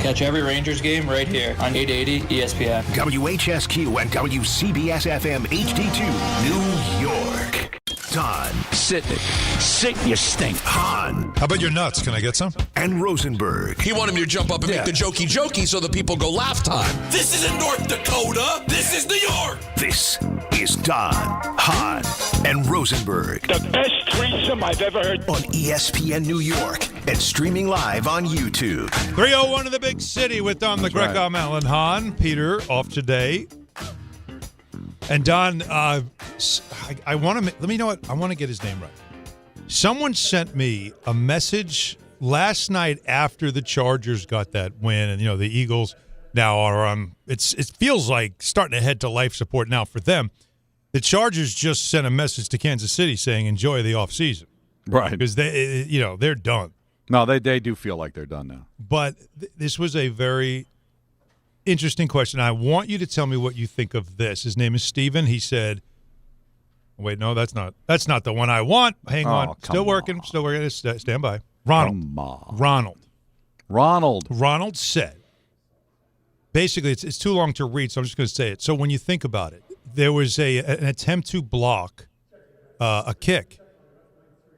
Catch every Rangers game right here on 880 ESPN. WHSQ and WCBS-FM HD2, New York. Don. Sit you stink. Hahn. How about your nuts? Can I get some? And Rosenberg. He wanted me to jump up and make the jokey so the people go laugh time. This isn't North Dakota. This is New York. This is Don, Hahn, and Rosenberg. The best threesome I've ever heard. On ESPN New York and streaming live on YouTube. 3:01 in the big city with Don McGregor, right. Alan Hahn. Peter off today. And Don, I want to let me know what I want to get his name right. Someone sent me a message last night after the Chargers got that win, and the Eagles now are it feels like starting to head to life support now for them. The Chargers just sent a message to Kansas City saying enjoy the offseason. Right. Because they're done. No, they do feel like they're done now. But this was a very interesting question. I want you to tell me what you think of this. His name is Steven. He said, wait, no, that's not the one I want. Hang on. Still working. Stand by. Ronald. Ronald said, basically, it's too long to read, so I'm just going to say it. So when you think about it, there was an attempt to block a kick,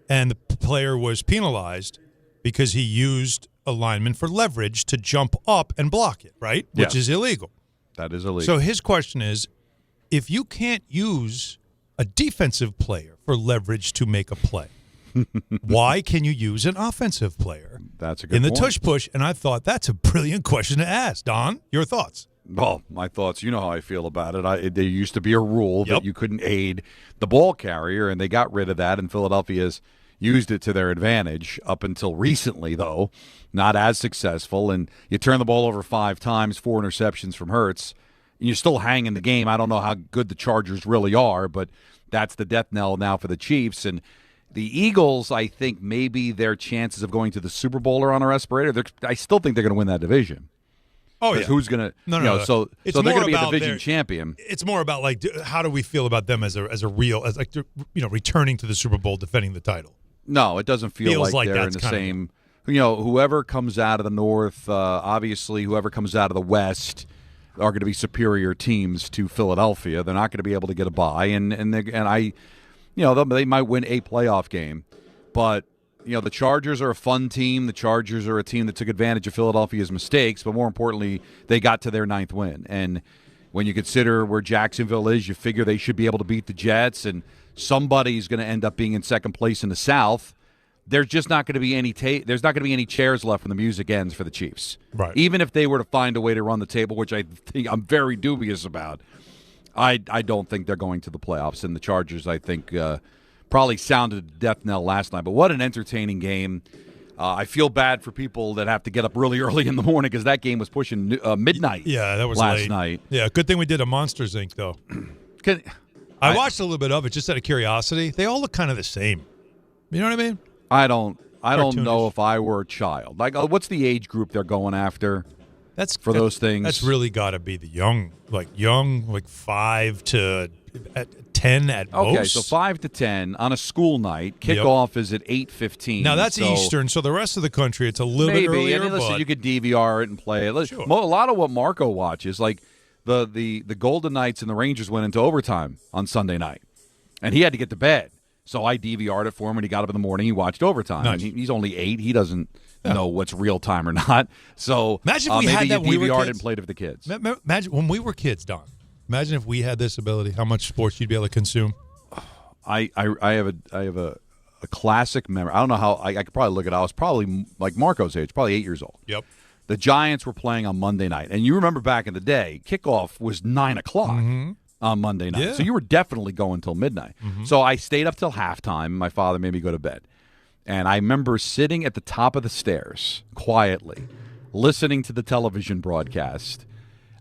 and the player was penalized because he used a lineman for leverage to jump up and block it, right? Yes. Which is illegal. That is illegal. So his question is, if you can't use a defensive player for leverage to make a play, why can you use an offensive player? That's a good point. point. In the tush push, and I thought that's a brilliant question to ask. Don, your thoughts? Well, my thoughts, you know how I feel about it. There used to be a rule Yep. that you couldn't aid the ball carrier, and they got rid of that, and Philadelphia's used it to their advantage up until recently, though. Not as successful, and you turn the ball over 5 times, 4 interceptions from Hurts, and you're still hanging the game. I don't know how good the Chargers really are, but that's the death knell now for the Chiefs. And the Eagles, I think maybe their chances of going to the Super Bowl are on a respirator. I still think they're going to win that division. Oh, yeah. Who's going to No. So they're going to be a division champion. It's more about, how do we feel about them as returning to the Super Bowl, defending the title? No, it doesn't feel like they're in the same. Whoever comes out of the North, obviously, whoever comes out of the West are going to be superior teams to Philadelphia. They're not going to be able to get a bye, they might win a playoff game, but the Chargers are a fun team. The Chargers are a team that took advantage of Philadelphia's mistakes, but more importantly, they got to their 9th win. And when you consider where Jacksonville is, you figure they should be able to beat the Jets, and somebody's going to end up being in second place in the South. There's just not going to be any there's not going to be any chairs left when the music ends for the Chiefs. Right. Even if they were to find a way to run the table, which I think I'm very dubious about, I don't think they're going to the playoffs. And the Chargers, I think, probably sounded a death knell last night. But what an entertaining game. I feel bad for people that have to get up really early in the morning because that game was pushing midnight. Yeah, that was last late. night. Yeah, good thing we did a Monsters Inc. though. I watched a little bit of it just out of curiosity. They all look kind of the same. You know what I mean? I don't know if I were a child. What's the age group they're going after? Those things. That's really got to be the young, 5 to 10 at most. Okay, so 5 to 10 on a school night. Kickoff is at 8:15. Now that's Eastern, so the rest of the country it's a little bit earlier. Maybe. Listen, but you could DVR it and play it. Sure. A lot of what Marco watches, like the Golden Knights and the Rangers went into overtime on Sunday night, and he had to get to bed. So I DVR'd it for him when he got up in the morning. He watched overtime. Nice. He's only 8. He doesn't know what's real time or not. So imagine if we had that when we were DVR'd kids. and played it with the kids. Imagine when we were kids, Don. Imagine if we had this ability. How much sports you'd be able to consume? I have a classic memory. I don't know how. I could probably look it up. I was probably like Marco's age, probably 8 years old. Yep. The Giants were playing on Monday night, and you remember back in the day, kickoff was 9 o'clock. On Monday night. Yeah. So you were definitely going till midnight. So I stayed up till halftime. My father made me go to bed. And I remember sitting at the top of the stairs quietly, listening to the television broadcast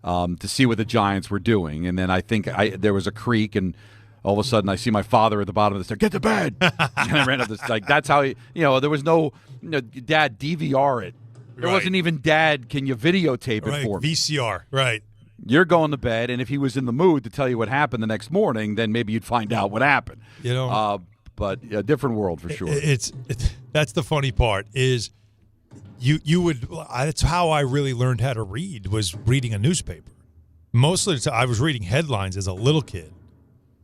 to see what the Giants were doing. And then I think there was a creak, and all of a sudden I see my father at the bottom of the stairs, get to bed! And I ran up the stairs. That's how, there was no, Dad, DVR it. There wasn't even, Dad, can you videotape it for me? VCR, right. You're going to bed, and if he was in the mood to tell you what happened the next morning, then maybe you'd find out what happened. But a different world for sure. That's the funny part is you would. That's how I really learned how to read, was reading a newspaper. Most of the time, I was reading headlines as a little kid,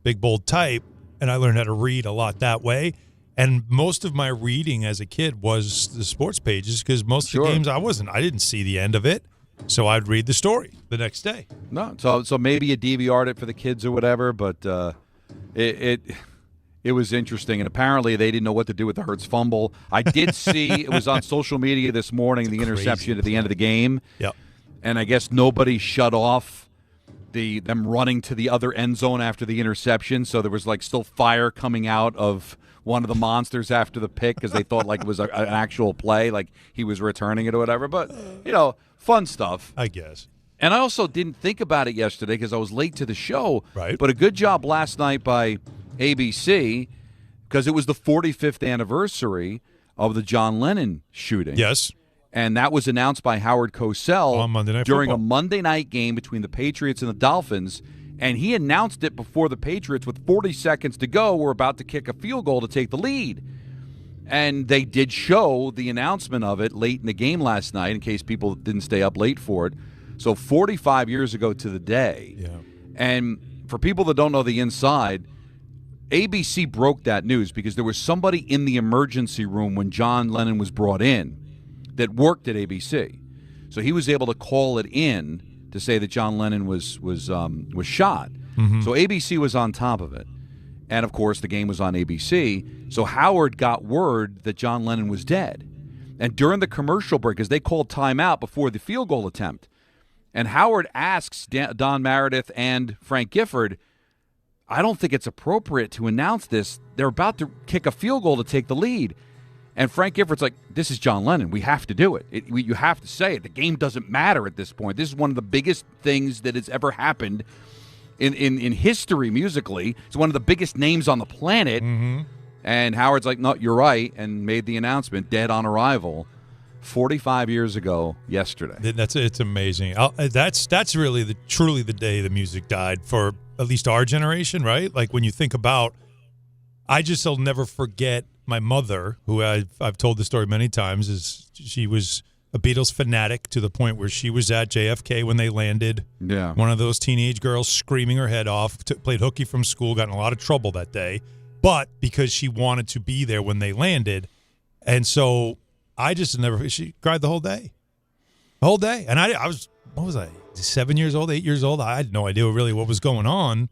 big bold type, and I learned how to read a lot that way. And most of my reading as a kid was the sports pages, because most of the games I didn't see the end of it, so I'd read the story the next day. No, so maybe you DVR'd it for the kids or whatever, but it was interesting, and apparently they didn't know what to do with the Hurts fumble. I did see it was on social media this morning, the interception at the end of the game. Yep. And I guess nobody shut off them running to the other end zone after the interception, so there was like still fire coming out of one of the monsters after the pick, because they thought like it was an actual play, like he was returning it or whatever. But, fun stuff, I guess. And I also didn't think about it yesterday because I was late to the show. Right. But a good job last night by ABC, because it was the 45th anniversary of the John Lennon shooting. Yes. And that was announced by Howard Cosell on Monday Night during Football. a Monday night game between the Patriots and the Dolphins. And he announced it before the Patriots, with 40 seconds to go, were about to kick a field goal to take the lead. And they did show the announcement of it late in the game last night, in case people didn't stay up late for it. So 45 years ago to the day. Yeah. And for people that don't know the inside, ABC broke that news because there was somebody in the emergency room when John Lennon was brought in that worked at ABC. So he was able to call it in to say that John Lennon was shot. Mm-hmm. So ABC was on top of it. And, of course, the game was on ABC. So Howard got word that John Lennon was dead. And during the commercial break, as they called timeout before the field goal attempt, and Howard asks Don Meredith and Frank Gifford, I don't think it's appropriate to announce this. They're about to kick a field goal to take the lead. And Frank Gifford's like, this is John Lennon. We have to do it. You have to say it. The game doesn't matter at this point. This is one of the biggest things that has ever happened in history musically. It's one of the biggest names on the planet. Mm-hmm. And Howard's like, no, you're right, and made the announcement dead on arrival 45 years ago yesterday. It's amazing. That's really truly the day the music died for at least our generation, right? Like when you think about, I'll never forget my mother, who I've told the story many times, is she was a Beatles fanatic to the point where she was at JFK when they landed. Yeah. One of those teenage girls screaming her head off, played hooky from school, got in a lot of trouble that day, but because she wanted to be there when they landed. And so she cried the whole day. The whole day. And I was, what was I, 7 years old, 8 years old? I had no idea really what was going on.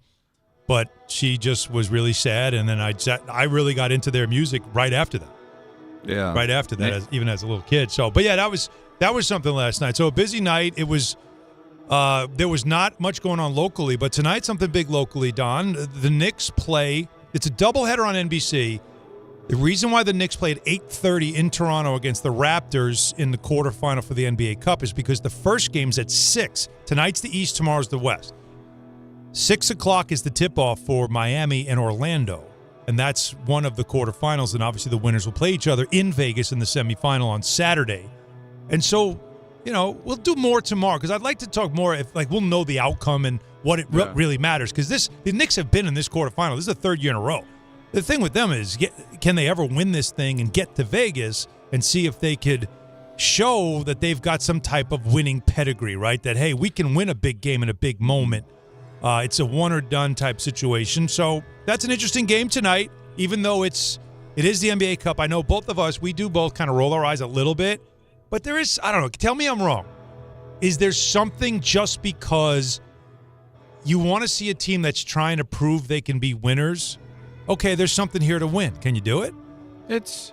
But she just was really sad, and then I really got into their music right after that. Yeah, right after that, even as a little kid. So, but yeah, that was something last night. So a busy night. It was there was not much going on locally, but tonight something big locally. Don, the Knicks play. It's a doubleheader on NBC. The reason why the Knicks played 8:30 in Toronto against the Raptors in the quarterfinal for the NBA Cup is because the first game's at 6. Tonight's the East, tomorrow's the West. 6 o'clock is the tip-off for Miami and Orlando, and that's one of the quarterfinals, and obviously the winners will play each other in Vegas in the semifinal on Saturday. And so, we'll do more tomorrow, because I'd like to talk more if, we'll know the outcome and what it really matters, because the Knicks have been in this quarterfinal. This is the third year in a row. The thing with them is, can they ever win this thing and get to Vegas and see if they could show that they've got some type of winning pedigree, right? That, hey, we can win a big game in a big moment. It's a one-or-done type situation. So that's an interesting game tonight, even though it is the NBA Cup. I know both of us, we do both kind of roll our eyes a little bit. But there is, I don't know, tell me I'm wrong. Is there something just because you want to see a team that's trying to prove they can be winners? Okay, there's something here to win. Can you do it? It's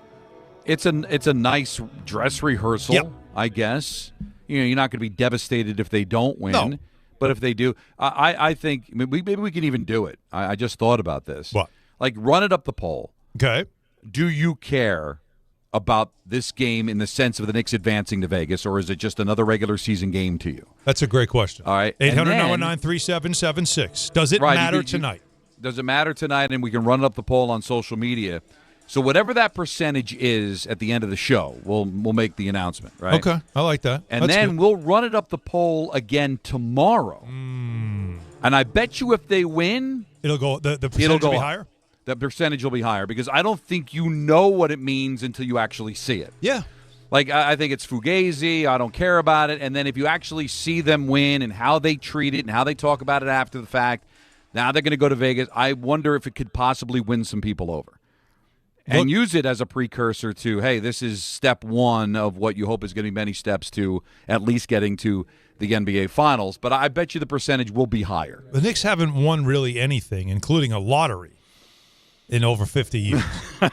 a nice dress rehearsal, I guess. You're not going to be devastated if they don't win. No. But if they do, I think maybe we can even do it. I just thought about this. What? Run it up the poll. Okay. Do you care about this game in the sense of the Knicks advancing to Vegas, or is it just another regular season game to you? That's a great question. All right. 800-919-3776. Does it matter tonight? Does it matter tonight? And we can run it up the poll on social media. So whatever that percentage is at the end of the show, we'll make the announcement, right? Okay, I like that. And then we'll run it up the poll again tomorrow. And I bet you if they win, it'll go. The percentage will be higher. The percentage will be higher because I don't think you know what it means until you actually see it. Yeah. Like, I think it's fugazi. I don't care about it. And then if you actually see them win and how they treat it and how they talk about it after the fact, now they're going to go to Vegas. I wonder if it could possibly win some people over. And use it as a precursor to, hey, this is step one of what you hope is going to be many steps to at least getting to the NBA Finals. But I bet you the percentage will be higher. The Knicks haven't won really anything, including a lottery, in over 50 years,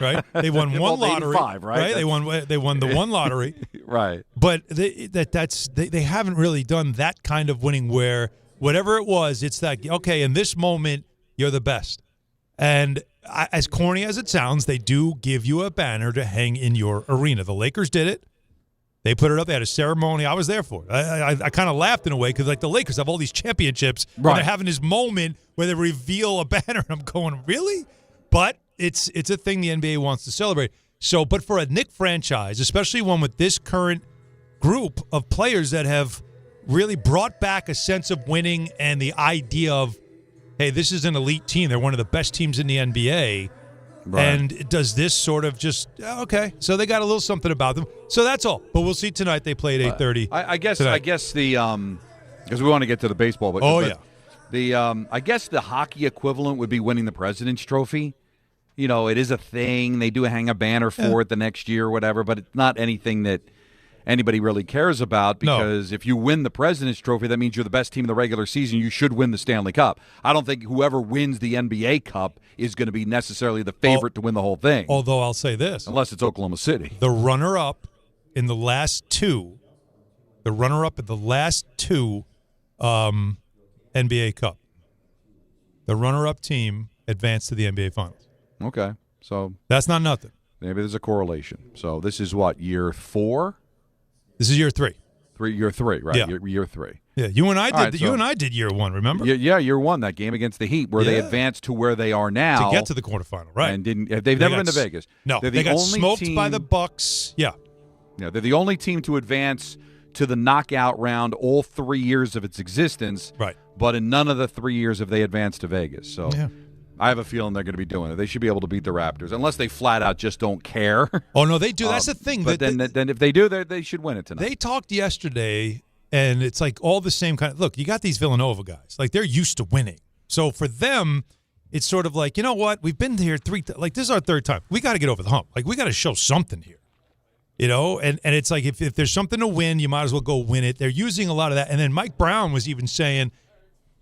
right? They won one lottery, 85, right? They won the one lottery, right? But they haven't really done that kind of winning where whatever it was, it's that okay. In this moment, you're the best, and as corny as it sounds, they do give you a banner to hang in your arena. The Lakers did it. They put it up. They had a ceremony. I was there for it. I kind of laughed in a way because, like, the Lakers have all these championships. Right. And they're having this moment where they reveal a banner. And I'm going, really? But it's a thing the NBA wants to celebrate. So, but for a Knick franchise, especially one with this current group of players that have really brought back a sense of winning and the idea of, hey, this is an elite team. They're one of the best teams in the NBA. Right. And does this sort of just, okay, so they got a little something about them. So that's all. But we'll see tonight. They play at 8:30. I guess the because we want to get to the baseball. But, I guess the hockey equivalent would be winning the President's Trophy. You know, it is a thing. They do hang a banner for it the next year or whatever, but it's not anything that anybody really cares about because if you win the President's Trophy, that means you're the best team in the regular season. You should win the Stanley Cup. I don't think whoever wins the NBA Cup is going to be necessarily the favorite to win the whole thing. Although I'll say this. Unless it's Oklahoma City. The runner-up in the last two NBA Cup. The runner-up team advanced to the NBA Finals. Okay. So that's not nothing. Maybe there's a correlation. So this is what, year 4? This is year 3. Year 3, right? Yeah. Year 3. Yeah, you and I did. You and I did year 1. Remember? Yeah, year 1. That game against the Heat, where they advanced to where they are now to get to the quarterfinal, right? And they've never been to Vegas. No, they got smoked by the Bucks. Yeah, they're the only team to advance to the knockout round all 3 years of its existence. Right. But in none of the 3 years have they advanced to Vegas. So. Yeah. I have a feeling they're going to be doing it. They should be able to beat the Raptors, unless they flat out just don't care. Oh, no, they do. That's the thing. But then if they do, they should win it tonight. They talked yesterday, and it's like all the same kind of – look, you got these Villanova guys. Like, they're used to winning. So for them, it's sort of like, you know what? We've been here like, this is our third time. We got to get over the hump. Like, we got to show something here. You know? And it's like if there's something to win, you might as well go win it. They're using a lot of that. And then Mike Brown was even saying –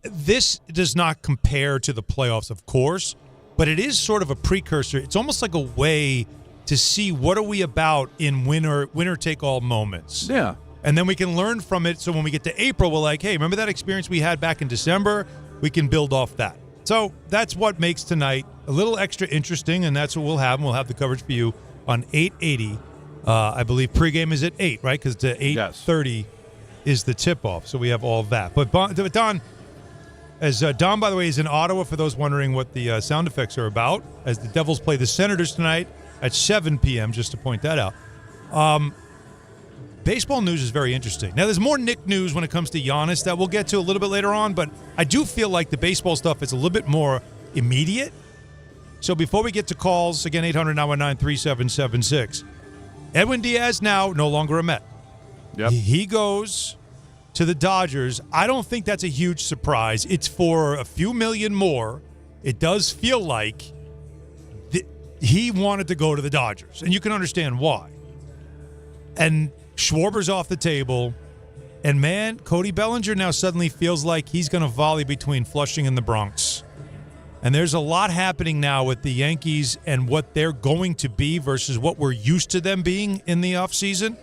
this does not compare to the playoffs, of course, but it is sort of a precursor. It's almost like a way to see what are we about in winner-take-all moments. Yeah. And then we can learn from it, so when we get to April, we're like, hey, remember that experience we had back in December? We can build off that. So that's what makes tonight a little extra interesting, and that's what we'll have. And we'll have the coverage for you on 880. I believe pregame is at 8, right? Because the 8:30 is the tip-off, so we have all that. But Don... As Don, by the way, is in Ottawa, for those wondering what the sound effects are about, as the Devils play the Senators tonight at 7 p.m., just to point that out. Baseball news is very interesting. Now, there's more Knick news when it comes to Giannis that we'll get to a little bit later on, but I do feel like the baseball stuff is a little bit more immediate. So before we get to calls, again, 800-919-3776. Edwin Diaz now no longer a Met. Yep. He goes to the Dodgers. I don't think that's a huge surprise. It's for a few million more. It does feel like he wanted to go to the Dodgers, and you can understand why. And Schwarber's off the table, and man, Cody Bellinger now suddenly feels like he's going to volley between Flushing and the Bronx. And there's a lot happening now with the Yankees and what they're going to be versus what we're used to them being in the offseason.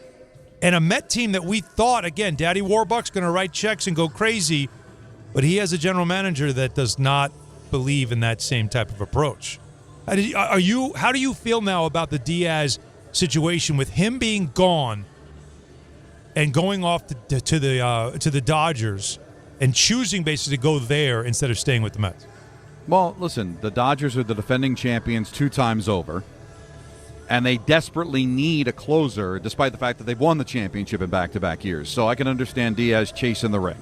And a Met team that we thought, again, Daddy Warbucks going to write checks and go crazy, but he has a general manager that does not believe in that same type of approach. How do you feel now about the Diaz situation with him being gone and going off to the Dodgers and choosing basically to go there instead of staying with the Mets? Well, listen, the Dodgers are the defending champions 2 times over. And they desperately need a closer, despite the fact that they've won the championship in back-to-back years. So I can understand Diaz chasing the ring.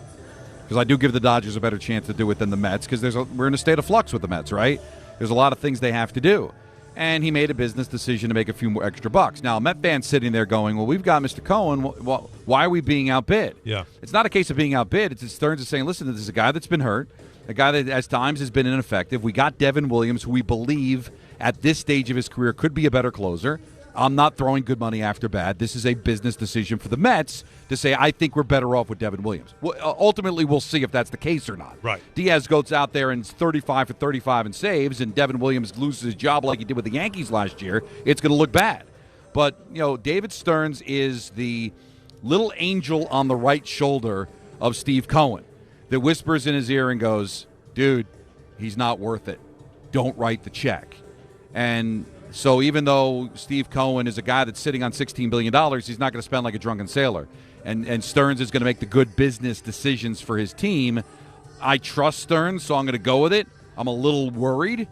Because I do give the Dodgers a better chance to do it than the Mets, because we're in a state of flux with the Mets, right? There's a lot of things they have to do. and he made a business decision to make a few more extra bucks. Now, Met fans sitting there going, well, we've got Mr. Cohen. Well, why are we being outbid? Yeah. It's not a case of being outbid. It's Stearns is saying, listen, this is a guy that's been hurt, a guy that at times has been ineffective. We got Devin Williams, who we believe at this stage of his career could be a better closer. I'm not throwing good money after bad. This is a business decision for the Mets to say, I think we're better off with Devin Williams. Ultimately, we'll see if that's the case or not. Right. Diaz goes out there and 35 for 35 and saves, and Devin Williams loses his job like he did with the Yankees last year. It's going to look bad. But, David Stearns is the little angel on the right shoulder of Steve Cohen that whispers in his ear and goes, dude, he's not worth it. Don't write the check. And so even though Steve Cohen is a guy that's sitting on $16 billion, he's not going to spend like a drunken sailor. And Stearns is going to make the good business decisions for his team. I trust Stearns, so I'm going to go with it. I'm a little worried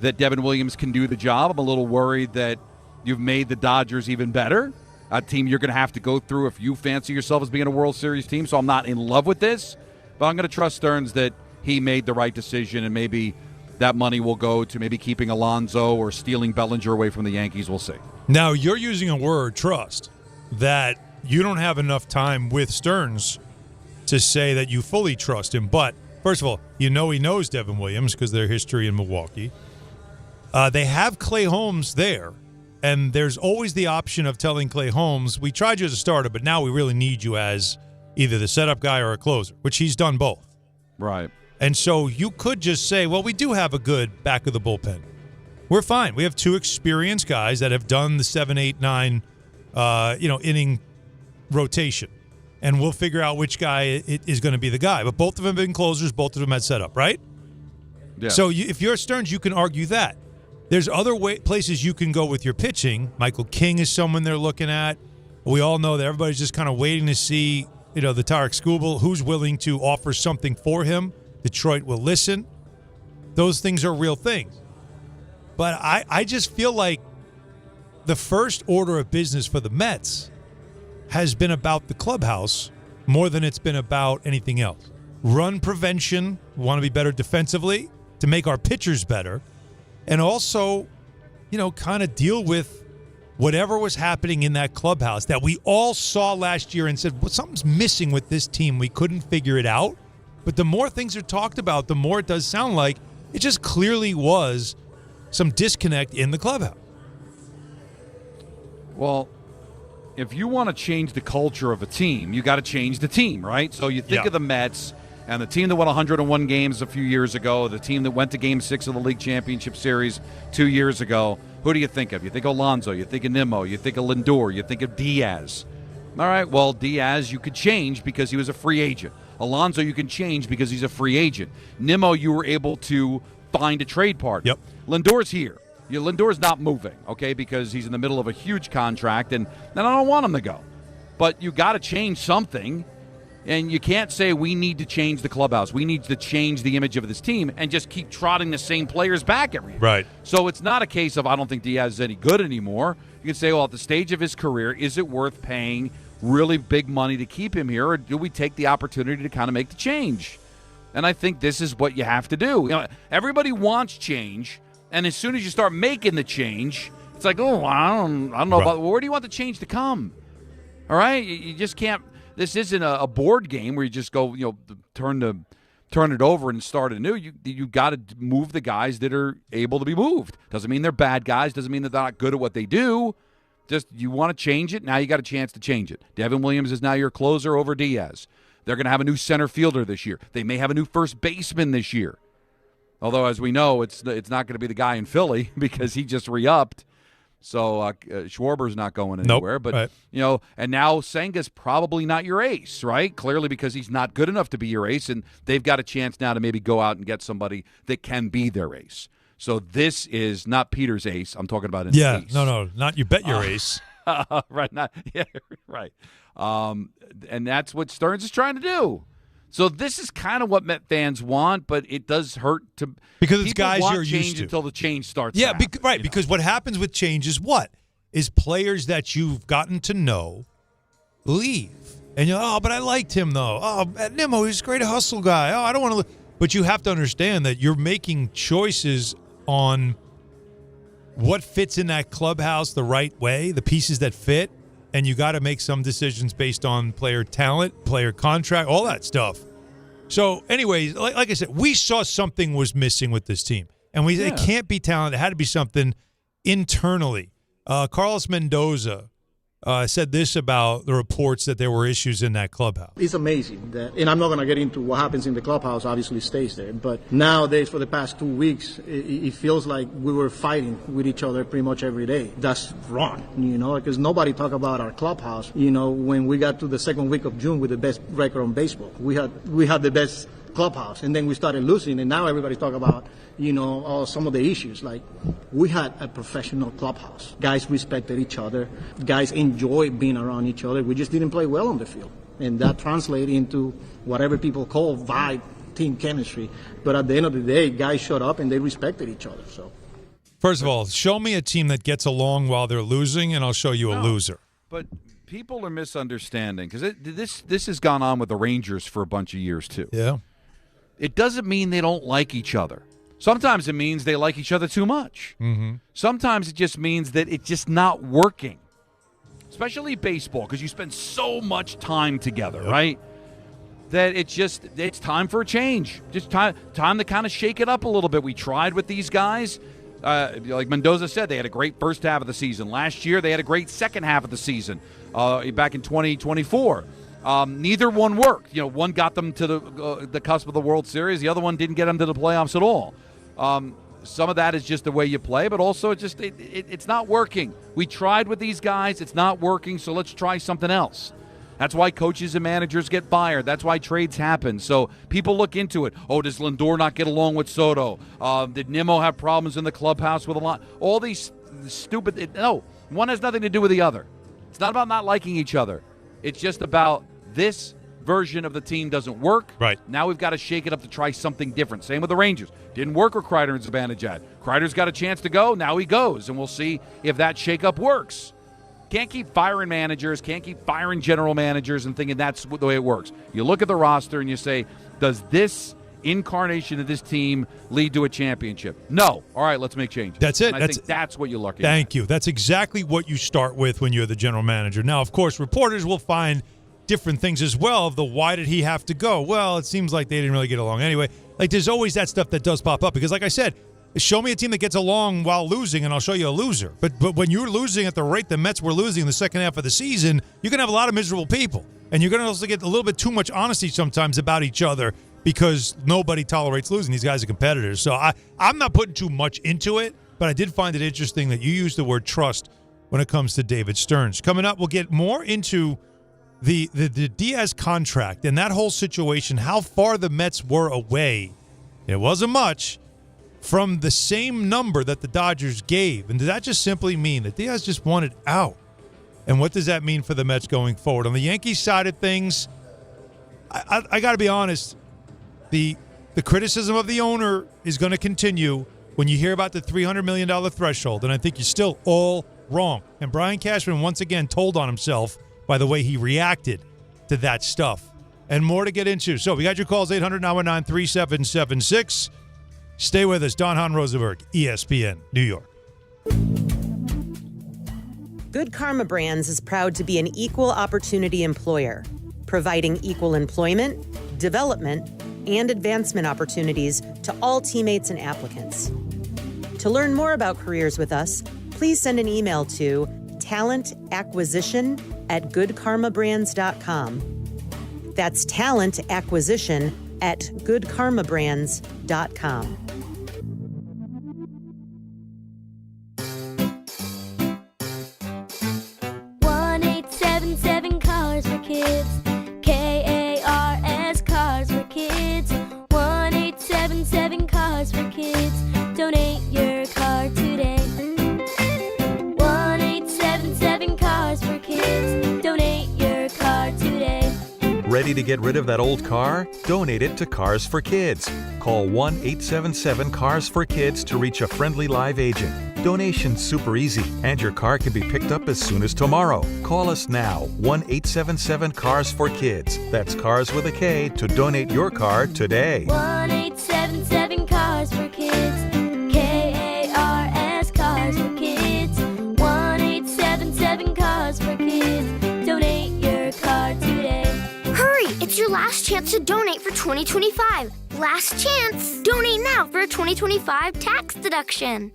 that Devin Williams can do the job. I'm a little worried that you've made the Dodgers even better, a team you're going to have to go through if you fancy yourself as being a World Series team. So I'm not in love with this, but I'm going to trust Stearns that he made the right decision, and maybe that money will go to maybe keeping Alonso or stealing Bellinger away from the Yankees. We'll see. Now, you're using a word, trust, that you don't have enough time with Stearns to say that you fully trust him. But, first of all, he knows Devin Williams because of their history in Milwaukee. They have Clay Holmes there, and there's always the option of telling Clay Holmes, we tried you as a starter, but now we really need you as either the setup guy or a closer, which he's done both. Right. And so you could just say, well, we do have a good back of the bullpen. We're fine. We have two experienced guys that have done the 7, 8, 9, inning rotation. And we'll figure out which guy is going to be the guy. But both of them have been closers. Both of them had setup, right? Yeah. So if you're Stearns, you can argue that. There's other places you can go with your pitching. Michael King is someone they're looking at. We all know that everybody's just kind of waiting to see, the Tarek Skubal, who's willing to offer something for him. Detroit will listen. Those things are real things. But I just feel like the first order of business for the Mets has been about the clubhouse more than it's been about anything else. Run prevention, want to be better defensively to make our pitchers better, and also, kind of deal with whatever was happening in that clubhouse that we all saw last year and said, well, something's missing with this team. We couldn't figure it out. But the more things are talked about, the more it does sound like it just clearly was some disconnect in the clubhouse. Well, if you want to change the culture of a team, you got to change the team, right? So you think of the Mets and the team that won 101 games a few years ago, the team that went to Game 6 of the League Championship Series 2 years ago. Who do you think of? You think Alonso, you think of Nimmo, you think of Lindor, you think of Diaz. All right, well, Diaz you could change because he was a free agent. Alonso you can change because he's a free agent. Nimmo you were able to find a trade partner. Yep. Lindor's here. Lindor's not moving, okay, because he's in the middle of a huge contract, and I don't want him to go. But you got to change something, and you can't say we need to change the clubhouse. We need to change the image of this team and just keep trotting the same players back every year. Right. So it's not a case of I don't think Diaz is any good anymore. You can say, well, at the stage of his career, is it worth paying really big money to keep him here, or do we take the opportunity to kind of make the change? And I think this is what you have to do. Everybody wants change, and as soon as you start making the change, it's like, oh, I don't know about where do you want the change to come? All right, you just can't. This isn't a board game where you just go, turn it over and start anew. You got to move the guys that are able to be moved. Doesn't mean they're bad guys. Doesn't mean that they're not good at what they do. Just you want to change it, now you got a chance to change it. Devin Williams is now your closer over Diaz. They're going to have a new center fielder this year. They may have a new first baseman this year. Although, as we know, it's not going to be the guy in Philly because he just re-upped. So Schwarber's not going anywhere. Nope. But, right. And now Senga's probably not your ace, right? Clearly because he's not good enough to be your ace, and they've got a chance now to maybe go out and get somebody that can be their ace. So this is not Peter's ace. I'm talking about an ace. No, not you bet your ace. Right, right. And that's what Stearns is trying to do. So this is kind of what Met fans want, but it does hurt to because it's guys want you're change used to until the change starts. Yeah, to happen, because what happens with change is what is players that you've gotten to know leave, and you're but I liked him though. Nimmo, he's a great hustle guy. I don't want to. But you have to understand that you're making choices on what fits in that clubhouse the right way, the pieces that fit, and you got to make some decisions based on player talent, player contract, all that stuff. So, anyways, like I said, we saw something was missing with this team, and it can't be talent. It had to be something internally. Carlos Mendoza said this about the reports that there were issues in that clubhouse. It's amazing that, and I'm not going to get into what happens in the clubhouse, obviously stays there, but nowadays for the past 2 weeks, it feels like we were fighting with each other pretty much every day. That's wrong, because nobody talk about our clubhouse, when we got to the second week of June with the best record on baseball. We had the best clubhouse, and then we started losing, and now everybody talk about some of the issues. Like, we had a professional clubhouse. Guys respected each other. Guys enjoyed being around each other. We just didn't play well on the field, and that translated into whatever people call vibe, team chemistry. But at the end of the day, guys showed up and they respected each other. So, first of all, show me a team that gets along while they're losing, and I'll show you a loser. But people are misunderstanding, because this has gone on with the Rangers for a bunch of years too. Yeah. It doesn't mean they don't like each other. Sometimes it means they like each other too much. Mm-hmm. Sometimes it just means that it's just not working, especially baseball, because you spend so much time together, right? That it's time for a change. Just time to kind of shake it up a little bit. We tried with these guys. Like Mendoza said, they had a great first half of the season. Last year, they had a great second half of the season back in 2024. Neither one worked. One got them to the cusp of the World Series. The other one didn't get them to the playoffs at all. Some of that is just the way you play, but also it's not working. We tried with these guys. It's not working, so let's try something else. That's why coaches and managers get fired. That's why trades happen. So people look into it. Oh, does Lindor not get along with Soto? Did Nimmo have problems in the clubhouse with a lot? All these stupid – no, one has nothing to do with the other. It's not about not liking each other. It's just about this version of the team doesn't work. Right. Now we've got to shake it up to try something different. Same with the Rangers. Didn't work with Kreider and Zibanejad. Kreider's got a chance to go. Now he goes, and we'll see if that shakeup works. Can't keep firing managers, can't keep firing general managers and thinking that's the way it works. You look at the roster and you say, does this incarnation of this team lead to a championship? No. All right, let's make changes. That's it. And I think that's what you're looking at. Thank you. That's exactly what you start with when you're the general manager. Now, of course, reporters will find different things as well of the why did he have to go? Well, it seems like they didn't really get along anyway. Like, there's always that stuff that does pop up because, like I said, show me a team that gets along while losing, and I'll show you a loser. But when you're losing at the rate the Mets were losing in the second half of the season, you're going to have a lot of miserable people. And you're going to also get a little bit too much honesty sometimes about each other because nobody tolerates losing. These guys are competitors. So I'm not putting too much into it, but I did find it interesting that you used the word trust when it comes to David Stearns. Coming up, we'll get more into the Diaz contract and that whole situation, how far the Mets were away. It wasn't much from the same number that the Dodgers gave. And did that just simply mean that Diaz just wanted out? And what does that mean for the Mets going forward? On the Yankees side of things, I got to be honest, the criticism of the owner is going to continue when you hear about the $300 million threshold, and I think you're still all wrong. And Brian Cashman once again told on himself by the way he reacted to that stuff. And more to get into. So we got your calls, 800-919-3776. Stay with us. Hahn, Rosenberg, ESPN, New York. Good Karma Brands is proud to be an equal opportunity employer, providing equal employment, development, and advancement opportunities to all teammates and applicants. To learn more about careers with us, please send an email to talentacquisition@goodkarmabrands.com. That's talentacquisition@goodkarmabrands.com. Cars for Kids, KARS Cars for Kids, 1-877 Cars for Kids. Donate your car today. 1-877 Cars for Kids. Donate your car today. Ready to get rid of that old car? Donate it to Cars for Kids. Call 1-877-CARS-FOR-KIDS to reach a friendly live agent. Donation's super easy, and your car can be picked up as soon as tomorrow. Call us now, 1-877-CARS-FOR-KIDS. That's Cars with a K to donate your car today. 1-877 Cars for Kids, KARS Cars for last chance to donate for 2025. Last chance. Donate now for a 2025 tax deduction.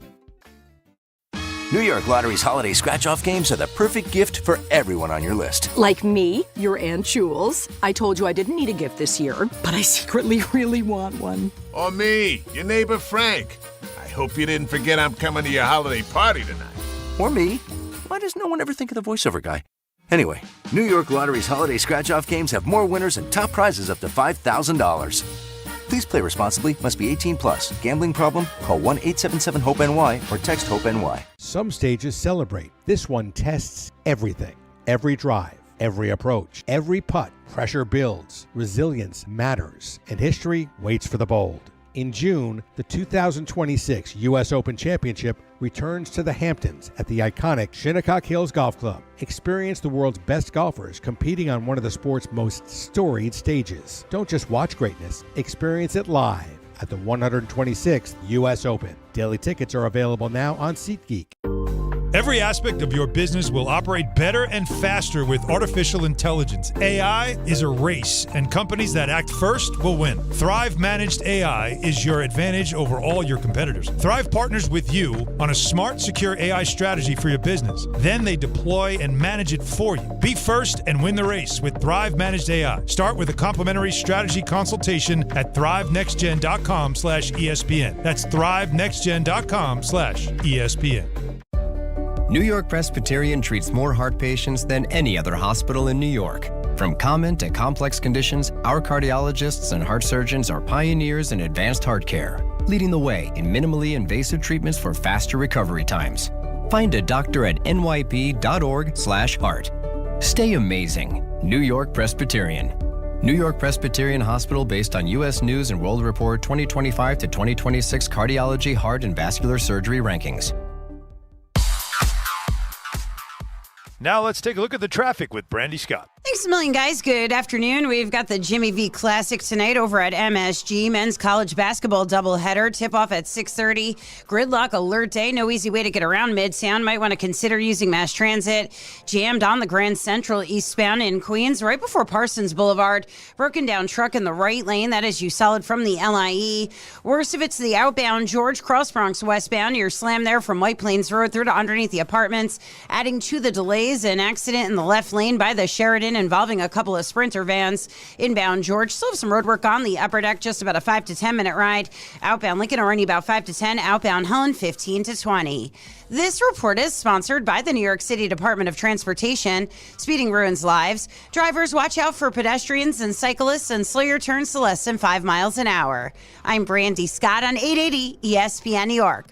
New York Lottery's holiday scratch-off games are the perfect gift for everyone on your list. Like me, your Aunt Jules. I told you I didn't need a gift this year, but I secretly really want one. Or me, your neighbor Frank. I hope you didn't forget I'm coming to your holiday party tonight. Or me. Why does no one ever think of the voiceover guy? Anyway, New York Lottery's holiday scratch-off games have more winners and top prizes up to $5,000. Please play responsibly. Must be 18 plus. Gambling problem? Call 1-877-HOPE-NY or text HOPE-NY. Some stages celebrate. This one tests everything. Every drive, every approach, every putt. Pressure builds. Resilience matters. And history waits for the bold. In June, the 2026 U.S. Open Championship returns to the Hamptons at the iconic Shinnecock Hills Golf Club. Experience the world's best golfers competing on one of the sport's most storied stages. Don't just watch greatness, experience it live at the 126th U.S. Open. Daily tickets are available now on SeatGeek. Every aspect of your business will operate better and faster with artificial intelligence. AI is a race, and companies that act first will win. Thrive Managed AI is your advantage over all your competitors. Thrive partners with you on a smart, secure AI strategy for your business. Then they deploy and manage it for you. Be first and win the race with Thrive Managed AI. Start with a complimentary strategy consultation at thrivenextgen.com/ESPN. That's thrivenextgen.com/ESPN. New York Presbyterian treats more heart patients than any other hospital in New York. From common to complex conditions, our cardiologists and heart surgeons are pioneers in advanced heart care, leading the way in minimally invasive treatments for faster recovery times. Find a doctor at nyp.org/heart. Stay amazing. New York Presbyterian. New York Presbyterian Hospital based on U.S. News and World Report 2025 to 2026 Cardiology, Heart, and Vascular Surgery Rankings. Now let's take a look at the traffic with Brandy Scott. Thanks a million, guys. Good afternoon. We've got the Jimmy V Classic tonight over at MSG. Men's college basketball doubleheader. Tip-off at 6:30. Gridlock alert day. No easy way to get around Midtown. Might want to consider using mass transit. Jammed on the Grand Central eastbound in Queens right before Parsons Boulevard. Broken down truck in the right lane. That is you solid from the LIE. Worst if it's the outbound George Cross Bronx westbound. You're slammed there from White Plains Road through to underneath the apartments. Adding to the delays, an accident in the left lane by the Sheridan involving a couple of Sprinter vans. Inbound George, still have some road work on the upper deck, just about a 5 to 10 minute ride. Outbound Lincoln already about 5 to 10. Outbound Helen 15 to 20. This report is sponsored by the New York City Department of Transportation. Speeding ruins lives. Drivers, watch out for pedestrians and cyclists and slow your turns to less than 5 miles an hour. I'm Brandy Scott on 880 ESPN New York.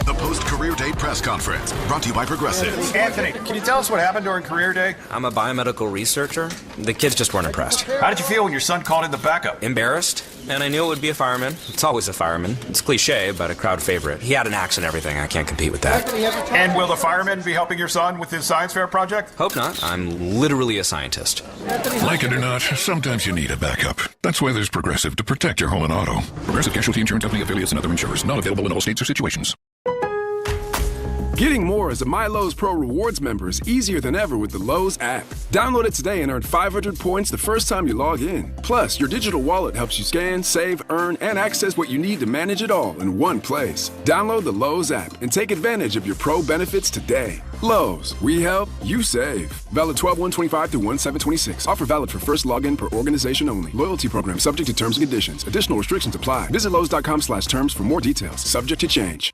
The post-career day press conference brought to you by Progressive. Anthony, can you tell us what happened during career day? I'm a biomedical researcher. The kids just weren't impressed. How did you feel when your son called in the backup? Embarrassed, and I knew it would be a fireman. It's always a fireman. It's cliche, but a crowd favorite. He had an axe and everything. I can't compete with that. And will the fireman be helping your son with his science fair project? Hope not. I'm literally a scientist. Like it or not, sometimes you need a backup. That's why there's Progressive to protect your home and auto. Progressive Casualty Insurance Company affiliates and other insurers. Not available in all states or situations. Getting more as a My Lowe's Pro Rewards member is easier than ever with the Lowe's app. Download it today and earn 500 points the first time you log in. Plus, your digital wallet helps you scan, save, earn, and access what you need to manage it all in one place. Download the Lowe's app and take advantage of your Pro benefits today. Lowe's, we help, you save. Valid 12/1/25 through 1/7/26. Offer valid for first login per organization only. Loyalty program subject to terms and conditions. Additional restrictions apply. Visit Lowe's.com/terms for more details. Subject to change.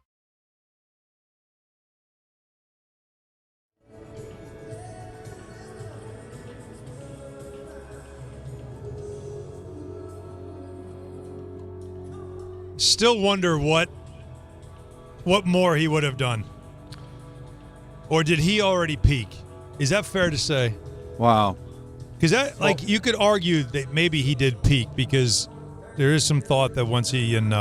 Still wonder what more he would have done. Or did he already peak? Is that fair to say? Wow. Because that, you could argue that maybe he did peak because there is some thought that once he and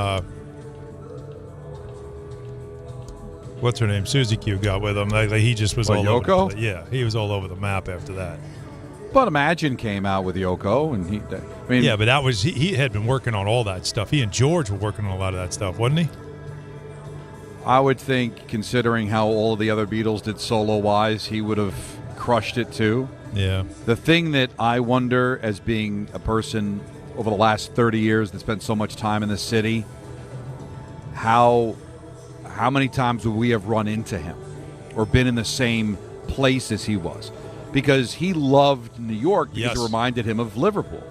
what's her name, Susie Q, got with him, he just was all Yoko? over. Yeah, he was all over the map after that. But Imagine came out with Yoko, and yeah, but that was he had been working on all that stuff. He and George were working on a lot of that stuff, wasn't he? I would think, considering how all of the other Beatles did solo-wise, he would have crushed it too. Yeah. The thing that I wonder, as being a person over the last 30 years that spent so much time in this city, how many times would we have run into him or been in the same place as he was? Because he loved New York because it reminded him of Liverpool.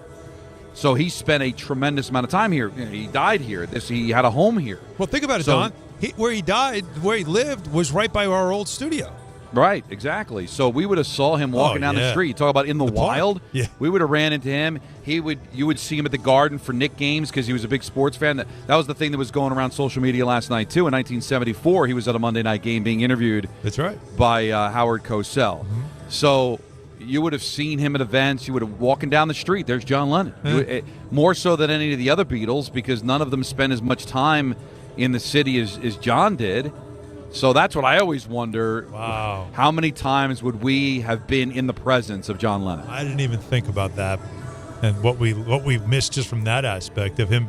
So he spent a tremendous amount of time here. He died here. He had a home here. Well, think about it, Don. Where he died, where he lived, was right by our old studio. Right, exactly. So we would have saw him walking down the street. Talk about in the wild. Yeah. We would have ran into him. You would see him at the Garden for Knicks games because he was a big sports fan. That was the thing that was going around social media last night, too. In 1974, he was at a Monday night game being interviewed. That's right. By Howard Cosell. Mm-hmm. So you would have seen him at events. You would have walking down the street. There's John Lennon. More so than any of the other Beatles because none of them spent as much time in the city as John did. So that's what I always wonder. Wow. How many times would we have been in the presence of John Lennon? I didn't even think about that. And what we've missed just from that aspect of him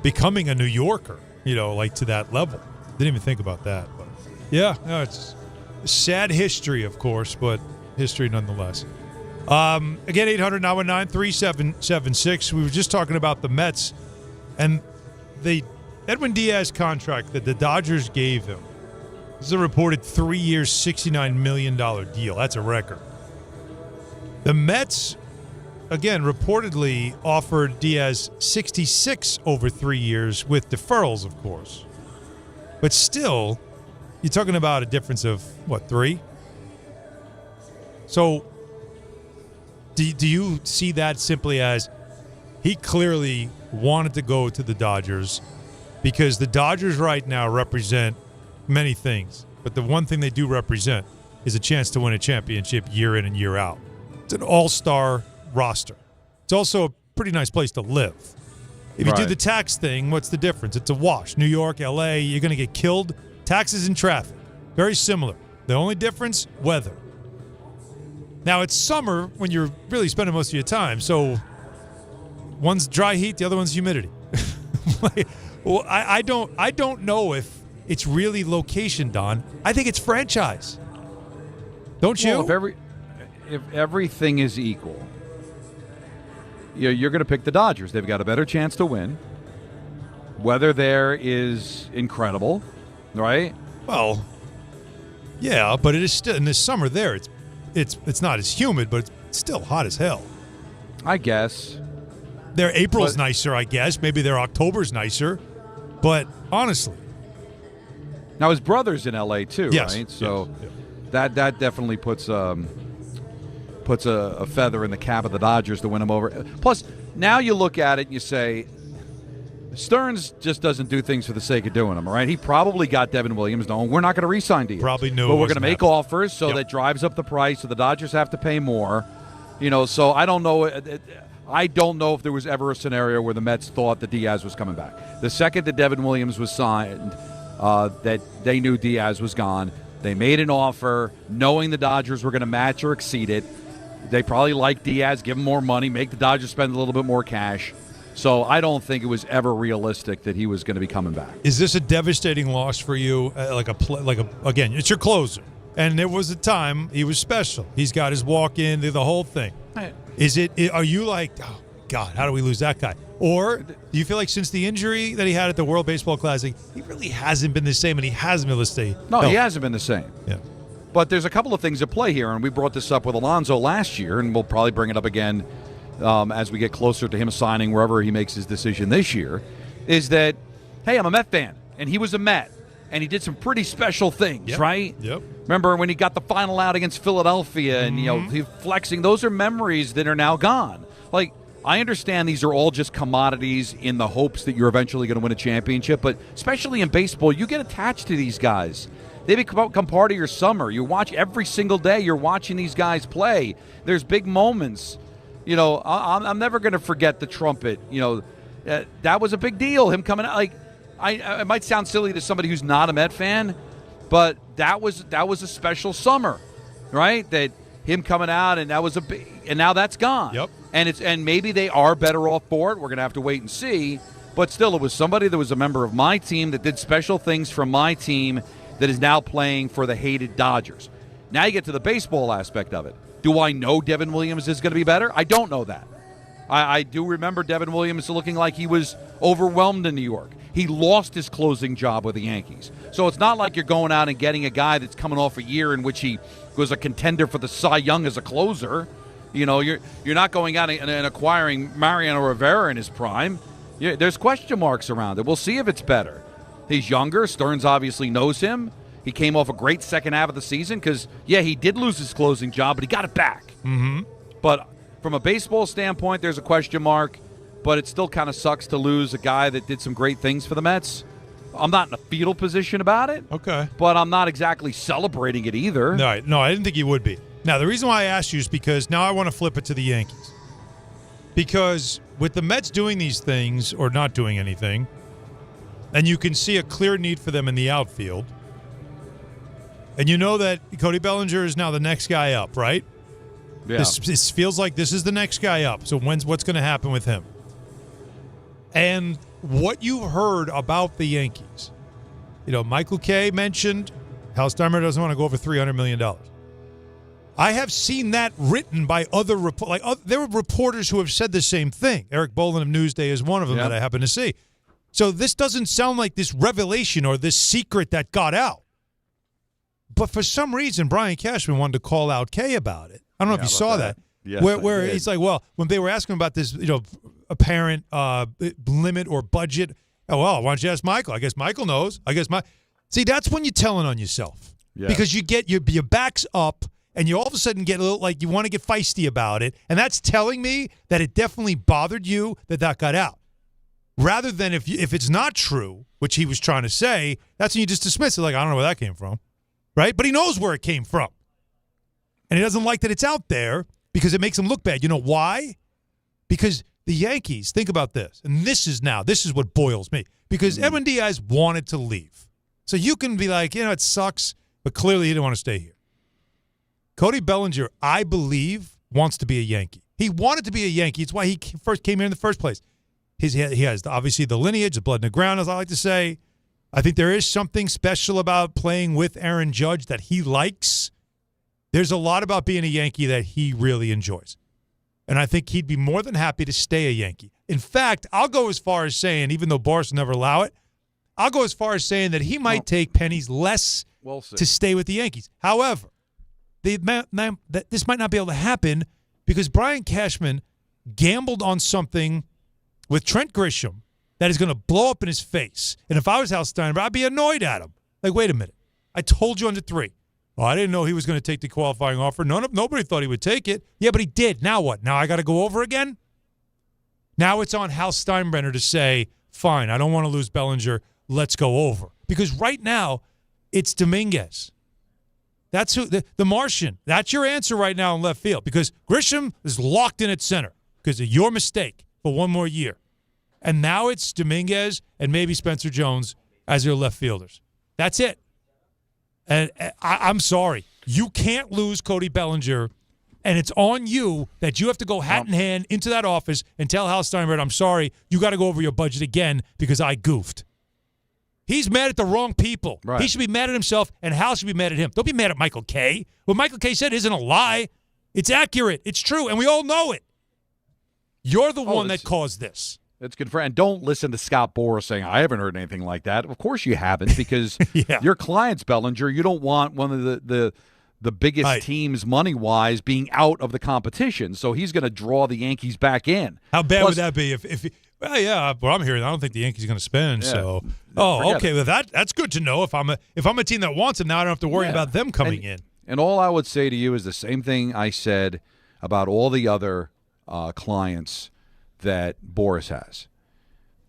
becoming a New Yorker, like to that level. Didn't even think about that. But yeah, no, it's sad history, of course, but history nonetheless. Again, 800-919-3776. We were just talking about the Mets and the Edwin Diaz contract that the Dodgers gave him. This is a reported 3 years, $69 million deal. That's a record. The Mets, again, reportedly offered Diaz 66 over 3 years with deferrals, of course. But still, you're talking about a difference of, 3? So do you see that simply as he clearly wanted to go to the Dodgers because the Dodgers right now represent many things, but the one thing they do represent is a chance to win a championship year in and year out. It's an all-star roster. It's also a pretty nice place to live. If you do the tax thing, what's the difference? It's a wash. New York, L.A., you're going to get killed. Taxes and traffic, very similar. The only difference, weather. Now, it's summer when you're really spending most of your time, so one's dry heat, the other one's humidity. Well, I don't know if it's really location, Don. I think it's franchise. Don't you? Well, if everything is equal, you're going to pick the Dodgers. They've got a better chance to win. Weather there is incredible, right? Well, yeah, but it is still in this summer there. It's not as humid, but it's still hot as hell. I guess. Their April's nicer, I guess. Maybe their October's nicer. But honestly. Now, his brother's in L.A. too, yes, right? So yes. that definitely puts a feather in the cap of the Dodgers to win him over. Plus, now you look at it and you say, Stearns just doesn't do things for the sake of doing them, all right? He probably got Devin Williams knowing we're not going to re-sign Diaz. Probably knew. But we're going to make offers, so that drives up the price, so the Dodgers have to pay more. So I don't know. I don't know if there was ever a scenario where the Mets thought that Diaz was coming back. The second that Devin Williams was signed, that they knew Diaz was gone. They made an offer knowing the Dodgers were going to match or exceed it. They probably liked Diaz, give him more money, make the Dodgers spend a little bit more cash. So I don't think it was ever realistic that he was going to be coming back. Is this a devastating loss for you? Again, it's your closer. And there was a time he was special. He's got his walk-in, the whole thing. Are you like, oh, God, how do we lose that guy? Or do you feel like since the injury that he had at the World Baseball Classic, he really hasn't been the same and he hasn't been able to stay? No, he hasn't been the same. Yeah. But there's a couple of things at play here, and we brought this up with Alonso last year, and we'll probably bring it up again as we get closer to him signing wherever he makes his decision this year, is that, hey, I'm a Met fan, and he was a Met, and he did some pretty special things, right? Yep. Remember when he got the final out against Philadelphia, and he flexing? Those are memories that are now gone. Like, I understand these are all just commodities in the hopes that you're eventually going to win a championship, but especially in baseball, you get attached to these guys. They become part of your summer. You watch every single day. You're watching these guys play. There's big moments. I'm never going to forget the Trumpet. That was a big deal. Him coming out. It might sound silly to somebody who's not a Met fan, but that was a special summer, right? That him coming out, and that was and now that's gone. Yep. And maybe they are better off for it. We're going to have to wait and see. But still, it was somebody that was a member of my team that did special things for my team that is now playing for the hated Dodgers. Now you get to the baseball aspect of it. Do I know Devin Williams is going to be better? I don't know that. I do remember Devin Williams looking like he was overwhelmed in New York. He lost his closing job with the Yankees. So it's not like you're going out and getting a guy that's coming off a year in which he was a contender for the Cy Young as a closer. You're not going out and acquiring Mariano Rivera in his prime. There's question marks around it. We'll see if it's better. He's younger. Stearns obviously knows him. He came off a great second half of the season because, he did lose his closing job, but he got it back. Mm-hmm. But from a baseball standpoint, there's a question mark, but it still kind of sucks to lose a guy that did some great things for the Mets. I'm not in a fetal position about it. Okay. But I'm not exactly celebrating it either. No, I didn't think you would be. Now, the reason why I asked you is because now I want to flip it to the Yankees. Because with the Mets doing these things or not doing anything, and you can see a clear need for them in the outfield, and you know that Cody Bellinger is now the next guy up, right? Yeah. This feels like this is the next guy up. So what's going to happen with him? And what you've heard about the Yankees, Michael Kay mentioned Hal Steinbrenner doesn't want to go over $300 million. I have seen that written by other there were reporters who have said the same thing. Eric Boland of Newsday is one of them that I happen to see. So this doesn't sound like this revelation or this secret that got out. But for some reason, Brian Cashman wanted to call out Kay about it. I don't know if you saw that. Yes, where he's like, well, when they were asking about this, apparent limit or budget, why don't you ask Michael? I guess Michael knows. See, that's when you're telling on yourself. Yeah. Because you get your back's up and you all of a sudden get a little like you want to get feisty about it. And that's telling me that it definitely bothered you that got out. Rather than if it's not true, which he was trying to say, that's when you just dismiss it like, I don't know where that came from. Right? But he knows where it came from. And he doesn't like that it's out there because it makes him look bad. You know why? Because the Yankees, think about this, and this is what boils me. Because Edwin Diaz wanted to leave. So you can be like, it sucks, but clearly he didn't want to stay here. Cody Bellinger, I believe, wants to be a Yankee. He wanted to be a Yankee. It's why he first came here in the first place. He has obviously the lineage, the blood in the ground, as I like to say. I think there is something special about playing with Aaron Judge that he likes. There's a lot about being a Yankee that he really enjoys. And I think he'd be more than happy to stay a Yankee. In fact, I'll go as far as saying, even though Boris will never allow it, I'll go as far as saying that he might take pennies less to stay with the Yankees. However, this might not be able to happen because Brian Cashman gambled on something with Trent Grisham that is going to blow up in his face. And if I was Hal Steinbrenner, I'd be annoyed at him. Like, wait a minute. I told you under 3. Oh, I didn't know he was going to take the qualifying offer. Nobody thought he would take it. Yeah, but he did. Now what? Now I got to go over again? Now it's on Hal Steinbrenner to say, fine, I don't want to lose Bellinger. Let's go over. Because right now, it's Dominguez. That's who the Martian. That's your answer right now in left field. Because Grisham is locked in at center because of your mistake for one more year. And now it's Dominguez and maybe Spencer Jones as your left fielders. That's it. And I'm sorry. You can't lose Cody Bellinger, and it's on you that you have to go hat in hand into that office and tell Hal Steinbrenner, I'm sorry, you got to go over your budget again because I goofed. He's mad at the wrong people. Right. He should be mad at himself, and Hal should be mad at him. Don't be mad at Michael Kay. What Michael Kay said isn't a lie. It's accurate. It's true, and we all know it. You're the one that caused this. That's good for, and don't listen to Scott Boras saying, I haven't heard anything like that. Of course you haven't, because your client's Bellinger. You don't want one of the biggest teams money-wise being out of the competition. So he's going to draw the Yankees back in. How bad would that be if well, I'm hearing I don't think the Yankees are going to spend. Yeah, so, okay. Well, that's good to know. If I'm a team that wants him now, I don't have to worry about them coming in. And all I would say to you is the same thing I said about all the other clients that Boras has.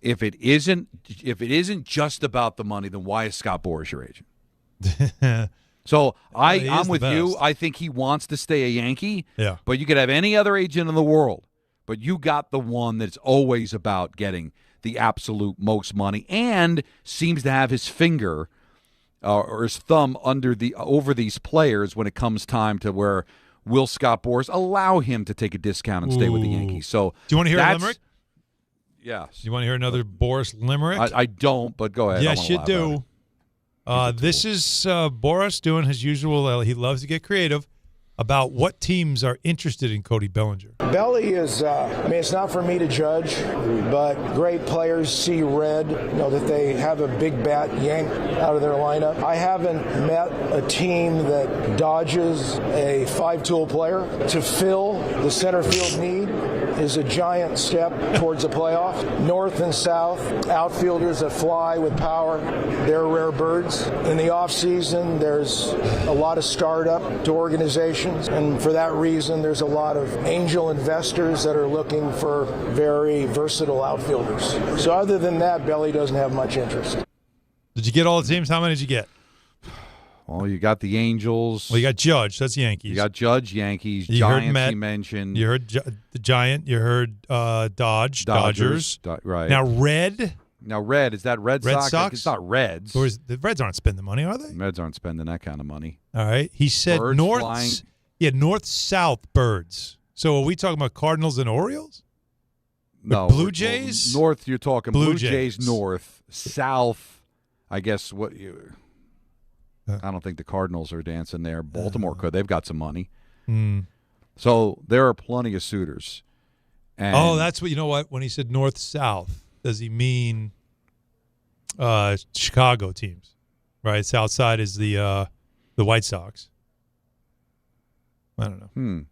If it isn't just about the money, then why is Scott Boras your agent? So I'm with you. I think he wants to stay a Yankee. Yeah. But you could have any other agent in the world, but you got the one that's always about getting the absolute most money and seems to have his finger or his thumb over these players when it comes time to where will Scott Boras allow him to take a discount and stay with the Yankees. So do you want to hear a limerick? Yes. You want to hear another Boras limerick? I don't, but go ahead. Yes, you do. This is Boras doing his usual. He loves to get creative. about what teams are interested in Cody Bellinger. Belly is, it's not for me to judge, but great players see red, that they have a big bat yanked out of their lineup. I haven't met a team that dodges a 5-tool player. To fill the center field need is a giant step towards a playoff. North and south, outfielders that fly with power, they're rare birds. In the offseason, there's a lot of startup to organizations. And for that reason, there's a lot of angel investors that are looking for very versatile outfielders. So other than that, Belly doesn't have much interest. Did you get all the teams? How many did you get? Well, you got the Angels. Well, you got Judge. That's Yankees. You got Judge, Yankees. You Giants, heard Met. you mentioned. You heard the Giant. You heard Dodgers. Right. Now, Red. Is that Red Sox? Like, it's not Reds. Or the Reds aren't spending money, are they? Reds aren't spending that kind of money. All right. He said Birds north. flying. Yeah, north-south birds. So are we talking about Cardinals and Orioles? No. Blue Jays? North, you're talking Blue Jays north. South, I guess what you I don't think the Cardinals are dancing there. Baltimore could. They've got some money. So there are plenty of suitors. And that's what, you know what? When he said north-south, does he mean Chicago teams? Right? South side is the White Sox. I don't know.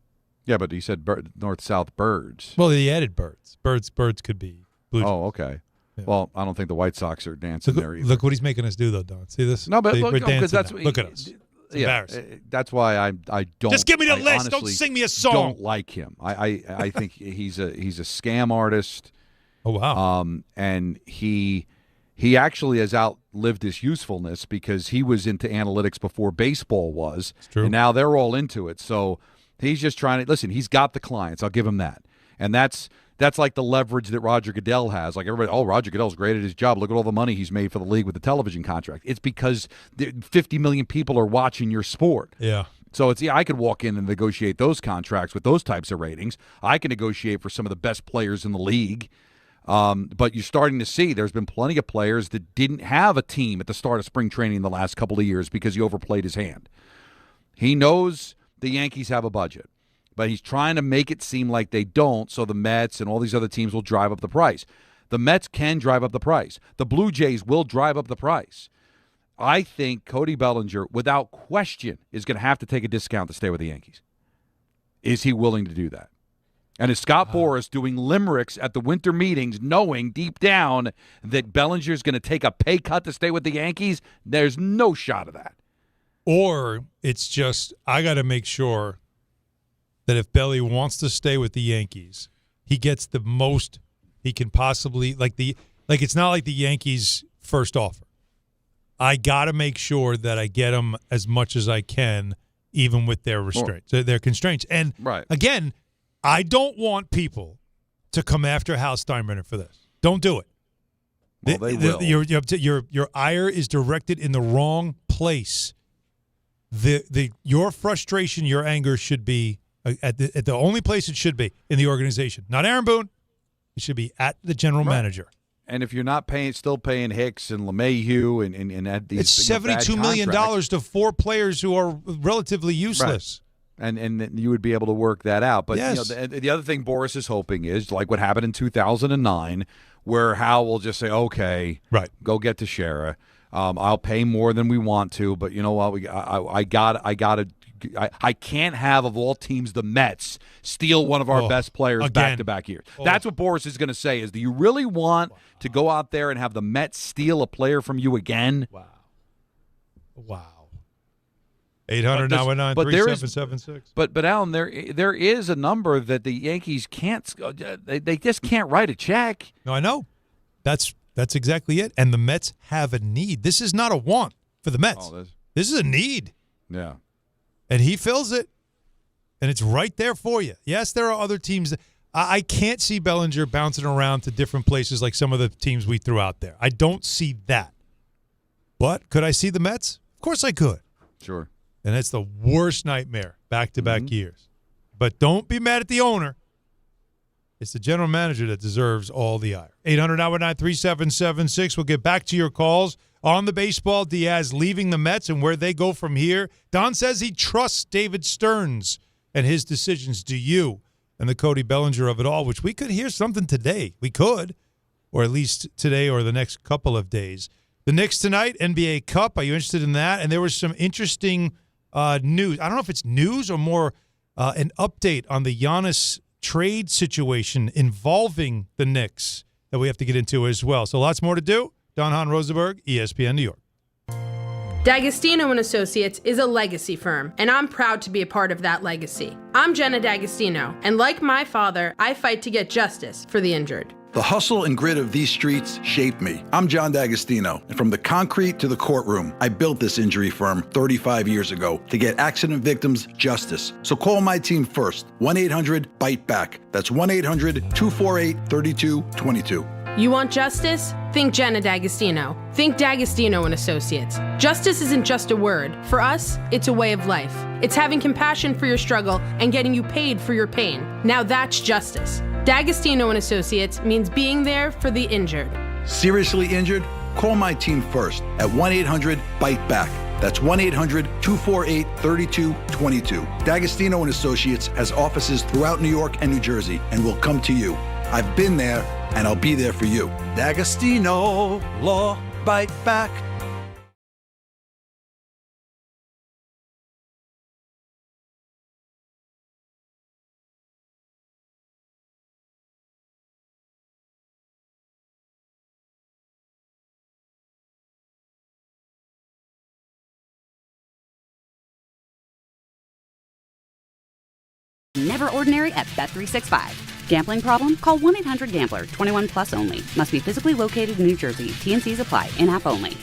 Yeah, but he said north-south birds. Well, he added birds. Birds could be Blue Jays. Oh, okay. Yeah. Well, I don't think the White Sox are dancing there either. Look what he's making us do, though, Don. See this? No, but we're because that's now. Look at us. It's embarrassing. That's why I don't. Just give me the list. Don't sing me a song. Don't like him. I think he's a scam artist. Oh wow. And he actually has outlived his usefulness because he was into analytics before baseball was. It's true. And now they're all into it. So he's just trying to listen. He's got the clients. I'll give him that. And that's like the leverage that Roger Goodell has. Like everybody, Roger Goodell's great at his job. Look at all the money he's made for the league with the television contract. It's because 50 million people are watching your sport. Yeah. So I could walk in and negotiate those contracts with those types of ratings. I can negotiate for some of the best players in the league. But you're starting to see there's been plenty of players that didn't have a team at the start of spring training the last couple of years because he overplayed his hand. He knows the Yankees have a budget, but he's trying to make it seem like they don't, so the Mets and all these other teams will drive up the price. The Mets can drive up the price. The Blue Jays will drive up the price. I think Cody Bellinger, without question, is going to have to take a discount to stay with the Yankees. Is he willing to do that? And is Scott Boras doing limericks at the winter meetings knowing deep down that Bellinger's going to take a pay cut to stay with the Yankees? There's no shot of that. Or it's just, I got to make sure that if Belly wants to stay with the Yankees, he gets the most he can possibly, like it's not like the Yankees' first offer. I got to make sure that I get him as much as I can, even with their restraints, their constraints. And again, I don't want people to come after Hal Steinbrenner for this. Don't do it. Well, they will. Your ire is directed in the wrong place. Your frustration, your anger should be at the only place it should be in the organization. Not Aaron Boone. It should be at the general manager. And if you're not still paying Hicks and LeMahieu and at these, it's $72 million to 4 players who are relatively useless. Right. And you would be able to work that out. But yes. The other thing Boras is hoping is like what happened in 2009, where Hal will just say, "Okay, go get Teixeira. I'll pay more than we want to, but you know what? I can't have, of all teams, the Mets steal one of our best players back-to-back years." That's what Boras is going to say is, do you really want to go out there and have the Mets steal a player from you again? Wow. 800-919-3776. But Alan, there is a number that the Yankees can't. They just can't write a check. No, I know. That's exactly it. And the Mets have a need. This is not a want for the Mets. This is a need. Yeah. And he fills it. And it's right there for you. Yes, there are other teams. I can't see Bellinger bouncing around to different places like some of the teams we threw out there. I don't see that. But could I see the Mets? Of course I could. Sure. And it's the worst nightmare back-to-back years. But don't be mad at the owner. It's the general manager that deserves all the ire. 800-919-3776. We'll get back to your calls on the baseball. Diaz leaving the Mets and where they go from here. Don says he trusts David Stearns and his decisions. Do you? And the Cody Bellinger of it all, which we could hear something today. We could, or at least today or the next couple of days. The Knicks tonight, NBA Cup. Are you interested in that? And there was some interesting news. I don't know if it's news or more an update on the Giannis trade situation involving the Knicks that we have to get into as well. So lots more to do. Don Hahn, Rosenberg, ESPN New York. D'Agostino & Associates is a legacy firm, and I'm proud to be a part of that legacy. I'm Jenna D'Agostino, and like my father, I fight to get justice for the injured. The hustle and grit of these streets shaped me. I'm John D'Agostino, and from the concrete to the courtroom, I built this injury firm 35 years ago to get accident victims justice. So call my team first, 1-800-BITE-BACK. That's 1-800-248-3222. You want justice? Think Jenna D'Agostino. Think D'Agostino & Associates. Justice isn't just a word. For us, it's a way of life. It's having compassion for your struggle and getting you paid for your pain. Now that's justice. D'Agostino & Associates means being there for the injured. Seriously injured? Call my team first at 1-800-BITE-BACK. That's 1-800-248-3222. D'Agostino & Associates has offices throughout New York and New Jersey and will come to you. I've been there, and I'll be there for you. D'Agostino Law, Bite Back. Never ordinary at Bet365. Gambling problem? Call 1-800-GAMBLER. 21 plus only. Must be physically located in New Jersey. T&Cs apply. In-app only.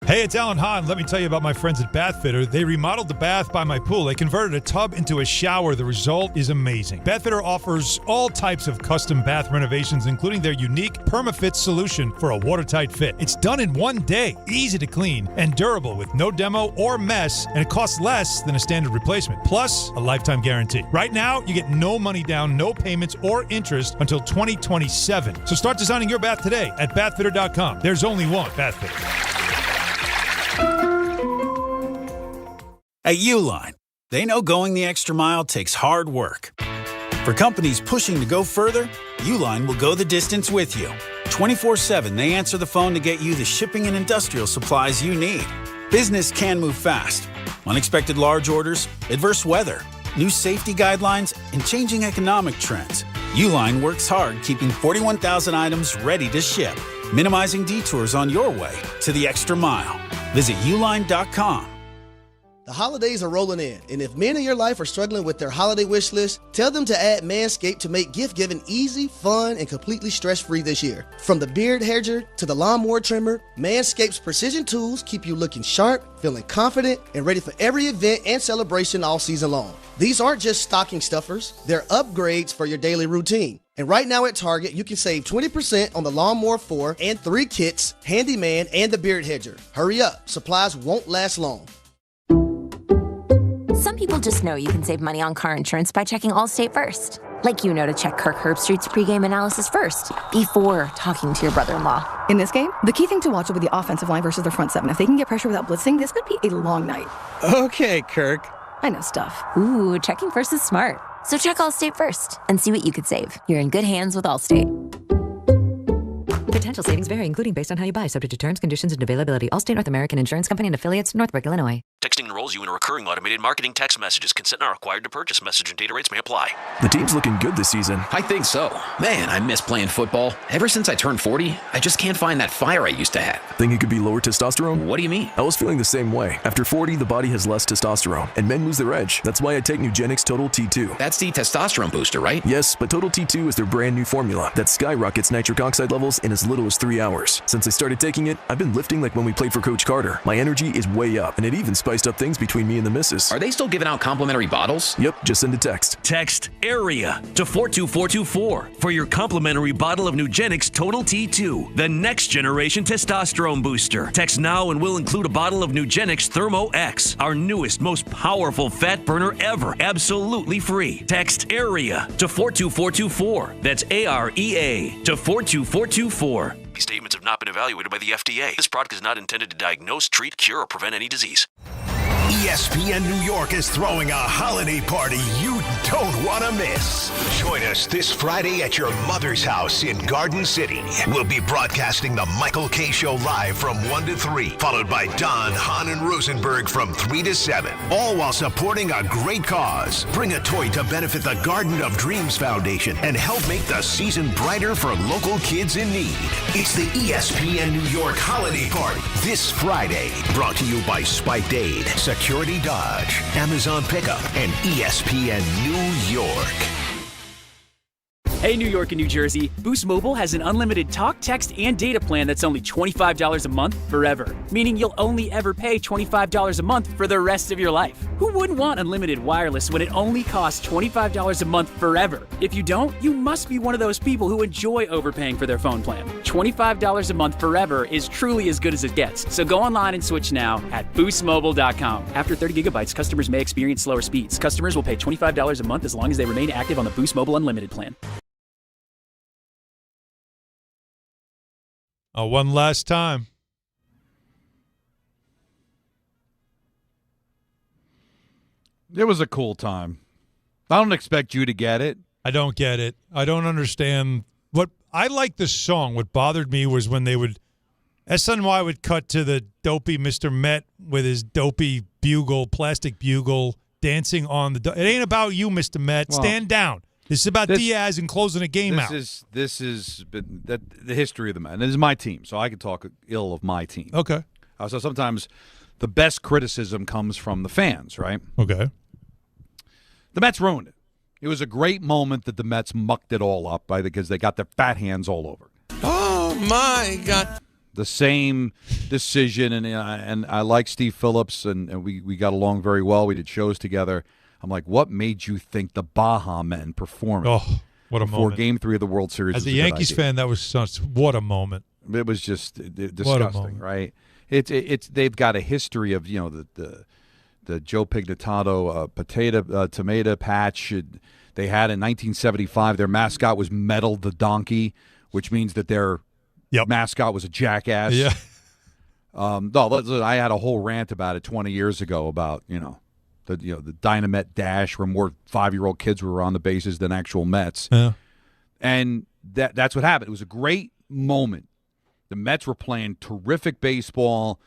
Hey, it's Alan Hahn. Let me tell you about my friends at Bathfitter. They remodeled the bath by my pool. They converted a tub into a shower. The result is amazing. Bathfitter offers all types of custom bath renovations, including their unique PermaFit solution for a watertight fit. It's done in one day, easy to clean, and durable with no demo or mess, and it costs less than a standard replacement. Plus, a lifetime guarantee. Right now, you get no money down, no payments, or interest until 2027. So start designing your bath today at bathfitter.com. There's only one Bathfitter. At Uline, they know going the extra mile takes hard work. For companies pushing to go further, Uline will go the distance with you. 24/7, they answer the phone to get you the shipping and industrial supplies you need. Business can move fast. Unexpected large orders, adverse weather, new safety guidelines, and changing economic trends. Uline works hard keeping 41,000 items ready to ship, minimizing detours on your way to the extra mile. Visit uline.com. The holidays are rolling in, and if men in your life are struggling with their holiday wish list, tell them to add Manscaped to make gift-giving easy, fun, and completely stress-free this year. From the beard hedger to the lawnmower trimmer, Manscaped's precision tools keep you looking sharp, feeling confident, and ready for every event and celebration all season long. These aren't just stocking stuffers, they're upgrades for your daily routine. And right now at Target, you can save 20% on the Lawnmower 4 and 3 kits, Handyman, and the Beard Hedger. Hurry up, supplies won't last long. Some people just know you can save money on car insurance by checking Allstate first. Like you know to check Kirk Herbstreit's pregame analysis first, before talking to your brother-in-law. In this game, the key thing to watch will be the offensive line versus their front seven. If they can get pressure without blitzing, this could be a long night. Okay, Kirk. I know stuff. Ooh, checking first is smart. So check Allstate first and see what you could save. You're in good hands with Allstate. Potential savings vary, including based on how you buy, subject to terms, conditions, and availability. Allstate North American Insurance Company and affiliates, Northbrook, Illinois. Texting enrolls you in recurring automated marketing text messages. Consent not required to purchase. Message and data rates may apply. The team's looking good this season. I think so. Man, I miss playing football. Ever since I turned 40, I just can't find that fire I used to have. Think it could be lower testosterone? What do you mean? I was feeling the same way. After 40, the body has less testosterone, and men lose their edge. That's why I take Nugenix Total T2. That's the testosterone booster, right? Yes, but Total T2 is their brand new formula that skyrockets nitric oxide levels in as little as 3 hours. Since I started taking it, I've been lifting like when we played for Coach Carter. My energy is way up, and it even spiked spiced up things between me and the missus. Are they still giving out complimentary bottles? Yep, just send a text. Text AREA to 42424 for your complimentary bottle of Nugenix Total T2, the next generation testosterone booster. Text now and we'll include a bottle of Nugenix Thermo X, our newest, most powerful fat burner ever, absolutely free. Text AREA to 42424. That's AREA to 42424. These statements have not been evaluated by the FDA. This product is not intended to diagnose, treat, cure, or prevent any disease. ESPN New York is throwing a holiday party you don't want to miss. Join us this Friday at your mother's house in Garden City. We'll be broadcasting the Michael K. Show live from 1 to 3, followed by Don, Hahn, and Rosenberg from 3 to 7, all while supporting a great cause. Bring a toy to benefit the Garden of Dreams Foundation and help make the season brighter for local kids in need. It's the ESPN New York Holiday Party this Friday, brought to you by Spiked Aid, Security Dodge, Amazon Pickup, and ESPN New York. Hey, New York and New Jersey, Boost Mobile has an unlimited talk, text, and data plan that's only $25 a month forever, meaning you'll only ever pay $25 a month for the rest of your life. Who wouldn't want unlimited wireless when it only costs $25 a month forever? If you don't, you must be one of those people who enjoy overpaying for their phone plan. $25 a month forever is truly as good as it gets. So go online and switch now at boostmobile.com. After 30 gigabytes, customers may experience slower speeds. Customers will pay $25 a month as long as they remain active on the Boost Mobile Unlimited plan. One last time. It was a cool time. I don't expect you to get it. I don't get it. I don't understand. What I like the song. What bothered me was when they would, SNY would cut to the dopey Mr. Met with his dopey bugle, plastic bugle, dancing on the. It ain't about you, Mr. Met. Well, stand down. This is about Diaz and closing a game out. This is the history of the man. This is my team, so I can talk ill of my team. Okay. So sometimes the best criticism comes from the fans, right? Okay. The Mets ruined it. It was a great moment that the Mets mucked it all up because they got their fat hands all over it. Oh, my God. The same decision, and I like Steve Phillips, and we got along very well. We did shows together. I'm like, what made you think the Baja Men performing? Oh, what a moment. Before Game 3 of the World Series. As a Yankees fan, that was what a moment. It was just disgusting, right? It's they've got a history of, the Joe Pignatato tomato patch they had in 1975. Their mascot was Metal the Donkey, which means that their mascot was a jackass. Yeah. I had a whole rant about it 20 years ago about, the Dynamite Dash, where more 5-year-old kids were on the bases than actual Mets. Yeah. And that's what happened. It was a great moment. The Mets were playing terrific baseball.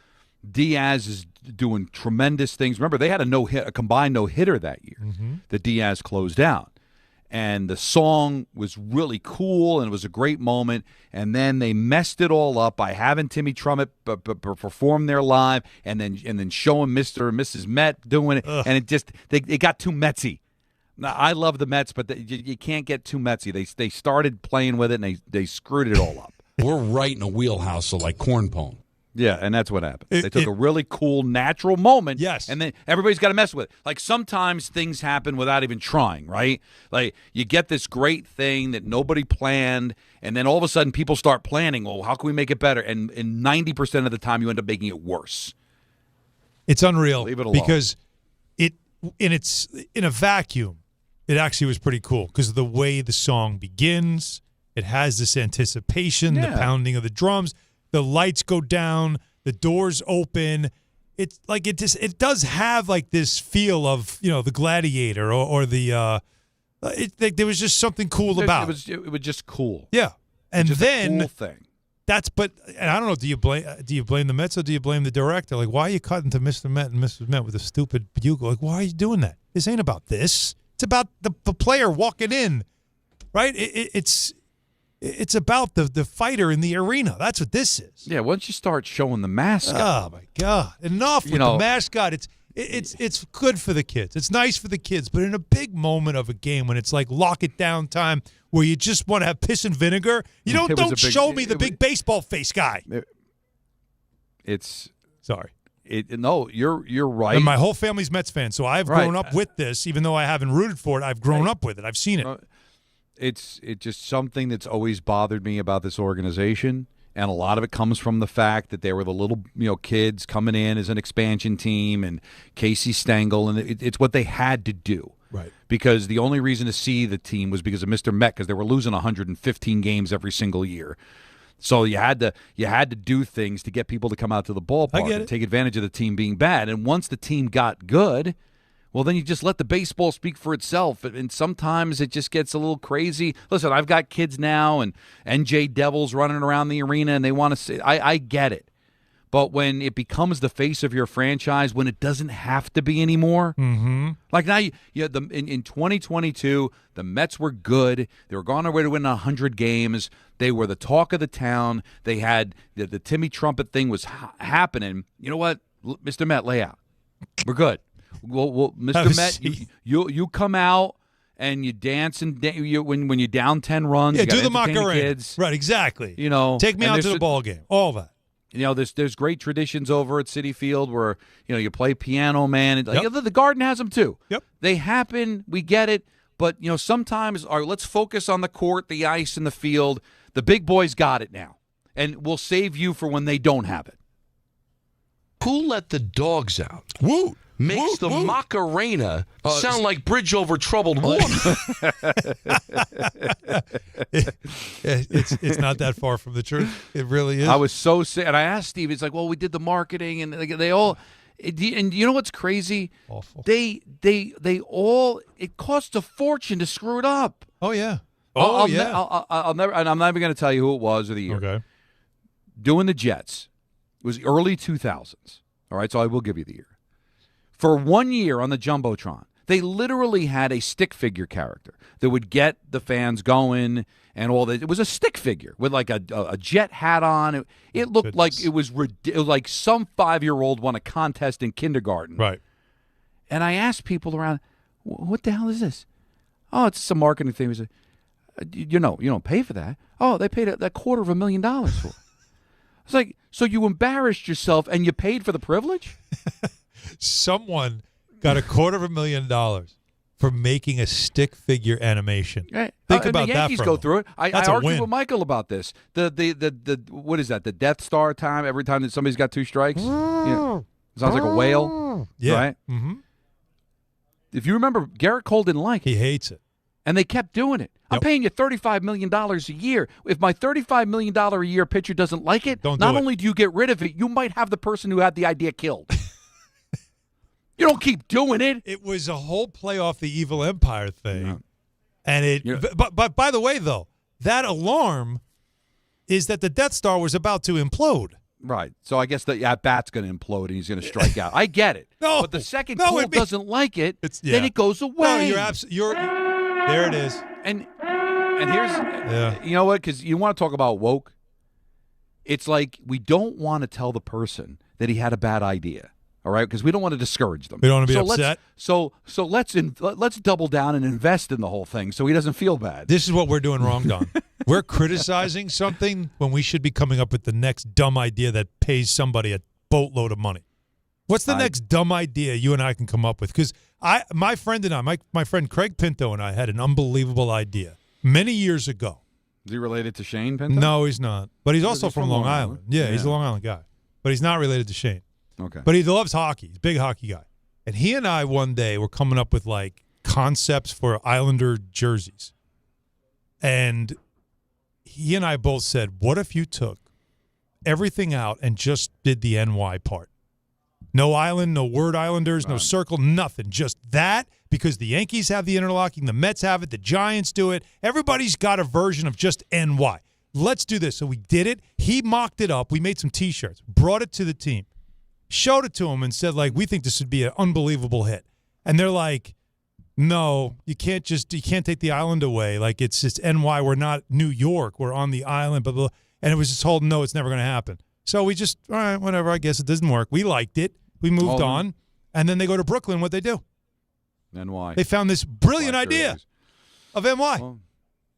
Diaz is doing tremendous things. Remember, they had a combined no-hitter that year that Diaz closed out. And the song was really cool, and it was a great moment. And then they messed it all up by having Timmy Trumpet perform there live, and then showing Mr. and Mrs. Met doing it. Ugh. And it just it got too Metsy. Now, I love the Mets, but you can't get too Metsy. They started playing with it, and they screwed it all up. We're right in a wheelhouse, so like corn pone. Yeah, and that's what happened. They took a really cool, natural moment. Yes. And then everybody's got to mess with it. Like, sometimes things happen without even trying, right? Like, you get this great thing that nobody planned, and then all of a sudden people start planning, well, how can we make it better? And 90% of the time you end up making it worse. It's unreal. Leave it alone. Because it's in a vacuum, it actually was pretty cool because of the way the song begins. It has this anticipation, the pounding of the drums. The lights go down, the doors open. It's like it does have like this feel of the Gladiator or the. There was just something cool about it. It was just cool. Yeah, and just then a cool thing. And I don't know. Do you blame the Mets or do you blame the director? Like, why are you cutting to Mr. Met and Mrs. Met with a stupid bugle? Like, why are you doing that? This ain't about this. It's about the player walking in, right? It's about the fighter in the arena. That's what this is. Yeah, once you start showing the mascot. Oh, my God. Enough with the mascot. It's good for the kids. It's nice for the kids. But in a big moment of a game when it's like lock it down time where you just want to have piss and vinegar, don't show me the big baseball face guy. It's sorry. No, you're right. And my whole family's Mets fans, so I've grown up with this. Even though I haven't rooted for it, I've grown up with it. I've seen it. It's just something that's always bothered me about this organization, and a lot of it comes from the fact that they were the little kids coming in as an expansion team, and Casey Stengel, and it's what they had to do. Right. Because the only reason to see the team was because of Mr. Met, because they were losing 115 games every single year. So you had to do things to get people to come out to the ballpark and take advantage of the team being bad. And once the team got good, well, then you just let the baseball speak for itself. And sometimes it just gets a little crazy. Listen, I've got kids now and NJ Devils running around the arena, and they want to say, I get it. But when it becomes the face of your franchise, when it doesn't have to be anymore, like now, in 2022, the Mets were good. They were on their way to win 100 games. They were the talk of the town. They had the Timmy Trumpet thing was happening. You know what, Mr. Met, lay out. We're good. Well, Mr. Met, you come out and you dance and when you're down 10 runs. Yeah, you do the Macarena. Kids. Right, exactly. Take me out to the ball game. All that. There's great traditions over at Citi Field where you play Piano Man. The Garden has them too. Yep, they happen. We get it, but sometimes let's focus on the court, the ice, and the field. The big boys got it now, and we'll save you for when they don't have it. Who let the dogs out? Woo! Makes the Macarena sound like bridge over troubled water. It's not that far from the truth. It really is. I was so sick, and I asked Steve. He's like, "Well, we did the marketing, and they all." And you know what's crazy? Awful. They all. It costs a fortune to screw it up. Oh yeah. I'll never. And I'm not even going to tell you who it was or the year. Okay. Doing the Jets. It was early 2000s. All right, so I will give you the year. For 1 year on the Jumbotron, they literally had a stick figure character that would get the fans going and all that. It was a stick figure with like a Jet hat on. It looked like it was like some 5-year-old won a contest in kindergarten. Right. And I asked people around, what the hell is this? Oh, it's some marketing thing. We said, you don't pay for that. Oh, they paid that $250,000 for it. It's like, so you embarrassed yourself and you paid for the privilege? Someone got $250,000 for making a stick figure animation. Right. Think about the that. Yankees go through it. I argued win. with Michael about this. The what is that? The Death Star time. Every time that somebody's got 2 strikes, sounds like a whale. Yeah. Right. Mm-hmm. If you remember, Garrett Cole didn't like it. He hates it, and they kept doing it. I'm paying you $35 million a year. If my $35 million a year pitcher doesn't like it, not only do you get rid of it, you might have the person who had the idea killed. You don't keep doing it. It was a whole play off the Evil Empire thing. And but by the way, though, that alarm is that the Death Star was about to implode. Right. So I guess the at-bat's going to implode and he's going to strike out. I get it. No. But the second Cole doesn't like it, then it goes away. No, you're there it is. And here's, you know what, because you want to talk about woke. It's like we don't want to tell the person that he had a bad idea. All right, because we don't want to discourage them. We don't want to be upset. So let's double down and invest in the whole thing so he doesn't feel bad. This is what we're doing wrong, Don. We're criticizing something when we should be coming up with the next dumb idea that pays somebody a boatload of money. What's the next dumb idea you and I can come up with? Because my friend and I, my friend Craig Pinto and I had an unbelievable idea many years ago. Is he related to Shane Pinto? No, he's not. But he's also from Long Island. Yeah, he's a Long Island guy. But he's not related to Shane. Okay. But he loves hockey. He's a big hockey guy. And he and I one day were coming up with like concepts for Islander jerseys. And he and I both said, what if you took everything out and just did the NY part? No island, no word Islanders, no circle, nothing. Just that, because the Yankees have the interlocking, the Mets have it, the Giants do it. Everybody's got a version of just NY. Let's do this. So we did it. He mocked it up. We made some T-shirts, brought it to the team, showed it to him and said, like, we think this would be an unbelievable hit. And they're like, no, you can't take the island away. Like, it's just NY. We're not New York. We're on the island, blah, blah. And it was just told, no, it's never going to happen. So we just, all right, whatever, I guess it doesn't work. We liked it. We moved on. And then they go to Brooklyn. What they do? NY. They found this brilliant idea of NY. Oh.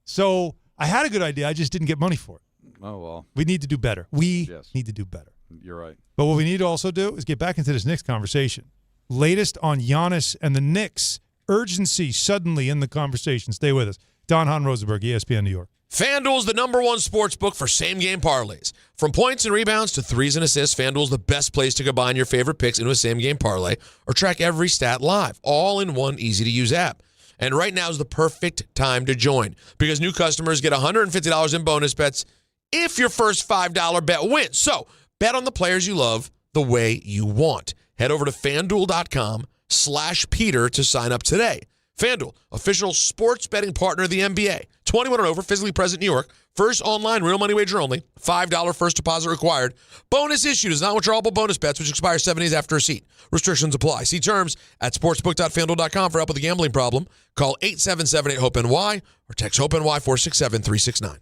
So I had a good idea. I just didn't get money for it. Oh, well. We need to do better. We need to do better. You're right. But what we need to also do is get back into this Knicks conversation. Latest on Giannis and the Knicks. Urgency suddenly in the conversation. Stay with us. Hahn, Rosenberg, ESPN New York. FanDuel's the #1 sports book for same-game parlays. From points and rebounds to threes and assists, FanDuel's the best place to combine your favorite picks into a same-game parlay or track every stat live, all in one easy-to-use app. And right now is the perfect time to join because new customers get $150 in bonus bets if your first $5 bet wins. So bet on the players you love the way you want. Head over to FanDuel.com/Peter to sign up today. FanDuel, official sports betting partner of the NBA. 21 and over, physically present in New York. First online, real money wager only. $5 first deposit required. Bonus issued is not withdrawable bonus bets, which expire 7 days after receipt. Restrictions apply. See terms at sportsbook.fanduel.com for help with a gambling problem. Call 877-8-HOPE-NY or text HOPE-NY 467-369.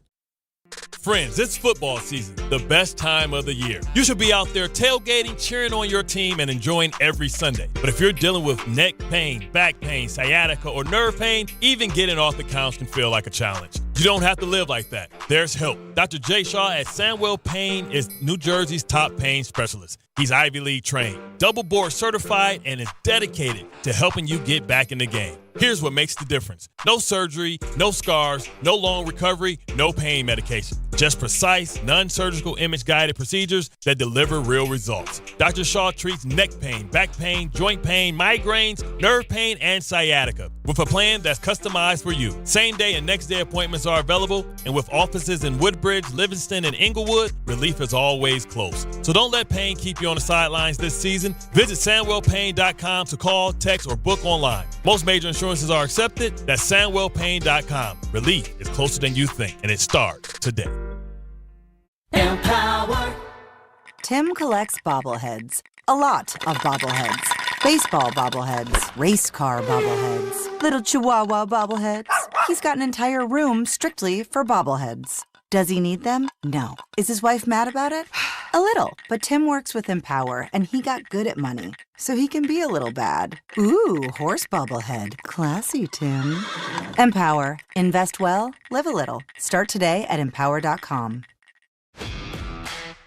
Friends, it's football season, the best time of the year. You should be out there tailgating, cheering on your team, and enjoying every Sunday. But if you're dealing with neck pain, back pain, sciatica, or nerve pain, even getting off the couch can feel like a challenge. You don't have to live like that. There's help. Dr. Jay Shaw at Sandwell Pain is New Jersey's top pain specialist. He's Ivy League trained, double board certified, and is dedicated to helping you get back in the game. Here's what makes the difference. No surgery, no scars, no long recovery, no pain medication. Just precise, non-surgical image-guided procedures that deliver real results. Dr. Shaw treats neck pain, back pain, joint pain, migraines, nerve pain, and sciatica with a plan that's customized for you. Same-day and next-day appointments are available, and with offices in Woodbridge, Livingston, and Inglewood, relief is always close. So don't let pain keep you on the sidelines this season. Visit SandwellPain.com to call, text, or book online. Most major insurances are accepted. That's SandwellPain.com. Relief is closer than you think, and it starts today. Empower. Tim collects bobbleheads. A lot of bobbleheads. Baseball bobbleheads. Race car bobbleheads. Little chihuahua bobbleheads. He's got an entire room strictly for bobbleheads. Does he need them? No. Is his wife mad about it? A little. But Tim works with Empower, and he got good at money, so he can be a little bad. Ooh, horse bobblehead. Classy, Tim. Empower. Invest well, live a little. Start today at empower.com.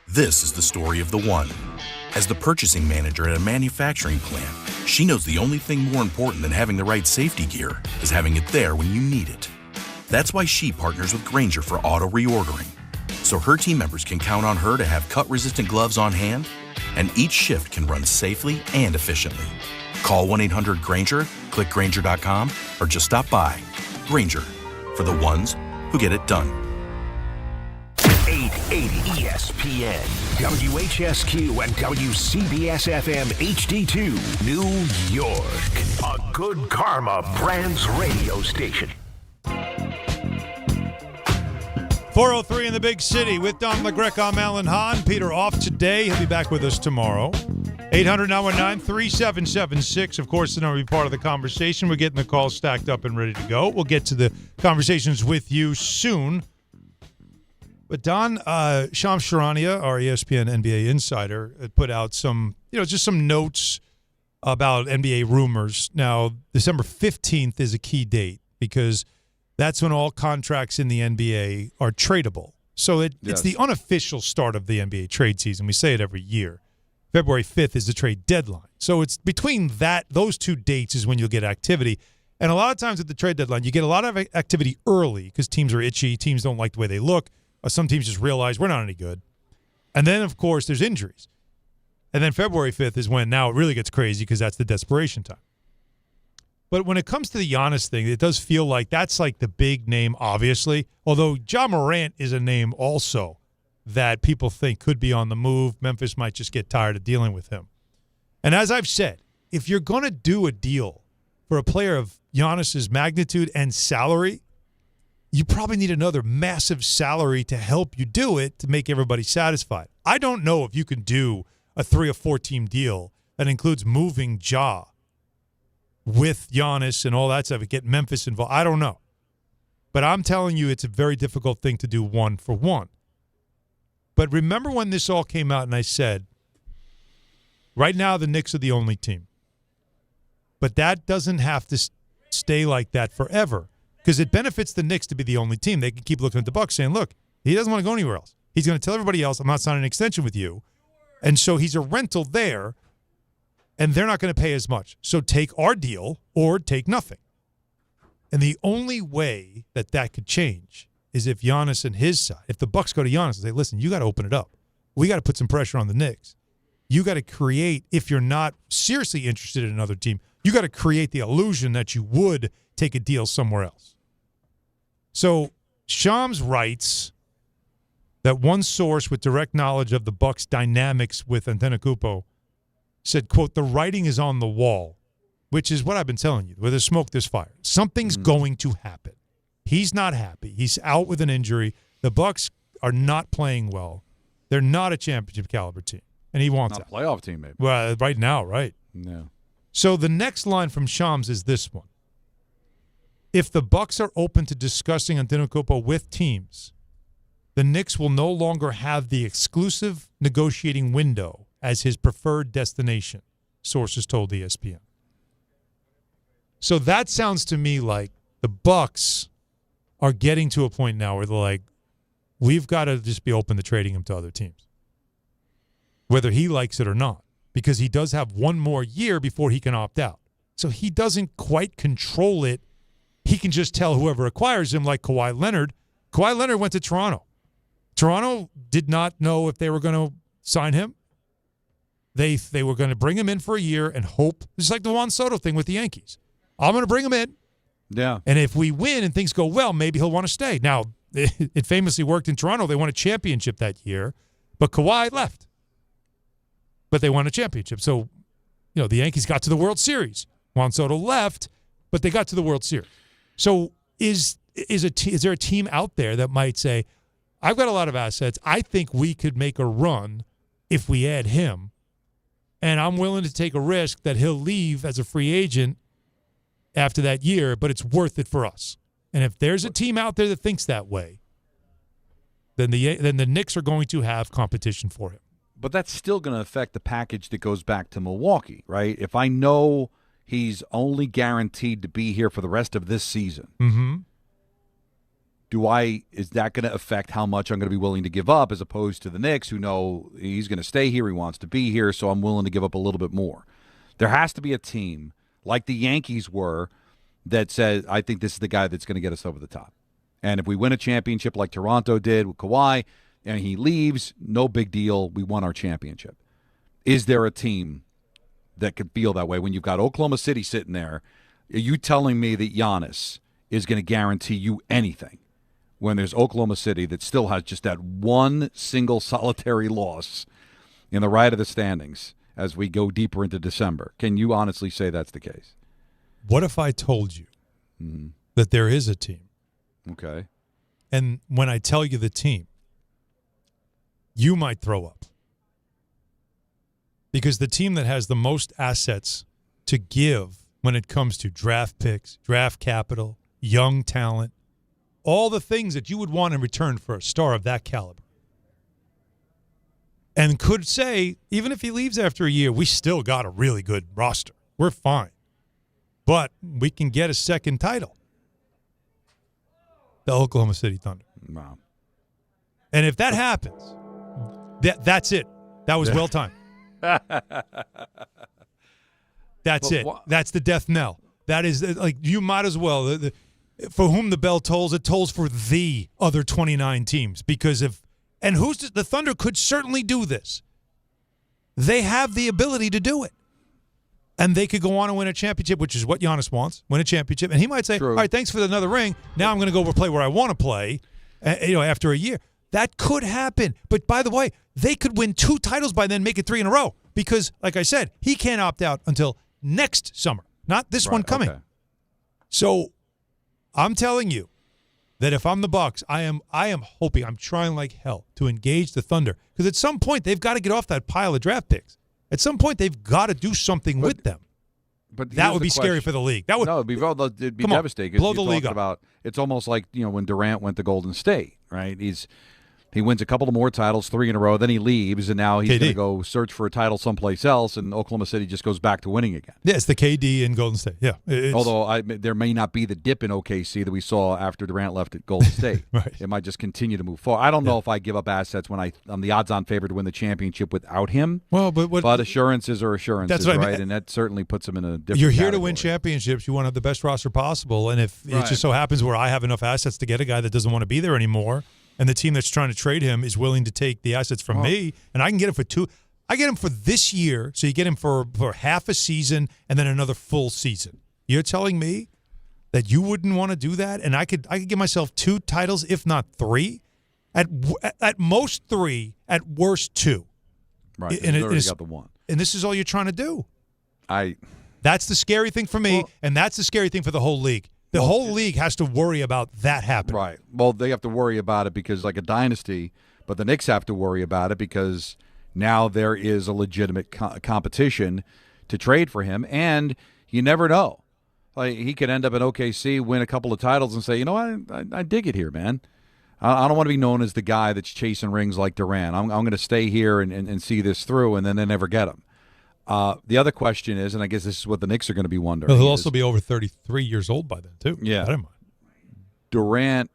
This is the story of the one. As the purchasing manager at a manufacturing plant, she knows the only thing more important than having the right safety gear is having it there when you need it. That's why she partners with Grainger for auto reordering, so her team members can count on her to have cut-resistant gloves on hand, and each shift can run safely and efficiently. Call 1-800-GRAINGER, click Grainger.com, or just stop by. Grainger, for the ones who get it done. 880 ESPN, WHSQ, and WCBS-FM HD2, New York. A Good Karma Brands radio station. 4:03 in the big city with Don McGreck. I'm Alan Hahn. Peter off today. He'll be back with us tomorrow. 800-919-3776. Of course, the number will be part of the conversation. We're getting the calls stacked up and ready to go. We'll get to the conversations with you soon. But Don, Shams Charania, our ESPN NBA insider, had put out some, just some notes about NBA rumors. Now, December 15th is a key date because that's when all contracts in the NBA are tradable. So it's the unofficial start of the NBA trade season. We say it every year. February 5th is the trade deadline. So it's between those two dates is when you'll get activity. And a lot of times at the trade deadline, you get a lot of activity early because teams are itchy. Teams don't like the way they look. Some teams just realize we're not any good. And then, of course, there's injuries. And then February 5th is when now it really gets crazy because that's the desperation time. But when it comes to the Giannis thing, it does feel like that's like the big name, obviously. Although Ja Morant is a name also that people think could be on the move. Memphis might just get tired of dealing with him. And as I've said, if you're going to do a deal for a player of Giannis's magnitude and salary, you probably need another massive salary to help you do it to make everybody satisfied. I don't know if you can do a 3 or 4 team deal that includes moving Ja with Giannis and all that stuff and get Memphis involved. I don't know. But I'm telling you, it's a very difficult thing to do 1-for-1. But remember when this all came out and I said, right now the Knicks are the only team. But that doesn't have to stay like that forever because it benefits the Knicks to be the only team. They can keep looking at the Bucks saying, look, he doesn't want to go anywhere else. He's going to tell everybody else, I'm not signing an extension with you. And so he's a rental there, and they're not going to pay as much. So take our deal or take nothing. And the only way that could change is if Giannis and his side, if the Bucks go to Giannis and say, listen, you got to open it up. We got to put some pressure on the Knicks. You got to create, if you're not seriously interested in another team, you got to create the illusion that you would take a deal somewhere else. So Shams writes that one source with direct knowledge of the Bucks' dynamics with Antetokounmpo said, quote, the writing is on the wall, which is what I've been telling you. Where there's smoke, there's fire. Something's going to happen. He's not happy. He's out with an injury. The Bucks are not playing well. They're not a championship caliber team, and he wants not a playoff team, maybe. Well, right now, right? No. So the next line from Shams is this one. If the Bucks are open to discussing Antetokounmpo with teams, the Knicks will no longer have the exclusive negotiating window as his preferred destination, sources told ESPN. So that sounds to me like the Bucks are getting to a point now where they're like, we've got to just be open to trading him to other teams, whether he likes it or not, because he does have one more year before he can opt out. So he doesn't quite control it. He can just tell whoever acquires him, like Kawhi Leonard. Kawhi Leonard went to Toronto. Toronto did not know if they were going to sign him. They were going to bring him in for a year and hope. It's like the Juan Soto thing with the Yankees. I'm going to bring him in. Yeah. And if we win and things go well, maybe he'll want to stay. Now, it famously worked in Toronto. They won a championship that year, but Kawhi left. But they won a championship. So, the Yankees got to the World Series. Juan Soto left, but they got to the World Series. So is there a team out there that might say, I've got a lot of assets. I think we could make a run if we add him, and I'm willing to take a risk that he'll leave as a free agent after that year, but it's worth it for us. And if there's a team out there that thinks that way, then the Knicks are going to have competition for him. But that's still going to affect the package that goes back to Milwaukee, right? If I know he's only guaranteed to be here for the rest of this season, is that going to affect how much I'm going to be willing to give up, as opposed to the Knicks, who know he's going to stay here, he wants to be here, so I'm willing to give up a little bit more. There has to be a team, like the Yankees were, that says, I think this is the guy that's going to get us over the top. And if we win a championship like Toronto did with Kawhi, and he leaves, no big deal, we won our championship. Is there a team that could feel that way when you've got Oklahoma City sitting there? Are you telling me that Giannis is going to guarantee you anything when there's Oklahoma City that still has just that one single solitary loss in the right of the standings as we go deeper into December? Can you honestly say that's the case? What if I told you that there is a team? Okay. And when I tell you the team, you might throw up. Because the team that has the most assets to give when it comes to draft picks, draft capital, young talent, all the things that you would want in return for a star of that caliber. And could say, even if he leaves after a year, we still got a really good roster. We're fine. But we can get a second title. The Oklahoma City Thunder. Wow. And if that happens, that's it. That was well timed. That's it. That's the death knell. That is, like, you might as well. For whom the bell tolls, it tolls for the other 29 teams. Because the Thunder could certainly do this. They have the ability to do it. And they could go on and win a championship, which is what Giannis wants, win a championship. And he might say, all right, thanks for another ring. Now I'm going to go play where I want to play, after a year. That could happen. But by the way, they could win 2 titles by then, make it 3 in a row. Because, like I said, he can't opt out until next summer, not this one coming. Okay. So I'm telling you that if I'm the Bucks, I am hoping, I'm trying like hell to engage the Thunder. Because at some point, they've got to get off that pile of draft picks. At some point, they've got to do something with them. But that would be scary for the league. That would it'd be devastating. Blow the league up. It's almost like when Durant went to Golden State, right? He wins a couple of more titles, 3 in a row. Then he leaves, and now he's going to go search for a title someplace else, and Oklahoma City just goes back to winning again. Yeah, it's the KD in Golden State. Yeah. Although there may not be the dip in OKC that we saw after Durant left at Golden State. Right. It might just continue to move forward. I don't know if I give up assets when I'm the odds-on favorite to win the championship without him. Well, but assurances are assurances, that's what right? I mean. And that certainly puts him in a different You're here category. to win championships. You want to have the best roster possible. And if it just so happens where I have enough assets to get a guy that doesn't want to be there anymore, and the team that's trying to trade him is willing to take the assets from me, and I can get him for 2. I get him for this year, so you get him for half a season and then another full season. You're telling me that you wouldn't want to do that? And I could give myself 2 titles, if not 3, at most 3, at worst 2. Right, and he's already got the 1. And this is all you're trying to do. That's the scary thing for me, and that's the scary thing for the whole league. The whole league has to worry about that happening. Right. Well, they have to worry about it because like a dynasty, but the Knicks have to worry about it because now there is a legitimate competition to trade for him, and you never know. Like he could end up in OKC, win a couple of titles, and say, you know what, I dig it here, man. I don't want to be known as the guy that's chasing rings like Durant. I'm going to stay here and see this through, and then they never get him. The other question is, and I guess this is what the Knicks are going to be wondering. Well, he'll also be over 33 years old by then, too. Yeah. Durant,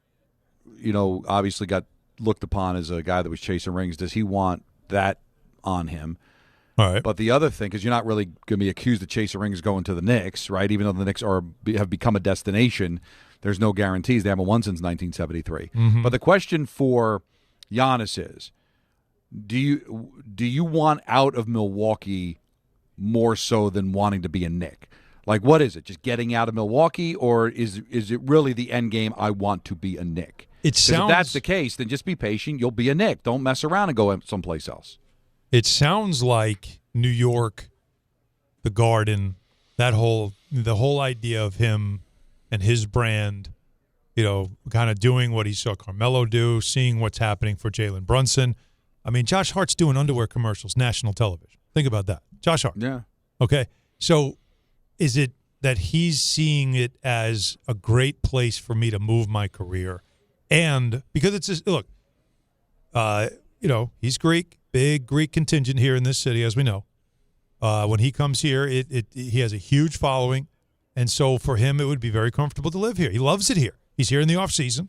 obviously got looked upon as a guy that was chasing rings. Does he want that on him? All right. But the other thing, because you're not really going to be accused of chasing rings going to the Knicks, right? Even though the Knicks have become a destination, there's no guarantees. They haven't won since 1973. Mm-hmm. But the question for Giannis is, do you want out of Milwaukee more so than wanting to be a Knick? Like, what is it? Just getting out of Milwaukee, or is it really the end game? I want to be a Knick. If that's the case, then just be patient. You'll be a Knick. Don't mess around and go someplace else. It sounds like New York, the Garden, the whole idea of him and his brand, kind of doing what he saw Carmelo do, seeing what's happening for Jalen Brunson. I mean, Josh Hart's doing underwear commercials, national television. Think about that. Josh Hart. Yeah. Okay. So is it that he's seeing it as a great place for me to move my career? And because it's just, look, he's Greek, big Greek contingent here in this city, as we know. When he comes here, he has a huge following. And so for him, it would be very comfortable to live here. He loves it here. He's here in the offseason.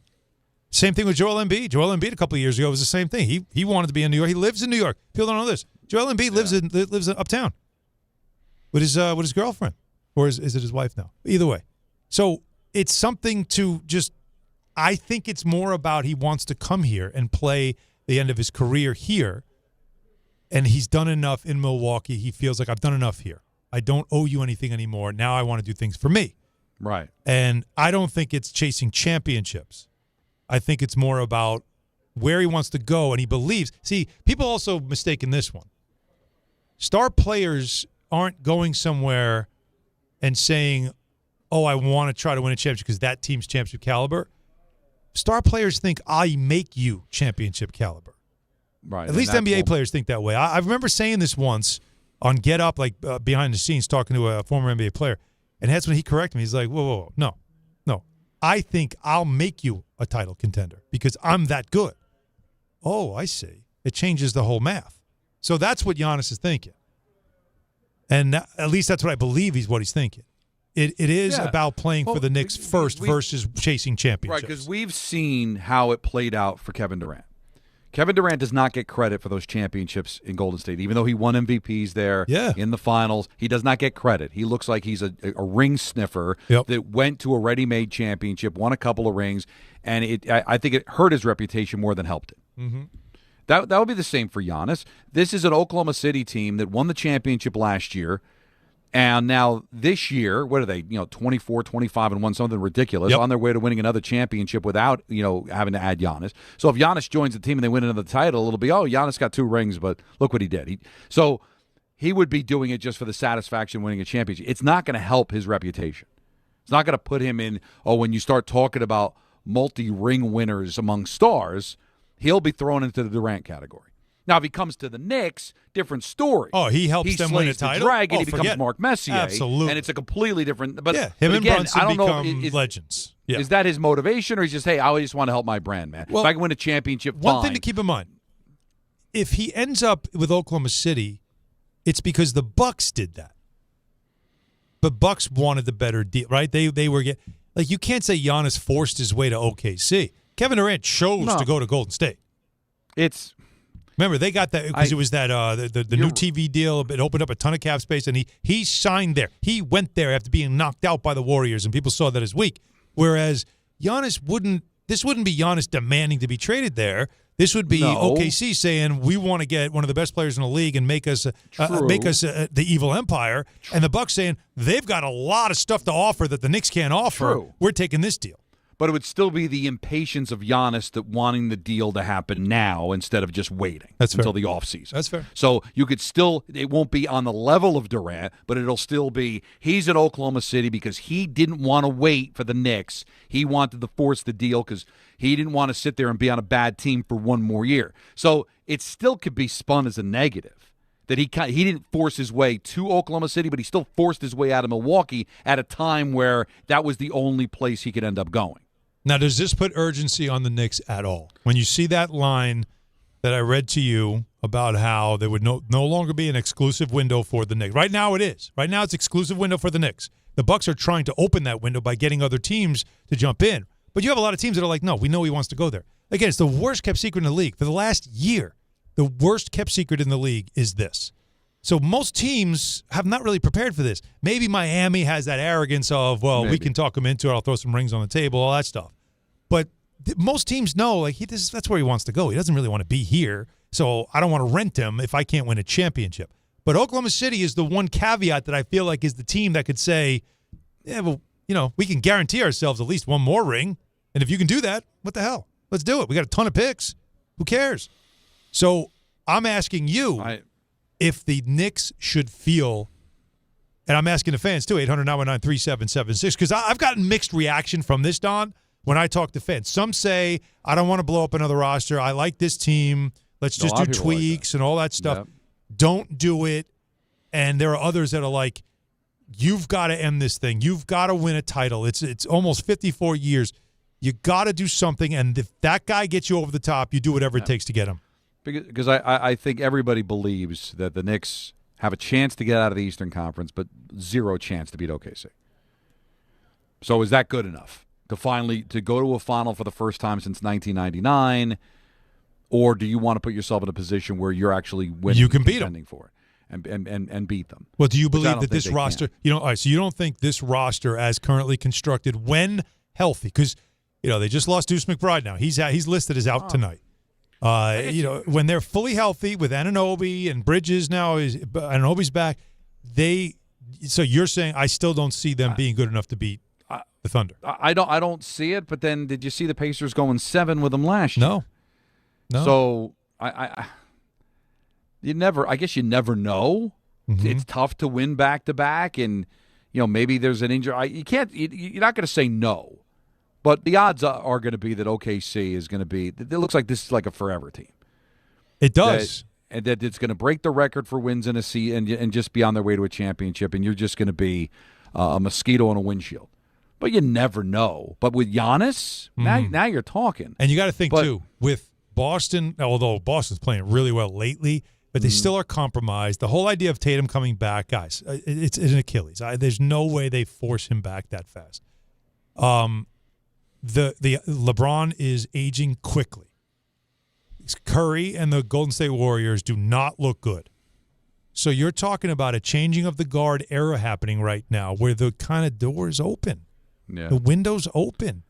Same thing with Joel Embiid. Joel Embiid a couple of years ago was the same thing. He wanted to be in New York. He lives in New York. People don't know this. Joel Embiid lives in uptown with his girlfriend, or is it his wife now? Either way, so it's something to just. I think it's more about he wants to come here and play the end of his career here, and he's done enough in Milwaukee. He feels like I've done enough here. I don't owe you anything anymore. Now I want to do things for me. Right. And I don't think it's chasing championships. I think it's more about where he wants to go, and he believes. See, people also mistaken this one. Star players aren't going somewhere and saying, oh, I want to try to win a championship because that team's championship caliber. Star players think I make you championship caliber. Right. At least NBA players think that way. I remember saying this once on Get Up, like behind the scenes, talking to a former NBA player, and that's when he corrected me. He's like, whoa, no. I think I'll make you a title contender because I'm that good. Oh, I see. It changes the whole math. So that's what Giannis is thinking. And at least that's what I believe what he's thinking. It is about playing for the Knicks first versus chasing championships. Right, because we've seen how it played out for Kevin Durant. Kevin Durant does not get credit for those championships in Golden State. Even though he won MVPs there in the finals, he does not get credit. He looks like he's a ring sniffer that went to a ready-made championship, won a couple of rings, and I think it hurt his reputation more than helped it. Mm-hmm. That would be the same for Giannis. This is an Oklahoma City team that won the championship last year, and now this year, what are they, 24, 25, and won something ridiculous on their way to winning another championship without, having to add Giannis. So if Giannis joins the team and they win another title, it'll be, Giannis got 2 rings, but look what he did. So he would be doing it just for the satisfaction of winning a championship. It's not going to help his reputation. It's not going to put him in, when you start talking about multi-ring winners among stars, he'll be thrown into the Durant category. Now, if he comes to the Knicks, different story. Oh, he helps them win a title? The dragon, Oh, he becomes Mark Messier. Absolutely. And it's a completely different. But, him but and again, Brunson I don't become know, legends. Yeah. Is that his motivation, or he's just, hey, I just want to help my brand, man? Well, if I can win a championship, one thing to keep in mind, if he ends up with Oklahoma City, it's because the Bucks did that. But Bucks wanted the better deal, right? They were you can't say Giannis forced his way to OKC. Kevin Durant chose to go to Golden State. Remember, they got that because it was that the new TV deal. It opened up a ton of cap space, and he signed there. He went there after being knocked out by the Warriors, and people saw that as weak. Whereas Giannis wouldn't be Giannis demanding to be traded there. This would be OKC saying we want to get one of the best players in the league and make us the evil empire, and the Bucks saying they've got a lot of stuff to offer that the Knicks can't offer. True. We're taking this deal. But it would still be the impatience of Giannis that wanting the deal to happen now instead of just waiting until the offseason. That's fair. So you could still, it won't be on the level of Durant, but it'll still be, he's in Oklahoma City because he didn't want to wait for the Knicks. He wanted to force the deal because he didn't want to sit there and be on a bad team for one more year. So it still could be spun as a negative. That he didn't force his way to Oklahoma City, but he still forced his way out of Milwaukee at a time where that was the only place he could end up going. Now, does this put urgency on the Knicks at all? When you see that line that I read to you about how there would no longer be an exclusive window for the Knicks. Right now it is. Right now it's exclusive window for the Knicks. The Bucks are trying to open that window by getting other teams to jump in. But you have a lot of teams that are like, no, we know he wants to go there. Again, it's the worst kept secret in the league. For the last year, the worst kept secret in the league is this. So most teams have not really prepared for this. Maybe Miami has that arrogance of, we can talk him into it. I'll throw some rings on the table, all that stuff. But most teams know, that's where he wants to go. He doesn't really want to be here, so I don't want to rent him if I can't win a championship. But Oklahoma City is the one caveat that I feel like is the team that could say, we can guarantee ourselves at least one more ring. And if you can do that, what the hell? Let's do it. We got a ton of picks. Who cares? So I'm asking you if the Knicks should feel, and I'm asking the fans too, 800-919-3776, because I've gotten mixed reaction from this, Don, when I talk to fans. Some say, I don't want to blow up another roster. I like this team. Let's just do tweaks and all that stuff. Yep. Don't do it. And there are others that are like, you've got to end this thing. You've got to win a title. It's almost 54 years. You got to do something, and if that guy gets you over the top, you do whatever it takes to get him. Because I think everybody believes that the Knicks have a chance to get out of the Eastern Conference, but zero chance to beat OKC. So is that good enough to go to a final for the first time since 1999, or do you want to put yourself in a position where you're actually winning? You can beat them for it and beat them. Well, do you believe that this roster? All right. So you don't think this roster, as currently constructed, when healthy, because they just lost Deuce McBride. Now he's listed as out tonight. When they're fully healthy with Anunoby and Bridges now, Anunoby's back. So you're saying I still don't see them being good enough to beat the Thunder. I don't see it. But then, did you see the Pacers going 7 with them last year? No. So I guess you never know. Mm-hmm. It's tough to win back to back, and maybe there's an injury. You're not going to say no. But the odds are going to be that OKC is going to be – it looks like this is like a forever team. It does. And that it's going to break the record for wins in a season and just be on their way to a championship, and you're just going to be a mosquito on a windshield. But you never know. But with Giannis, now you're talking. And you got to think, too, with Boston, although Boston's playing really well lately, but they still are compromised. The whole idea of Tatum coming back, guys, it's an Achilles. There's no way they force him back that fast. The LeBron is aging quickly. Curry and the Golden State Warriors do not look good. So you're talking about a changing of the guard era happening right now where the kind of door is open. Yeah. The window's open.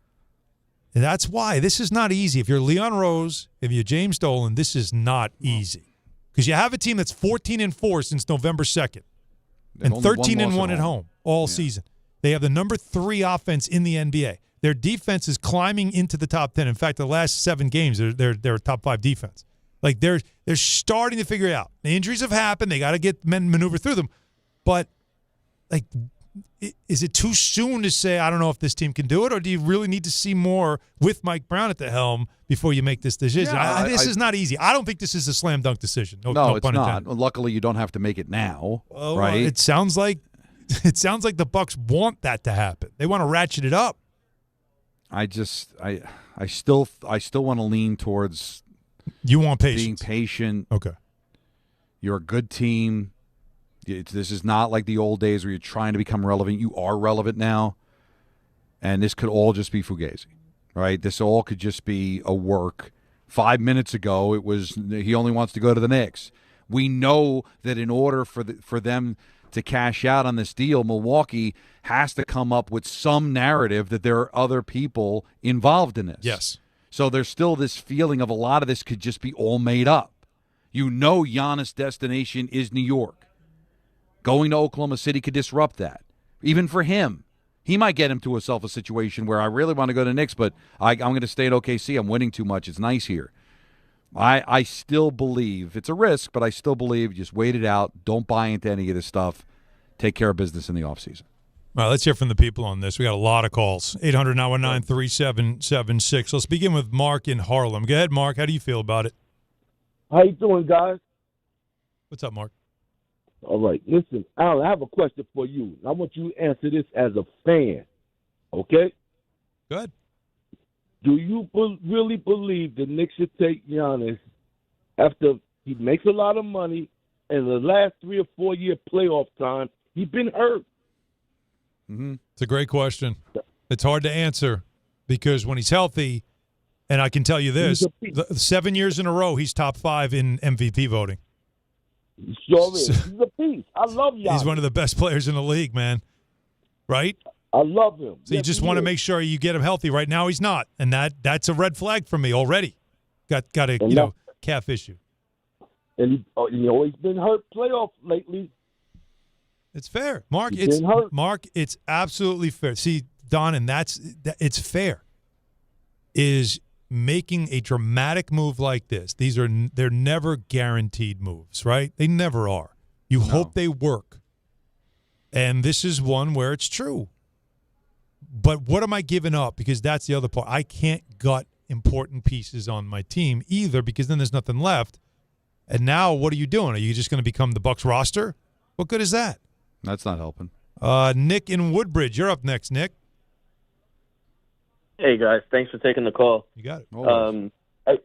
And that's why this is not easy. If you're Leon Rose, if you're James Dolan, this is not easy. Because you have a team that's 14-4 since November 2nd and 13-1 at home all season. They have the number 3 offense in the NBA. Their defense is climbing into the top 10. In fact, the last 7 games, they're a top 5 defense. Like they're starting to figure it out. The injuries have happened. They got to get men maneuver through them. But like is it too soon to say, I don't know if this team can do it, or do you really need to see more with Mike Brown at the helm before you make this decision? Yeah, this is not easy. I don't think this is a slam dunk decision. No, it's pun not. intended. Well, luckily, you don't have to make it now, Well, right? It sounds like the Bucks want that to happen. They want to ratchet it up. I still want to lean towards you want patience. Being patient. Okay. You're a good team. This is not like the old days where you're trying to become relevant. You are relevant now, and this could all just be fugazi, right? This all could just be a work. 5 minutes ago, it was he only wants to go to the Knicks. We know that in order for them to cash out on this deal, Milwaukee has to come up with some narrative that there are other people involved in this. Yes. So there's still this feeling of a lot of this could just be all made up. You know Giannis' destination is New York. Going to Oklahoma City could disrupt that. Even for him. He might get him to a situation where I really want to go to Knicks, but I'm going to stay at OKC. I'm winning too much. It's nice here. I still believe it's a risk, but I still believe just wait it out. Don't buy into any of this stuff. Take care of business in the offseason. All right, let's hear from the people on this. We got a lot of calls. 800-919-3776. Let's begin with Mark in Harlem. Go ahead, Mark. How do you feel about it? How you doing, guys? What's up, Mark? All right. Listen, Alan, I have a question for you. I want you to answer this as a fan, okay? Good. Do you really believe the Knicks should take Giannis after he makes a lot of money and the last 3 or 4 year playoff time, he's been hurt? Mm-hmm. It's a great question. It's hard to answer because when he's healthy, and I can tell you this, 7 years in a row, he's top 5 in MVP voting. He sure is. He's a beast. I love Giannis. He's one of the best players in the league, man. Right? I love him. So you just want to make sure you get him healthy. Right now, he's not, and that's a red flag for me already. Got a calf issue. And he always been hurt playoff lately. It's fair, Mark. Mark. It's absolutely fair. See, Don, and it's fair. Is making a dramatic move like this. They're never guaranteed moves, right? They never are. You hope they work. And this is one where it's true. But what am I giving up? Because that's the other part. I can't gut important pieces on my team either because then there's nothing left. And now what are you doing? Are you just going to become the Bucks roster? What good is that? That's not helping. Nick in Woodbridge. You're up next, Nick. Hey, guys. Thanks for taking the call. You got it. I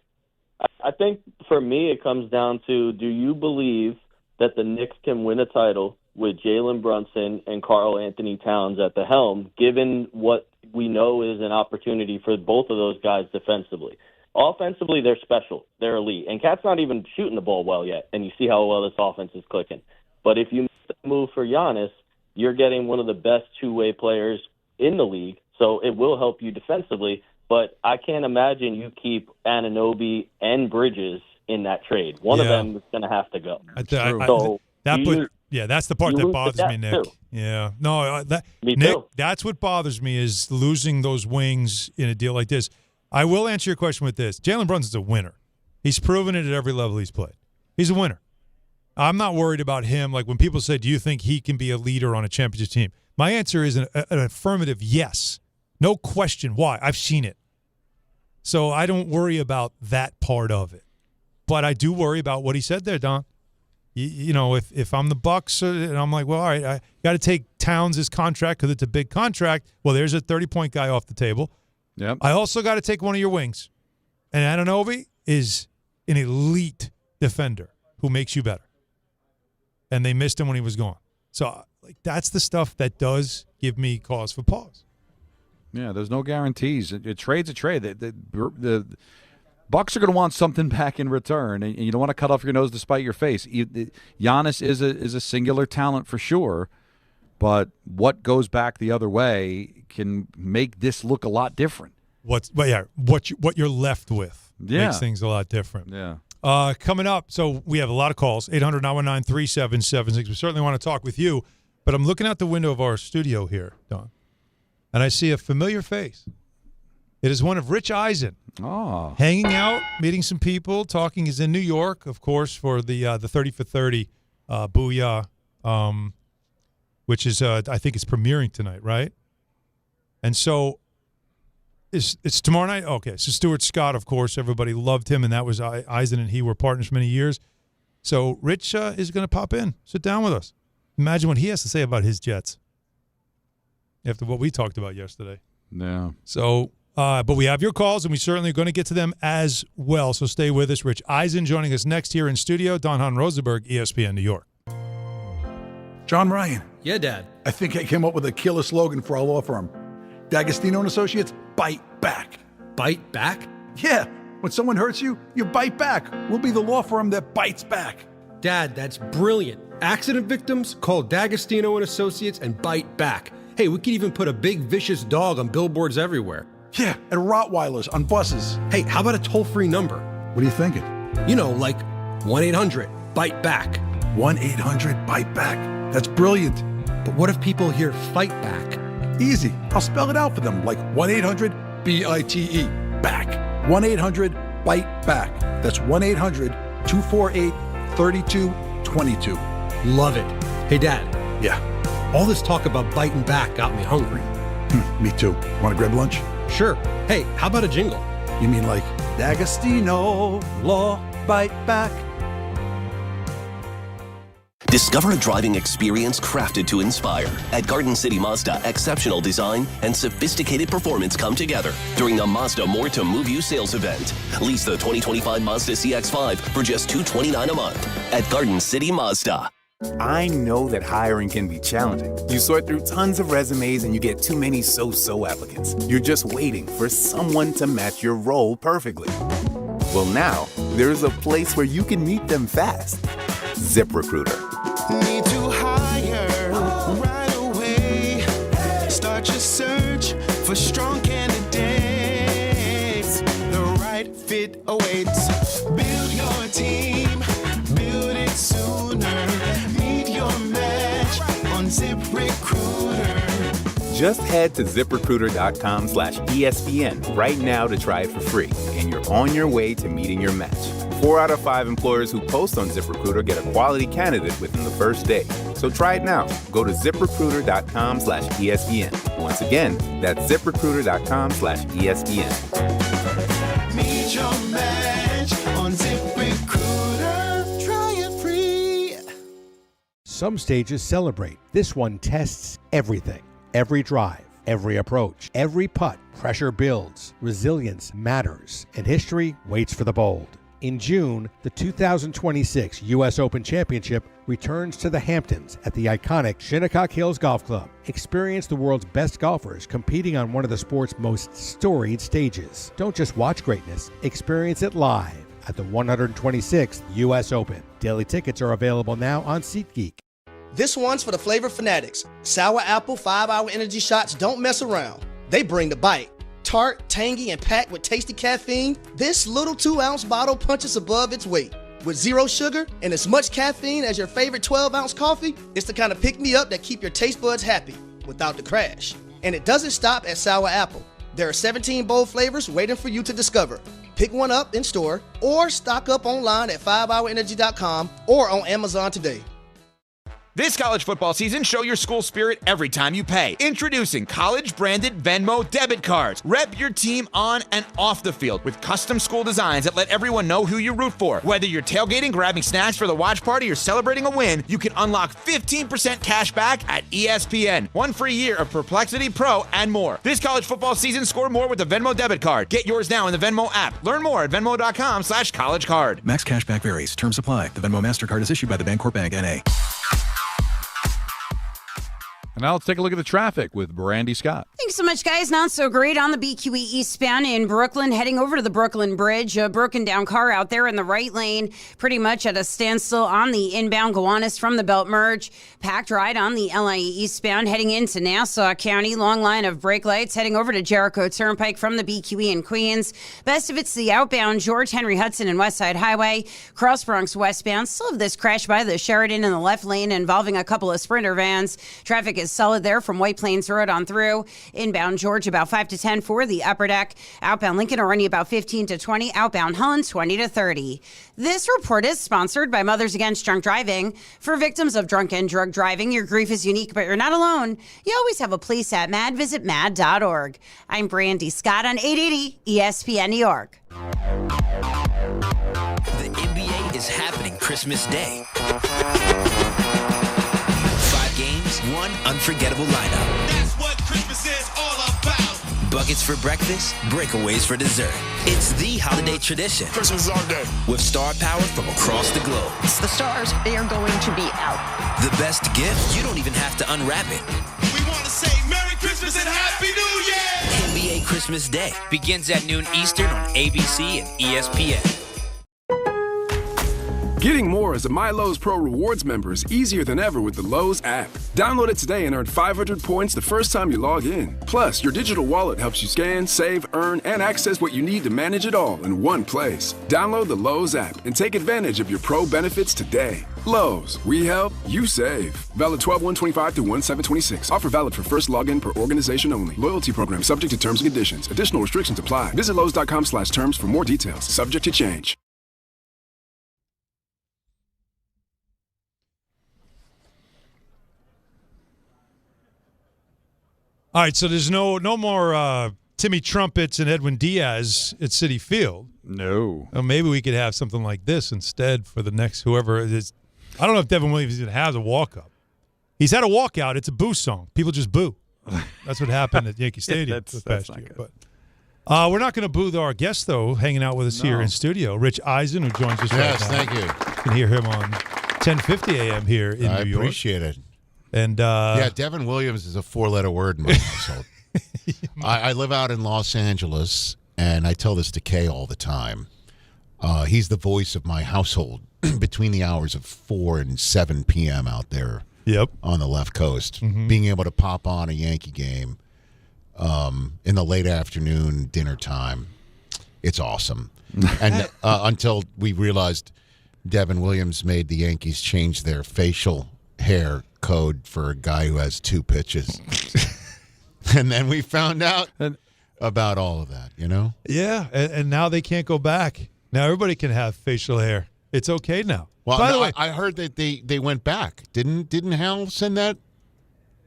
think for me it comes down to, do you believe that the Knicks can win a title with Jalen Brunson and Karl Anthony Towns at the helm, given what we know is an opportunity for both of those guys defensively? Offensively, they're special. They're elite. And Cat's not even shooting the ball well yet, and you see how well this offense is clicking. But if you make the move for Giannis, you're getting one of the best two-way players in the league, so it will help you defensively. But I can't imagine you keep Anunoby and Bridges in that trade. One of them is going to have to go. That's the part that bothers me, Nick. Too. Yeah. No, Me Nick, too. that's what bothers me is losing those wings in a deal like this. I will answer your question with this. Jalen Brunson's a winner. He's proven it at every level he's played. He's a winner. I'm not worried about him. Like when people say, do you think he can be a leader on a championship team? My answer is an affirmative yes. No question. Why? I've seen it. So I don't worry about that part of it. But I do worry about what he said there, Don. You know, if I'm the Bucks and I'm like, well, all right, I got to take Towns' contract because it's a big contract. Well, there's a 30-point guy off the table. Yep. I also got to take one of your wings. And Anunoby is an elite defender who makes you better. And they missed him when he was gone. So like that's the stuff that does give me cause for pause. Yeah, there's no guarantees. A trade's a trade. The Bucks are going to want something back in return, and you don't want to cut off your nose to spite your face. Giannis is a singular talent for sure, but what goes back the other way can make this look a lot different. What you're left with makes things a lot different. Yeah. Coming up, so we have a lot of calls, 800-919-3776. We certainly want to talk with you, but I'm looking out the window of our studio here, Don, and I see a familiar face. It is one of Rich Eisen. Oh. Hanging out, meeting some people, talking. He's in New York, of course, for the 30 for 30 Booyah. which is I think it's premiering tonight, right? And so it's tomorrow night? Okay, so Stuart Scott, of course, everybody loved him, and that was Eisen and he were partners for many years. So Rich is going to pop in, sit down with us. Imagine what he has to say about his Jets after what we talked about yesterday. Yeah. So, but we have your calls, and we certainly are going to get to them as well. So stay with us. Rich Eisen joining us next here in studio. Don Hahn, Rosenberg, ESPN New York. John Ryan. Yeah, Dad. I think I came up with a killer slogan for our law firm. D'Agostino and Associates, bite back. Bite back? Yeah. When someone hurts you, you bite back. We'll be the law firm that bites back. Dad, that's brilliant. Accident victims, call D'Agostino and Associates and bite back. Hey, we could even put a big vicious dog on billboards everywhere. Yeah, and Rottweilers on buses. Hey, how about a toll-free number? What are you thinking? You know, like 1-800-BITE-BACK. 1-800-BITE-BACK. That's brilliant. But what if people hear fight back? Easy. I'll spell it out for them, like 1-800-BITE, back. 1-800-BITE-BACK. That's 1-800-248-3222. Love it. Hey, Dad. Yeah. All this talk about biting back got me hungry. Me too. Want to grab lunch? Sure. Hey, how about a jingle? You mean like D'Agostino, law, bite back? Discover a driving experience crafted to inspire. At Garden City Mazda, exceptional design and sophisticated performance come together during the Mazda More to Move You sales event. Lease the 2025 Mazda CX-5 for just $229 a month at Garden City Mazda. I know that hiring can be challenging. You sort through tons of resumes and you get too many so-so applicants. You're just waiting for someone to match your role perfectly. Well, now, there's a place where you can meet them fast. ZipRecruiter. Need to hire right away. Start your search for strong candidates. The right fit awaits. Build your team. Build it sooner. Meet your match on ZipRecruiter. Just head to ZipRecruiter.com/ESPN right now to try it for free, and you're on your way to meeting your match. 4 out of 5 employers who post on ZipRecruiter get a quality candidate within the first day. So try it now. Go to ZipRecruiter.com/ESPN. Once again, that's ZipRecruiter.com/ESPN. Meet your match on ZipRecruiter. Try it free. Some stages celebrate. This one tests everything. Every drive, every approach, every putt. Pressure builds. Resilience matters. And history waits for the bold. In June, the 2026 U.S. Open Championship returns to the Hamptons at the iconic Shinnecock Hills Golf Club. Experience the world's best golfers competing on one of the sport's most storied stages. Don't just watch greatness, experience it live at the 126th U.S. Open. Daily tickets are available now on SeatGeek. This one's for the flavor fanatics. Sour apple 5-hour energy shots don't mess around. They bring the bite. Tart, tangy, and packed with tasty caffeine, this little 2-ounce bottle punches above its weight. With zero sugar and as much caffeine as your favorite 12-ounce coffee, it's the kind of pick-me-up that keep your taste buds happy without the crash. And it doesn't stop at sour apple. There are 17 bold flavors waiting for you to discover. Pick one up in store or stock up online at 5hourenergy.com or on Amazon today. This college football season, show your school spirit every time you pay. Introducing college-branded Venmo debit cards. Rep your team on and off the field with custom school designs that let everyone know who you root for. Whether you're tailgating, grabbing snacks for the watch party, or celebrating a win, you can unlock 15% cash back at ESPN. 1 free year of Perplexity Pro and more. This college football season, score more with the Venmo debit card. Get yours now in the Venmo app. Learn more at venmo.com/collegecard. Max cashback varies. Terms apply. The Venmo MasterCard is issued by the Bancorp Bank, N.A. And now let's take a look at the traffic with Brandy Scott. Thanks so much, guys. Not so great on the BQE eastbound in Brooklyn, heading over to the Brooklyn Bridge. A broken down car out there in the right lane, pretty much at a standstill on the inbound Gowanus from the Belt Merge. Packed ride on the LIE eastbound, heading into Nassau County. Long line of brake lights heading over to Jericho Turnpike from the BQE in Queens. Best of it's the outbound George Henry Hudson and Westside Highway. Cross Bronx westbound. Still have this crash by the Sheridan in the left lane involving a couple of Sprinter vans. Traffic is solid there from White Plains Road on through. Inbound George about 5 to 10 for the upper deck. Outbound Lincoln are running about 15 to 20. Outbound Holland 20 to 30. This report is sponsored by Mothers Against Drunk Driving. For victims of drunk and drug driving, your grief is unique, but you're not alone. You always have a place at MAD. Visit mad.org. I'm Brandy Scott on 880 ESPN New York. The NBA is happening Christmas Day. 5 games, 1 unforgettable lineup. That's what Christmas is all about. Buckets for breakfast, breakaways for dessert. It's the holiday tradition. Christmas is our day. With star power from across the globe. It's the stars. They are going to be out. The best gift, you don't even have to unwrap it. We want to say Merry Christmas and Happy New Year! NBA Christmas Day begins at noon Eastern on ABC and ESPN. Getting more as a MyLowe's Pro Rewards member is easier than ever with the Lowe's app. Download it today and earn 500 points the first time you log in. Plus, your digital wallet helps you scan, save, earn, and access what you need to manage it all in one place. Download the Lowe's app and take advantage of your Pro benefits today. Lowe's, we help, you save. Valid 12/1/25 through 1/7/26. Offer valid for first login per organization only. Loyalty program subject to terms and conditions. Additional restrictions apply. Visit Lowe's.com/terms for more details. Subject to change. All right, so there's no more Timmy Trumpets and Edwin Diaz at Citi Field. No. Well, maybe we could have something like this instead for the next whoever it is. I don't know if Devin Williams even has a walk-up. He's had a walkout. It's a boo song. People just boo. That's what happened at Yankee Stadium this past year. But we're not going to boo our guest, though, hanging out with us here in studio, Rich Eisen, who joins us right now. Yes, thank you. You can hear him on 10:50 a.m. here in New York. I appreciate it. And yeah, Devin Williams is a 4-letter word in my household. I live out in Los Angeles, and I tell this to Kay all the time. He's the voice of my household between the hours of 4 and 7 p.m. out there on the left coast. Mm-hmm. Being able to pop on a Yankee game in the late afternoon, dinner time, it's awesome. And until we realized Devin Williams made the Yankees change their facial hair code for a guy who has 2 pitches. And then we found out about all of that, you know? Yeah, and now they can't go back. Now everybody can have facial hair. It's okay now. Well, by the way, I heard that they went back. Didn't Hal send that?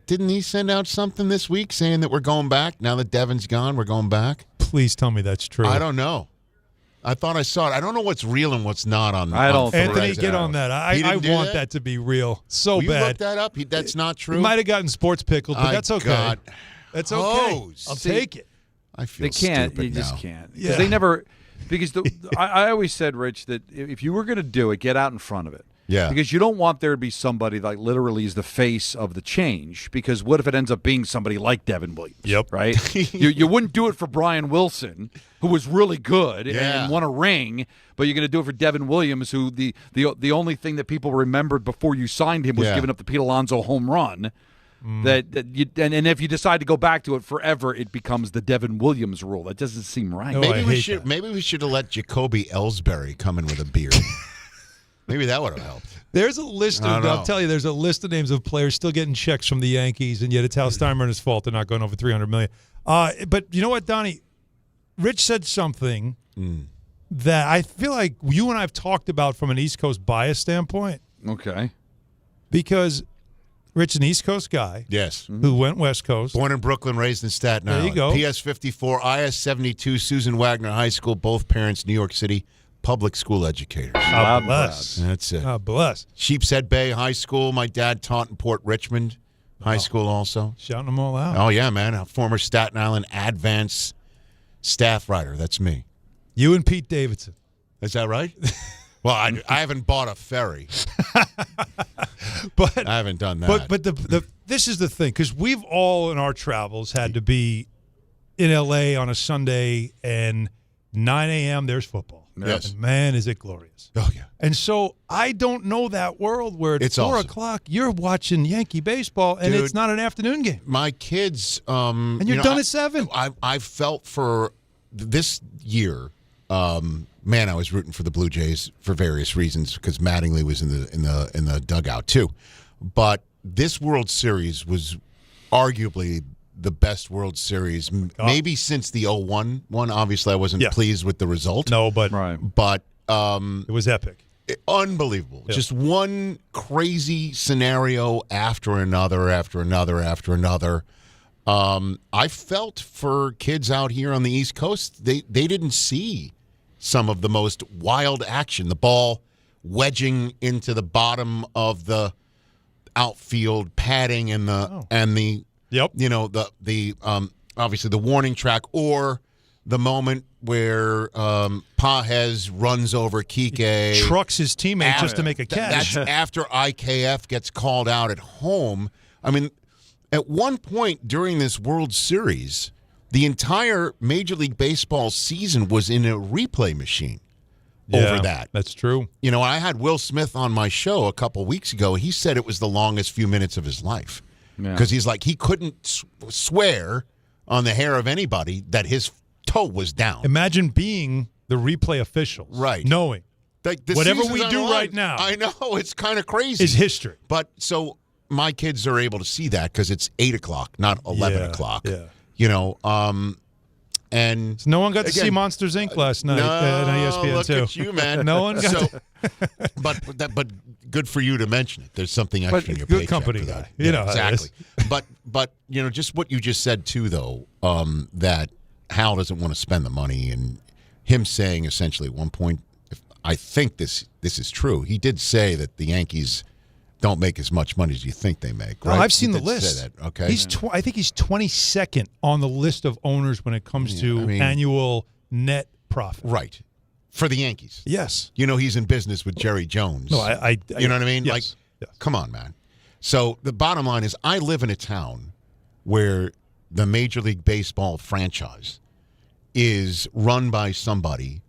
Didn't he send out something this week saying that we're going back? Now that Devin's gone, we're going back? Please tell me that's true. I don't know. I thought I saw it. I don't know what's real and what's not on. I don't. Anthony, get on that. I want that to be real. So Will you bad. look that up? That's not true. He might have gotten sports pickled, but that's okay. God. That's okay. I'll take it. I feel they can't. stupid You just now. can't. Because they never. Because I always said, Rich, that if you were going to do it, get out in front of it. Yeah. Because you don't want there to be somebody that literally is the face of the change. Because what if it ends up being somebody like Devin Williams? Yep. Right? you wouldn't do it for Brian Wilson, who was really good and won a ring, but you're going to do it for Devin Williams, who the only thing that people remembered before you signed him was giving up the Pete Alonso home run. And if you decide to go back to it forever, it becomes the Devin Williams rule. That doesn't seem right. Maybe we should have let Jacoby Ellsbury come in with a beard. Maybe that would have helped. There's a list of, I'll tell you, there's a list of names of players still getting checks from the Yankees, and yet it's Hal Steinbrenner's fault they're not going over $300 million. But you know what, Donnie? Rich said something that I feel like you and I have talked about from an East Coast bias standpoint. Okay. Because Rich, an East Coast guy. Yes. Who went West Coast. Born in Brooklyn, raised in Staten Island. There you go. PS 54, IS 72, Susan Wagner High School, both parents New York City public school educators. God bless. That's it. God bless. Sheepshead Bay High School. My dad taught in Port Richmond High School also. Shouting them all out. Oh, yeah, man. A former Staten Island Advance staff writer. That's me. You and Pete Davidson. Is that right? Well, I haven't bought a ferry. But I haven't done that. But this is the thing, because we've all in our travels had to be in L.A. on a Sunday, and 9 a.m. there's football. Yes. And man, is it glorious. Oh, yeah. And so I don't know that world where It's 4 awesome. o'clock you're watching Yankee baseball, and Dude, it's not an afternoon game. My kids. And you're done at 7. I felt for this year. Man, I was rooting for the Blue Jays for various reasons because Mattingly was in the dugout too. But this World Series was arguably the best World Series, maybe since the 01 one. Obviously, I wasn't pleased with the result. No, but it was epic. Unbelievable. Yeah. Just one crazy scenario after another, after another, after another. I felt for kids out here on the East Coast, they didn't see some of the most wild action. The ball wedging into the bottom of the outfield padding and the obviously the warning track, or the moment where Pages runs over Kike, trucks his teammate just to make a catch. That's after IKF gets called out at home. I mean, at one point during this World Series, the entire Major League Baseball season was in a replay machine over that. That's true. You know, I had Will Smith on my show a couple weeks ago. He said it was the longest few minutes of his life because he's like, he couldn't swear on the hair of anybody that his toe was down. Imagine being the replay official, right? Knowing like whatever season's we do online. right now, I know it's kind of crazy. Is history. But so my kids are able to see that because it's 8 o'clock, not 11 o'clock. Yeah. You know, and so no one got to see Monsters Inc. last night on ESPN look too. at you, man. No one got. But good for you to mention it. There's something extra in your good paycheck company for guy. that. You know how it exactly. But you know, just what you just said too, though, that Hal doesn't want to spend the money, and him saying essentially at one point, I think this is true. He did say that the Yankees don't make as much money as you think they make. Right? No, I've seen He the did list. say that. Okay, He's I think he's 22nd on the list of owners when it comes to annual net profit. Right. For the Yankees. Yes. You know, he's in business with Jerry Jones. No, I you know what I mean? Yes. Like, come on, man. So the bottom line is I live in a town where the Major League Baseball franchise is run by somebody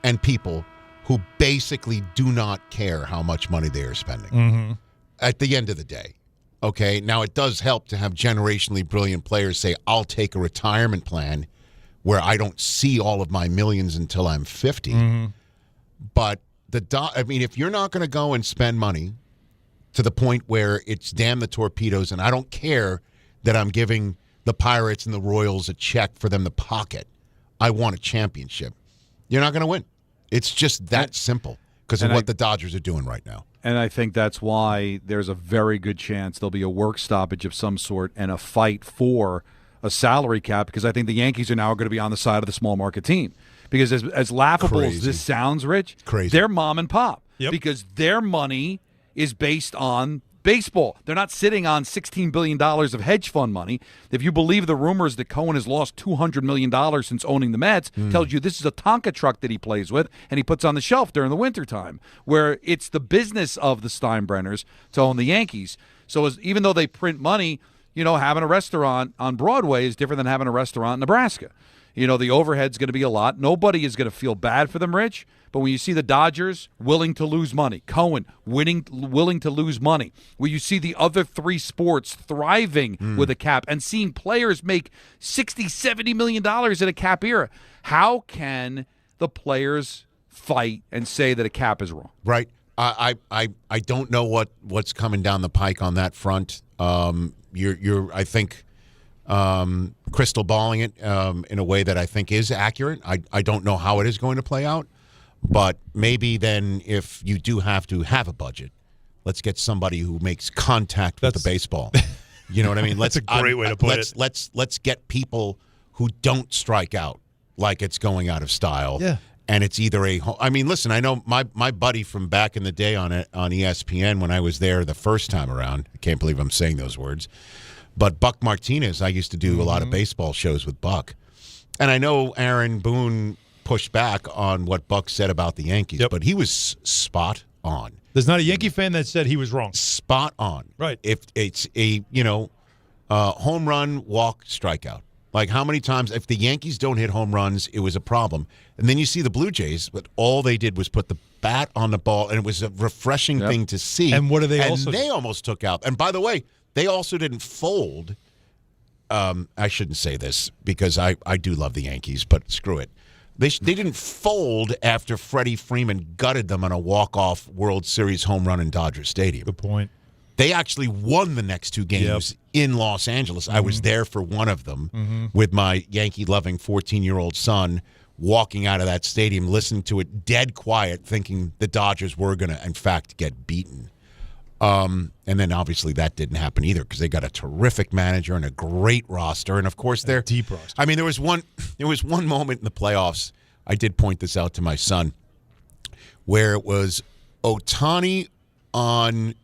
and people who basically do not care how much money they are spending. Mm-hmm. At the end of the day. Okay? Now, it does help to have generationally brilliant players say, I'll take a retirement plan where I don't see all of my millions until I'm 50. Mm-hmm. But if you're not going to go and spend money to the point where it's damn the torpedoes, and I don't care that I'm giving the Pirates and the Royals a check for them to pocket, I want a championship. You're not going to win. It's just that simple because of what the Dodgers are doing right now. And I think that's why there's a very good chance there'll be a work stoppage of some sort and a fight for a salary cap, because I think the Yankees are now going to be on the side of the small market team. Because as laughable as this sounds, Rich, they're mom and pop. Yep. Because their money is based on baseball. They're not sitting on $16 billion of hedge fund money. If you believe the rumors that Cohen has lost $200 million since owning the Mets, tells you this is a Tonka truck that he plays with and he puts on the shelf during the wintertime, where it's the business of the Steinbrenners to own the Yankees. So even though they print money, you know, having a restaurant on Broadway is different than having a restaurant in Nebraska. You know, the overhead's going to be a lot. Nobody is going to feel bad for them, Rich. But when you see the Dodgers willing to lose money, Cohen willing to lose money, where you see the other three sports thriving with a cap and seeing players make $60, $70 million in a cap era, how can the players fight and say that a cap is wrong? Right. I don't know what's coming down the pike on that front. You're I think crystal balling it in a way that I think is accurate. I don't know how it is going to play out, but maybe then if you do have to have a budget, let's get somebody who makes contact with the baseball. You know what I mean? That's a great way to put it. Let's get people who don't strike out like it's going out of style. Yeah. And it's either listen, I know my buddy from back in the day on ESPN when I was there the first time around. I can't believe I'm saying those words. But Buck Martinez, I used to do a lot of baseball shows with Buck. And I know Aaron Boone pushed back on what Buck said about the Yankees, but he was spot on. There's not a Yankee fan that said he was wrong. Spot on. Right. If it's a, home run, walk, strikeout. Like how many times, if the Yankees don't hit home runs, it was a problem. And then you see the Blue Jays, but all they did was put the bat on the ball, and it was a refreshing thing to see. And what do they also do? They almost took out. And by the way, they also didn't fold. I shouldn't say this because I do love the Yankees, but screw it. They didn't fold after Freddie Freeman gutted them on a walk-off World Series home run in Dodger Stadium. Good point. They actually won the next 2 games in Los Angeles. I was there for one of them with my Yankee-loving 14-year-old son, walking out of that stadium, listening to it dead quiet, thinking the Dodgers were going to, in fact, get beaten. And then, obviously, that didn't happen either because they got a terrific manager and a great roster. And, of course, they're deep roster. I mean, there was one moment in the playoffs, I did point this out to my son, where it was Ohtani on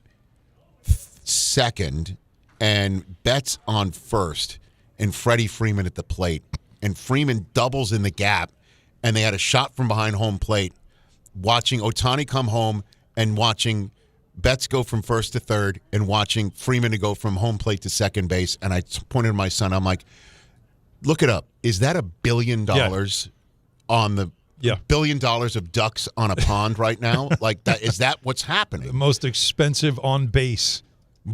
second and Betts on first and Freddie Freeman at the plate. And Freeman doubles in the gap, and they had a shot from behind home plate, watching Ohtani come home and watching Betts go from first to third and watching Freeman to go from home plate to second base. And I pointed to my son, I'm like, look it up. Is that $1 billion on the $1 billion of ducks on a pond right now? Like, that is that what's happening? The most expensive on base.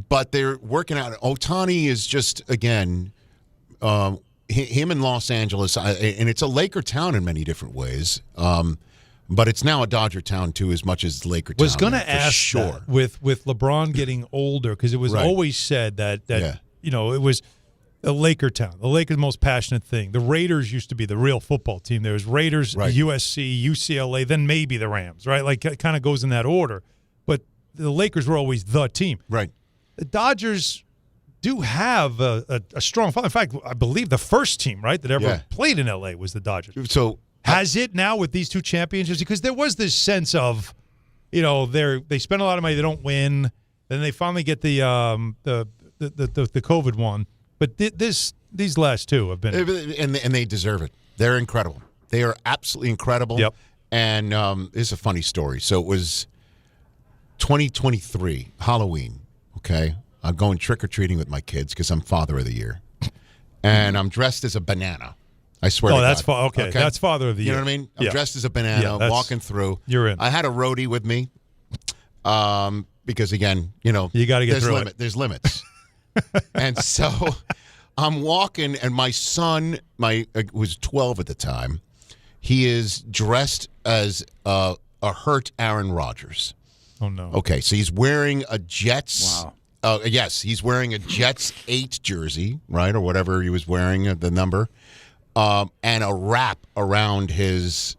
But they're working out. Ohtani is just, again, him in Los Angeles, and it's a Laker town in many different ways. But it's now a Dodger town, too, as much as Laker town. Was going to ask that with LeBron getting older, because it was always said that you know, it was a Laker town. The Lakers' most passionate thing. The Raiders used to be the real football team. There was Raiders, USC, UCLA, then maybe the Rams, right? Like, it kind of goes in that order. But the Lakers were always the team. Right. The Dodgers do have a strong following. In fact, I believe the first team, right, that ever played in L.A. was the Dodgers. So has it now with these 2 championships? Because there was this sense of, you know, they spend a lot of money, they don't win, then they finally get the COVID one. But these last 2 have been, and they deserve it. They're incredible. They are absolutely incredible. Yep. And this is a funny story. So it was 2023 Halloween. Okay, I'm going trick or treating with my kids because I'm Father of the Year, and I'm dressed as a banana. I swear. Oh, that's okay. That's Father of the Year. You know what I mean? I'm dressed as a banana, walking through. You're in. I had a roadie with me, because again, you know, you got to get through it. There's limits, and so I'm walking, and my son, was 12 at the time. He is dressed as a hurt Aaron Rodgers. Oh, no. Okay, so he's wearing a Jets. Wow. Yes, he's wearing a Jets 8 jersey, right, or whatever he was wearing, the number, and a wrap around the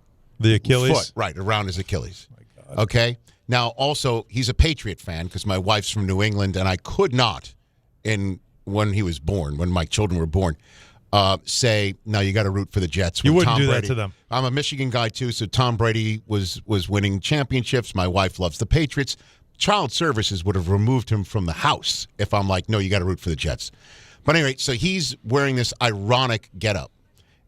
Achilles foot, right, around his Achilles. Oh, my God. Okay. Now, also, he's a Patriot fan because my wife's from New England, and I could not, when he was born, when my children were born, say, no, you got to root for the Jets. You wouldn't do that to them. I'm a Michigan guy, too, so Tom Brady was winning championships. My wife loves the Patriots. Child Services would have removed him from the house if I'm like, no, you got to root for the Jets. But anyway, so he's wearing this ironic getup.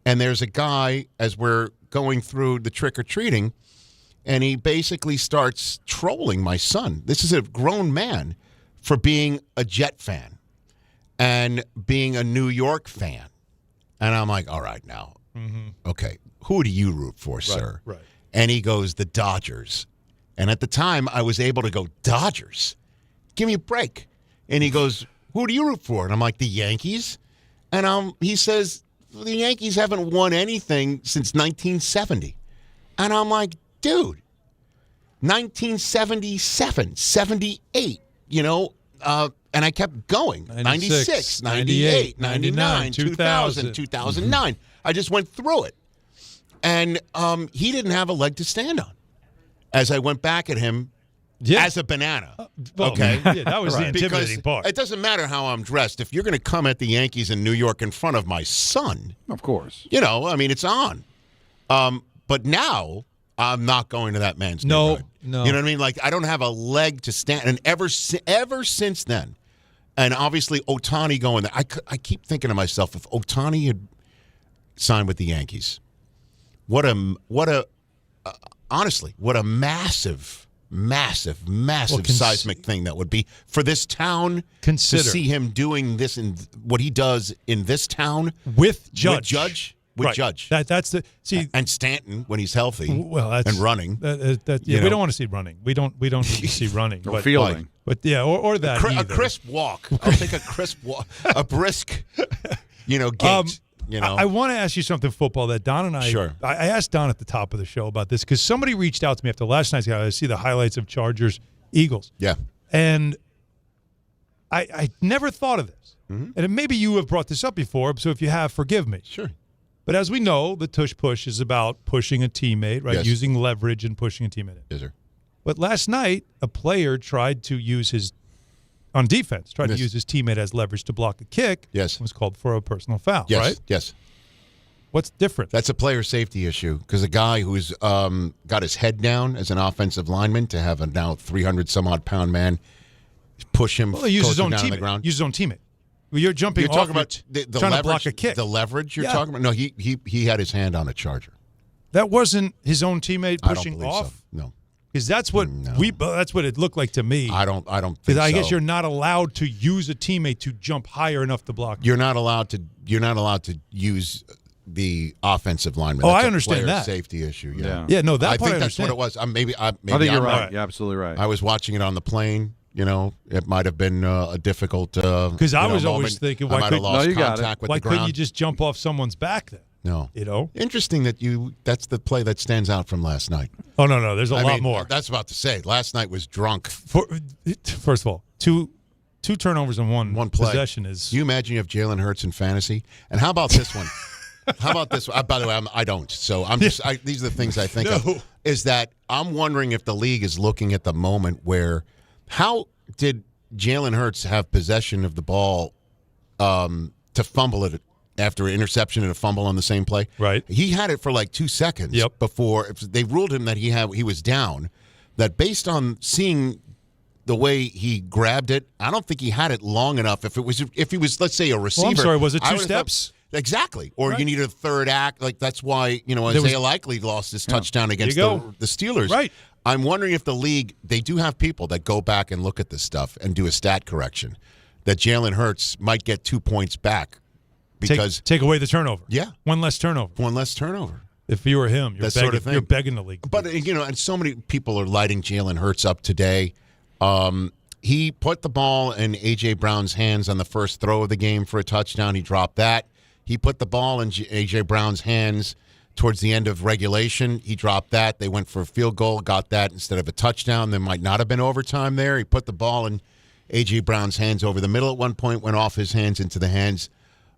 And there's a guy, as we're going through the trick-or-treating, and he basically starts trolling my son. This is a grown man for being a Jet fan and being a New York fan. And I'm like, all right, now, okay, who do you root for, sir? Right. And he goes, the Dodgers. And at the time, I was able to go, Dodgers? Give me a break. And he goes, who do you root for? And I'm like, the Yankees? And he says, the Yankees haven't won anything since 1970. And I'm like, dude, 1977, 78, you know, and I kept going. 96, 98, 99, 2000, 2009. I just went through it. And he didn't have a leg to stand on as I went back at him as a banana. Okay? Yeah, that was the intimidating part. It doesn't matter how I'm dressed. If you're going to come at the Yankees in New York in front of my son. Of course. You know, I mean, it's on. But now I'm not going to that man's neighborhood. No. You know what I mean? Like, I don't have a leg to stand. And ever since then, and obviously Ohtani going there, I keep thinking to myself, if Ohtani had signed with the Yankees, honestly, what a massive seismic thing that would be for this town to see him doing this and what he does in this town with Judge. That's the and Stanton when he's healthy. And running. We don't want to see running. We don't need to see running. Or fielding. But yeah, or that a crisp walk. I'll take a crisp walk, a brisk, gait. I want to ask you something football that Don and I. Sure. I asked Don at the top of the show about this because somebody reached out to me after last night's game. I see the highlights of Chargers Eagles. Yeah. And I never thought of this. And maybe you have brought this up before, so if you have, forgive me. Sure. But as we know, the tush push is about pushing a teammate, right? Yes. Using leverage and pushing a teammate. Yes, sir. But last night, a player tried to use his teammate as leverage to block a kick. Yes. It was called for a personal foul, Yes. right? Yes. What's different? That's a player safety issue because a guy who's got his head down as an offensive lineman to have a now 300-some-odd-pound man push him Well, he used his own down on the teammate. ground. Use his own teammate. Well, you're jumping You're off. talking about the trying leverage, to block a kick. The leverage you're Yeah. talking about? No, he had his hand on a charger. That wasn't his own teammate I don't pushing believe off? so. No. Because that's what that's what it looked like to me. I don't think Because I guess so. you're not allowed to use a teammate to jump higher enough to block. You're not allowed to use the offensive lineman. Oh, That's I a understand player that. Safety issue. Yeah. Yeah, no, that I part think I that's what understand. it was. Maybe I think you're I'm right. wrong. You're absolutely right. I was watching it on the plane. You know, it might have been a difficult. Because I was always moment. thinking, I why might have couldn't lost you got contact with why the couldn't ground. you just jump off someone's back then? No. You know? Interesting that that's the play that stands out from last night. Oh, no. There's a lot mean, more. That's about to say. Last night was drunk. First of all, two turnovers in one play. possession is. Can you imagine you have Jalen Hurts in fantasy? And how about this one? How about this one? By the way, I don't. So I'm just. These are the things I think of. Is that I'm wondering if the league is looking at the moment where, how did Jalen Hurts have possession of the ball to fumble it after an interception and a fumble on the same play? Right. He had it for like 2 seconds before they ruled him that he was down. That based on seeing the way he grabbed it, I don't think he had it long enough. If he was, let's say, a receiver. Well, I'm sorry, was it I 2 would've thought- steps? Exactly. Or Right. you need a third act. Like that's why, Isaiah Likely lost his touchdown against the Steelers. Right. I'm wondering if the league, they do have people that go back and look at this stuff and do a stat correction. That Jalen Hurts might get 2 points back because take away the turnover. Yeah. One less turnover. If you were him, you're that begging, sort of thing. you're begging the league. But and so many people are lighting Jalen Hurts up today. He put the ball in A.J. Brown's hands on the first throw of the game for a touchdown. He dropped that. He put the ball in A.J. Brown's hands towards the end of regulation. He dropped that. They went for a field goal, got that instead of a touchdown. There might not have been overtime there. He put the ball in A.J. Brown's hands over the middle at one point, went off his hands into the hands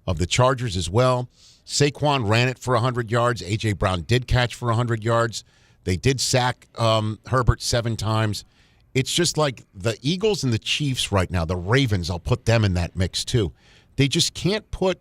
of the Chargers as well. Saquon ran it for 100 yards. A.J. Brown did catch for 100 yards. They did sack Herbert 7 times. It's just like the Eagles and the Chiefs right now, the Ravens, I'll put them in that mix too. They just can't put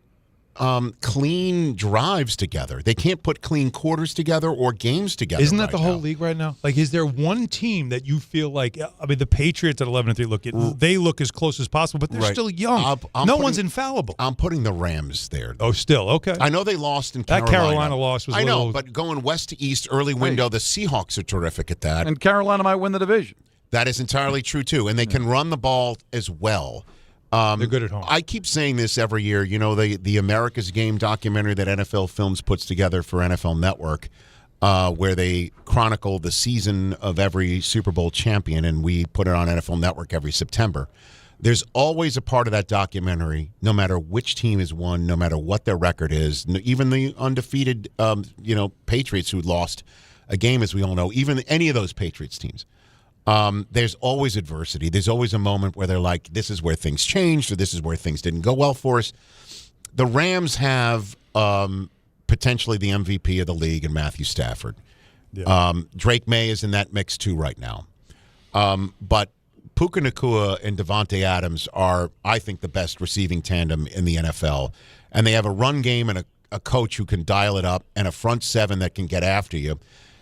clean drives together. They can't put clean quarters together or games together. Isn't that the whole league right now? Like, is there one team that you feel like? I mean, the Patriots at 11-3 they look as close as possible, but they're still young. No one's infallible. I'm putting the Rams there. Oh, still okay. I know they lost in that Carolina. Carolina loss was. I know, but going west to east early window, the Seahawks are terrific at that. And Carolina might win the division. That is entirely true too, and they can run the ball as well. They're good at home. I keep saying this every year. You know, the America's Game documentary that NFL Films puts together for NFL Network, where they chronicle the season of every Super Bowl champion, and we put it on NFL Network every September. There's always a part of that documentary, no matter which team has won, no matter what their record is, even the undefeated, Patriots who lost a game, as we all know, even any of those Patriots teams. There's always adversity. There's always a moment where they're like, this is where things changed, or this is where things didn't go well for us. The Rams have potentially the MVP of the league in Matthew Stafford. Yeah. Drake May is in that mix too right now. But Puka Nacua and Devontae Adams are, I think, the best receiving tandem in the NFL. And they have a run game and a coach who can dial it up and a front seven that can get after you.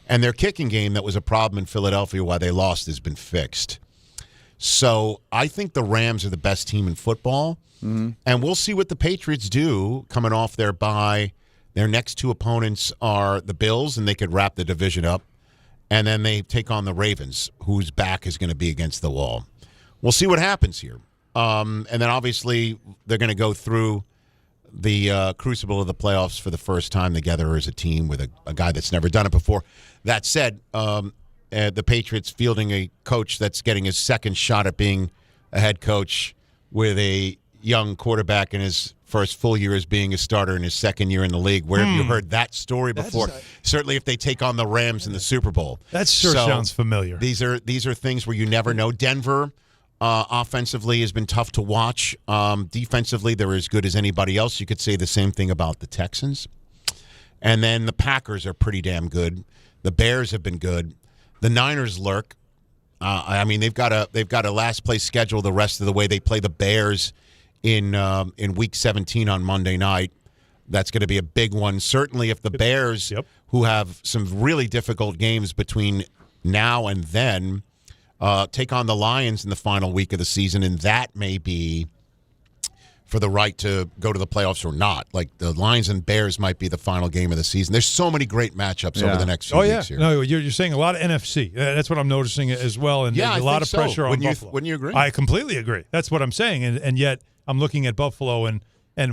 And their kicking game that was a problem in Philadelphia while they lost has been fixed. So I think the Rams are the best team in football. Mm-hmm. And we'll see what the Patriots do coming off their bye. Their next 2 opponents are the Bills, and they could wrap the division up. And then they take on the Ravens, whose back is going to be against the wall. We'll see what happens here. And then obviously they're going to go through the crucible of the playoffs for the first time together as a team with a guy that's never done it before. That said, the Patriots fielding a coach that's getting his second shot at being a head coach with a young quarterback in his first full year as being a starter in his second year in the league. Where have you heard that story before? Certainly if they take on the Rams in the Super Bowl. That sure sounds familiar. These are things where you never know. Denver, Offensively has been tough to watch. Defensively, they're as good as anybody else. You could say the same thing about the Texans. And then the Packers are pretty damn good. The Bears have been good. The Niners lurk. I mean, they've got a last place schedule the rest of the way. They play the Bears in Week 17 on Monday night. That's going to be a big one. Certainly if the Bears, who have some really difficult games between now and then, take on the Lions in the final week of the season, and that may be for the right to go to the playoffs or not. Like the Lions and Bears might be the final game of the season. There's so many great matchups over the next few weeks here. No, you're saying a lot of NFC. That's what I'm noticing as well, and a lot of pressure on Buffalo. Wouldn't you agree? I completely agree. That's what I'm saying, and yet I'm looking at Buffalo and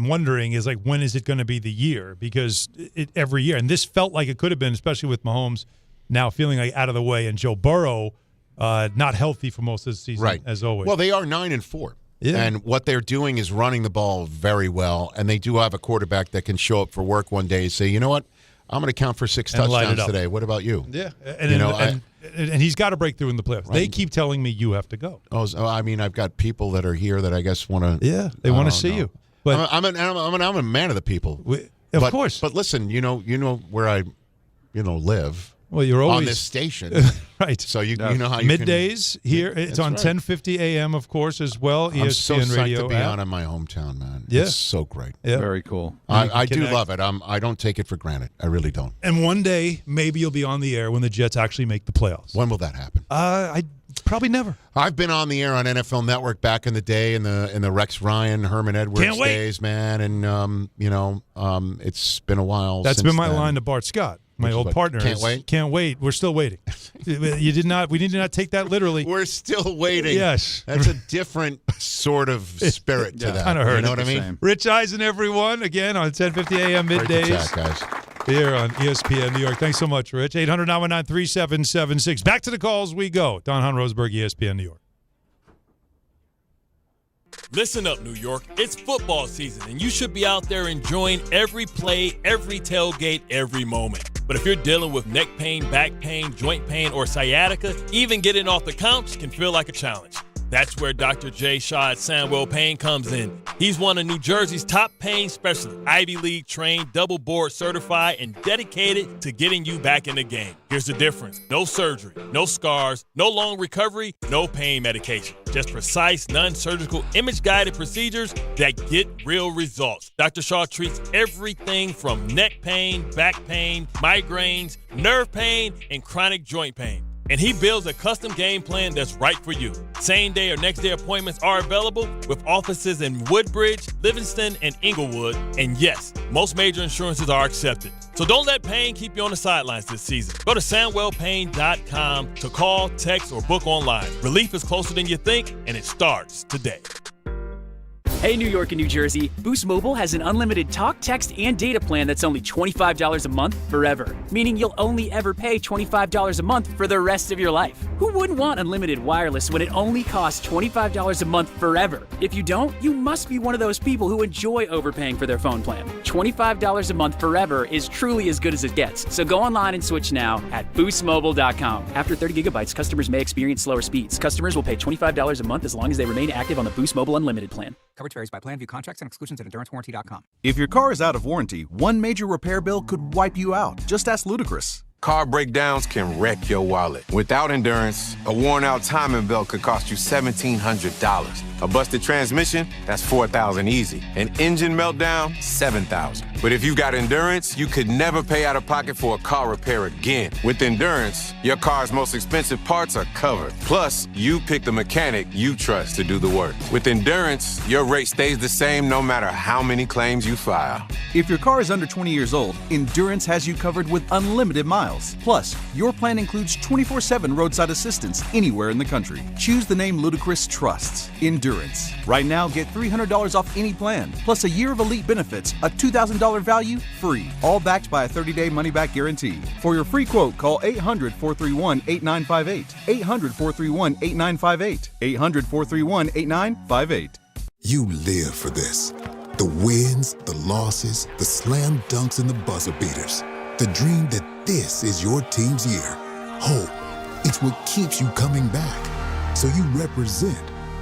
wondering is like, when is it going to be the year? Because every year, and this felt like it could have been, especially with Mahomes now feeling like out of the way, and Joe Burrow not healthy for most of the season, as always. Well, they are 9-4. Yeah. And what they're doing is running the ball very well, and they do have a quarterback that can show up for work one day and say, you know what, I'm going to count for 6 touchdowns today. What about you? Yeah, and he's got to break through in the playoffs. Right. They keep telling me you have to go. Oh, I mean, I've got people that are here that I guess want to. Yeah, they want to see you. But I'm a man of the people. Of course. But listen, you know where I, live. Well, you're always on this station, right? So you know how you middays can, here. It's on 10:50 a.m. of course as well. I'm so ESPN psyched radio to be app. on in my hometown, man. Yeah. It's so great. Yeah. Very cool. I do love it. I don't take it for granted. I really don't. And one day maybe you'll be on the air when the Jets actually make the playoffs. When will that happen? I probably never. I've been on the air on NFL Network back in the day in the Rex Ryan, Herman Edwards days, man, and it's been a while. That's since been my then. line to Bart Scott. My old partner. Can't wait. We're still waiting. We did not take that literally. We're still waiting. Yes. That's a different sort of spirit to that. Kind of hurt. You know what I mean? Rich Eisen, everyone, again on 10:50 a.m. middays. Great to chat, guys. Here on ESPN New York. Thanks so much, Rich. 800-919-3776. Back to the calls we go. Don Hahn, Rosenberg, ESPN New York. Listen up, New York. It's football season, and you should be out there enjoying every play, every tailgate, every moment. But if you're dealing with neck pain, back pain, joint pain, or sciatica, even getting off the couch can feel like a challenge. That's where Dr. Jay Shaw at Sandwell Pain comes in. He's one of New Jersey's top pain specialists, Ivy League trained, double board certified, and dedicated to getting you back in the game. Here's the difference. No surgery, no scars, no long recovery, no pain medication. Just precise, non-surgical, image-guided procedures that get real results. Dr. Shaw treats everything from neck pain, back pain, migraines, nerve pain, and chronic joint pain. And he builds a custom game plan that's right for you. Same day or next day appointments are available with offices in Woodbridge, Livingston, and Inglewood. And yes, most major insurances are accepted. So don't let pain keep you on the sidelines this season. Go to SandwellPain.com to call, text, or book online. Relief is closer than you think, and it starts today. Hey, New York and New Jersey, Boost Mobile has an unlimited talk, text, and data plan that's only $25 a month forever, meaning you'll only ever pay $25 a month for the rest of your life. Who wouldn't want unlimited wireless when it only costs $25 a month forever? If you don't, you must be one of those people who enjoy overpaying for their phone plan. $25 a month forever is truly as good as it gets, so go online and switch now at boostmobile.com. After 30 gigabytes, customers may experience slower speeds. Customers will pay $25 a month as long as they remain active on the Boost Mobile Unlimited plan. Coverage varies by plan. View contracts and exclusions at EnduranceWarranty.com. If your car is out of warranty, one major repair bill could wipe you out. Just ask Ludacris. Car breakdowns can wreck your wallet. Without Endurance, a worn-out timing belt could cost you $1,700. A busted transmission, that's $4,000 easy. An engine meltdown, $7,000. But if you got Endurance, you could never pay out of pocket for a car repair again. With Endurance, your car's most expensive parts are covered. Plus, you pick the mechanic you trust to do the work. With Endurance, your rate stays the same no matter how many claims you file. If your car is under 20 years old, Endurance has you covered with unlimited miles. Plus, your plan includes 24/7 roadside assistance anywhere in the country. Choose the name Ludacris trusts, Endurance. Right now, get $300 off any plan, plus a year of elite benefits, a $2,000 value, free. All backed by a 30-day money-back guarantee. For your free quote, call 800-431-8958. 800-431-8958. 800-431-8958. You live for this. The wins, the losses, the slam dunks, and the buzzer beaters. The dream that this is your team's year. Hope, it's what keeps you coming back. So you represent,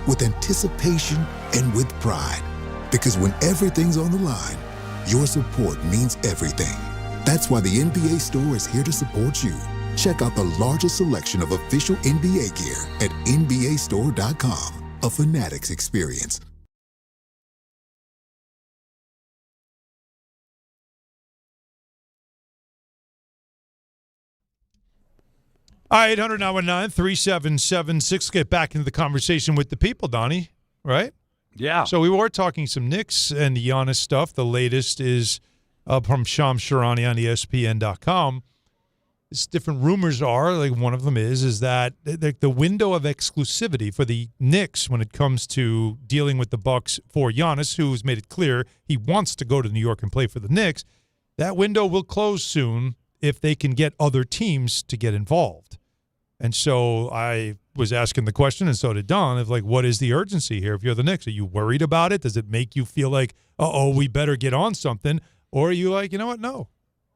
with anticipation and with pride. Because when everything's on the line, your support means everything. That's why the NBA Store is here to support you. Check out the largest selection of official NBA gear at NBAstore.com. A Fanatics experience. All right, 800-919-3776. Get back into the conversation with the people, Donnie, right? Yeah. So we were talking some Knicks and the Giannis stuff. The latest is from Shams Charania on ESPN.com. Different rumors are, like one of them is that the window of exclusivity for the Knicks when it comes to dealing with the Bucks for Giannis, who's made it clear he wants to go to New York and play for the Knicks, that window will close soon if they can get other teams to get involved. And so I was asking the question, and so did Don, of like, what is the urgency here if you're the Knicks? Are you worried about it? Does it make you feel like, uh-oh, we better get on something? Or are you like, you know what, no,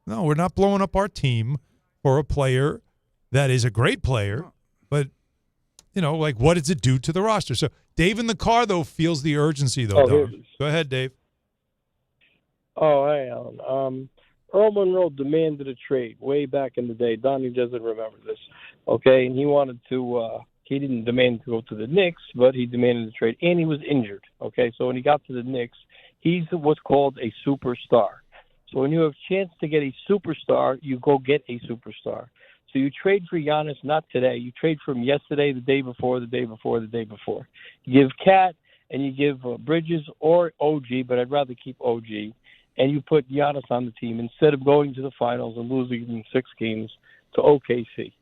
we're not blowing up our team for a player that is a great player, but, you know, like, what does it do to the roster? So Dave in the car, though, feels the urgency, though, Don. Go ahead, Dave. Oh, hey, Alan. Earl Monroe demanded a trade way back in the day. Donnie doesn't remember this, okay? And he wanted to he didn't demand to go to the Knicks, but he demanded a trade, and he was injured, okay? So when he got to the Knicks, he's what's called a superstar. So when you have a chance to get a superstar, you go get a superstar. So you trade for Giannis, not today. You trade for him yesterday, the day before, the day before, the day before. You give Cat and you give Bridges or OG, but I'd rather keep OG. And you put Giannis on the team instead of going to the finals and losing in 6 games to OKC.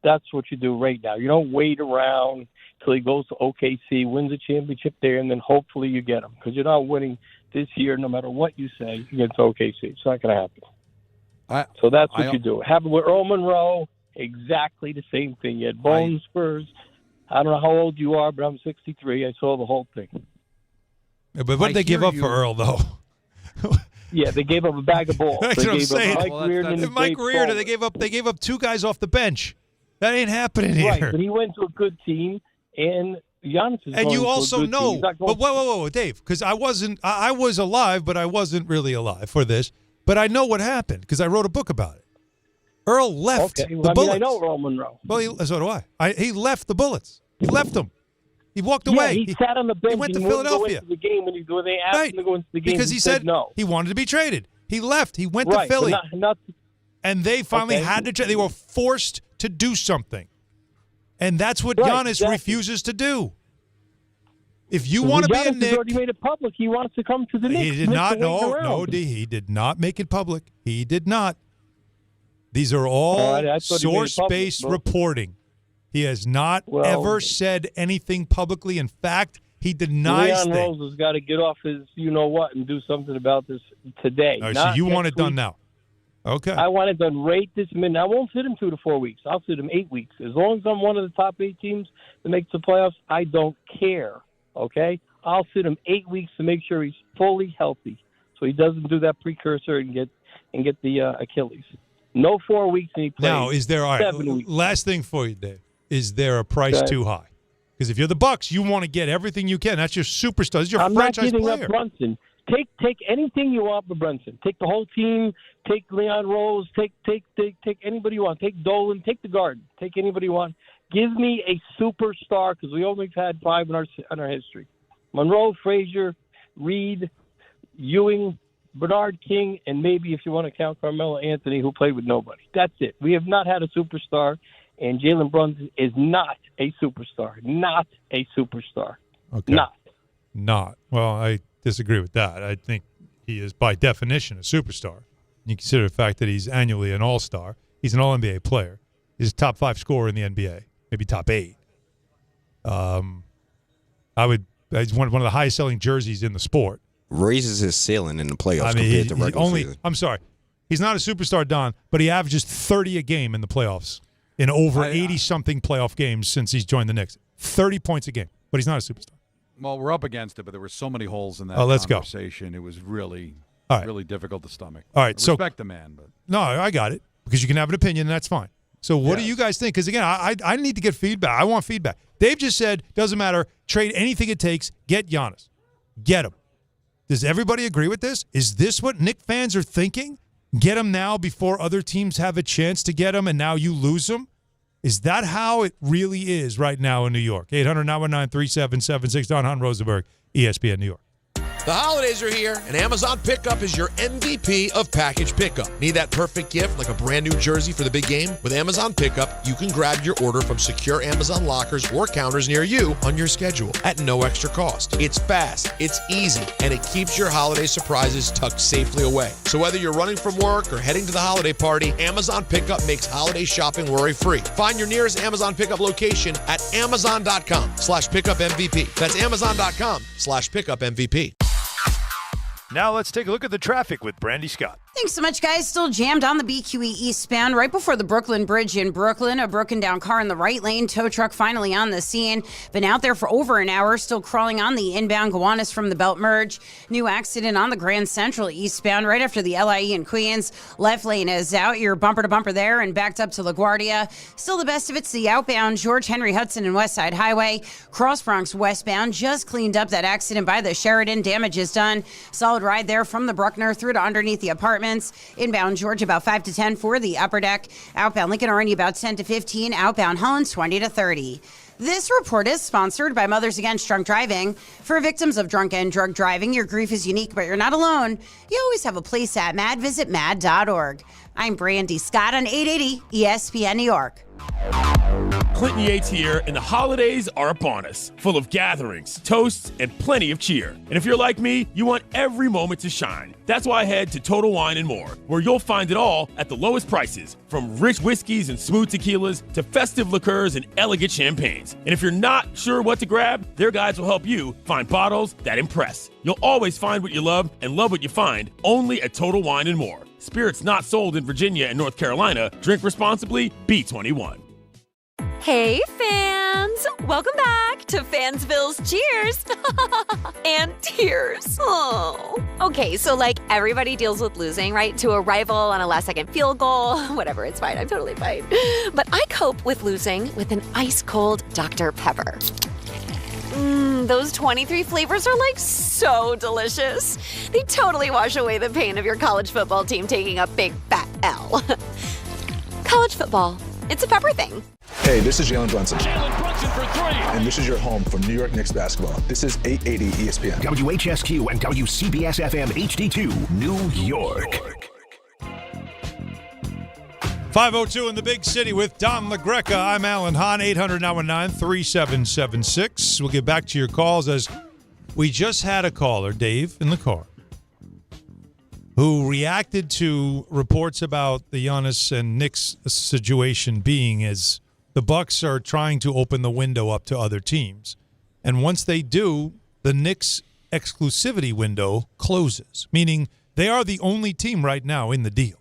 That's what you do right now. You don't wait around till he goes to OKC, wins a championship there, and then hopefully you get him. Because you're not winning this year no matter what you say against OKC. It's not going to happen. So that's what you do. Happened with Earl Monroe, exactly the same thing. You had bone spurs. I don't know how old you are, but I'm 63. I saw the whole thing. Yeah, but what did they give up for Earl, though? Yeah, they gave up a bag of balls. That's they what I'm gave saying. up Mike Reardon and Mike Dave Reardon, Baldwin. they gave up 2 guys off the bench. That ain't happening here. Right, but he went to a good team, and Giannis is and going you to also a good know, team. But whoa, Dave, because I was alive, but I wasn't really alive for this. But I know what happened because I wrote a book about it. Earl left okay, the well, Bullets. I know Earl Monroe. Well, so do I. He left the Bullets. He left them. He walked Yeah, away. he sat on the bench. He went to and wouldn't Philadelphia. Go into the game when they asked him to go into the game because he said no. He wanted to be traded. He left. He went Right, to Philly. but not and they finally had to trade. They were forced to do something. And that's what Giannis refuses to do. If you want to be a Giannis has Knick, already made it public. He wants to come to the Knicks. he did not. He did not make it public. He did not. These are all source-based reporting. He has not ever said anything publicly. In fact, he denies Leon things. Rose has got to get off his you-know-what and do something about this today. All right, so you want it done now. Okay. I want it done right this minute. I won't sit him 2 to 4 weeks. I'll sit him 8 weeks. As long as I'm one of the top 8 teams that makes the playoffs, I don't care, okay? I'll sit him 8 weeks to make sure he's fully healthy so he doesn't do that precursor and get the Achilles. No 4 weeks and he plays. Now, is there, all right, 7 weeks. last thing for you, Dave. Is there a price too high? Because if you're the Bucks, you want to get everything you can. That's your superstar. That's your franchise player. I'm not giving up Brunson. Take anything you want for Brunson. Take the whole team. Take Leon Rose. Take anybody you want. Take Dolan. Take the Garden. Take anybody you want. Give me a superstar because we only had 5 in our history. Monroe, Frazier, Reed, Ewing, Bernard King, and maybe if you want to count Carmelo Anthony, who played with nobody. That's it. We have not had a superstar, and Jalen Brunson is not a superstar. Not a superstar. Okay. Not. Well, I disagree with that. I think he is, by definition, a superstar. You consider the fact that he's annually an all-star. He's an all-NBA player. He's a top 5 scorer in the NBA, maybe top 8. He's one of the highest-selling jerseys in the sport. Raises his ceiling in the playoffs compared to regular season. I'm sorry. He's not a superstar, Don, but he averages 30 a game in the playoffs in over 80-something playoff games since he's joined the Knicks. 30 points a game, but he's not a superstar. Well, we're up against it, but there were so many holes in that conversation. It was really, really difficult to stomach. All right, I respect the man, but no, I got it because you can have an opinion, and that's fine. So, what do you guys think? Because again, I need to get feedback. I want feedback. They've just said, doesn't matter, trade anything it takes, get Giannis. Get him. Does everybody agree with this? Is this what Knicks fans are thinking? Get him now before other teams have a chance to get him, and now you lose him? Is that how it really is right now in New York? 800-919-3776. Don Hahn, Rosenberg, ESPN New York. The holidays are here, and Amazon Pickup is your MVP of package pickup. Need that perfect gift like a brand new jersey for the big game? With Amazon Pickup, you can grab your order from secure Amazon lockers or counters near you on your schedule at no extra cost. It's fast, it's easy, and it keeps your holiday surprises tucked safely away. So whether you're running from work or heading to the holiday party, Amazon Pickup makes holiday shopping worry-free. Find your nearest Amazon Pickup location at amazon.com/pickupmvp. That's amazon.com/pickupmvp. Now let's take a look at the traffic with Brandy Scott. Thanks so much, guys. Still jammed on the BQE eastbound right before the Brooklyn Bridge in Brooklyn. A broken down car in the right lane. Tow truck finally on the scene. Been out there for over an hour. Still crawling on the inbound Gowanus from the Belt Merge. New accident on the Grand Central eastbound right after the LIE in Queens. Left lane is out. You're bumper to bumper there and backed up to LaGuardia. Still the best of it's the outbound George Henry Hudson and West Side Highway. Cross Bronx westbound just cleaned up that accident by the Sheridan. Damage is done. Solid ride there from the Bruckner through to underneath the apartments. Inbound George about 5 to 10 for the upper deck. Outbound Lincoln Orange about 10 to 15. Outbound Holland 20 to 30. This report is sponsored by Mothers Against Drunk Driving. For victims of drunk and drug driving, your grief is unique, but you're not alone. You always have a place at MAD. Visit mad.org. I'm Brandy Scott on 880 ESPN New York. Clinton Yates here, and the holidays are upon us, full of gatherings, toasts, and plenty of cheer. And if you're like me, you want every moment to shine. That's why I head to Total Wine & More, where you'll find it all at the lowest prices, from rich whiskeys and smooth tequilas to festive liqueurs and elegant champagnes. And if you're not sure what to grab, their guides will help you find bottles that impress. You'll always find what you love and love what you find, only at Total Wine & More. Spirits not sold in Virginia and North Carolina. Drink responsibly. B21. Hey, fans! Welcome back to Fansville's Cheers and Tears. Oh. Okay, so like everybody deals with losing, right? To a rival on a last-second field goal. Whatever, it's fine. I'm totally fine. But I cope with losing with an ice-cold Dr. Pepper. Those 23 flavors are like so delicious. They totally wash away the pain of your college football team taking a big fat L. College football, it's a pepper thing. Hey, this is Jalen Brunson. Jalen Brunson for three. And this is your home for New York Knicks basketball. This is 880 ESPN. WHSQ and WCBS FM HD2, New York. 5:02 in the big city with Don LaGreca. I'm Alan Hahn, 800-919-3776. We'll get back to your calls as we just had a caller, Dave, in the car, who reacted to reports about the Giannis and Knicks situation being as the Bucks are trying to open the window up to other teams. And once they do, the Knicks exclusivity window closes, meaning they are the only team right now in the deal.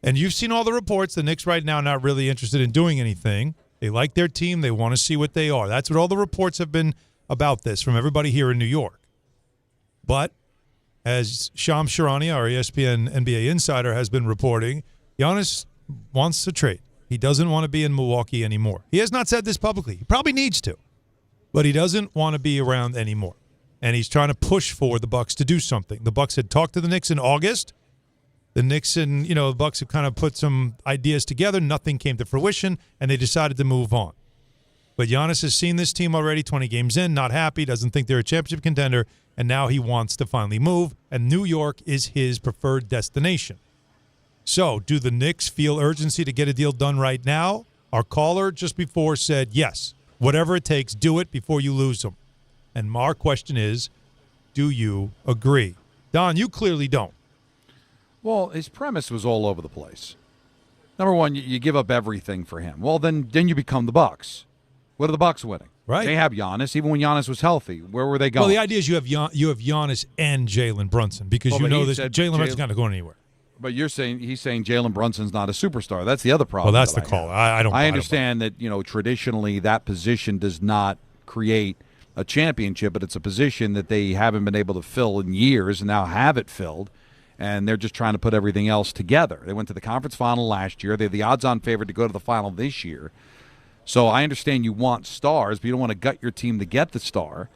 And you've seen all the reports. The Knicks right now not really interested in doing anything. They like their team. They want to see what they are. That's what all the reports have been about this from everybody here in New York. But as Shams Charania, our ESPN NBA insider, has been reporting, Giannis wants to trade. He doesn't want to be in Milwaukee anymore. He has not said this publicly. He probably needs to. But he doesn't want to be around anymore. And he's trying to push for the Bucks to do something. The Bucks had talked to the Knicks in August. The Knicks and, the Bucks have kind of put some ideas together. Nothing came to fruition, and they decided to move on. But Giannis has seen this team already 20 games in, not happy, doesn't think they're a championship contender, and now he wants to finally move, and New York is his preferred destination. So, do the Knicks feel urgency to get a deal done right now? Our caller just before said, yes, whatever it takes, do it before you lose them. And our question is, do you agree? Don, you clearly don't. Well, his premise was all over the place. Number one, you give up everything for him. Well, then you become the Bucks. What are the Bucks winning? Right. They have Giannis. Even when Giannis was healthy, where were they going? Well, the idea is you have Giannis and Jalen Brunson because Jalen Brunson's not going anywhere. But he's saying Jalen Brunson's not a superstar. That's the other problem. Well, that's the call. I understand that traditionally that position does not create a championship, but it's a position that they haven't been able to fill in years and now have it filled. And they're just trying to put everything else together. They went to the conference final last year. They're the odds-on favorite to go to the final this year. So I understand you want stars, but you don't want to gut your team to get the star.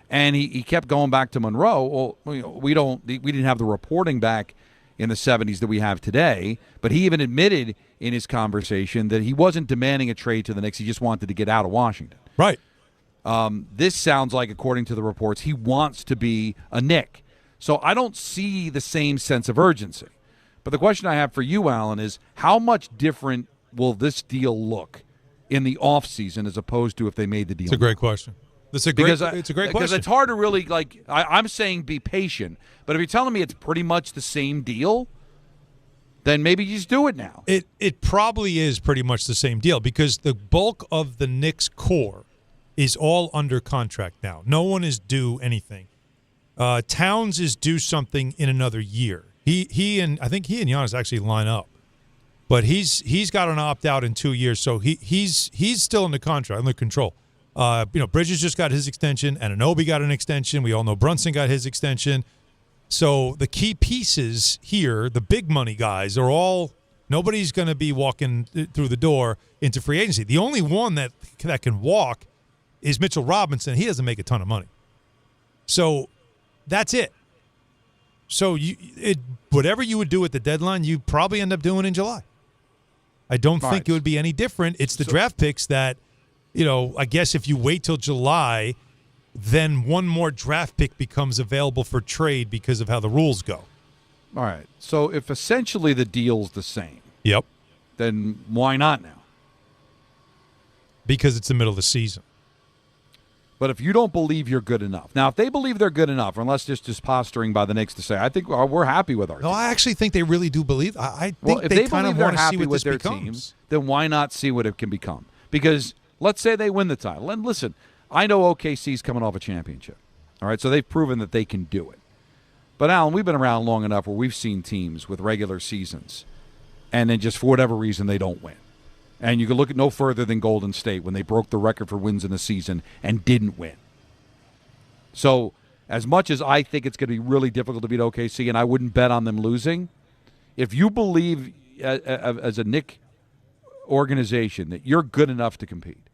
And he kept going back to Monroe. Well, we didn't have the reporting back in the 70s that we have today, but he even admitted in his conversation that he wasn't demanding a trade to the Knicks. He just wanted to get out of Washington. Right. This sounds like, according to the reports, he wants to be a Knick. So I don't see the same sense of urgency. But the question I have for you, Alan, is how much different will this deal look in the offseason as opposed to if they made the deal? It's a great question. It's a great question. Because it's hard to really, I'm saying be patient, but if you're telling me it's pretty much the same deal, then maybe you just do it now. It probably is pretty much the same deal because the bulk of the Knicks core is all under contract now. No one is due anything. Towns is due something in another year. I think he and Giannis actually line up. But he's got an opt-out in 2 years, so he's still under contract, under control. Bridges just got his extension, Anunoby got an extension. We all know Brunson got his extension. So the key pieces here, the big money guys, are all nobody's going to be walking through the door into free agency. The only one that can walk is Mitchell Robinson. He doesn't make a ton of money. So that's it. So whatever you would do at the deadline, you probably end up doing in July. I don't think it would be any different. It's the draft picks that, I guess if you wait till July, then one more draft pick becomes available for trade because of how the rules go. All right. So if essentially the deal's the same, yep, then why not now? Because it's the middle of the season. But if you don't believe you're good enough. Now, if they believe they're good enough, unless just posturing by the Knicks to say, I think we're happy with our team. No, I actually think they really do believe. I think they kind of want to see what this becomes. Then why not see what it can become? Because let's say they win the title. And listen, I know OKC's coming off a championship. All right, so they've proven that they can do it. But, Alan, we've been around long enough where we've seen teams with regular seasons, and then just for whatever reason they don't win. And you can look at no further than Golden State when they broke the record for wins in the season and didn't win. So as much as I think it's going to be really difficult to beat OKC, and I wouldn't bet on them losing, if you believe as a Knick organization that you're good enough to compete,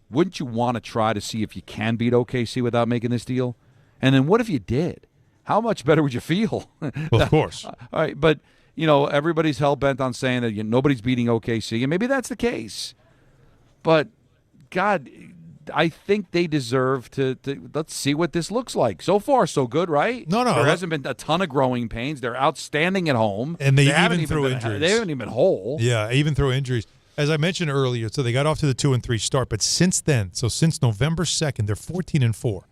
wouldn't you want to try to see if you can beat OKC without making this deal? And then what if you did? How much better would you feel? Well, of course. All right, but everybody's hell-bent on saying that nobody's beating OKC, and maybe that's the case. But, God, I think they deserve to let's see what this looks like. So far, so good, right? No. There hasn't been a ton of growing pains. They're outstanding at home. And they even through injuries. They haven't even been whole. Yeah, even through injuries. As I mentioned earlier, so they got off to the 2-3 start, but since then, since November 2nd, they're 14-4.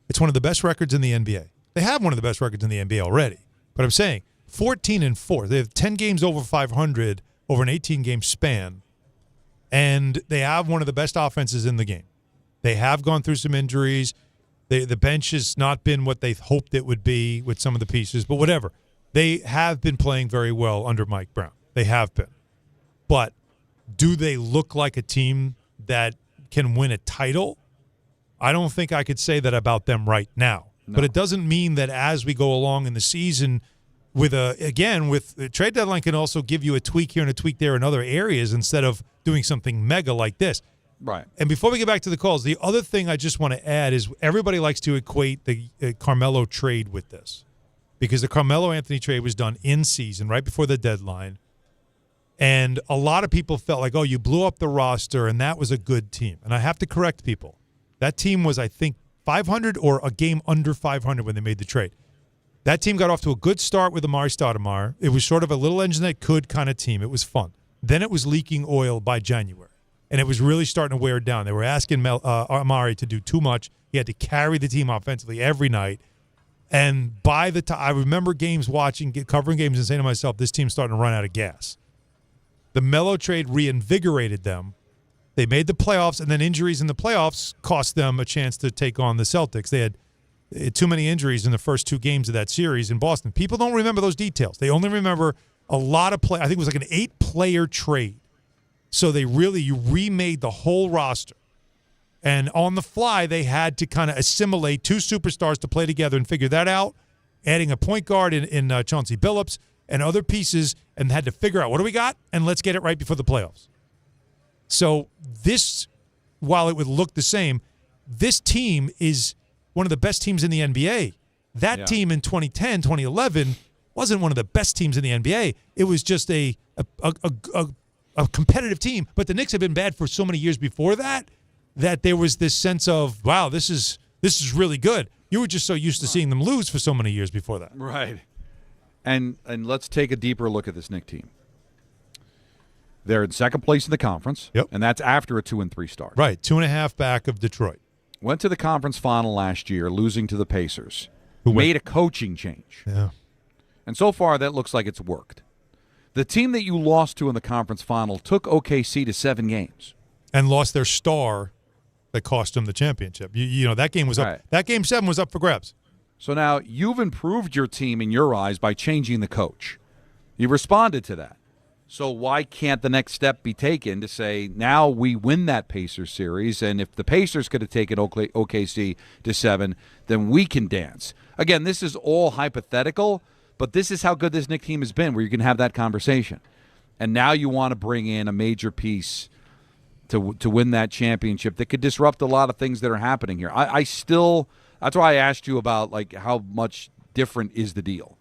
It's one of the best records in the NBA. They have one of the best records in the NBA already. But I'm saying 14-4. They have 10 games over 500 over an 18-game span, and they have one of the best offenses in the game. They have gone through some injuries. The bench has not been what they hoped it would be with some of the pieces, but whatever. They have been playing very well under Mike Brown. They have been. But do they look like a team that can win a title? I don't think I could say that about them right now. No. But it doesn't mean that as we go along in the season, with the trade deadline can also give you a tweak here and a tweak there in other areas instead of doing something mega like this. Right. And before we get back to the calls, the other thing I just want to add is everybody likes to equate the Carmelo trade with this because the Carmelo Anthony trade was done in season right before the deadline. And a lot of people felt like, you blew up the roster and that was a good team. And I have to correct people. That team was, I think, 500 or a game under 500 when they made the trade. That team got off to a good start with Amari Stoudemire. It was sort of a little engine that could kind of team. It was fun. Then it was leaking oil by January, and it was really starting to wear down. They were asking Amari to do too much. He had to carry the team offensively every night. And by the time I remember covering games and saying to myself, this team's starting to run out of gas. The Melo trade reinvigorated them. They made the playoffs, and then injuries in the playoffs cost them a chance to take on the Celtics. They had too many injuries in the first two games of that series in Boston. People don't remember those details. They only remember a lot of play. I think it was like an 8-player trade. So you remade the whole roster. And on the fly, they had to kind of assimilate two superstars to play together and figure that out, adding a point guard in Chauncey Billups and other pieces, and had to figure out what do we got, and let's get it right before the playoffs. So this, while it would look the same, this team is one of the best teams in the NBA. That team in 2010, 2011 wasn't one of the best teams in the NBA. It was just a competitive team. But the Knicks have been bad for so many years before that there was this sense of, wow, this is really good. You were just so used to seeing them lose for so many years before that. Right. And let's take a deeper look at this Knicks team. They're in second place in the conference, and that's after a 2-3 start. Right, 2.5 back of Detroit. Went to the conference final last year, losing to the Pacers, who made a coaching change. Yeah. And so far, that looks like it's worked. The team that you lost to in the conference final took OKC to 7 games. And lost their star that cost them the championship. You know, that game was up. That game 7 was up for grabs. So now you've improved your team in your eyes by changing the coach. You responded to that. So why can't the next step be taken to say, now we win that Pacers series, and if the Pacers could have taken OKC to 7, then we can dance. Again, this is all hypothetical, but this is how good this Knicks team has been, where you can have that conversation. And now you want to bring in a major piece to win that championship that could disrupt a lot of things that are happening here. I still – that's why I asked you about, like, how much different is the deal.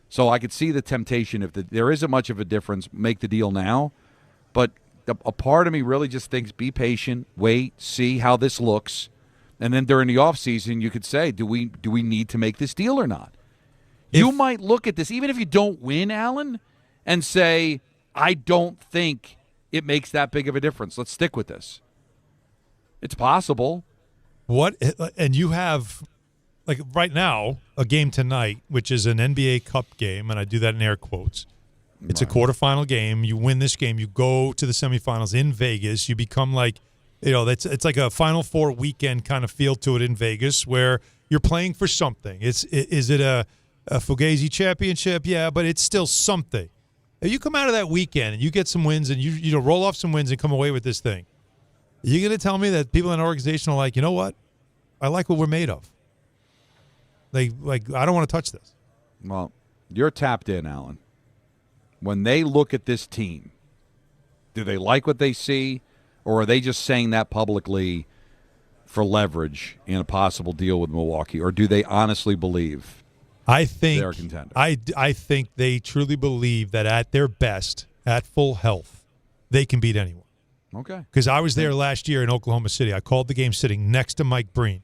So I could see the temptation, if there isn't much of a difference, make the deal now. But a part of me really just thinks be patient, wait, see how this looks. And then during the offseason, you could say, do we need to make this deal or not? You might look at this, even if you don't win, Alan, and say, I don't think it makes that big of a difference. Let's stick with this. It's possible. And you have, like right now, a game tonight, which is an NBA Cup game, and I do that in air quotes. It's a quarterfinal game. You win this game, you go to the semifinals in Vegas. You become like, it's like a Final Four weekend kind of feel to it in Vegas, where you're playing for something. Is it a Fugazi championship? Yeah, but it's still something. If you come out of that weekend and you get some wins and you roll off some wins and come away with this thing, are you going to tell me that people in an organization are like, you know what? I like what we're made of. I don't want to touch this. Well, you're tapped in, Alan. When they look at this team, do they like what they see, or are they just saying that publicly for leverage in a possible deal with Milwaukee, or do they honestly believe they're a contender? I think they truly believe that at their best, at full health, they can beat anyone. Okay. Because I was there last year in Oklahoma City. I called the game sitting next to Mike Breen.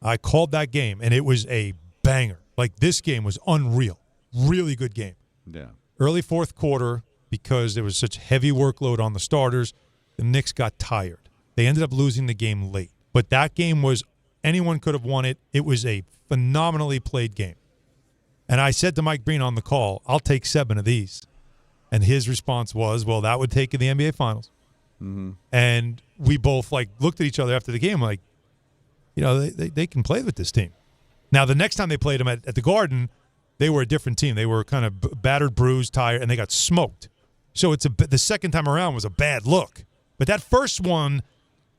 I called that game, and it was a banger. Like, this game was unreal. Really good game. Yeah. Early fourth quarter, because there was such heavy workload on the starters, the Knicks got tired. They ended up losing the game late. But that game was, anyone could have won it. It was a phenomenally played game. And I said to Mike Breen on the call, I'll take 7 of these. And his response was, well, that would take in the NBA Finals. Mm-hmm. And we both, looked at each other after the game like, they can play with this team. Now, the next time they played them at the Garden, they were a different team. They were kind of battered, bruised, tired, and they got smoked. So the second time around was a bad look. But that first one,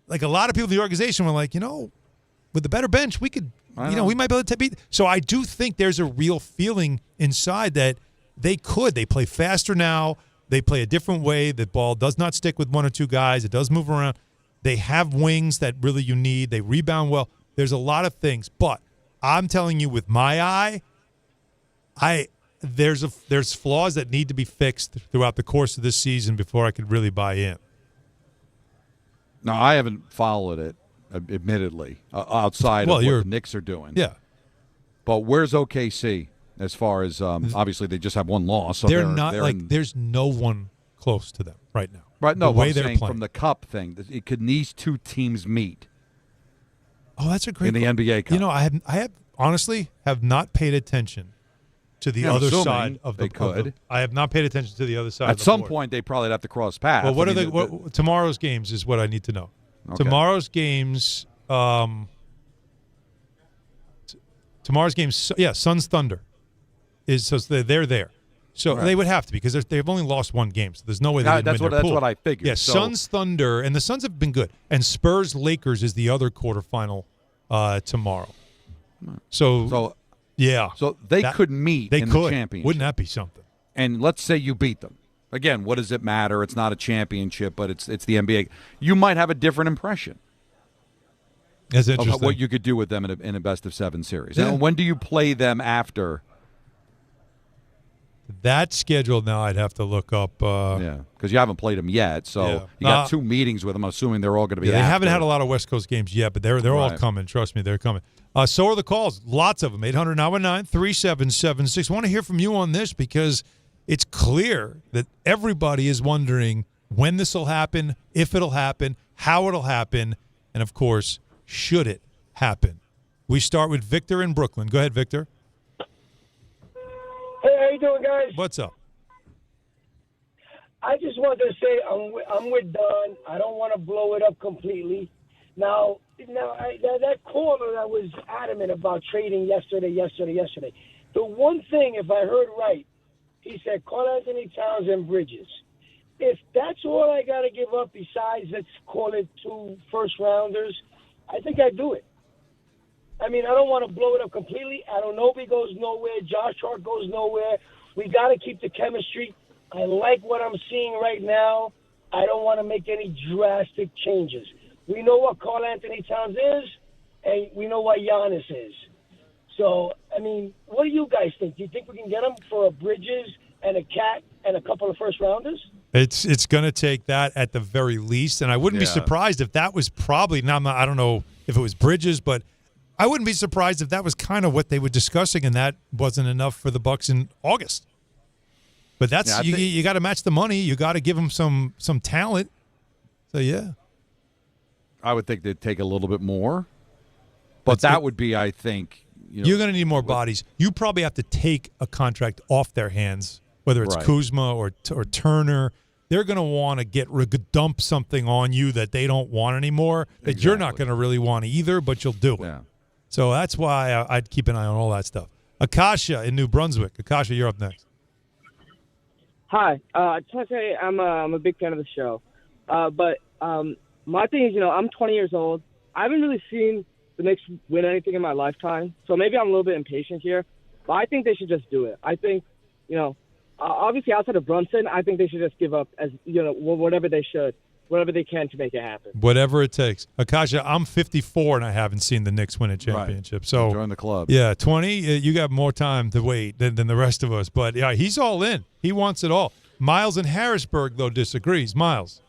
like, a lot of people in the organization were like, with the better bench, we could, we might be able to beat. So I do think there's a real feeling inside that they could. They play faster now. They play a different way. The ball does not stick with 1 or 2 guys. It does move around. They have wings that really you need. They rebound well. There's a lot of things. But I'm telling you, with my eye, there's flaws that need to be fixed throughout the course of this season before I could really buy in. No, I haven't followed it, admittedly, outside of what the Knicks are doing. Yeah. But where's OKC as far as obviously they just have 1 loss. So they're not there's no one close to them right now. Right, no, the way they're playing from the Cup thing, could these 2 teams meet? Oh, that's a great in the NBA Cup. I have honestly have not paid attention to the other side of the. They could. I have not paid attention to the other side. At some point, they probably have to cross paths. Well, what tomorrow's games is what I need to know. Okay. Tomorrow's games. Suns Thunder so they're there. So they would have to be because they've only lost 1 game. So there's no way they didn't win their pool. That's what I figured. Yeah, Suns Thunder, and the Suns have been good. And Spurs Lakers is the other quarterfinal tomorrow. So yeah. So they could meet in the championship. Wouldn't that be something? And let's say you beat them. Again, what does it matter? It's not a championship, but it's the NBA. You might have a different impression That's interesting. of what you could do with them in a best-of-7 series. Yeah. Now, when do you play them after? That schedule now I'd have to look up. Because you haven't played them yet, so Yeah. you got 2 meetings with them. I'm assuming they're all going to be They after. haven't had a lot of West Coast games yet, but they're all Right. coming. Trust me, they're coming. So are the calls. Lots of them. 800-919-3776. I want to hear from you on this because it's clear that everybody is wondering when this will happen, if it'll happen, how it'll happen, and, of course, should it happen. We start with Victor in Brooklyn. Go ahead, Victor. Hey, how you doing, guys? What's up? I just wanted to say I'm with Don. I don't want to blow it up completely. Now, that caller that was adamant about trading yesterday. The one thing, if I heard right, he said Karl Anthony Towns and Bridges. If that's all I got to give up besides, let's call it 2 first-rounders, I think I'd do it. I mean, I don't want to blow it up completely. Anunoby goes nowhere. Josh Hart goes nowhere. We got to keep the chemistry. I like what I'm seeing right now. I don't want to make any drastic changes. We know what Karl Anthony Towns is, and we know what Giannis is. So, I mean, what do you guys think? Do you think we can get them for a Bridges and a Cat and a couple of first-rounders? It's going to take that at the very least, and I wouldn't be surprised if that was probably – I don't know if it was Bridges, but I wouldn't be surprised if that was kind of what they were discussing, and that wasn't enough for the Bucks in August. But that's you got to match the money. You got to give them some talent. So, yeah. I would think they'd take a little bit more. But that would be, I think – you're going to need more bodies. You probably have to take a contract off their hands, whether it's Kuzma or Turner. They're going to want to dump something on you that they don't want anymore that you're not going to really want either, but you'll do it. Yeah. So that's why I'd keep an eye on all that stuff. Akasha in New Brunswick. Akasha, you're up next. Hi. I just want to say I'm a big fan of the show. But my thing is, I'm 20 years old. I haven't really seen the Knicks win anything in my lifetime, so maybe I'm a little bit impatient here. But I think they should just do it. I think, obviously outside of Brunson, I think they should just give up whatever they can to make it happen. Whatever it takes. Akasha, I'm 54 and I haven't seen the Knicks win a championship. So join the club. Yeah, 20, you got more time to wait than the rest of us. But, yeah, he's all in. He wants it all. Miles in Harrisburg, though, disagrees. Miles.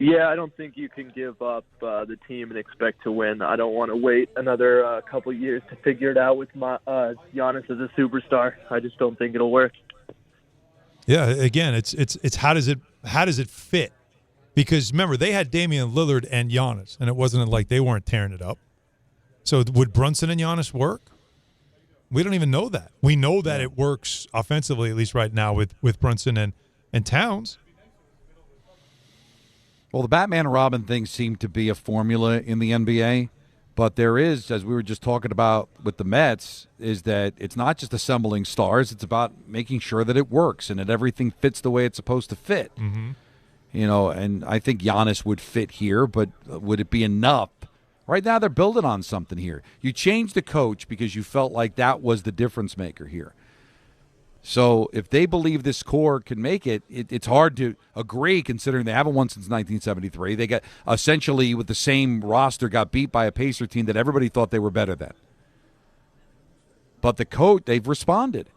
Yeah, I don't think you can give up the team and expect to win. I don't want to wait another couple years to figure it out with Giannis as a superstar. I just don't think it'll work. Yeah, again, it's how does it fit? Because remember, they had Damian Lillard and Giannis, and it wasn't like they weren't tearing it up. So would Brunson and Giannis work? We don't even know that. We know that it works offensively, at least right now, with Brunson and Towns. Well, the Batman and Robin thing seemed to be a formula in the NBA, but there is, as we were just talking about with the Mets, is that it's not just assembling stars, it's about making sure that it works and that everything fits the way it's supposed to fit. Mm-hmm. And I think Giannis would fit here, but would it be enough? Right now they're building on something here. You changed the coach because you felt like that was the difference maker here. So if they believe this core can make it, it's hard to agree considering they haven't won since 1973. They got essentially with the same roster got beat by a Pacer team that everybody thought they were better than. But the coach, they've responded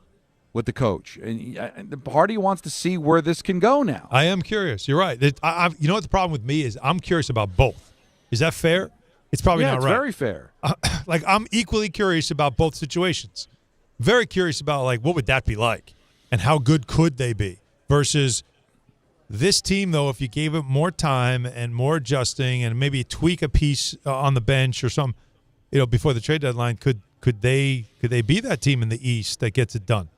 with the coach. And the party wants to see where this can go now. I am curious. You're right. You know what the problem with me is? I'm curious about both. Is that fair? It's probably not right. Yeah, it's very fair. I'm equally curious about both situations. Very curious about, what would that be like and how good could they be versus this team, though, if you gave it more time and more adjusting and maybe tweak a piece on the bench or something, before the trade deadline, could they be that team in the East that gets it done?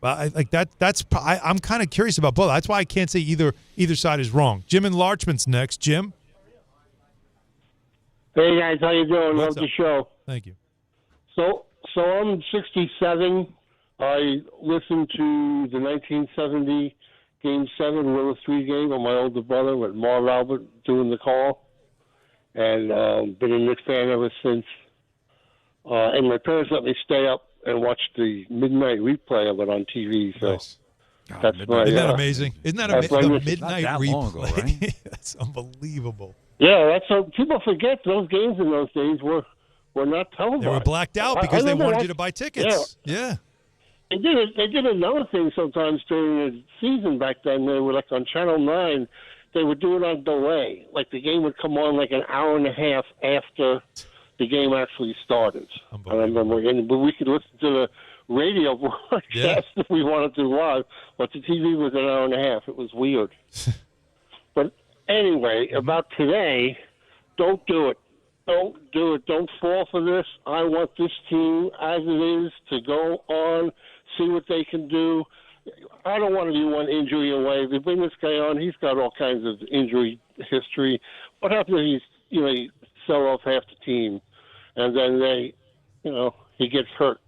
I'm kind of curious about both. That's why I can't say either side is wrong. Jim in Larchmond's next. Jim? Hey, guys. How you doing? What's Love the up? show. Thank you. So I'm 67. I listened to the 1970 Game 7 Willis 3 game with my older brother with Marv Albert doing the call. And been a Knicks fan ever since. And my parents let me stay up and watch the midnight replay of it on TV. So Nice. That's right. Isn't that amazing? Isn't that amazing? The midnight that replay. long ago, right? That's unbelievable. Yeah, that's what people forget. Those games in those days were not televised. They were blacked out because they wanted you to buy tickets. Yeah. They did another thing sometimes during the season back then. They were like on Channel 9. They would do it on delay. Like the game would come on like an hour and a half after the game actually started. I remember, but we could listen to the radio broadcast if we wanted to live, but the TV was an hour and a half. It was weird. But anyway, about today, don't do it. Don't do it. Don't fall for this. I want this team as it is to go on, see what they can do. I don't want to be one injury away. They bring this guy on. He's got all kinds of injury history. What happens if he sell off half the team, and then he gets hurt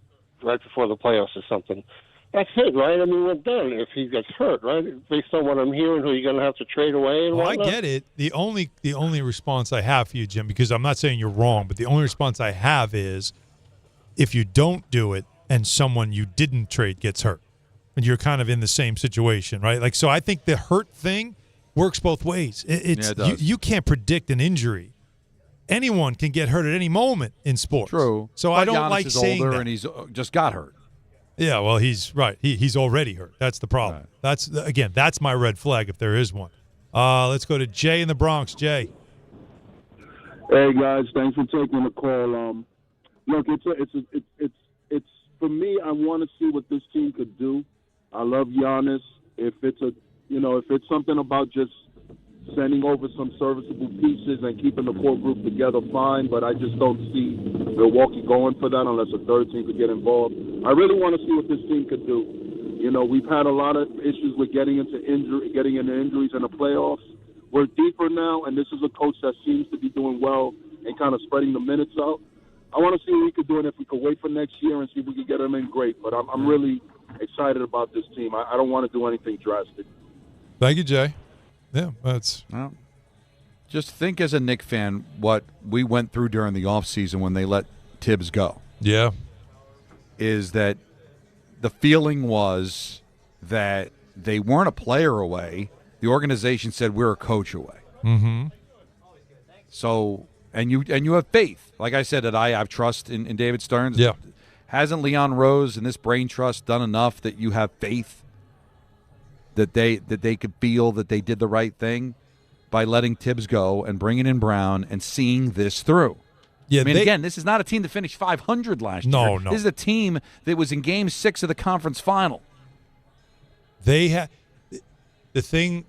right before the playoffs or something? That's it, right? I mean, we're done if he gets hurt, right? Based on what I'm hearing, who you're going to have to trade away and whatnot. I get it. The only response I have for you, Jim, because I'm not saying you're wrong, but the only response I have is if you don't do it and someone you didn't trade gets hurt, and you're kind of in the same situation, right? Like, so I think the hurt thing works both ways. It does. You can't predict an injury. Anyone can get hurt at any moment in sports. True. So but I don't Giannis like is saying older that. And he's just got hurt. Yeah, well, he's right. He's already hurt. That's the problem. Right. That's my red flag if there is one. Let's go to Jay in the Bronx. Jay. Hey guys, thanks for taking the call. Look, it's for me. I want to see what this team could do. I love Giannis. If it's something about just sending over some serviceable pieces and keeping the core group together, fine. But I just don't see Milwaukee going for that unless a third team could get involved. I really want to see what this team could do. We've had a lot of issues with getting into injuries in the playoffs. We're deeper now, and this is a coach that seems to be doing well and kind of spreading the minutes out. I want to see what we could do, and if we could wait for next year and see if we could get them in, great. But I'm really excited about this team. I don't want to do anything drastic. Thank you, Jay. Yeah, just think as a Knicks fan what we went through during the offseason when they let Tibbs go. Yeah. Is that the feeling was that they weren't a player away. The organization said we're a coach away. Mm-hmm. So, and you have faith. Like I said, that I have trust in David Stearns. Yeah. Hasn't Leon Rose and this brain trust done enough that you have faith that they could feel that they did the right thing by letting Tibbs go and bringing in Brown and seeing this through? Yeah, I mean, again, this is not a team that finished 500 last year. No. This is a team that was in Game 6 of the conference final. They had the thing.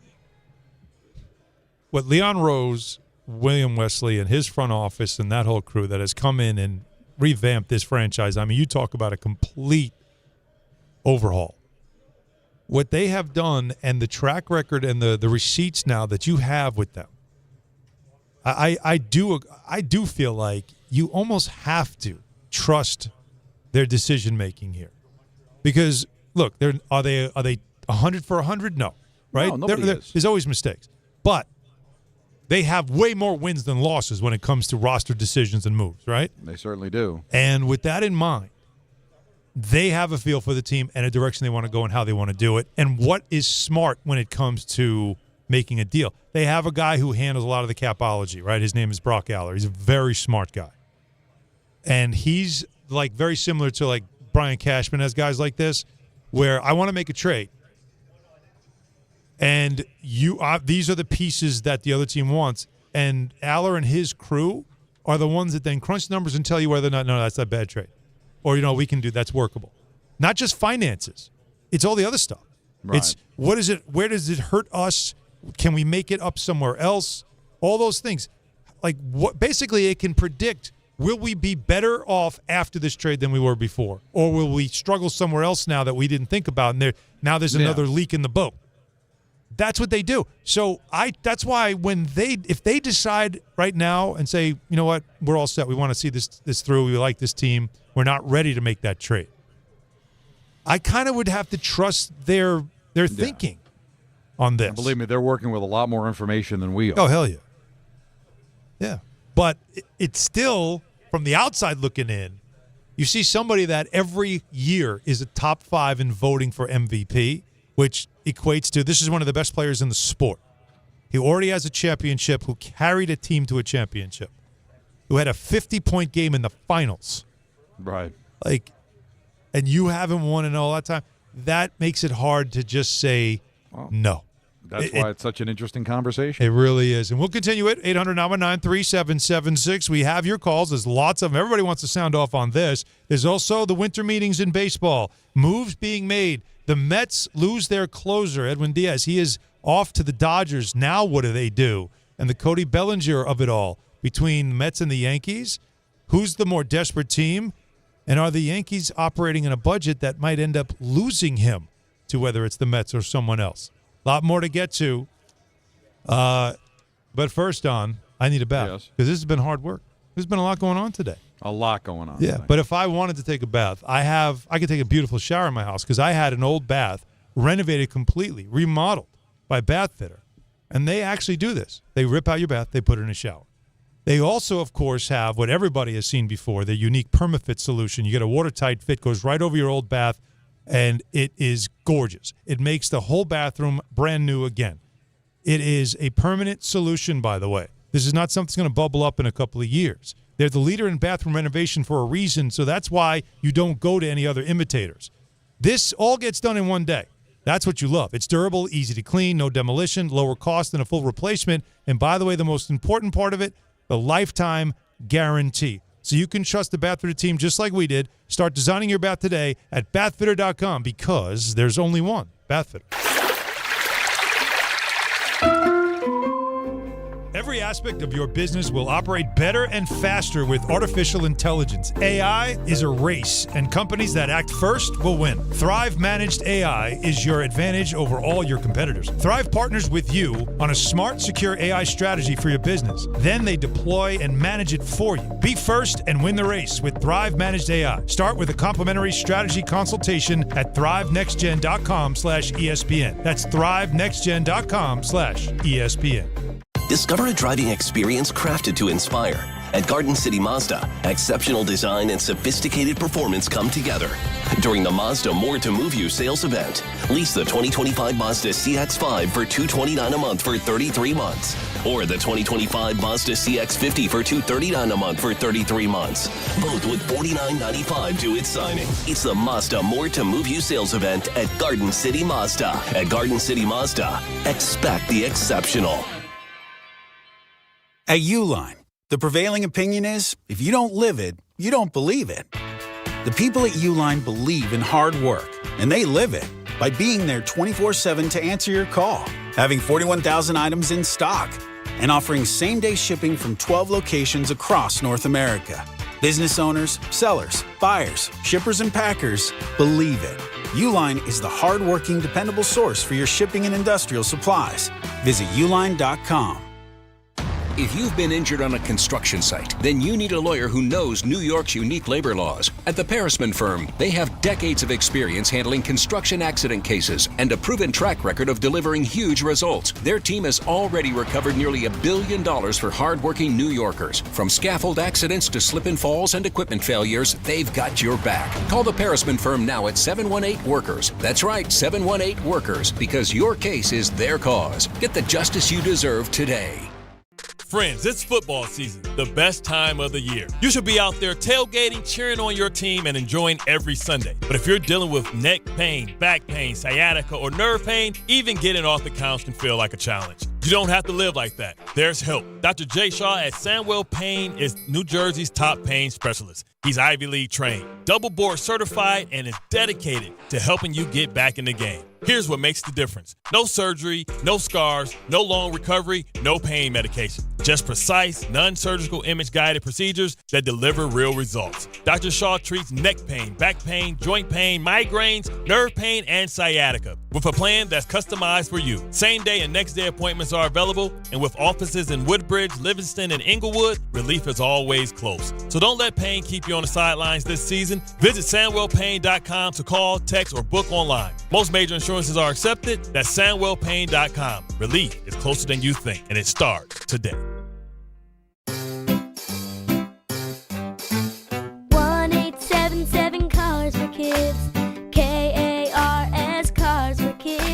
What Leon Rose, William Wesley, and his front office and that whole crew that has come in and revamped this franchise. I mean, you talk about a complete overhaul. What they have done and the track record and the receipts now that you have with them, I do feel like you almost have to trust their decision making here, because look, are they 100 for 100? No, right? No, nobody is. There's always mistakes, but they have way more wins than losses when it comes to roster decisions and moves, right? They certainly do. And with that in mind, they have a feel for the team and a direction they want to go and how they want to do it and what is smart when it comes to making a deal. They have a guy who handles a lot of the capology, right? His name is Brock Aller. He's a very smart guy. And he's like very similar to like Brian Cashman has guys like this, where I want to make a trade. And these are the pieces that the other team wants. And Aller and his crew are the ones that then crunch numbers and tell you whether or not, no, that's a bad trade. Or, we can do that's workable. Not just finances. It's all the other stuff. Right. It's what is it? Where does it hurt us? Can we make it up somewhere else? All those things. Like what? Basically, it can predict, will we be better off after this trade than we were before? Or will we struggle somewhere else now that we didn't think about? And now there's another leak in the boat. That's what they do. So that's why if they decide right now and say, you know what, we're all set. We want to see this through. We like this team. We're not ready to make that trade. I kind of would have to trust their thinking on this. And believe me, they're working with a lot more information than we are. Oh, hell yeah. Yeah. But it's still, from the outside looking in, you see somebody that every year is a top 5 in voting for MVP, which equates to this is one of the best players in the sport. He already has a championship, who carried a team to a championship, who had a 50-point game in the finals. Right. And you haven't won in all that time. That makes it hard to just say no. That's why it's such an interesting conversation. It really is. And we'll continue it. 800-919-3776. We have your calls. There's lots of them. Everybody wants to sound off on this. There's also the winter meetings in baseball. Moves being made. The Mets lose their closer, Edwin Diaz. He is off to the Dodgers. Now what do they do? And the Cody Bellinger of it all. Between the Mets and the Yankees, who's the more desperate team? And are the Yankees operating in a budget that might end up losing him to whether it's the Mets or someone else? A lot more to get to. But first on, I need a bath. Yes. Because this has been hard work. There's been a lot going on today. A lot going on. Yeah, but if I wanted to take a bath, I could take a beautiful shower in my house because I had an old bath renovated completely, remodeled by Bath Fitter. And they actually do this. They rip out your bath, they put it in a shower. They also, of course, have what everybody has seen before, their unique PermaFit solution. You get a watertight fit, goes right over your old bath, and it is gorgeous. It makes the whole bathroom brand new again. It is a permanent solution, by the way. This is not something that's going to bubble up in a couple of years. They're the leader in bathroom renovation for a reason, so that's why you don't go to any other imitators. This all gets done in one day. That's what you love. It's durable, easy to clean, no demolition, lower cost than a full replacement. And by the way, the most important part of it, the lifetime guarantee. So you can trust the Bath Fitter team just like we did. Start designing your bath today at bathfitter.com because there's only one Bath Fitter. Every aspect of your business will operate better and faster with artificial intelligence. AI is a race, and companies that act first will win. Thrive Managed AI is your advantage over all your competitors. Thrive partners with you on a smart, secure AI strategy for your business. Then they deploy and manage it for you. Be first and win the race with Thrive Managed AI. Start with a complimentary strategy consultation at thrivenextgen.com/ESPN. That's thrivenextgen.com/ESPN. Discover a driving experience crafted to inspire. At Garden City Mazda, exceptional design and sophisticated performance come together. During the Mazda More to Move You sales event, lease the 2025 Mazda CX-5 for $229 a month for 33 months. Or the 2025 Mazda CX-50 for $239 a month for 33 months. Both with $49.95 to its signing. It's the Mazda More to Move You sales event at Garden City Mazda. At Garden City Mazda, expect the exceptional. At Uline, the prevailing opinion is, if you don't live it, you don't believe it. The people at Uline believe in hard work, and they live it by being there 24/7 to answer your call, having 41,000 items in stock, and offering same-day shipping from 12 locations across North America. Business owners, sellers, buyers, shippers, and packers believe it. Uline is the hard-working, dependable source for your shipping and industrial supplies. Visit uline.com. If you've been injured on a construction site, then you need a lawyer who knows New York's unique labor laws. At the Parisman Firm, they have decades of experience handling construction accident cases and a proven track record of delivering huge results. Their team has already recovered nearly $1 billion for hardworking New Yorkers. From scaffold accidents to slip and falls and equipment failures, they've got your back. Call the Parisman Firm now at 718-WORKERS. That's right, 718-WORKERS, because your case is their cause. Get the justice you deserve today. Friends, it's football season, the best time of the year. You should be out there tailgating, cheering on your team, and enjoying every Sunday. But if you're dealing with neck pain, back pain, sciatica, or nerve pain, even getting off the couch can feel like a challenge. You don't have to live like that. There's help. Dr. Jay Shaw at Sandwell Pain is New Jersey's top pain specialist. He's Ivy League trained, double board certified, and is dedicated to helping you get back in the game. Here's what makes the difference. No surgery, no scars, no long recovery, no pain medication. Just precise, non-surgical image-guided procedures that deliver real results. Dr. Shaw treats neck pain, back pain, joint pain, migraines, nerve pain, and sciatica with a plan that's customized for you. Same-day and next-day appointments are available, and with offices in Woodbridge, Livingston, and Inglewood, relief is always close. So don't let pain keep you on the sidelines this season. Visit SandwellPain.com to call, text, or book online. Most major insurances are accepted. That's SandwellPain.com. Relief is closer than you think, and it starts today. 1-877 Cars for Kids. KARS Cars for Kids.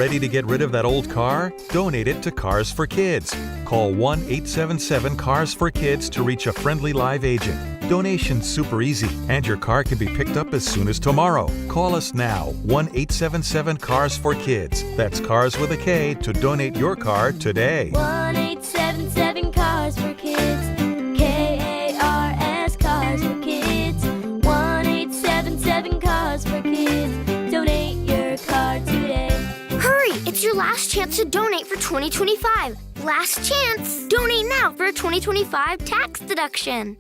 Ready to get rid of that old car? Donate it to Cars for Kids. Call 1-877-CARS-FOR-KIDS to reach a friendly live agent. Donation's super easy, and your car can be picked up as soon as tomorrow. Call us now, 1-877-CARS-FOR-KIDS. That's Cars with a K to donate your car today. 1-877-CARS-FOR-KIDS. K-A-R-S, Cars for Kids. 1-877-CARS-FOR-KIDS. Donate your car today. Hurry! It's your last chance to donate for 2025. Last chance! Donate now for a 2025 tax deduction.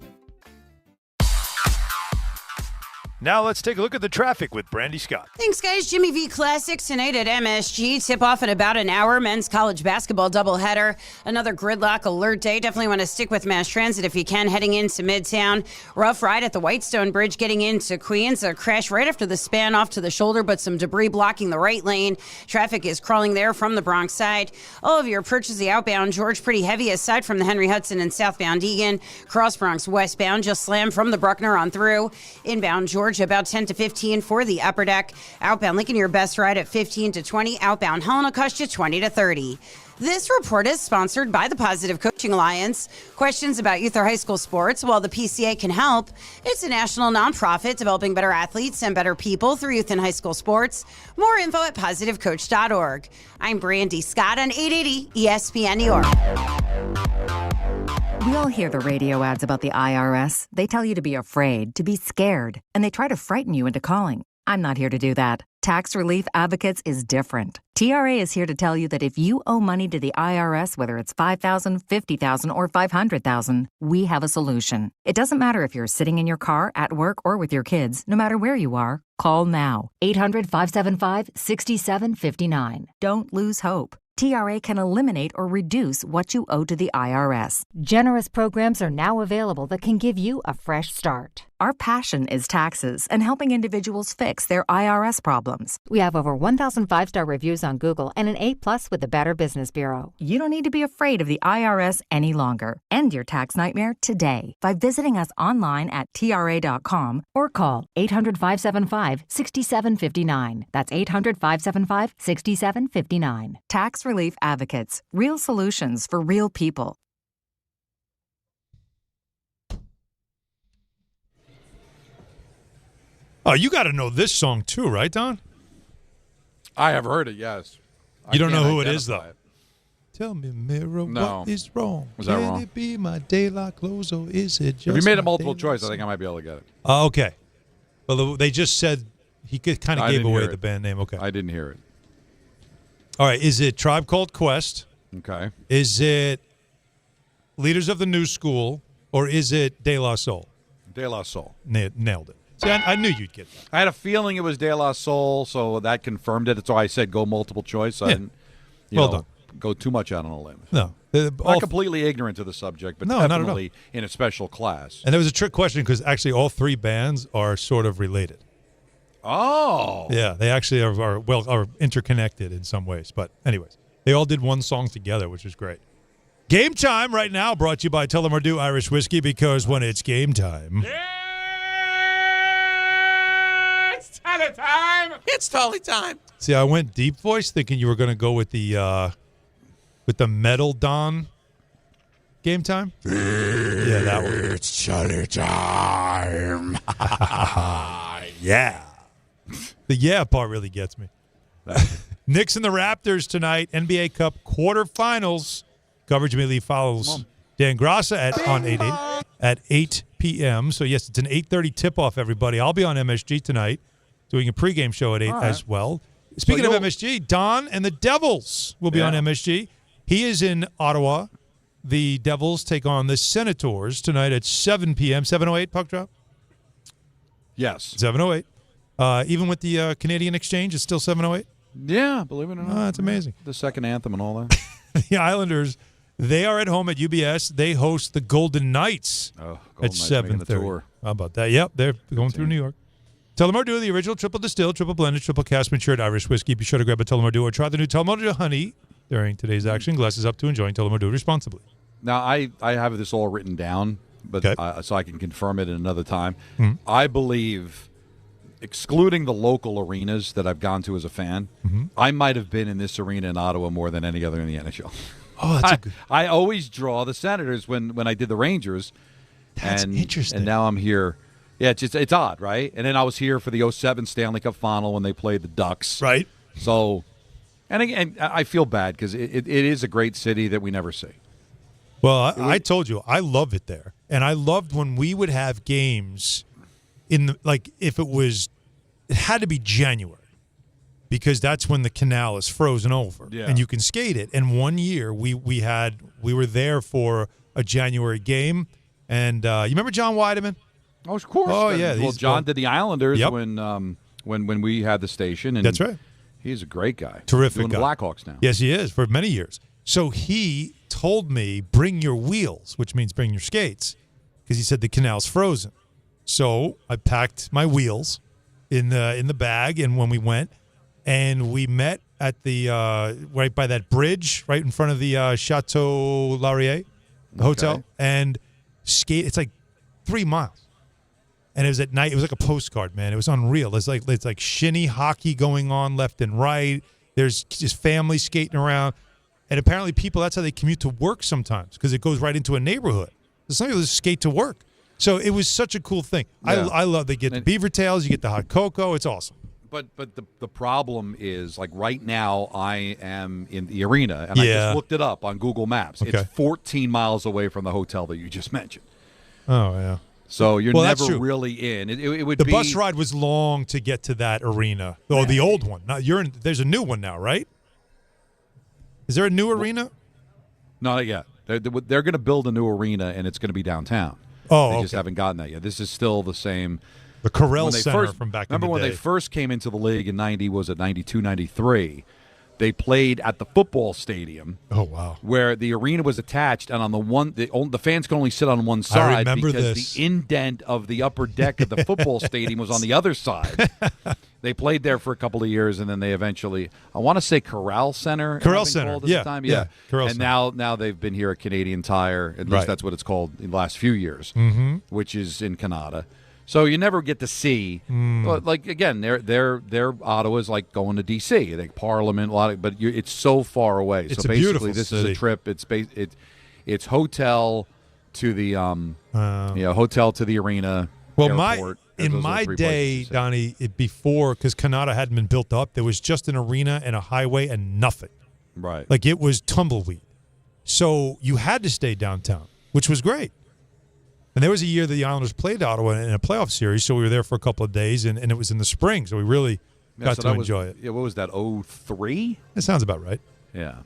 Now let's take a look at the traffic with Brandy Scott. Thanks, guys. Jimmy V Classics tonight at MSG. Tip off in about an hour. Men's college basketball doubleheader. Another gridlock alert day. Definitely want to stick with mass transit if you can. Heading into Midtown. Rough ride at the Whitestone Bridge getting into Queens. A crash right after the span off to the shoulder, but some debris blocking the right lane. Traffic is crawling there from the Bronx side. All of your purchase the outbound George pretty heavy aside from the Henry Hudson and southbound Egan. Cross Bronx westbound just slammed from the Bruckner on through. Inbound George about 10 to 15 for the upper deck. Outbound Lincoln, your best ride at 15 to 20. Outbound Helena cost you 20 to 30. This report is sponsored by the Positive Coaching Alliance. Questions about youth or high school sports? Well, the PCA can help. It's a national nonprofit developing better athletes and better people through youth and high school sports. More info at positivecoach.org. I'm Brandy Scott on 880 ESPN New York. We all hear the radio ads about the IRS. They tell you to be afraid, to be scared, and they try to frighten you into calling. I'm not here to do that. Tax Relief Advocates is different. TRA is here to tell you that if you owe money to the IRS, whether it's $5,000, $50,000, or $500,000, we have a solution. It doesn't matter if you're sitting in your car, at work, or with your kids. No matter where you are, call now. 800-575-6759. Don't lose hope. TRA can eliminate or reduce what you owe to the IRS. Generous programs are now available that can give you a fresh start. Our passion is taxes and helping individuals fix their IRS problems. We have over 1,000 five-star reviews on Google and an A+ with the Better Business Bureau. You don't need to be afraid of the IRS any longer. End your tax nightmare today by visiting us online at TRA.com or call 800-575-6759. That's 800-575-6759. Tax Relief Advocates. Real solutions for real people. Oh, you got to know this song too, right, Don? I have heard it, yes. You don't know who it is, though. Tell me, mirror, No. what is wrong? Was that Can wrong? it be my daylight clothes or is it just If you made my a multiple daylight choice, I think I might be able to get it. Okay. Well, they just said he kind I of gave didn't away hear the it. band name. Okay. I didn't hear it. All right. Is it Tribe Called Quest? Okay. Is it Leaders of the New School? Or is it De La Soul? De La Soul. Nailed it. See, I knew you'd get that. I had a feeling it was De La Soul, so that confirmed it. So I said go multiple choice. I didn't Well go too much out on a limb. No. Not completely ignorant to the subject, but No, not at all. definitely in a special class. And there was a trick question because actually all three bands are sort of related. Oh. Yeah, they actually are interconnected in some ways. But anyways, they all did one song together, which is great. Game time right now brought to you by Tullamore Irish Whiskey because when it's game time. It's Tully time. See, I went deep voice thinking you were going to go with the metal Don game time. Yeah, that one. It's Charlie time. Yeah. The yeah part really gets me. Knicks and the Raptors tonight, NBA Cup quarterfinals. Coverage immediately follows Dan Grassa on 8 at 8 p.m. So, yes, it's an 8:30 tip-off, everybody. I'll be on MSG tonight doing a pregame show at 8 as well. Speaking of MSG, Don and the Devils will be on MSG. He is in Ottawa. The Devils take on the Senators tonight at 7 p.m. 7:08 puck drop? Yes. 7:08. Even with the Canadian exchange, it's still 7:08? Yeah, believe it or not. Oh, that's amazing. The second anthem and all that. The Islanders, they are at home at UBS. They host the Golden Knights at 7:30. How about that? Yep, they're going through New York. Tullamore Dew, the original triple distilled, triple blended, triple cask matured Irish whiskey. Be sure to grab a Tullamore Dew or try the new Tullamore Dew Honey during today's action. Glasses up to enjoying Tullamore Dew responsibly. Now, I have this all written down, but so I can confirm it at another time. Mhm. I believe excluding the local arenas that I've gone to as a fan, I might have been in this arena in Ottawa more than any other in the NHL. Oh, that's I always draw the Senators when I did the Rangers. That's interesting. And now I'm here. Yeah, it's odd, right? And then I was here for the 2007 Stanley Cup Final when they played the Ducks. Right. So, and again, I feel bad because it is a great city that we never see. Well, I told you, I love it there. And I loved when we would have games if it had to be January. Because that's when the canal is frozen over, and you can skate it. And one year we were there for a January game, and you remember John Weideman? Oh, of course. Oh yeah. Well, John did the Islanders when we had the station, and that's right. He's a great guy. Terrific doing guy. The Blackhawks now. Yes, he is for many years. So he told me, "Bring your wheels," which means bring your skates, because he said the canal's frozen. So I packed my wheels in the bag, and when we went. And we met at the right by that bridge, right in front of the Chateau Laurier, the hotel, and skate. It's like 3 miles, and it was at night. It was like a postcard, man. It was unreal. It's like shinny hockey going on left and right. There's just families skating around, and apparently people. That's how they commute to work sometimes because it goes right into a neighborhood. So some people just skate to work. So it was such a cool thing. Yeah. I love. They get the beaver tails. You get the hot cocoa. It's awesome. But the problem is, like right now, I am in the arena, and I just looked it up on Google Maps. Okay. It's 14 miles away from the hotel that you just mentioned. Oh, yeah. So you're never really in. It would the be... bus ride was long to get to that arena. Oh, the old one. Now there's a new one now, right? Is there a new arena? Not yet. They're going to build a new arena, and it's going to be downtown. Oh, They just haven't gotten that yet. This is still the same... The Corral Center from back in the day. Remember when they first came into the league in 92, 93? They played at the football stadium. Oh, wow. Where the arena was attached, and on the fans could only sit on one side. I remember because this. The indent of the upper deck of the football stadium was on the other side. They played there for a couple of years, and then they eventually, I want to say Corral Center. Corral Center, yeah. Corral and Center. now they've been here at Canadian Tire. At least that's what it's called in the last few years, which is in Canada. So you never get to see, like again, their Ottawa's like going to D.C. Like Parliament, but it's so far away. It's so a basically, beautiful this city. is a trip. It's hotel to the hotel to the arena. Well, airport. in my day, Donnie, before because Canada hadn't been built up, there was just an arena and a highway and nothing. Right, like it was tumbleweed. So you had to stay downtown, which was great. And there was a year that the Islanders played Ottawa in a playoff series, so we were there for a couple of days, and it was in the spring, so we really got to enjoy it. Yeah, what was that, 2003? That sounds about right. Yeah.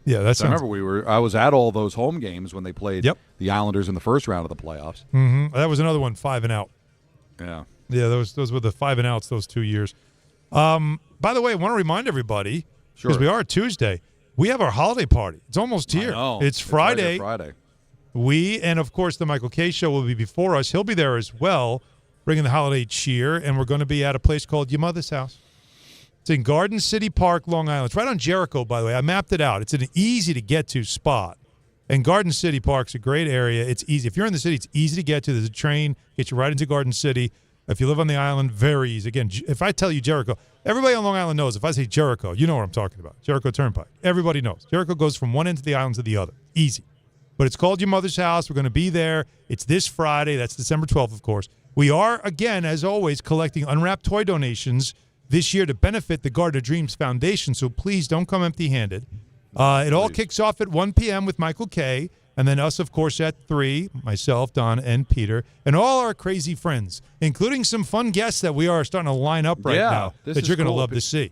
Yeah, that sounds... I remember I was at all those home games when they played the Islanders in the first round of the playoffs. Mm-hmm. That was another one, 5 and out. Yeah. Yeah, those were the 5 and outs those 2 years. By the way, I want to remind everybody, because we are Tuesday, we have our holiday party. It's almost here. I know. It's Friday. It's Friday. And of course, the Michael K. Show will be before us. He'll be there as well, bringing the holiday cheer, and we're going to be at a place called Your Mother's House. It's in Garden City Park, Long Island. It's right on Jericho, by the way. I mapped it out. It's an easy-to-get-to spot. And Garden City Park's a great area. It's easy. If you're in the city, it's easy to get to. There's a train, get you right into Garden City. If you live on the island, very easy. Again, if I tell you Jericho, everybody on Long Island knows. If I say Jericho, you know what I'm talking about. Jericho Turnpike. Everybody knows. Jericho goes from one end of the island to the other. Easy. But it's called Your Mother's House. We're going to be there. It's this Friday. That's December 12th, of course. We are, again, as always, collecting unwrapped toy donations this year to benefit the Garden of Dreams Foundation, so please don't come empty-handed. It all kicks off at 1 p.m. with Michael K., and then us, of course, at 3, myself, Don, and Peter, and all our crazy friends, including some fun guests that we are starting to line up right now that you're going to love to see.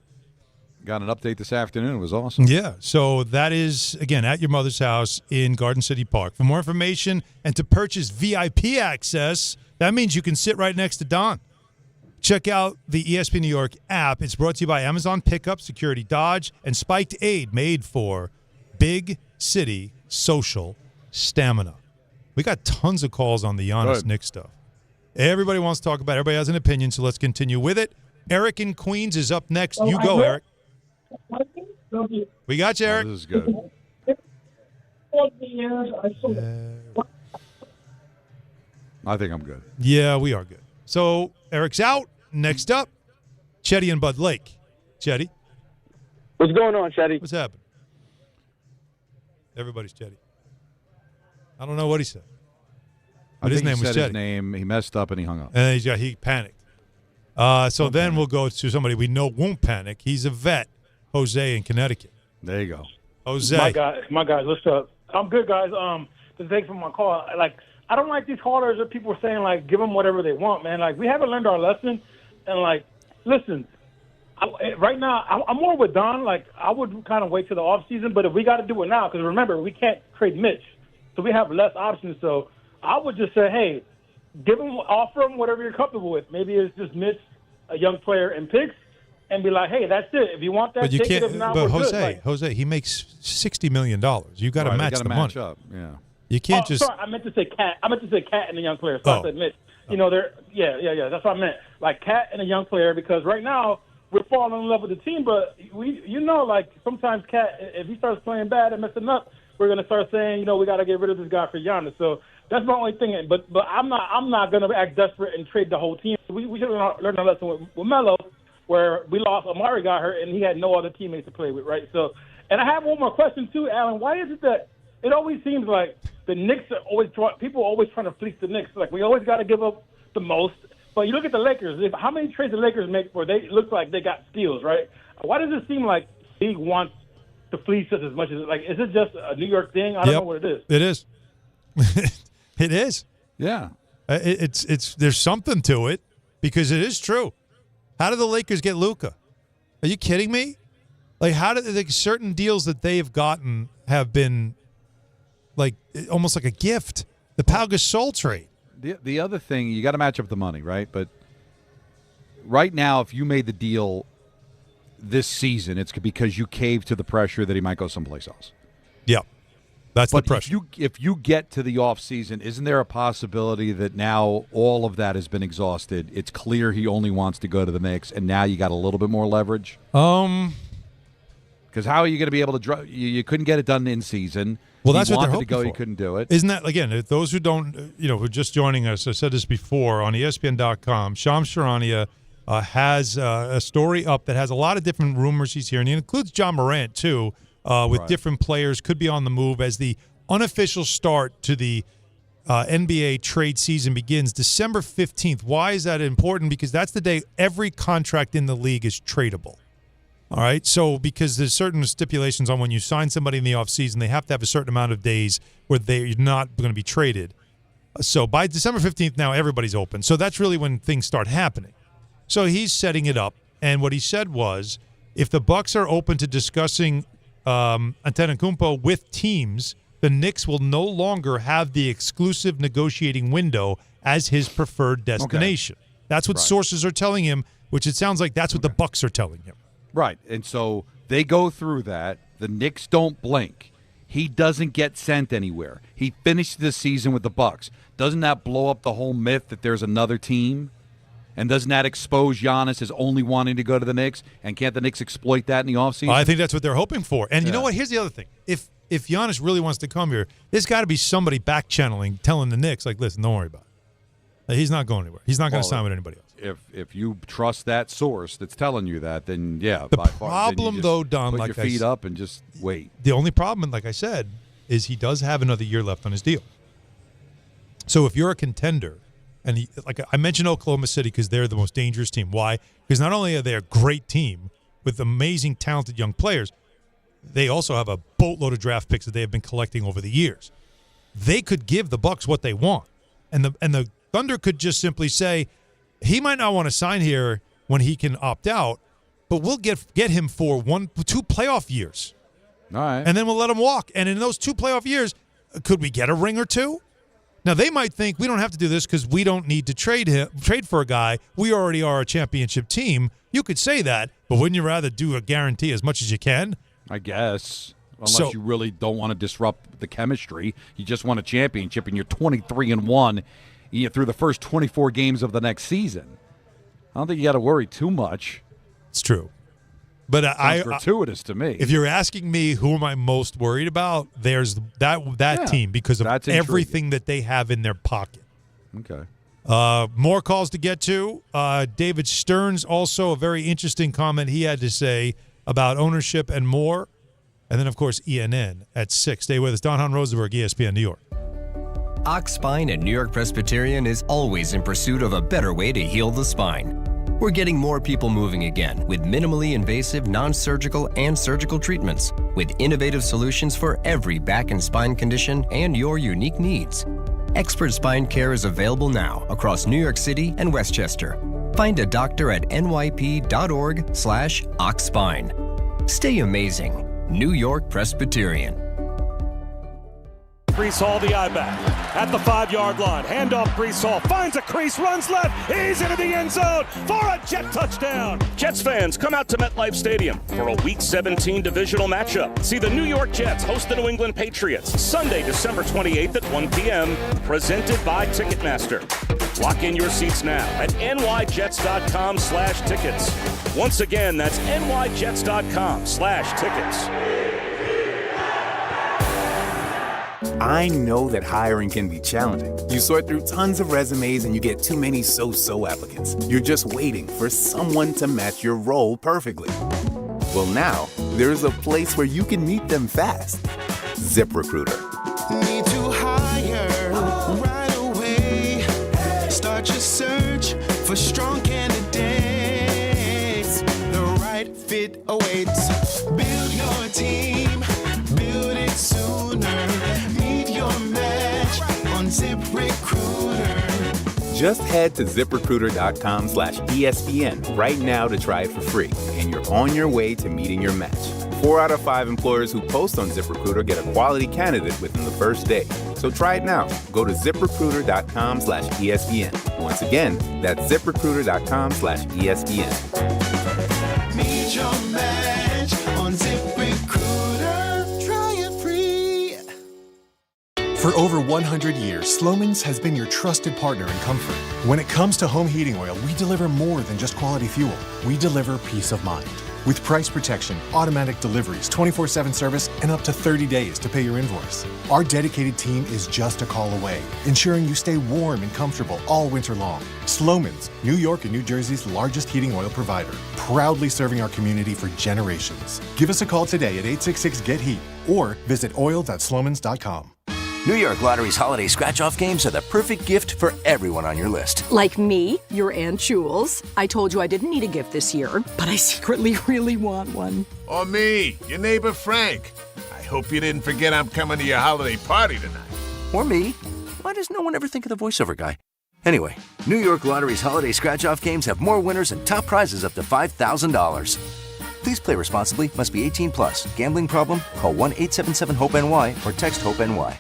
Got an update this afternoon. It was awesome. Yeah. So that is, again, at Your Mother's House in Garden City Park. For more information and to purchase VIP access, that means you can sit right next to Don. Check out the ESPN New York app. It's brought to you by Amazon Pickup, Security Dodge, and Spiked Aid, made for big city social stamina. We got tons of calls on the Giannis Knicks stuff. Everybody wants to talk about it. Everybody has an opinion, so let's continue with it. Eric in Queens is up next. You go, Eric. We got you, Eric. This is good. I think I'm good. Yeah, we are good. So Eric's out. next up, Chetty and Bud Lake. Chetty. What's going on, Chetty? What's happening? Everybody's Chetty. I don't know what he said. But his name was Chetty. His name. He messed up and he hung up. And he panicked. So then we'll go to somebody we know won't panic. He's a vet, Jose in Connecticut. There you go. Jose. My guys, what's up? I'm good, guys. Thanks for my call. I don't like these callers that people are saying, give them whatever they want, man. We haven't learned our lesson. And, listen, right now, I'm more with Don. I would kind of wait till the offseason, but if we got to do it now, because remember, we can't trade Mitch. So we have less options. So I would just say, hey, offer him whatever you're comfortable with. Maybe it's just Mitch, a young player, and picks, and be like, hey, that's it. If you want that, but you take can't, it. If not, but we're Jose, good. Jose, he makes $60 million. You got to match the match money. Up. Yeah. You can't just. Sorry, I meant to say Cat. I meant to say Cat and a young player. So I said Mitch. They're That's what I meant. Cat and a young player, because right now we're falling in love with the team, but sometimes Cat, if he starts playing bad and messing up, we're gonna start saying, we got to get rid of this guy for Giannis. So that's my only thing. But I'm not gonna act desperate and trade the whole team. We should have learned a lesson with Melo, where we lost. Amari got hurt and he had no other teammates to play with, right? So, and I have one more question too, Alan. Why is it that it always seems like the Knicks are people are always trying to fleece the Knicks? We always got to give up the most. But you look at the Lakers. How many trades the Lakers make where they look like they got steals, right? Why does it seem like the league wants to fleece us as much as is it just a New York thing? I don't know what it is. It is. It is. Yeah. It's there's something to it because it is true. How did the Lakers get Luka? Are you kidding me? How did certain deals that they have gotten have been almost like a gift? The Pau Gasol trade. The other thing, you got to match up the money, right? But right now, if you made the deal this season, it's because you caved to the pressure that he might go someplace else. Yeah, that's the pressure. If you get to the offseason, isn't there a possibility that now all of that has been exhausted? It's clear he only wants to go to the Knicks, and now you got a little bit more leverage? Because how are you going to be able to you couldn't get it done in season. Well, that's what they're hoping hoping to go. for. You couldn't do it. Isn't that, again, if those who don't, who are just joining us, I said this before on ESPN.com, Shams Charania has a story up that has a lot of different rumors he's hearing. It includes John Morant, too, with different players, could be on the move as the unofficial start to the NBA trade season begins December 15th. Why is that important? Because that's the day every contract in the league is tradable. All right, so because there's certain stipulations on when you sign somebody in the offseason, they have to have a certain amount of days where they're not going to be traded. So by December 15th now, everybody's open. So that's really when things start happening. So he's setting it up, and what he said was if the Bucks are open to discussing Antetokounmpo with teams, the Knicks will no longer have the exclusive negotiating window as his preferred destination. Okay. That's what sources are telling him, which it sounds like that's what the Bucks are telling him. Right, and so they go through that. The Knicks don't blink. He doesn't get sent anywhere. He finished the season with the Bucks. Doesn't that blow up the whole myth that there's another team? And doesn't that expose Giannis as only wanting to go to the Knicks? And can't the Knicks exploit that in the offseason? I think that's what they're hoping for. And you know what? Here's the other thing. If Giannis really wants to come here, there's got to be somebody back-channeling, telling the Knicks, listen, don't worry about it. He's not going anywhere. He's not going to sign with anybody else. If you trust that source that's telling you that, then yeah. The problem, though, Don, put your feet up and just wait. The only problem, like I said, is he does have another year left on his deal. So if you're a contender, and I mentioned Oklahoma City because they're the most dangerous team. Why? Because not only are they a great team with amazing, talented young players, they also have a boatload of draft picks that they have been collecting over the years. They could give the Bucks what they want, and the Thunder could just simply say, he might not want to sign here when he can opt out, but we'll get him for 1-2 playoff years. All right. And then we'll let him walk. And in those 2 playoff years, could we get a ring or two? Now, they might think we don't have to do this because we don't need to trade for a guy. We already are a championship team. You could say that, but wouldn't you rather do a guarantee as much as you can? I guess. Unless you really don't want to disrupt the chemistry. You just want a championship, and you're 23-1. Through the first 24 games of the next season. I don't think you got to worry too much. It's true. But Sounds gratuitous to me. If you're asking me who am I most worried about, there's that team because of everything that they have in their pocket. Okay. More calls to get to. David Stearns, also a very interesting comment he had to say about ownership and more. And then, of course, ENN at 6. Stay with us. Don Hahn, Rosenberg, ESPN New York. Ox Spine and New York Presbyterian is always in pursuit of a better way to heal the spine. We're getting more people moving again with minimally invasive, non-surgical, and surgical treatments with innovative solutions for every back and spine condition and your unique needs. Expert spine care is available now across New York City and Westchester. Find a doctor at nyp.org/oxspine. Stay amazing. New York Presbyterian. Brees Hall, the I-back, at the 5-yard line. Handoff, Brees Hall finds a crease, runs left. He's into the end zone for a Jet touchdown. Jets fans, come out to MetLife Stadium for a Week 17 divisional matchup. See the New York Jets host the New England Patriots Sunday, December 28th at 1 p.m. Presented by Ticketmaster. Lock in your seats now at nyjets.com/tickets. Once again, that's nyjets.com/tickets. I know that hiring can be challenging. You sort through tons of resumes and you get too many so-so applicants. You're just waiting for someone to match your role perfectly. Well, now, there's a place where you can meet them fast. ZipRecruiter. Need to hire right away. Start your search for strong candidates. The right fit awaits. Build your team. Build it sooner. Meet your match on ZipRecruiter. Just head to ZipRecruiter.com/ESPN right now to try it for free, and you're on your way to meeting your match. 4 out of 5 employers who post on ZipRecruiter get a quality candidate within the first day. So try it now. Go to ZipRecruiter.com/ESPN. Once again, that's ZipRecruiter.com/ESPN. Meet your match on ZipRecruiter. Try it free. For over 100 years, Slomin's has been your trusted partner in comfort. When it comes to home heating oil, we deliver more than just quality fuel. We deliver peace of mind. With price protection, automatic deliveries, 24/7 service, and up to 30 days to pay your invoice. Our dedicated team is just a call away, ensuring you stay warm and comfortable all winter long. Slomin's, New York and New Jersey's largest heating oil provider, proudly serving our community for generations. Give us a call today at 866-GET-HEAT or visit oil.slomins.com. New York Lottery's holiday scratch-off games are the perfect gift for everyone on your list. Like me, your Aunt Jules. I told you I didn't need a gift this year, but I secretly really want one. Or me, your neighbor Frank. I hope you didn't forget I'm coming to your holiday party tonight. Or me. Why does no one ever think of the voiceover guy? Anyway, New York Lottery's holiday scratch-off games have more winners and top prizes up to $5,000. Please play responsibly. Must be 18 plus. Gambling problem? Call 1-877-HOPE-NY or text HOPE-NY.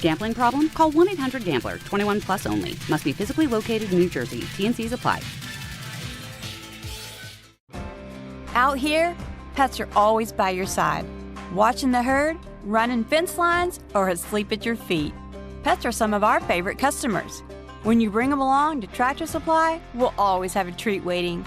Gambling problem? Call 1-800-GAMBLER. 21 plus only. Must be physically located in New Jersey. T&Cs apply. Out here, pets are always by your side. Watching the herd, running fence lines, or asleep at your feet. Pets are some of our favorite customers. When you bring them along to Tractor Supply, we'll always have a treat waiting.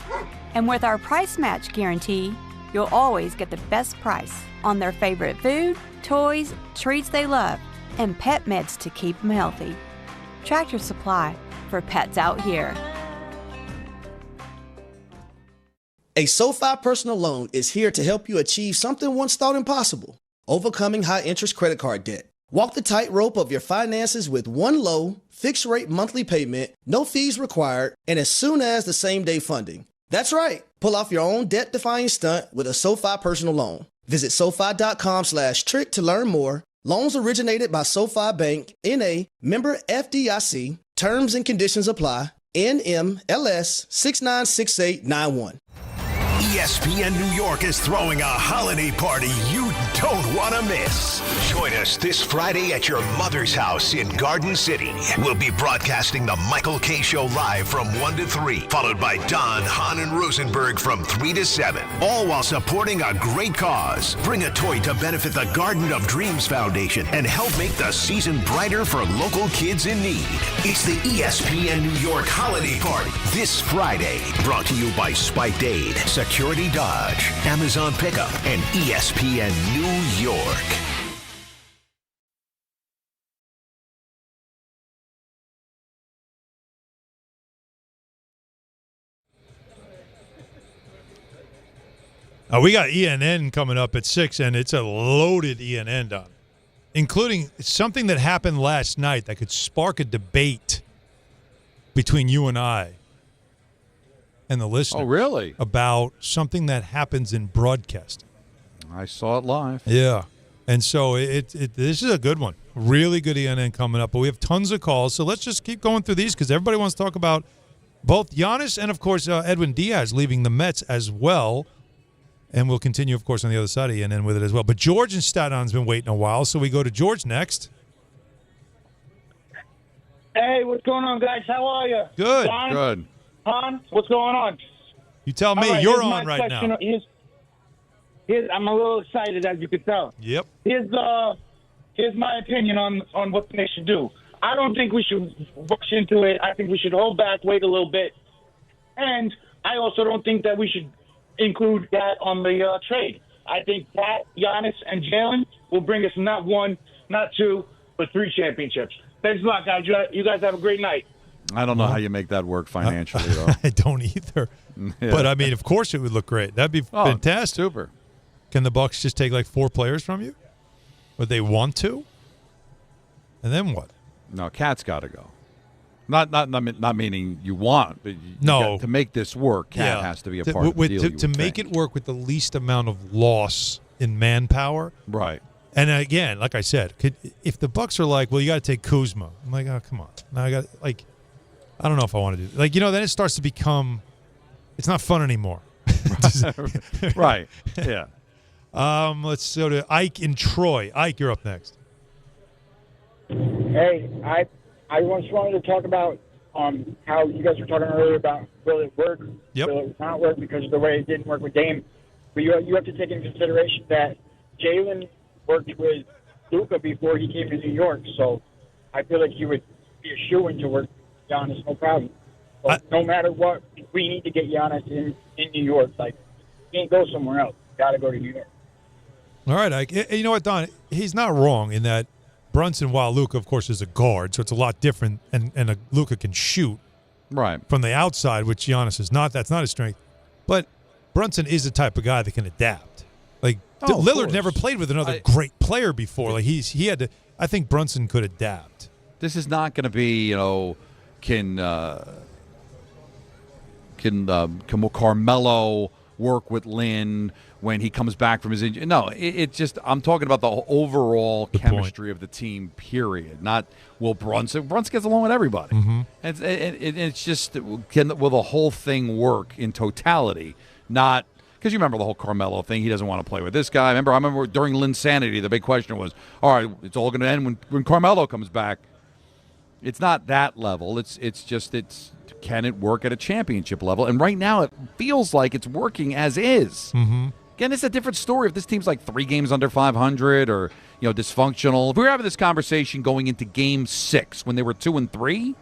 And with our price match guarantee, you'll always get the best price on their favorite food, toys, treats they love, and pet meds to keep them healthy. Tractor Supply, for pets out here. A SoFi personal loan is here to help you achieve something once thought impossible: overcoming high-interest credit card debt. Walk the tightrope of your finances with one low, fixed-rate monthly payment, no fees required, and as soon as the same-day funding. That's right. Pull off your own debt-defying stunt with a SoFi personal loan. Visit SoFi.com/trick to learn more. Loans originated by SoFi Bank, N.A., member FDIC. Terms and conditions apply. NMLS 696891. ESPN New York is throwing a holiday party you don't want to miss. Join us this Friday at your mother's house in Garden City. We'll be broadcasting the Michael K. Show live from 1 to 3, followed by Don, Hahn, and Rosenberg from 3 to 7, all while supporting a great cause. Bring a toy to benefit the Garden of Dreams Foundation and help make the season brighter for local kids in need. It's the ESPN New York Holiday Party this Friday. Brought to you by Spiked Aid, Security Dodge, Amazon Pickup, and ESPN New York. We got ENN coming up at 6, and it's a loaded ENN, Don, including something that happened last night that could spark a debate between you and I and the listeners. Oh, really? About something that happens in broadcasting. I saw it live. Yeah. And so this is a good one. Really good ENN coming up. But we have tons of calls, so let's just keep going through these because everybody wants to talk about both Giannis and, of course, Edwin Diaz leaving the Mets as well. And we'll continue, of course, on the other side of ENN with it as well. But George in Staten Island's been waiting a while, so we go to George next. Hey, what's going on, guys? How are you? Good. Don? Good. Hahn, what's going on? You tell me. Right, you're on right now. I'm a little excited, as you can tell. Yep. Here's my opinion on what they should do. I don't think we should rush into it. I think we should hold back, wait a little bit. And I also don't think that we should include that on the trade. I think that Giannis and Jalen will bring us not 1, not 2, but 3 championships. Thanks a lot, guys. You guys have a great night. I don't know how you make that work financially, though. I don't either. Yeah. But, I mean, of course it would look great. That'd be fantastic. Super. Can the Bucks just take, 4 players from you? Would they want to? And then what? No, Cat's got to go. Not meaning you want, but to make this work, Cat has to be a part of the deal. To make it work with the least amount of loss in manpower. Right. And again, like I said, if the Bucks are like, well, you got to take Kuzma. I'm like, oh, come on. Now I got I don't know if I want to do it. Then it starts to become, it's not fun anymore. Right. Yeah. Let's go to Ike in Troy. Ike, you're up next. Hey, I just wanted to talk about how you guys were talking earlier about will it work, will it not work because of the way it didn't work with Dame. But you have to take into consideration that Jalen worked with Luka before he came to New York, so I feel like he would be a shoo-in to work with Giannis, no problem. But no matter what, we need to get Giannis in New York. He can't go somewhere else. Got to go to New York. All right, Ike. You know what, Don? He's not wrong in that Brunson, while Luka, of course, is a guard, so it's a lot different, and Luka can shoot from the outside, which Giannis is not. That's not his strength. But Brunson is the type of guy that can adapt. Lillard never played with another great player before. He had to. I think Brunson could adapt. This is not going to be, can Carmelo work with Lynn when he comes back from his injury? No, it's just I'm talking about the overall chemistry of the team, period. Not will Brunson. Brunson gets along with everybody. Mm-hmm. And it's just will the whole thing work in totality? Not because you remember the whole Carmelo thing. He doesn't want to play with this guy. I remember during Linsanity, the big question was, all right, it's all going to end when Carmelo comes back. It's not that level. It's can it work at a championship level? And right now it feels like it's working as is. Mm-hmm. Again, it's a different story if this team's 3 games under 500 or dysfunctional. If we were having this conversation going into Game 6 when they were 2-3,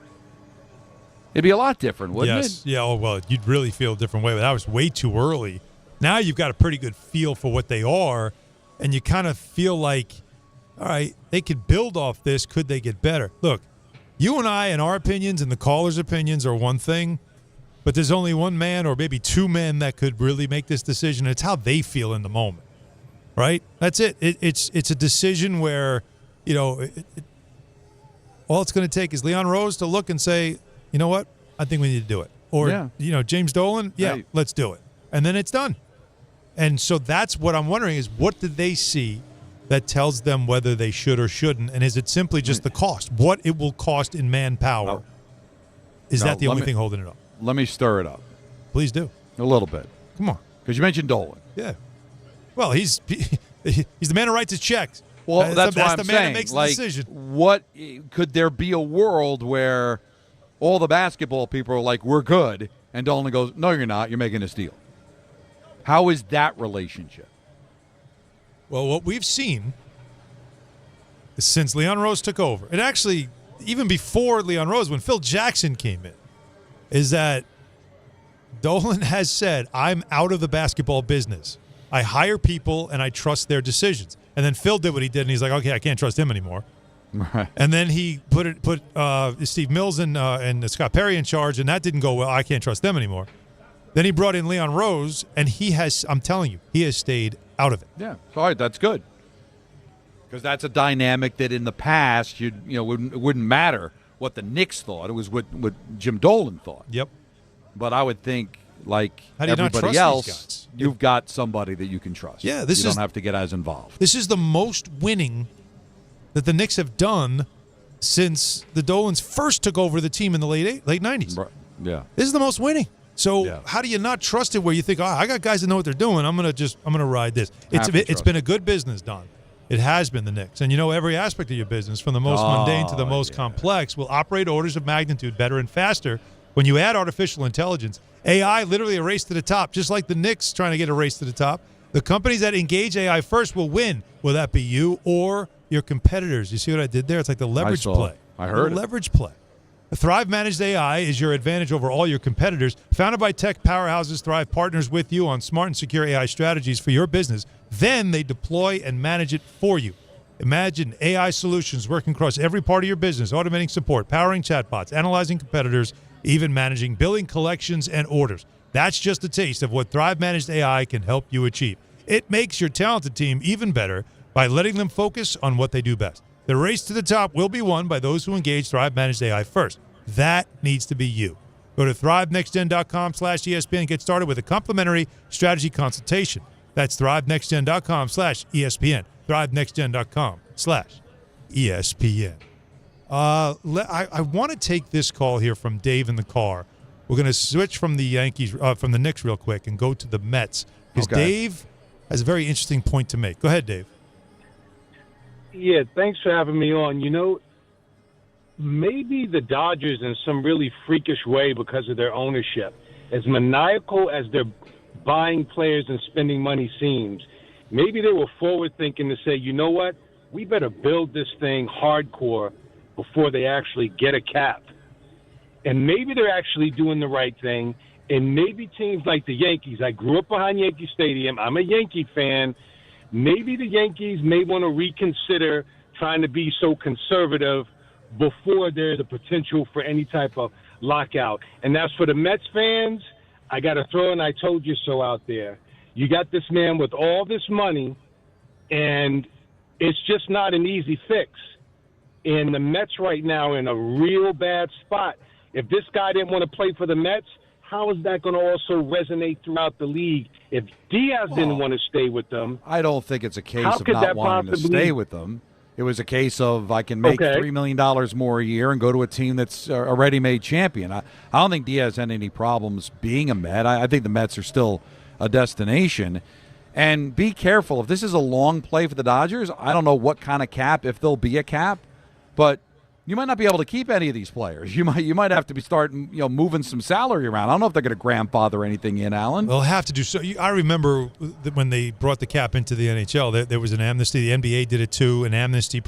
it'd be a lot different, wouldn't it? Yeah. Oh well, you'd really feel a different way. But that was way too early. Now you've got a pretty good feel for what they are, and you kind of feel like, all right, they could build off this. Could they get better? Look, you and I and our opinions and the callers' opinions are one thing, but there's only one man or maybe 2 men that could really make this decision. It's how they feel in the moment, right? That's it. It's a decision where, all it's going to take is Leon Rose to look and say, you know what, I think we need to do it. Or, James Dolan, let's do it. And then it's done. And so that's what I'm wondering is what did they see that tells them whether they should or shouldn't? And is it simply just the cost? What it will cost in manpower? Is that the only thing holding it up? Let me stir it up. Please do. A little bit. Come on. Because you mentioned Dolan. Yeah. Well, he's the man who writes his checks. Well, that's what I'm the man saying. that makes like, the decision. What could there be a world where all the basketball people are like, we're good, and Dolan goes, no, you're not. You're making this deal. How is that relationship? Well, what we've seen is since Leon Rose took over, and actually even before Leon Rose, when Phil Jackson came in, is that Dolan has said, I'm out of the basketball business. I hire people, and I trust their decisions. And then Phil did what he did, and he's like, okay, I can't trust him anymore. Right. And then he put Steve Mills and Scott Perry in charge, and that didn't go well. I can't trust them anymore. Then he brought in Leon Rose, and I'm telling you, he has stayed out of it. Yeah, all right, that's good. Because that's a dynamic that in the past, it wouldn't matter what the Knicks thought. It was what Jim Dolan thought. Yep. But I would think, like how do you everybody not trust else, these guys? you've got somebody that you can trust. Yeah, you don't have to get as involved. This is the most winning that the Knicks have done since the Dolans first took over the team in the late 90s. Right. Yeah. This is the most winning. So how do you not trust it where you think, I got guys that know what they're doing. I'm gonna ride this. It's been a good business, Don. It has been the Knicks. And every aspect of your business, from the most mundane to the most complex, will operate orders of magnitude better and faster when you add artificial intelligence. AI literally a race to the top, just like the Knicks trying to get a race to the top. The companies that engage AI first will win. Will that be you or your competitors? You see what I did there? It's like the leverage play. I heard the leverage play. The Thrive Managed AI is your advantage over all your competitors. Founded by tech powerhouses, Thrive partners with you on smart and secure AI strategies for your business. Then they deploy and manage it for you. Imagine AI solutions working across every part of your business, automating support, powering chatbots, analyzing competitors, even managing billing, collections, and orders. That's just a taste of what Thrive Managed AI can help you achieve. It makes your talented team even better by letting them focus on what they do best. The race to the top will be won by those who engage Thrive Managed AI first. That needs to be you. Go to thrivenextgen.com/ESPN and get started with a complimentary strategy consultation. That's thrivenextgen.com/ESPN. thrivenextgen.com/ESPN. I want to take this call here from Dave in the car. We're going to switch from the Yankees, from the Knicks real quick and go to the Mets. Because Dave has a very interesting point to make. Go ahead, Dave. Yeah, thanks for having me on. Maybe the Dodgers, in some really freakish way because of their ownership, as maniacal as their buying players and spending money seems, maybe they were forward-thinking to say, you know what, we better build this thing hardcore before they actually get a cap. And maybe they're actually doing the right thing, and maybe teams like the Yankees, I grew up behind Yankee Stadium, I'm a Yankee fan, maybe the Yankees may want to reconsider trying to be so conservative before there's a potential for any type of lockout. And that's for the Mets fans, I got to throw an I told you so out there. You got this man with all this money, and it's just not an easy fix. And the Mets right now in a real bad spot. If this guy didn't want to play for the Mets, how is that going to also resonate throughout the league? If Diaz didn't want to stay with them, I don't think it's a case of not wanting to stay with them. It was a case of I can make $3 million more a year and go to a team that's a ready-made champion. I don't think Diaz had any problems being a Met. I think the Mets are still a destination. And be careful. If this is a long play for the Dodgers, I don't know what kind of cap, if there'll be a cap, but you might not be able to keep any of these players. You might have to be starting moving some salary around. I don't know if they're going to grandfather anything in, Alan. They'll have to do so. I remember when they brought the cap into the NHL, there was an amnesty. The NBA did it too, an amnesty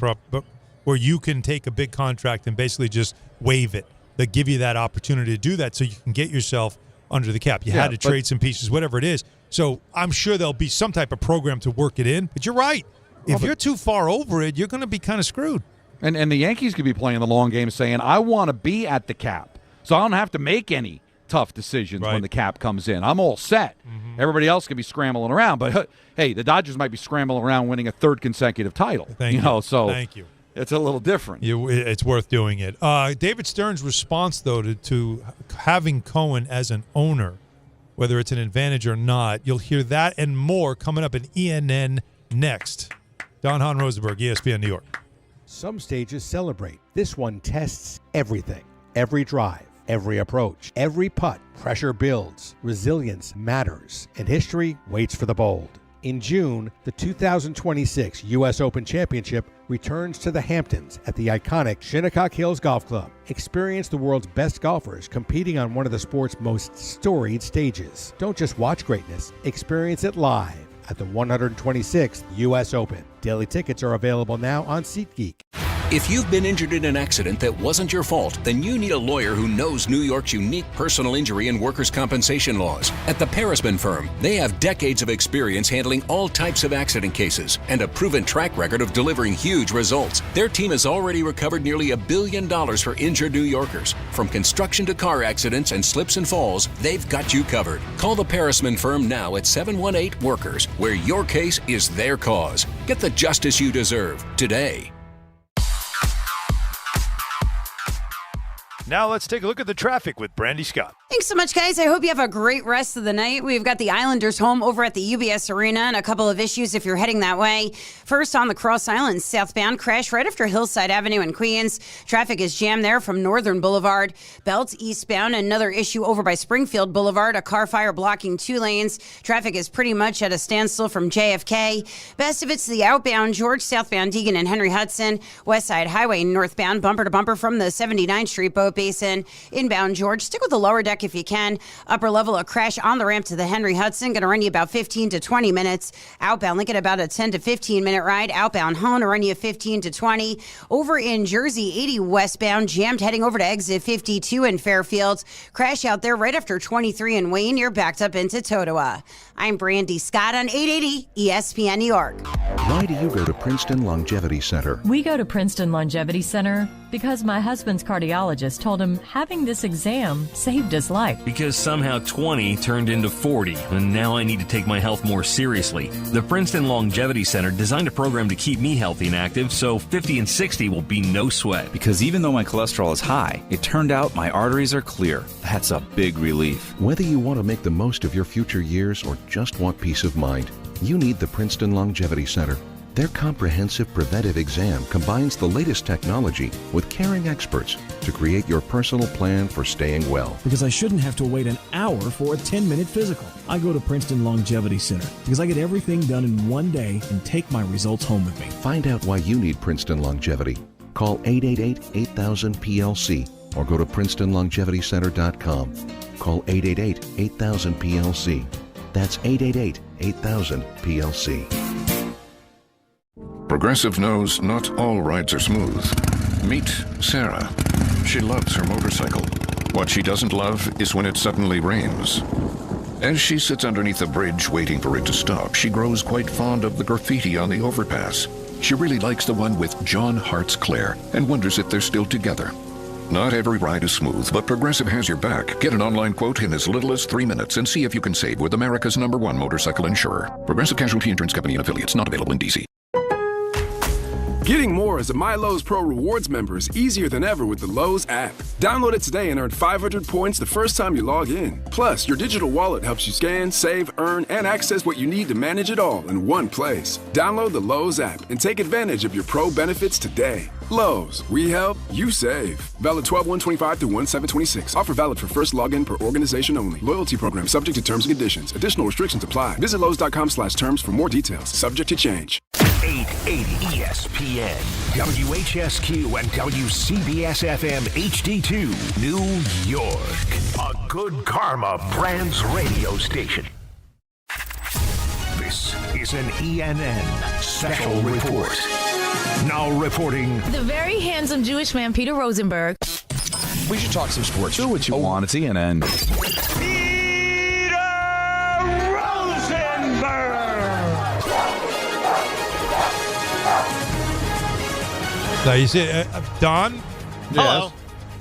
where you can take a big contract and basically just waive it. They give you that opportunity to do that so you can get yourself under the cap. You had to trade some pieces, whatever it is. So I'm sure there'll be some type of program to work it in. But you're right. If you're too far over it, you're going to be kind of screwed. And the Yankees could be playing the long game saying, I want to be at the cap, so I don't have to make any tough decisions when the cap comes in. I'm all set. Mm-hmm. Everybody else could be scrambling around. But, hey, the Dodgers might be scrambling around winning a third consecutive title. Thank you. Thank you. It's a little different. It's worth doing it. David Stearns' response, though, to having Cohen as an owner, whether it's an advantage or not, you'll hear that and more coming up in ENN next. Don Hahn, Rosenberg, ESPN New York. Some stages celebrate. This one tests everything, every drive, Every approach, every putt, pressure builds, resilience matters, and history waits for the bold. In June, the 2026 U.S. Open Championship returns to the Hamptons at the iconic Shinnecock Hills Golf Club. Experience the world's best golfers competing on one of the sport's most storied stages. Don't just watch greatness, experience it live at the 126th U.S. Open. Daily tickets are available now on SeatGeek. If you've been injured in an accident that wasn't your fault, then you need a lawyer who knows New York's unique personal injury and workers' compensation laws. At the Parisman Firm, they have decades of experience handling all types of accident cases and a proven track record of delivering huge results. Their team has already recovered nearly $1 billion for injured New Yorkers. From construction to car accidents and slips and falls, they've got you covered. Call the Parisman Firm now at 718-WORKERS, where your case is their cause. Get the justice you deserve today. Now let's take a look at the traffic with Brandy Scott. Thanks so much, guys. I hope you have a great rest of the night. We've got the Islanders home over at the UBS Arena and a couple of issues if you're heading that way. First, on the Cross Island southbound, crash right after Hillside Avenue in Queens. Traffic is jammed there from Northern Boulevard. Belt eastbound, another issue over by Springfield Boulevard. A car fire blocking 2 lanes. Traffic is pretty much at a standstill from JFK. Best of it's the outbound George, southbound Deegan and Henry Hudson. West Side Highway northbound, bumper to bumper from the 79th Street Boat Basin. Inbound George, stick with the lower deck if you can. Upper level, a crash on the ramp to the Henry Hudson. Going to run you about 15 to 20 minutes. Outbound Lincoln, about a 10 to 15 minute ride. Outbound Hahn, run you 15 to 20. Over in Jersey, 80 westbound, jammed heading over to exit 52 in Fairfield. Crash out there right after 23 in Wayne. You're backed up into Totowa. I'm Brandy Scott on 880 ESPN New York. Why do you go to Princeton Longevity Center? We go to Princeton Longevity Center because my husband's cardiologist told him having this exam saved his life. Because somehow 20 turned into 40, and now I need to take my health more seriously. The Princeton Longevity Center designed a program to keep me healthy and active, so 50 and 60 will be no sweat. Because even though my cholesterol is high, it turned out my arteries are clear. That's a big relief. Whether you want to make the most of your future years or just want peace of mind, you need the Princeton Longevity Center. Their comprehensive preventive exam combines the latest technology with caring experts to create your personal plan for staying well. Because I shouldn't have to wait an hour for a 10-minute physical. I go to Princeton Longevity Center because I get everything done in one day and take my results home with me. Find out why you need Princeton Longevity. Call 888-8000-PLC or go to PrincetonLongevityCenter.com. Call 888-8000-PLC. That's 888-8000-PLC. Progressive knows not all rides are smooth. Meet Sarah. She loves her motorcycle. What she doesn't love is when it suddenly rains. As she sits underneath a bridge waiting for it to stop, she grows quite fond of the graffiti on the overpass. She really likes the one with John Hart's Claire and wonders if they're still together. Not every ride is smooth, but Progressive has your back. Get an online quote in as little as 3 minutes and see if you can save with America's #1 motorcycle insurer. Progressive Casualty Insurance Company and affiliates, not available in D.C. Getting more as a MyLowe's Pro Rewards member is easier than ever with the Lowe's app. Download it today and earn 500 points the first time you log in. Plus, your digital wallet helps you scan, save, earn, and access what you need to manage it all in one place. Download the Lowe's app and take advantage of your Pro benefits today. Lowe's, we help, you save. Valid 12/1/25 through 1/7/26. Offer valid for first login per organization only. Loyalty program subject to terms and conditions. Additional restrictions apply. Visit Lowe's.com/terms for more details. Subject to change. 880 ESPN, WHSQ, and WCBS-FM HD2, New York. A Good Karma Brands radio station. This is an ENN special report. Now reporting. The very handsome Jewish man, Peter Rosenberg. We should talk some sports. Do what you want. It's ENN. Now you say, Don? Hello.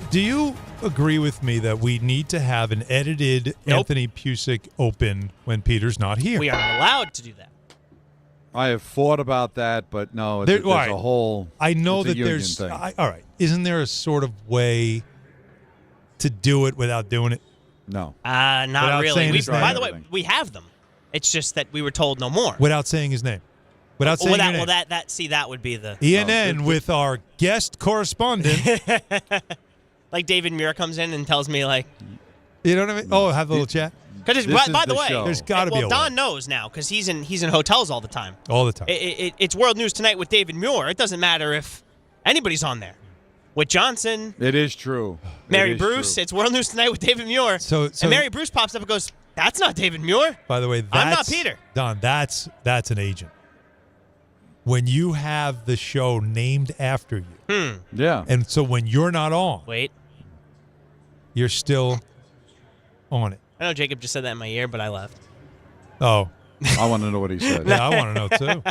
Do you agree with me that we need to have an edited Anthony Pusick Open when Peter's not here? We aren't allowed to do that. I have thought about that, but no, there's a whole. I know that there's. all right. Isn't there a sort of way to do it without doing it? No. Not without really. By the way, we have them. It's just that we were told no more. Without saying his name. Without saying your name. That would be the ENN with our guest correspondent. Like David Muir comes in and tells me, like... You know what I mean? Oh, have a little chat? Because by the way, there's got to be a Don way. knows now because he's in hotels all the time. All the time. It's World News Tonight with David Muir. It doesn't matter if anybody's on there. With Johnson. It is true. Mary Bruce. It's World News Tonight with David Muir. So and Mary Bruce pops up and goes, "That's not David Muir." By the way, I'm not Peter. Don, that's an agent. When you have the show named after you. Yeah. And so when you're not on. Wait. You're still on it. I know Jacob just said that in my ear, but I left. Oh. I want to know what he said. Yeah, I want to know, too.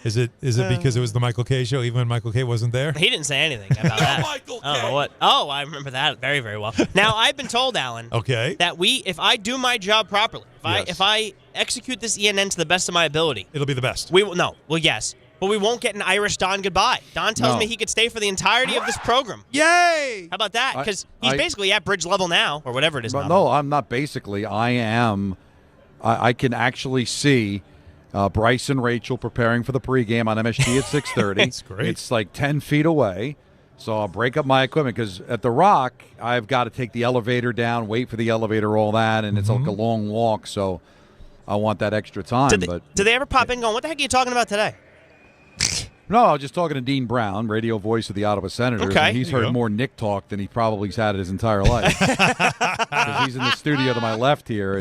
Is it because it was the Michael K show, even when Michael K wasn't there? He didn't say anything about that. Michael K. I don't know what. Oh, I remember that very, very well. Now, I've been told, Alan, that if I do my job properly, if I execute this ENN to the best of my ability, it'll be the best. We will. No. Well, yes. But we won't get an Irish Don goodbye. Don tells me he could stay for the entirety of this program. Yay! How about that? Because he's basically at bridge level now, or whatever it is now. No, I'm not basically. I am. I can actually see Bryce and Rachel preparing for the pregame on MSG at 6:30. That's great. It's like 10 feet away. So I'll break up my equipment because at the Rock, I've got to take the elevator down, wait for the elevator, all that, and it's like a long walk. So I want that extra time. Do they ever pop in going, "What the heck are you talking about today?" No, I was just talking to Dean Brown, radio voice of the Ottawa Senators. Okay. And he's heard more Nick talk than he probably's had his entire life. Because he's in the studio to my left here.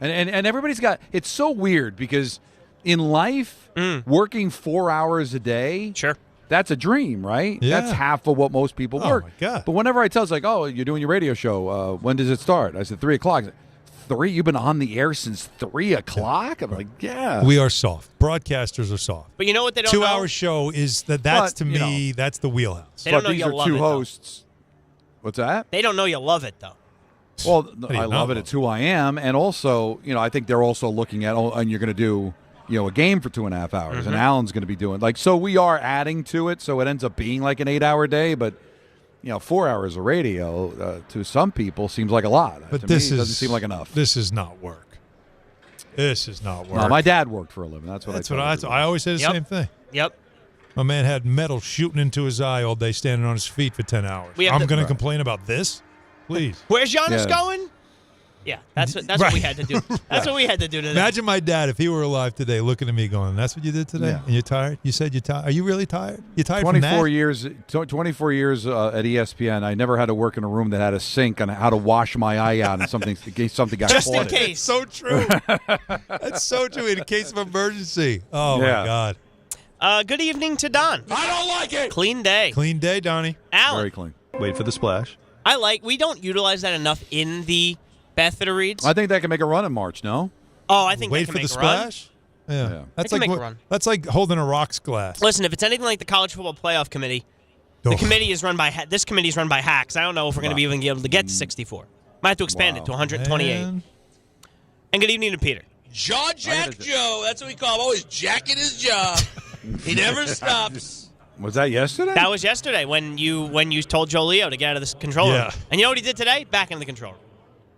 And everybody's got – it's so weird because in life, working 4 hours a day, that's a dream, right? Yeah. That's half of what most people work. My God. But whenever I tell, it's like, oh, you're doing your radio show. When does it start? I said 3 o'clock. 3? You've been on the air since 3 o'clock? I'm like, yeah. We are soft. Broadcasters are soft. But you know what they don't 2 know? hour show is that's to me, that's the wheelhouse. They don't But know these you'll are love two it, hosts. What's that? They don't know you love it, though. Well, do you I love know? it. It's who I am. And also, I think they're also looking at, and you're going to do, a game for 2.5 hours. And Alan's going to be doing, so we are adding to it. So it ends up being like an 8-hour day. But, 4 hours of radio to some people seems like a lot. But to this me, it doesn't seem like enough. This is not work. This is not work. No, my dad worked for a living. That's what I always say the same thing. Yep. My man had metal shooting into his eye all day standing on his feet for 10 hours. We have I'm to- going to complain about this? Please. Where's Giannis Yeah. going? Yeah, that's what we had to do. That's what we had to do today. Imagine my dad, if he were alive today, looking at me going, that's what you did today? Yeah. And you're tired? You said you're tired? Are you really tired? You tired 24 from that? years at ESPN, I never had to work in a room that had a sink on how to wash my eye out in case something got Just caught in in it. case. So true. That's so true in case of emergency. Oh, Yeah. my God. Good evening to Don. I don't like it. Clean day. Clean day, Donnie. Alan. Very clean. Wait for the splash. We don't utilize that enough in the Bethesda reads. I think they can make a run in March, no? Oh, I think Wait they can for make the a run. splash? Yeah. They That's can like make a run. That's like holding a rocks glass. Listen, if it's anything like the College Football Playoff Committee, the committee is run by this committee is run by hacks. I don't know if we're going to be able to get to 64. Might have to expand it to 128. Man. And good evening to Peter. Jaw Jack Joe. That's what we call him. Always jacking his jaw. He never stops. Was that yesterday? That was yesterday when you told Joe Leo to get out of the control room. Yeah. And you know what he did today? Back into the control room.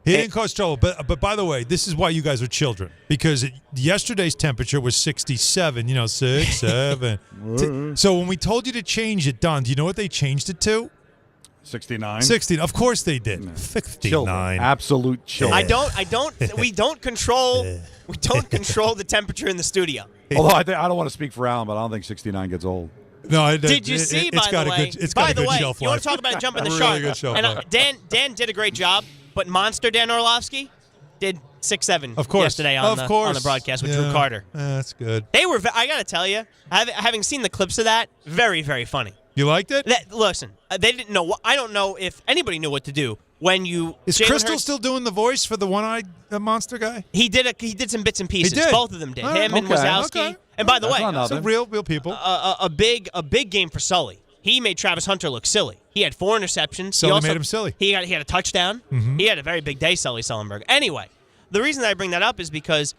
He didn't cause trouble. But by the way, this is why you guys are children. Because yesterday's temperature was 67, 6, 7. So when we told you to change it, Don, do you know what they changed it to? 69. 16. Of course they did. 59. Children. Absolute children. We don't control the temperature in the studio. Although I don't want to speak for Alan, but I don't think 69 gets old. No, Did you see, it's by got the way? it's got a good shelf you life. want to talk about jumping the A shark? really good shelf And life. Dan did a great job, but Monster Dan Orlovsky did 6'7" Of course. yesterday on the broadcast with Drew Carter. That's good. They were. I got to tell you, having seen the clips of that, very, very funny. You liked it? Listen, they didn't know. I don't know if anybody knew what to do when you. Is Jalen Crystal Hurts- still doing the voice for the one-eyed monster guy? He did some bits and pieces. He did? Both of them did. Oh, Him and okay, Wazowski. okay. And by the That's way, not So nothing. real people. a big game for Sully. He made Travis Hunter look silly. He had 4 interceptions. Sully he also, made him silly. He had a touchdown. Mhm. He had a very big day, Sully Sullenberg. Anyway, the reason that I bring that up is because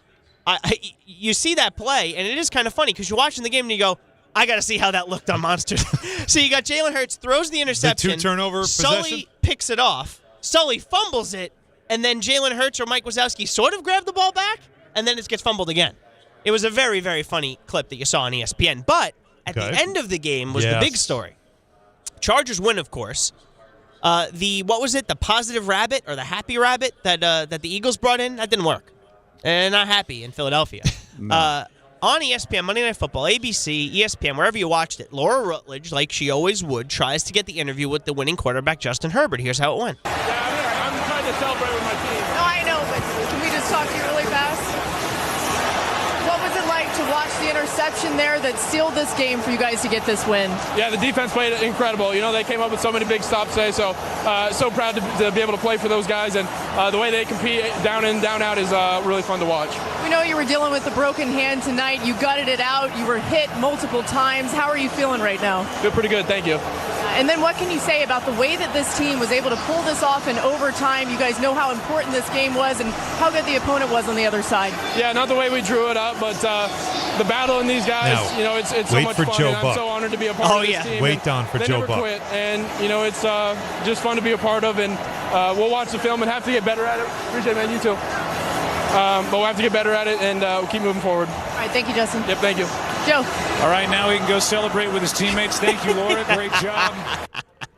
you see that play, and it is kind of funny because you're watching the game and you go, I got to see how that looked on Monsters. So you got Jalen Hurts throws the interception. The 2 turnover Sully possession? picks it off. Sully fumbles it, and then Jalen Hurts or Mike Wazowski sort of grab the ball back, and then it gets fumbled again. It was a very, very funny clip that you saw on ESPN. But at the end of the game was the big story. Chargers win, of course. What was it? The positive rabbit or the happy rabbit that the Eagles brought in? That didn't work. And not happy in Philadelphia. No. On ESPN, Monday Night Football, ABC, ESPN, wherever you watched it, Laura Rutledge, like she always would, tries to get the interview with the winning quarterback, Justin Herbert. Here's how it went. Yeah, I'm trying to celebrate with my team. No, I know, but can we just talk to you really fast? What was it like to watch the interception there that sealed this game for you guys to get this win? Yeah, the defense played incredible. They came up with so many big stops today, so proud to be able to play for those guys, and the way they compete down in, down out is really fun to watch. We know you were dealing with a broken hand tonight. You gutted it out. You were hit multiple times. How are you feeling right now? Feel pretty good, thank you. And then what can you say about the way that this team was able to pull this off in overtime? You guys know how important this game was and how good the opponent was on the other side. Yeah, not the way we drew it up, but the battle in these guys, now, it's so much fun. And I'm so honored to be a part of this team. Wait on for they Joe never Buck. Quit, and it's just fun to be a part of, and we'll watch the film and have to get better at it. Appreciate it, man. You too. But we'll have to get better at it, and we'll keep moving forward. All right, thank you, Justin. Yep, thank you. Joe. All right, now he can go celebrate with his teammates. Thank you, Laura. Great job.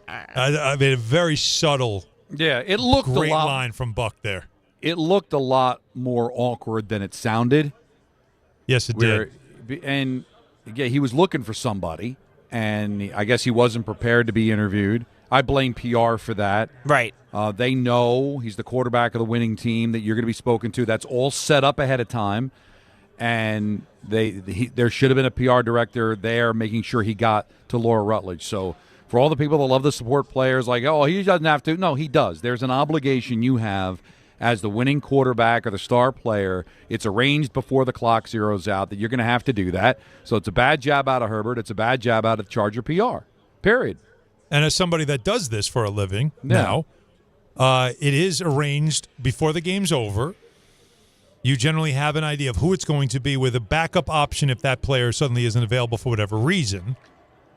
I mean, a very subtle, it looked great a lot, line from Buck there. It looked a lot more awkward than it sounded. Yes, it did. And yeah, he was looking for somebody, and I guess he wasn't prepared to be interviewed. I blame PR for that. Right. They know he's the quarterback of the winning team, that you're going to be spoken to. That's all set up ahead of time. And there should have been a PR director there making sure he got to Laura Rutledge. So for all the people that love to support players, like, oh, he doesn't have to. No, he does. There's an obligation you have as the winning quarterback or the star player. It's arranged before the clock zeroes out that you're going to have to do that. So it's a bad jab out of Herbert. It's a bad jab out of Charger PR, period. And as somebody that does this for a living now, it is arranged before the game's over. You generally have an idea of who it's going to be with a backup option if that player suddenly isn't available for whatever reason.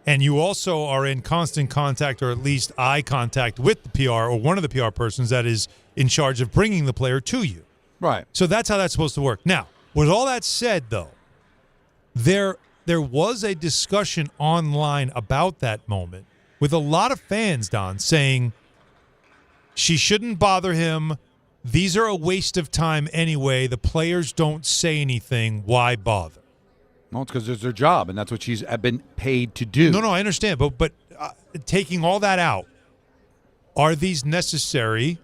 And you also are in constant contact, or at least eye contact, with the PR or one of the PR persons that is in charge of bringing the player to you. Right. So that's how that's supposed to work. Now, with all that said, though, there was a discussion online about that moment with a lot of fans, Don, saying she shouldn't bother him. These are a waste of time anyway. The players don't say anything. Why bother? Well, it's because it's their job, and that's what she's been paid to do. No, I understand. But taking all that out, are these necessary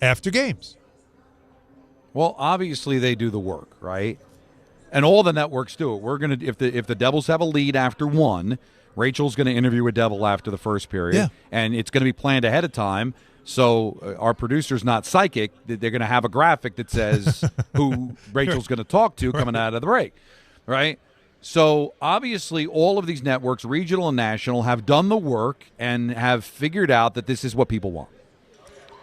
after games? Well, obviously they do the work, right? And all the networks do it. We're gonna if the Devils have a lead after one, Rachel's going to interview a Devil after the first period, and it's going to be planned ahead of time. So our producer's not psychic. They're going to have a graphic that says who Rachel's going to talk to coming out of the break, right? So obviously all of these networks, regional and national, have done the work and have figured out that this is what people want.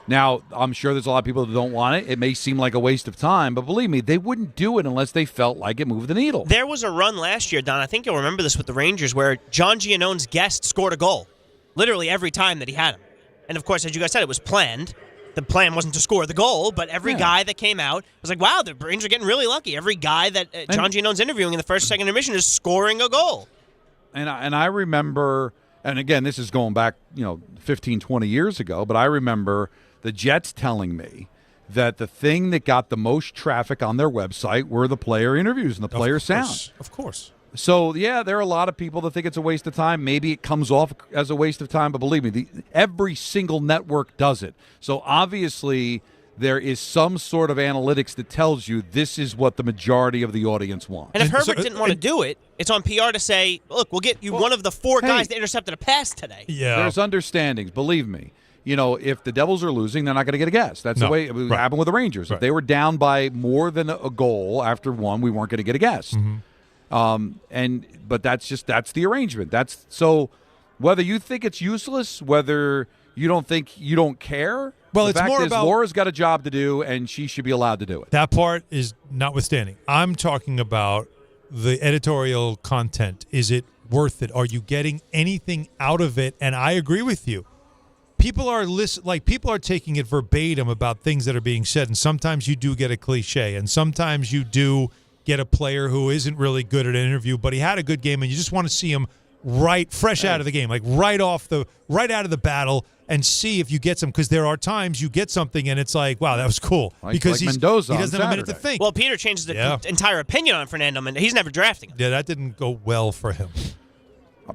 Now, I'm sure there's a lot of people that don't want it. It may seem like a waste of time, but believe me, they wouldn't do it unless they felt like it moved the needle. There was a run last year, Don, I think you'll remember this with the Rangers, where John Giannone's guest scored a goal literally every time that he had him. And, of course, as you guys said, it was planned. The plan wasn't to score the goal, but every guy that came out was like, wow, the Rangers are getting really lucky. Every guy that John Giannone's interviewing in the first, second intermission is scoring a goal. And I remember, and again, this is going back, 15, 20 years ago, but I remember the Jets telling me that the thing that got the most traffic on their website were the player interviews and the player sound. Of course. So, there are a lot of people that think it's a waste of time. Maybe it comes off as a waste of time, but believe me, every single network does it. So, obviously, there is some sort of analytics that tells you this is what the majority of the audience wants. And if Herbert didn't want to do it, it's on PR to say, look, we'll get you one of the four guys that intercepted a pass today. Yeah. There's understandings, believe me. If the Devils are losing, they're not going to get a guess. That's the way it happened with the Rangers. Right. If they were down by more than a goal after one, we weren't going to get a guess. Mm-hmm. But that's the arrangement. So whether you think it's useless, whether you don't care. Well, the it's fact more is about Laura's got a job to do, and she should be allowed to do it. That part is notwithstanding. I'm talking about the editorial content. Is it worth it? Are you getting anything out of it? And I agree with you. People are people are taking it verbatim about things that are being said, and sometimes you do get a cliche, and sometimes you do get a player who isn't really good at an interview, but he had a good game, and you just want to see him fresh out of the game, like right out of the battle, and see if you get some. Because there are times you get something and it's like, wow, that was cool. Because Mendoza he doesn't have a minute to think. Well, Peter changes the entire opinion on Fernando Mendoza. He's never drafting him. Yeah, that didn't go well for him.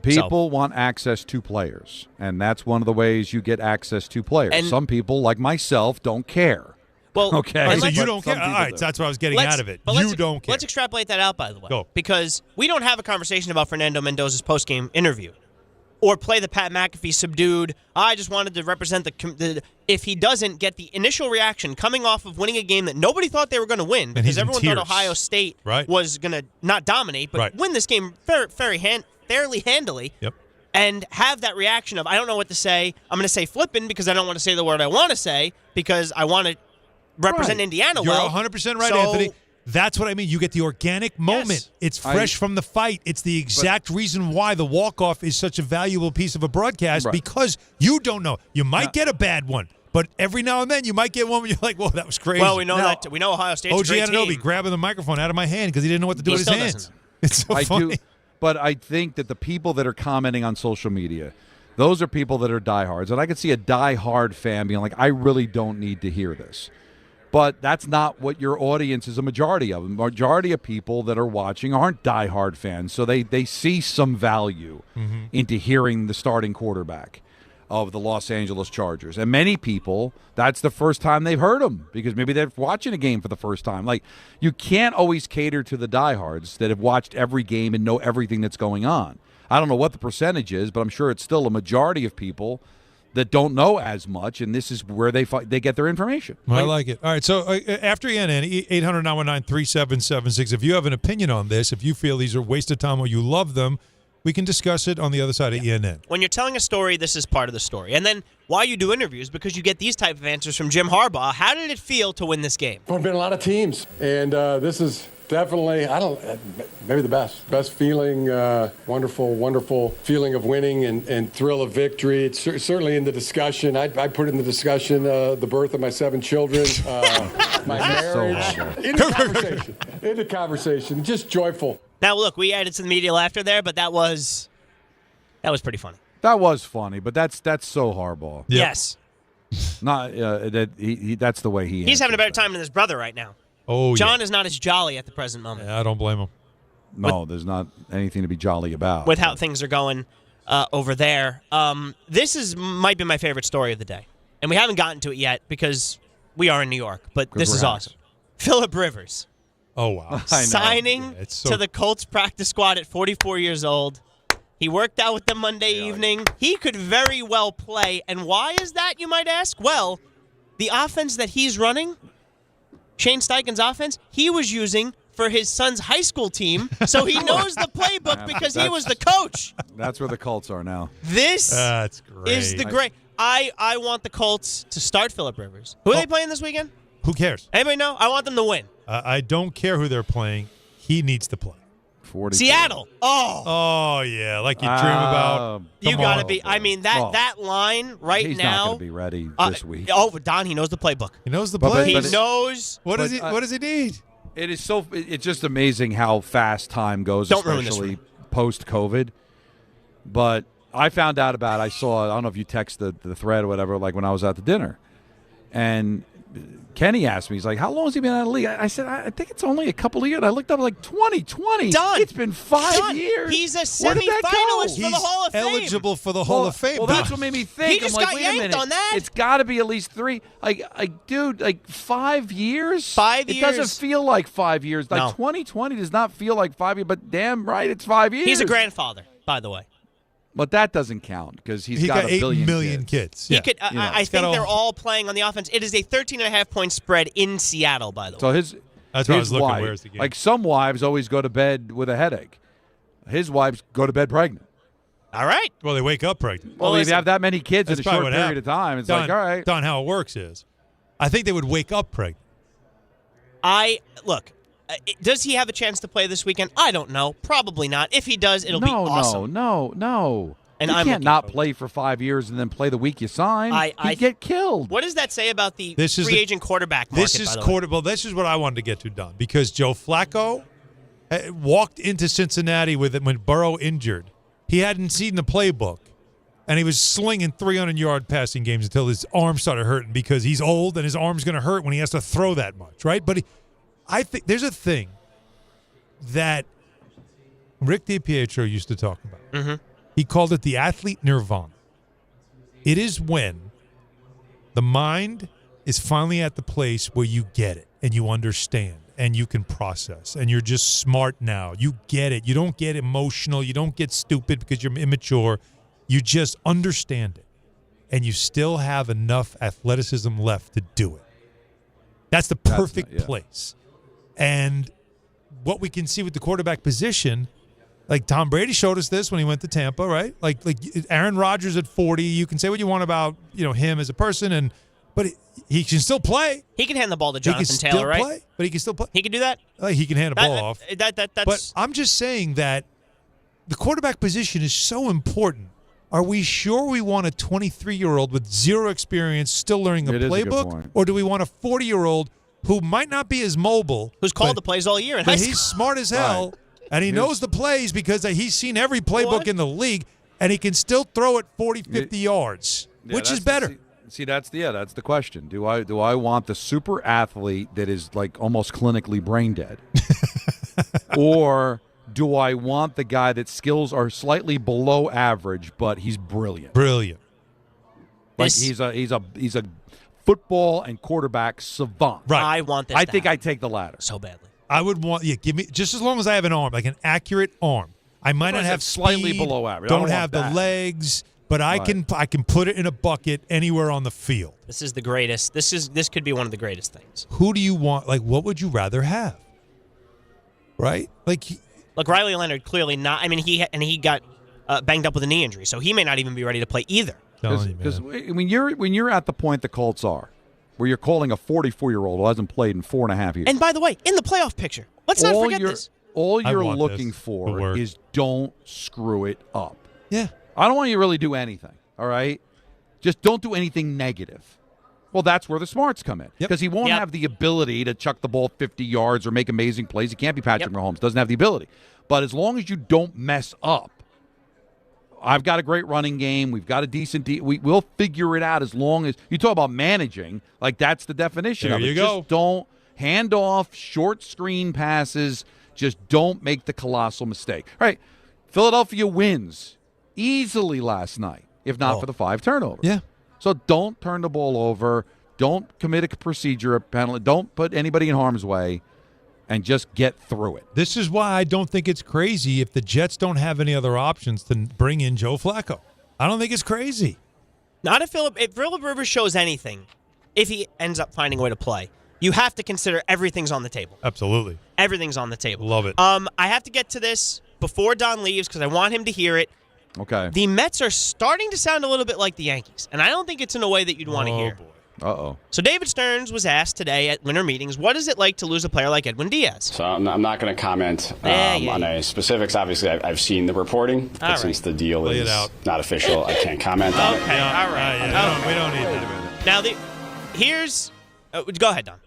People want access to players, and that's one of the ways you get access to players. And some people, like myself, don't care. Well, okay. So you don't care. All right, so that's what I was getting out of it. You don't care. Let's extrapolate that out, by the way. Go. Because we don't have a conversation about Fernando Mendoza's post-game interview or play the Pat McAfee subdued, I just wanted to represent the if he doesn't get the initial reaction coming off of winning a game that nobody thought they were going to win because everyone thought Ohio State was going to not dominate but win this game fairly handily. Yep. And have that reaction of, I don't know what to say. I'm going to say flippin' because I don't want to say the word I want to say because I want to represent Indiana well. You're 100% right, Anthony. That's what I mean. You get the organic moment. Yes. It's fresh from the fight. It's the exact reason why the walk-off is such a valuable piece of a broadcast because you don't know. You might get a bad one, but every now and then you might get one where you're like, whoa, that was crazy. Well, we know that. We know Ohio State's a great Anunoby team. grabbing the microphone out of my hand because he didn't know what to do with his hands. It's so funny. But I think that the people that are commenting on social media, those are people that are diehards. And I could see a diehard fan being like, I really don't need to hear this. But that's not what your audience is a majority of. The majority of people that are watching aren't diehard fans. So they see some value into hearing the starting quarterback of the Los Angeles Chargers. And many people, that's the first time they've heard him because maybe they're watching a game for the first time. Like, you can't always cater to the diehards that have watched every game and know everything that's going on. I don't know what the percentage is, but I'm sure it's still a majority of people that don't know as much, and this is where they get their information. I like it. All right, so after ENN, 800-919-3776, if you have an opinion on this, if you feel these are wasted time or you love them, we can discuss it on the other side of ENN. When you're telling a story, this is part of the story. And then why you do interviews, because you get these type of answers from Jim Harbaugh. How did it feel to win this game? There have been a lot of teams, and this is definitely, maybe the best feeling, wonderful feeling of winning and thrill of victory. It's certainly in the discussion. I put in the discussion the birth of my 7 children, my marriage, into conversation, just joyful. Now, look, we added some media laughter there, but that was pretty funny. That was funny, but that's so Harbaugh. Yep. Yes. Not that's the way he's having a better time than his brother right now. Oh, John is not as jolly at the present moment. Yeah, I don't blame him. No, there's not anything to be jolly about. With how things are going over there. This might be my favorite story of the day. And we haven't gotten to it yet because we are in New York, but this is awesome. Phillip Rivers. Oh, wow. Signing to the Colts practice squad at 44 years old. He worked out with them Monday evening. He could very well play. And why is that, you might ask? Well, the offense that he's running, Shane Steichen's offense, he was using for his son's high school team, so he knows the playbook because he was the coach. That's where the Colts are now. This is the great. I want the Colts to start Phillip Rivers. Who are they playing this weekend? Who cares? Anybody know? I want them to win. I don't care who they're playing. He needs to play. Seattle. Oh, yeah, like you dream about. You got to be. I mean, that line right he's now. He's not going to be ready this week. Don, he knows the playbook. He knows the play. He knows. What does he need? It is so. It's just amazing how fast time goes, especially post-COVID. But I found out about. I don't know if you text the thread or whatever. Like when I was out to dinner, and Kenny asked me, he's like, how long has he been out of the league? I said, I think it's only a couple of years. I looked up like 2020. Done. It's been 5 years. He's a semifinalist for the Hall of Fame. He's eligible for the Hall of Fame. Well, that's what made me think. He just got wait a minute. on that. It's got to be at least 3. Dude, 5 years? 5 years. It doesn't feel like 5 years. No. 2020 does not feel like 5 years, but damn right, it's 5 years. He's a grandfather, by the way. But that doesn't count because he got a 8 billion million kids. He could. I think they're all playing on the offense. It is a 13.5-point spread in Seattle, by the way. So that's what I was looking. Wife, where's the game? Like some wives always go to bed with a headache. His wives go to bed pregnant. All right. Well, they wake up pregnant. Well, if you have that many kids in a short period of time, it's like, all right. Don, how it works is, I think they would wake up pregnant. Look. Does he have a chance to play this weekend? I don't know. Probably not. If he does, it'll be awesome. No. And you can't not play for 5 years and then play the week you sign. He'd get killed. What does that say about the free agent quarterback market? This is what I wanted to get to, Don, because Joe Flacco walked into Cincinnati when Burrow injured he hadn't seen the playbook, and he was slinging 300-yard passing games until his arm started hurting because he's old and his arm's going to hurt when he has to throw that much, right? But I think there's a thing that Rick DiPietro used to talk about. Mm-hmm. He called it the athlete nirvana. It is when the mind is finally at the place where you get it and you understand and you can process and you're just smart now. You get it. You don't get emotional. You don't get stupid because you're immature. You just understand it. And you still have enough athleticism left to do it. That's the perfect place. And what we can see with the quarterback position, like Tom Brady showed us this when he went to Tampa, right? Like Aaron Rodgers at 40, you can say what you want about, him as a person, but he can still play. He can hand the ball to Jonathan Taylor, right? Play, but he can still play. He can do that? He can hand a ball off. That's... But I'm just saying that the quarterback position is so important. Are we sure we want a 23-year-old with zero experience still learning a playbook? Or do we want a 40-year-old who might not be as mobile? Who's called the plays all year in high school. He's smart as hell, and he knows the plays because he's seen every playbook in the league, and he can still throw it 40, 50 yards. Which is better? See, that's the question. Do I want the super athlete that is like almost clinically brain dead, or do I want the guy that skills are slightly below average but he's brilliant? Brilliant. Like he's a football and quarterback savant. Right. I want this. I think I take the latter so badly. I would want give me just as long as I have an arm, like an accurate arm. I might not have slightly speed, below average. Don't have the legs. But I can put it in a bucket anywhere on the field. This is the greatest. This could be one of the greatest things. Who do you want? Like, what would you rather have? Right? Look, Riley Leonard clearly not. I mean, he got banged up with a knee injury, so he may not even be ready to play either. Because when you're at the point the Colts are, where you're calling a 44-year-old who hasn't played in 4.5 years. And by the way, in the playoff picture, let's not forget this. All you're looking for is don't screw it up. Yeah. I don't want you to really do anything, all right? Just don't do anything negative. Well, that's where the smarts come in. Because he won't have the ability to chuck the ball 50 yards or make amazing plays. He can't be Patrick Mahomes. Doesn't have the ability. But as long as you don't mess up, I've got a great running game. We've got a decent we'll figure it out as long as – you talk about managing, like that's the definition of it. There you go. Just don't hand off short screen passes. Just don't make the colossal mistake. All right, Philadelphia wins easily last night, if not for the 5 turnovers. Yeah. So don't turn the ball over. Don't commit a procedure, a penalty. Don't put anybody in harm's way, and just get through it. This is why I don't think it's crazy if the Jets don't have any other options to bring in Joe Flacco. I don't think it's crazy. Not if Phillip Rivers shows anything, if he ends up finding a way to play, you have to consider everything's on the table. Absolutely. Everything's on the table. Love it. I have to get to this before Don leaves because I want him to hear it. Okay. The Mets are starting to sound a little bit like the Yankees, and I don't think it's in a way that you'd want to hear. Boy. Uh-oh. So David Stearns was asked today at winter meetings, what is it like to lose a player like Edwin Diaz? So I'm not going to comment on any specifics. Obviously, I've seen the reporting, but since the deal is not official, I can't comment on it. Okay, all right. We don't need that. Now, here's go ahead, Don.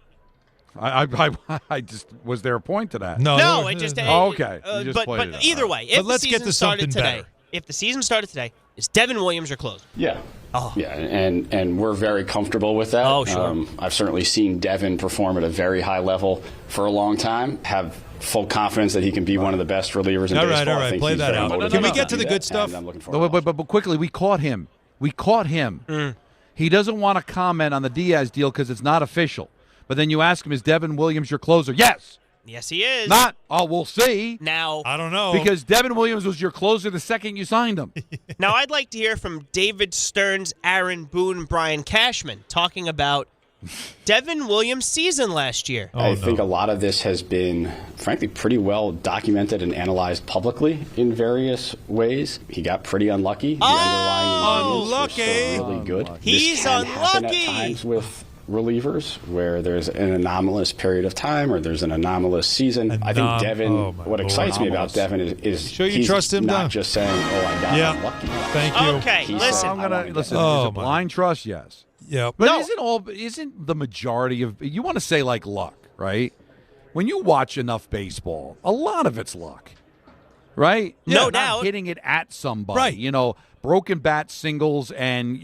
I just was there a point to that? No, it just okay. You just played it but out. either way, if let's the get season to started something today, better. if the season started today, is Devin Williams your closer? Yeah. Oh. Yeah, and we're very comfortable with that. Oh, sure. I've certainly seen Devin perform at a very high level for a long time. Have full confidence that he can be one of the best relievers in baseball. All right. Play that out. Can we get to the good stuff? I'm looking forward but quickly, we caught him. He doesn't want to comment on the Diaz deal because it's not official. But then you ask him, is Devin Williams your closer? Yes. Yes, he is. Not. Oh, we'll see. Now, I don't know. Because Devin Williams was your closer the second you signed him. Now, I'd like to hear from David Stearns, Aaron Boone, and Brian Cashman talking about Devin Williams' season last year. I think a lot of this has been, frankly, pretty well documented and analyzed publicly in various ways. He got pretty unlucky. The underlying injuries were still really good. He's this can happen unlucky. at times with relievers where there's an anomalous period of time or there's an anomalous season. I think Devin, what excites me about Devin is sure you he's trust him, Uh-huh. not just saying, I got unlucky. Thank you. Okay, He listen. said, I'm gonna listen. Oh, Is it blind trust? Yes. Yeah. But isn't the majority of you want to say like luck, right? When you watch enough baseball, a lot of it's luck. right? No Not doubt. hitting it at somebody. Right. Broken bat singles and,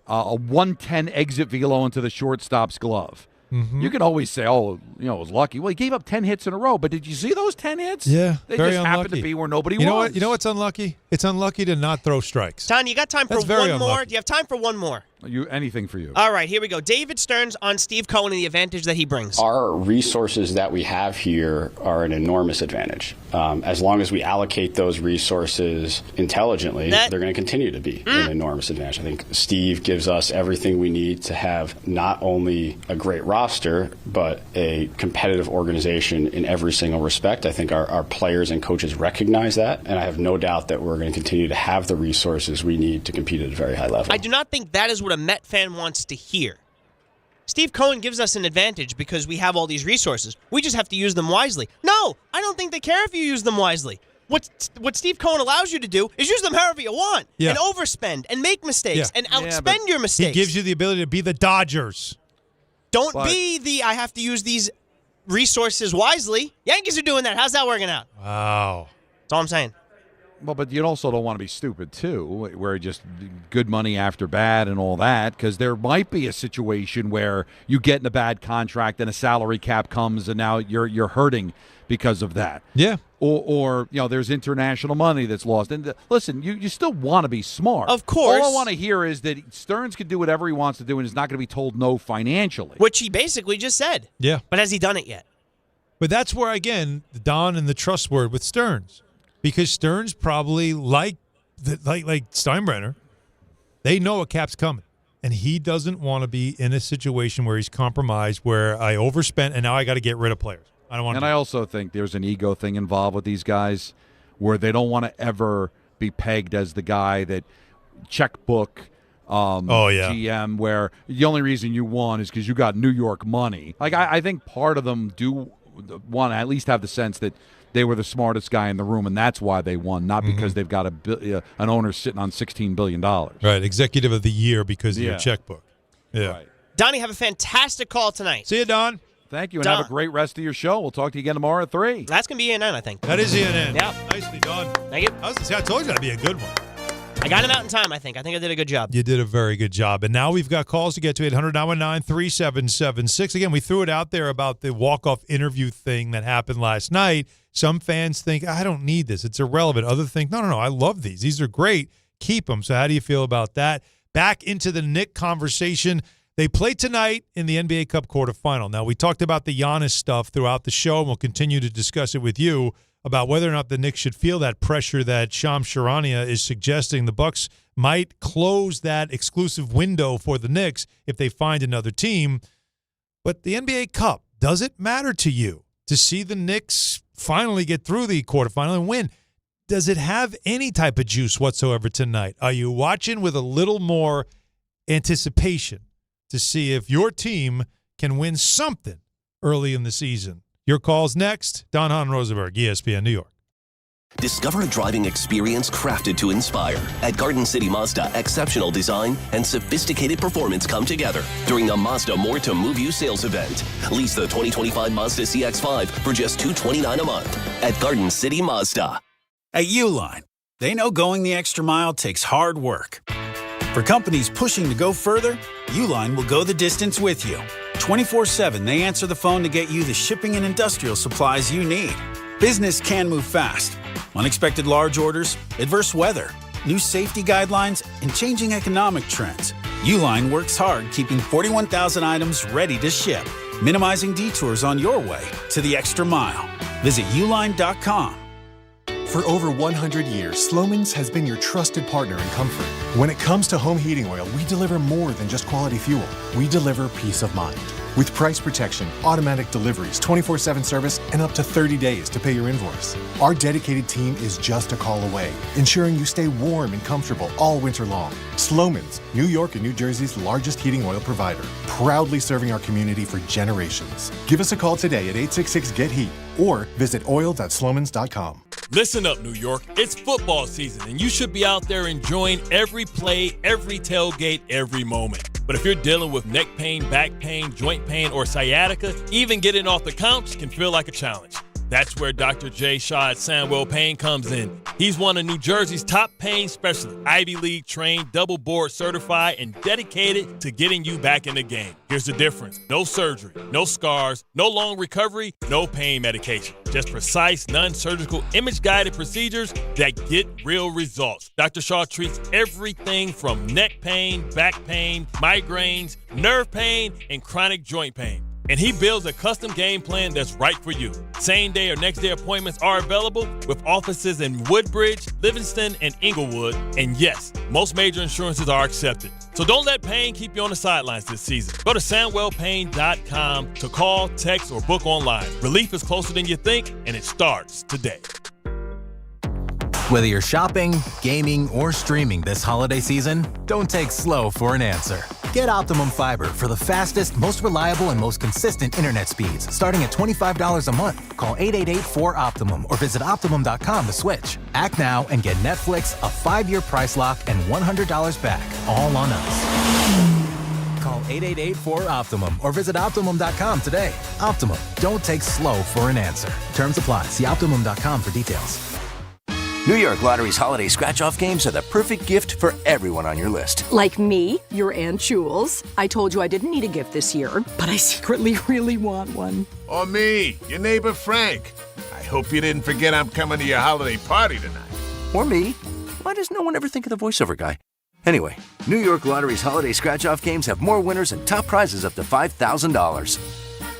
a 110 exit velo into the shortstop's glove. Mm-hmm. You can always say, it was lucky. Well, he gave up 10 hits in a row, but did you see those 10 hits? Yeah, They very just unlucky. happened to be where nobody You know was. what? You know what's unlucky? It's unlucky to not throw strikes. Tanya, you got time for That's very one more? unlucky. Do you have time for one more? Anything for you. All right, here we go. David Stearns on Steve Cohen and the advantage that he brings. Our resources that we have here are an enormous advantage. As long as we allocate those resources intelligently, they're going to continue to be an enormous advantage. I think Steve gives us everything we need to have not only a great roster, but a competitive organization in every single respect. I think our players and coaches recognize that, and I have no doubt that we're going to continue to have the resources we need to compete at a very high level. I do not think that is what a Met fan wants to hear. Steve Cohen gives us an advantage because we have all these resources. We just have to use them wisely. No, I don't think they care if you use them wisely. What Steve Cohen allows you to do is use them however you want and overspend and make mistakes and outspend your mistakes. He gives you the ability to be the Dodgers. Don't be the I have to use these resources wisely. Yankees are doing that. How's that working out? Wow. That's all I'm saying. Well, but you also don't want to be stupid, too, where just good money after bad and all that, because there might be a situation where you get in a bad contract and a salary cap comes and now you're hurting because of that. Yeah. Or there's international money that's lost. And listen, you still want to be smart. Of course. All I want to hear is that Stearns can do whatever he wants to do and is not going to be told no financially. Which he basically just said. Yeah. But has he done it yet? But that's where, again, the Don and the trust word with Stearns. Because Stearns probably, like Steinbrenner, they know a cap's coming. And he doesn't want to be in a situation where he's compromised, where I overspent and now I got to get rid of players. I don't want. And I also think there's an ego thing involved with these guys, where they don't want to ever be pegged as the guy that checkbook GM, where the only reason you won is because you got New York money. Like I think part of them do want to at least have the sense that they were the smartest guy in the room, and that's why they won, not because they've got an owner sitting on $16 billion. Right, executive of the year because of your checkbook. Yeah. Right. Donnie, have a fantastic call tonight. See you, Don. Thank you, and have a great rest of your show. We'll talk to you again tomorrow at 3. That's going to be ENN, I think. That is ENN. Yeah. Nicely done. Thank you. I told you that'd be a good one. I got him out in time, I think. I think I did a good job. You did a very good job. And now we've got calls to get to 800-919-3776. Again, we threw it out there about the walk-off interview thing that happened last night. Some fans think, I don't need this. It's irrelevant. Others think, no, I love these. These are great. Keep them. So how do you feel about that? Back into the Knicks conversation. They play tonight in the NBA Cup quarterfinal. Now, we talked about the Giannis stuff throughout the show, and we'll continue to discuss it with you about whether or not the Knicks should feel that pressure that Shams Charania is suggesting. The Bucks might close that exclusive window for the Knicks if they find another team. But the NBA Cup, does it matter to you to see the Knicks finally get through the quarterfinal and win? Does it have any type of juice whatsoever tonight? Are you watching with a little more anticipation to see if your team can win something early in the season? Your call's next. Don Hahn, Rosenberg, ESPN New York. Discover a driving experience crafted to inspire. At Garden City Mazda, exceptional design and sophisticated performance come together during the Mazda More to Move You sales event. Lease the 2025 Mazda CX-5 for just $229 a month at Garden City Mazda. At Uline, they know going the extra mile takes hard work. For companies pushing to go further, Uline will go the distance with you. 24/7, they answer the phone to get you the shipping and industrial supplies you need. Business can move fast. Unexpected large orders, adverse weather, new safety guidelines, and changing economic trends. Uline works hard keeping 41,000 items ready to ship, minimizing detours on your way to the extra mile. Visit uline.com. For over 100 years, Slomin's has been your trusted partner in comfort. When it comes to home heating oil, we deliver more than just quality fuel. We deliver peace of mind. With price protection, automatic deliveries, 24/7 service, and up to 30 days to pay your invoice. Our dedicated team is just a call away, ensuring you stay warm and comfortable all winter long. Slomin's, New York and New Jersey's largest heating oil provider, proudly serving our community for generations. Give us a call today at 866-GET-HEAT or visit oil.slomans.com. Listen up, New York. It's football season, and you should be out there enjoying every play, every tailgate, every moment. But if you're dealing with neck pain, back pain, joint pain, or sciatica, even getting off the couch can feel like a challenge. That's where Dr. J. Shaw at Sandwell Pain comes in. He's one of New Jersey's top pain specialists, Ivy League trained, double board certified, and dedicated to getting you back in the game. Here's the difference. No surgery, no scars, no long recovery, no pain medication. Just precise, non-surgical, image-guided procedures that get real results. Dr. Shaw treats everything from neck pain, back pain, migraines, nerve pain, and chronic joint pain. And he builds a custom game plan that's right for you. Same day or next day appointments are available with offices in Woodbridge, Livingston, and Inglewood. And yes, most major insurances are accepted. So don't let pain keep you on the sidelines this season. Go to SandwellPain.com to call, text, or book online. Relief is closer than you think, and it starts today. Whether you're shopping, gaming, or streaming this holiday season, don't take slow for an answer. Get Optimum Fiber for the fastest, most reliable, and most consistent internet speeds, starting at $25 a month. Call 888-4OPTIMUM or visit Optimum.com to switch. Act now and get Netflix, a 5-year price lock, and $100 back, all on us. Call 888-4OPTIMUM or visit Optimum.com today. Optimum, don't take slow for an answer. Terms apply. See Optimum.com for details. New York Lottery's holiday scratch-off games are the perfect gift for everyone on your list. Like me, your Aunt Jules. I told you I didn't need a gift this year, but I secretly really want one. Or me, your neighbor Frank. I hope you didn't forget I'm coming to your holiday party tonight. Or me. Why does no one ever think of the voiceover guy? Anyway, New York Lottery's holiday scratch-off games have more winners and top prizes up to $5,000.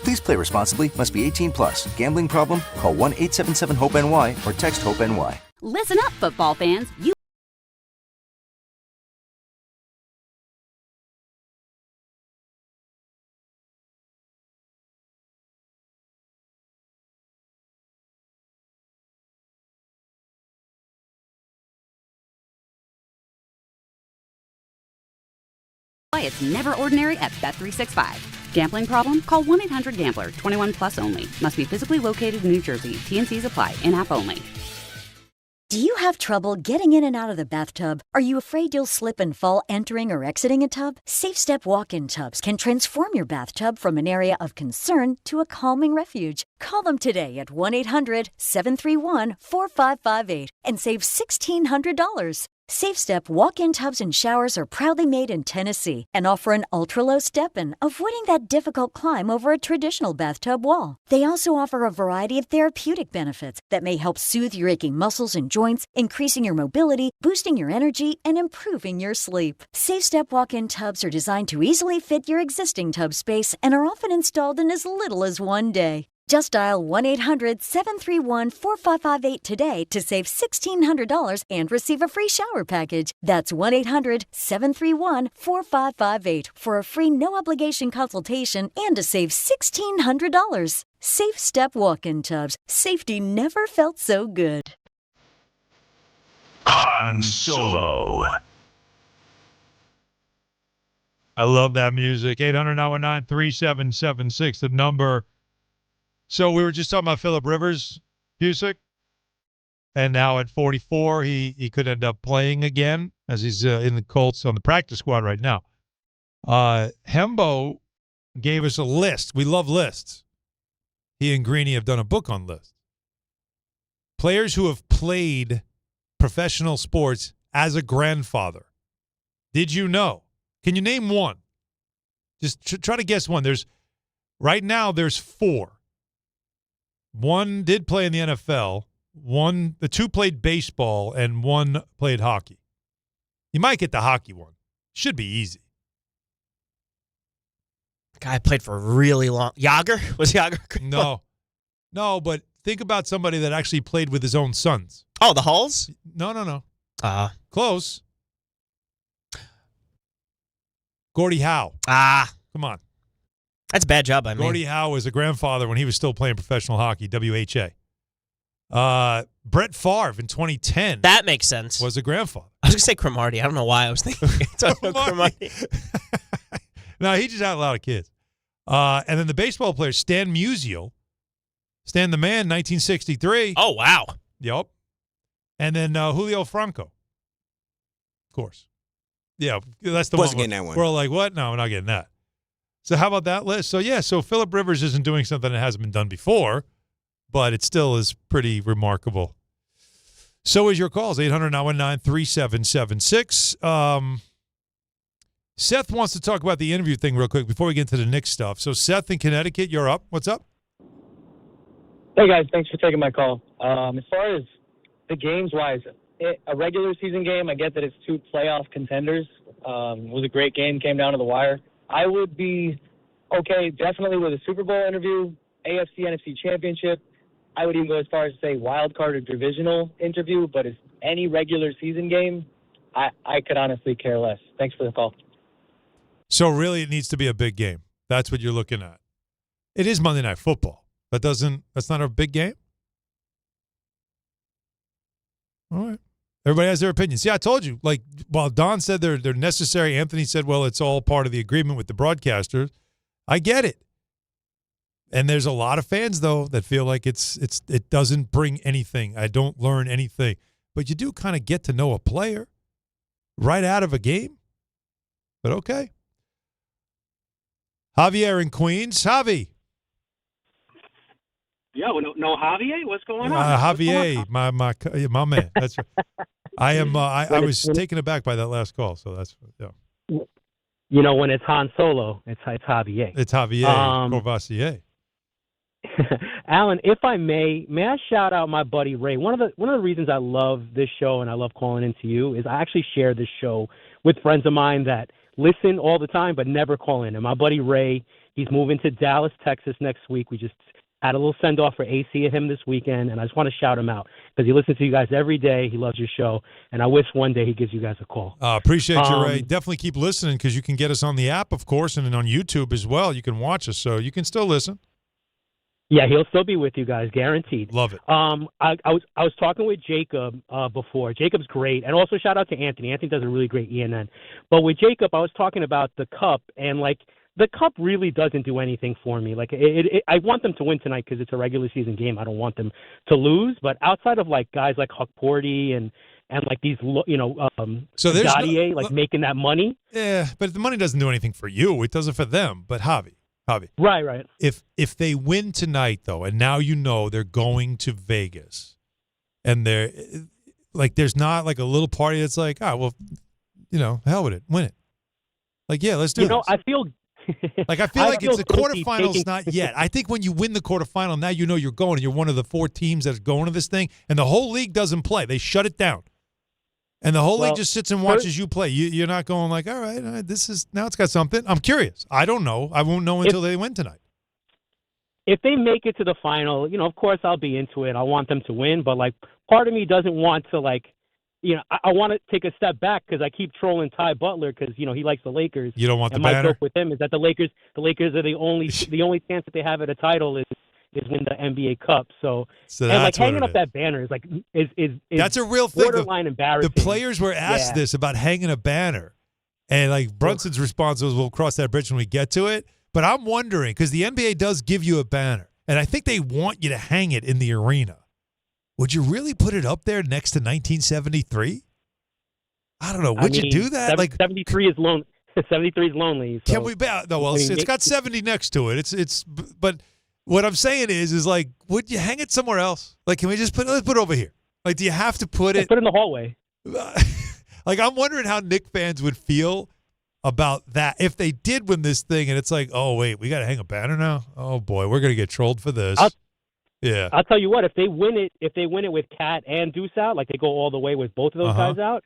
Please play responsibly. Must be 18 plus. Gambling problem? Call 1-877-HOPE-NY or text HOPE-NY. Listen up, football fans. It's never ordinary at Bet365. Gambling problem? Call 1-800-GAMBLER. 21 plus only. Must be physically located in New Jersey. T&Cs apply. In-app only. Do you have trouble getting in and out of the bathtub? Are you afraid you'll slip and fall entering or exiting a tub? Safe Step walk-in tubs can transform your bathtub from an area of concern to a calming refuge. Call them today at 1-800-731-4558 and save $1,600. Safe Step walk-in tubs and showers are proudly made in Tennessee and offer an ultra-low step-in, avoiding that difficult climb over a traditional bathtub wall. They also offer a variety of therapeutic benefits that may help soothe your aching muscles and joints, increasing your mobility, boosting your energy, and improving your sleep. Safe Step walk-in tubs are designed to easily fit your existing tub space and are often installed in as little as one day. Just dial 1-800-731-4558 today to save $1,600 and receive a free shower package. That's 1-800-731-4558 for a free no-obligation consultation and to save $1,600. Safe Step walk-in tubs. Safety never felt so good. Han Solo. I love that music. 800-919-3776, the number. So we were just talking about Phillip Rivers, Busick, and now at 44, he could end up playing again as he's in the Colts on the practice squad right now. Hembo gave us a list. We love lists. He and Greeny have done a book on lists. Players who have played professional sports as a grandfather. Did you know? Can you name one? Just try to guess one. Right now there's 4. One did play in the NFL. The 2 played baseball, and 1 played hockey. You might get the hockey one. Should be easy. Guy played for a really long. Yager? Was Yager? No, but think about somebody that actually played with his own sons. Oh, the Hulls? No. Close. Gordie Howe. Come on. That's a bad job by me. Gordie Howe was a grandfather when he was still playing professional hockey, WHA. Brett Favre in 2010. That makes sense. Was a grandfather. I was going to say Cromartie. I don't know why I was thinking Cromartie. No, he just had a lot of kids. And then the baseball player, Stan Musial. Stan the Man, 1963. Oh, wow. Yep. And then Julio Franco. Of course. Yeah, that's the Wasn't one. getting that one. We're all like, what? No, we're not getting that. So how about that list? So Phillip Rivers isn't doing something that hasn't been done before, but it still is pretty remarkable. So is your calls, 800-919-3776. Seth wants to talk about the interview thing real quick before we get into the Knicks stuff. So, Seth in Connecticut, you're up. What's up? Hey, guys. Thanks for taking my call. As far as the games-wise, a regular season game, I get that it's 2 playoff contenders. It was a great game, came down to the wire. I would be okay definitely with a Super Bowl interview, AFC, NFC Championship. I would even go as far as to say wild card or divisional interview, but as any regular season game, I could honestly care less. Thanks for the call. So really it needs to be a big game. That's what you're looking at. It is Monday Night Football. That's not a big game? All right. Everybody has their opinions. See, I told you, like, while Don said they're necessary, Anthony said, well, it's all part of the agreement with the broadcasters. I get it. And there's a lot of fans, though, that feel like it doesn't bring anything. I don't learn anything. But you do kind of get to know a player right out of a game. But okay. Javier in Queens. Javi. Yo, no Javier? What's going on? Javier, my man. That's right. I am. I was taken aback by that last call, so that's yeah. You know, when it's Han Solo, it's Javier. It's Javier Courvoisier. Alan, if I may I shout out my buddy Ray? One of the reasons I love this show and I love calling into you is I actually share this show with friends of mine that listen all the time but never call in. And my buddy Ray, he's moving to Dallas, Texas next week. We just had a little send-off for AC at him this weekend, and I just want to shout him out because he listens to you guys every day. He loves your show, and I wish one day he gives you guys a call. Appreciate you, Ray. Definitely keep listening because you can get us on the app, of course, and then on YouTube as well. You can watch us, so you can still listen. Yeah, he'll still be with you guys, guaranteed. Love it. I was talking with Jacob before. Jacob's great, and also shout out to Anthony. Anthony does a really great ENN. But with Jacob, I was talking about the Cup, and like the Cup really doesn't do anything for me. Like I want them to win tonight because it's a regular season game. I don't want them to lose. But outside of like guys like Huck Porty and like these, so there's Gaudier, like making that money. Yeah, but the money doesn't do anything for you. It does it for them. But Javi. Right. If they win tonight, though, and now you know they're going to Vegas, and they're like, there's not like a little party that's like, well, hell with it, win it. Like, yeah, let's do it. I feel like it's the quarterfinals, not yet. I think when you win the quarterfinal, now you know you're going, and you're one of the 4 teams that's going to this thing, and the whole league doesn't play. They shut it down. And the whole league just sits and watches you play. You're not going like, all right, now it's got something. I'm curious. I don't know. I won't know until they win tonight. If they make it to the final, of course I'll be into it. I want them to win. But, like, part of me doesn't want to, like, I want to take a step back because I keep trolling Ty Butler because, he likes the Lakers. You don't want the banner? banner? My joke with him is that the Lakers are the only chance that they have at a title is win the NBA Cup. So and like hanging up that banner is like is that's a real thing. Borderline embarrassing. The players were asked this about hanging a banner, and like Brunson's response was, "We'll cross that bridge when we get to it." But I'm wondering because the NBA does give you a banner, and I think they want you to hang it in the arena. Would you really put it up there next to 1973? I don't know. Would you do that? 73 is lonely. 73 is lonely. So. Can we? No. Well, it's got 70 next to it. But. What I'm saying is like, would you hang it somewhere else? Like, can we just let's put it over here? Like, do you have to put it? Put it in the hallway. Like, I'm wondering how Knicks fans would feel about that if they did win this thing, and it's like, oh wait, we got to hang a banner now. Oh boy, we're gonna get trolled for this. I'll tell you what, if they win it with Cat and Deuce out, like they go all the way with both of those guys out,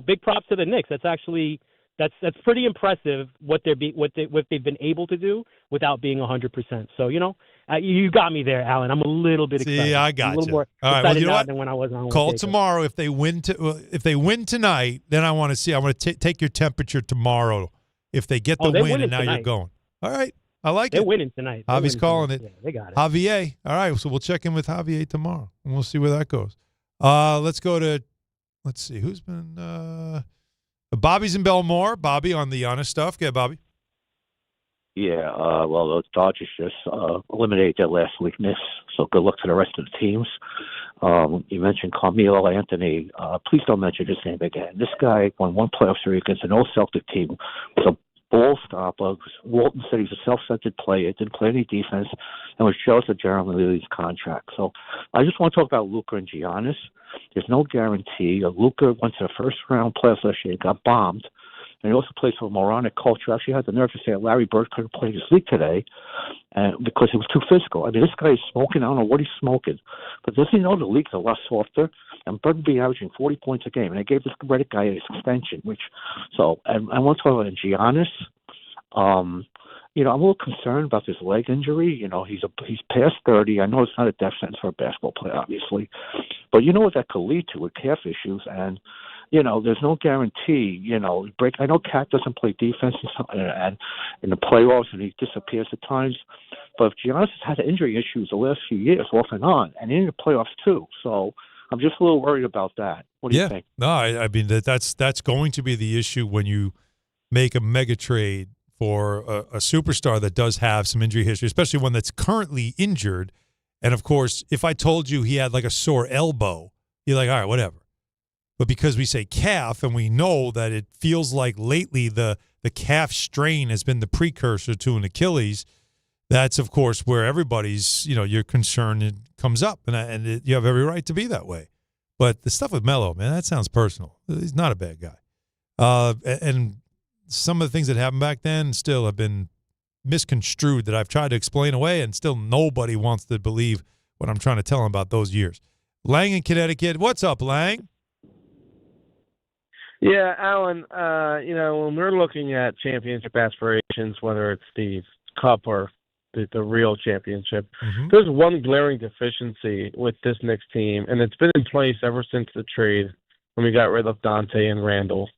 big props to the Knicks. That's actually. That's pretty impressive what they've been able to do without being 100%. So you got me there, Alan. I'm a little bit excited. See, I got you. A little more excited now than when I was on. Call tomorrow if they win. If they win tonight, then I want to see. I want to take your temperature tomorrow. If they get the win and now you're going. All right, I like it. They're winning tonight. Javi's calling it. Yeah, they got it. Javier. All right, so we'll check in with Javier tomorrow and we'll see where that goes. Let's go to. Let's see who's been. Bobby's in Belmore. Bobby on the Giannis stuff. Yeah, Bobby. Yeah, well, those Dodgers just eliminated their last weakness, so good luck to the rest of the teams. You mentioned Carmelo Anthony. Please don't mention his name again. This guy won one playoff series against an old Celtic team with a ball stopper. Walton said he's a self-centered player, didn't play any defense, and was jealous of Jeremy Lee's contract. So I just want to talk about Luka and Giannis. There's no guarantee. Luka went to the first-round playoffs last year, got bombed, and he also plays for a moronic culture. Actually had the nerve to say that Larry Bird couldn't play his league today because he was too physical. I mean, this guy is smoking. I don't know what he's smoking. But does he know the league's a lot softer? And Bird would be averaging 40 points a game. And they gave this Reddit guy his extension, and I want to talk about Giannis. I'm a little concerned about this leg injury. He's past 30. I know it's not a death sentence for a basketball player, obviously. But you know what that could lead to with calf issues. And there's no guarantee, I know Cat doesn't play defense and in the playoffs and he disappears at times. But if Giannis has had injury issues the last few years, off and on, and in the playoffs too. So I'm just a little worried about that. What do you think? No, I mean, that's going to be the issue when you make a mega trade for a superstar that does have some injury history, especially one that's currently injured. And, of course, if I told you he had like a sore elbow, you're like, all right, whatever. But because we say calf and we know that it feels like lately the calf strain has been the precursor to an Achilles, that's, of course, where everybody's, your concern comes up. And you have every right to be that way. But the stuff with Melo, man, that sounds personal. He's not a bad guy. And some of the things that happened back then still have been misconstrued that I've tried to explain away, and still nobody wants to believe what I'm trying to tell them about those years. Lang in Connecticut. What's up, Lang? Yeah, Alan, when we're looking at championship aspirations, whether it's the Cup or the real championship, there's one glaring deficiency with this Knicks team, and it's been in place ever since the trade when we got rid of Dante and Randall.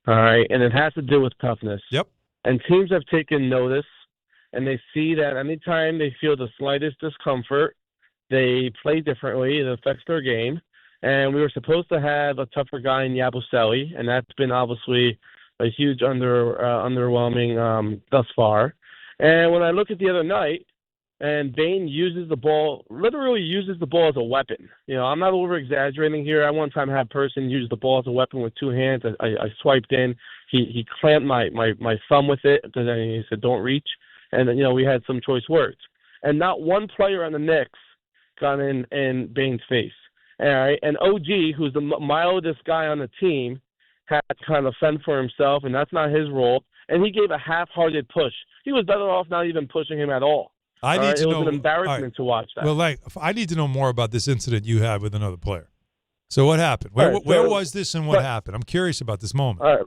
All right, and it has to do with toughness. Yep. And teams have taken notice, and they see that anytime they feel the slightest discomfort, they play differently. It affects their game. And we were supposed to have a tougher guy in Yabusele, and that's been obviously a huge underwhelming thus far. And when I look at the other night, and Bane literally uses the ball as a weapon. I'm not over-exaggerating here. I one time had a person use the ball as a weapon with two hands. I swiped in. He clamped my thumb with it because he said, don't reach. And, we had some choice words. And not one player on the Knicks got in Bane's face. All right, and OG, who's the mildest guy on the team, had to kind of fend for himself, and that's not his role. And he gave a half-hearted push. He was better off not even pushing him at all. It was an embarrassment to watch that. Well, I need to know more about this incident you had with another player. So what happened? Where was this and what happened? I'm curious about this moment. All right.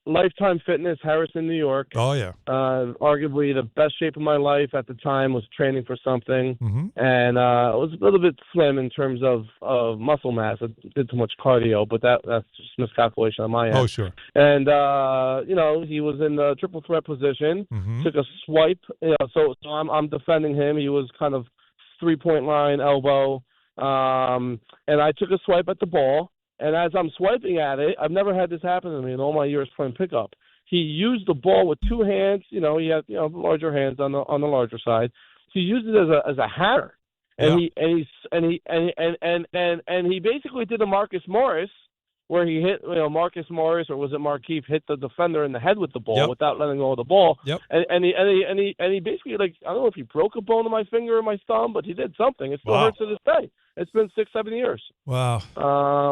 Lifetime Fitness, Harrison, New York. Oh, yeah. Arguably the best shape of my life at the time, was training for something. Mm-hmm. And I was a little bit slim in terms of muscle mass. I did too much cardio, but that's just miscalculation on my end. Oh, sure. And, he was in the triple threat position, took a swipe. So I'm defending him. He was kind of three-point line, elbow. And I took a swipe at the ball. And as I'm swiping at it, I've never had this happen to me in all my years playing pickup. He used the ball with two hands. He had larger hands on the larger side. He used it as a hammer, and he basically did a Marcus Morris, where he hit Marcus Morris, or was it Markieff, hit the defender in the head with the ball without letting go of the ball. Yep. And he basically, I don't know if he broke a bone in my finger or my thumb, but he did something. It still hurts to this day. It's been 6-7 years. Wow.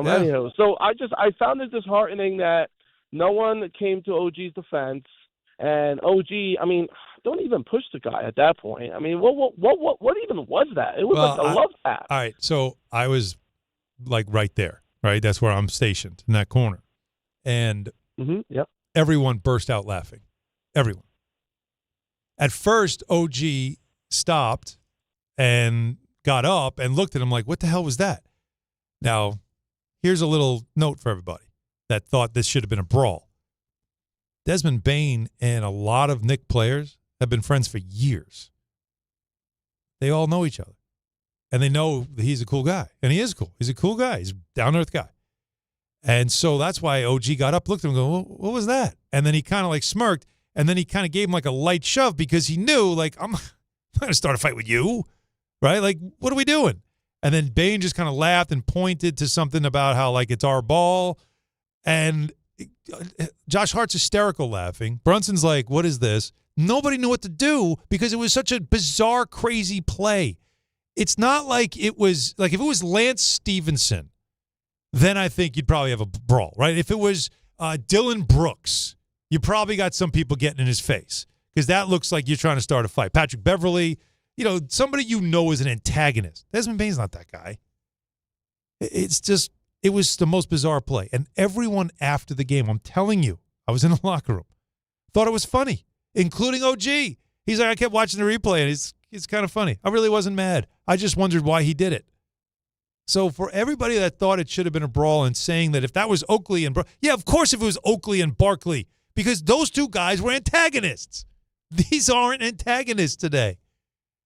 Anyhow, so I found it disheartening that no one came to OG's defense, and OG, don't even push the guy at that point. What even was that? It was like a love tap. All right, so I was right there, right? That's where I'm stationed, in that corner. And everyone burst out laughing. Everyone. At first, OG stopped and got up and looked at him like, what the hell was that? Now, here's a little note for everybody that thought this should have been a brawl. Desmond Bane and a lot of Knicks players have been friends for years. They all know each other. And they know that he's a cool guy. And he is cool. He's a cool guy. He's a down-to-earth guy. And so that's why OG got up, looked at him, and go, what was that? And then he kind of smirked, and then he kind of gave him a light shove because he knew, I'm not going to start a fight with you. Right? What are we doing? And then Bane just kind of laughed and pointed to something about how, it's our ball. And Josh Hart's hysterical laughing. Brunson's like, what is this? Nobody knew what to do because it was such a bizarre, crazy play. It's not like it was like if it was Lance Stevenson, then I think you'd probably have a brawl, right? If it was Dylan Brooks, you probably got some people getting in his face because that looks like you're trying to start a fight. Patrick Beverley, somebody is an antagonist. Desmond Bain's not that guy. It was the most bizarre play. And everyone after the game, I'm telling you, I was in the locker room, thought it was funny, including OG. He's like, I kept watching the replay, and it's kind of funny. I really wasn't mad. I just wondered why he did it. So for everybody that thought it should have been a brawl and saying that if that was Oakley and yeah, of course if it was Oakley and Barkley, because those two guys were antagonists. These aren't antagonists today.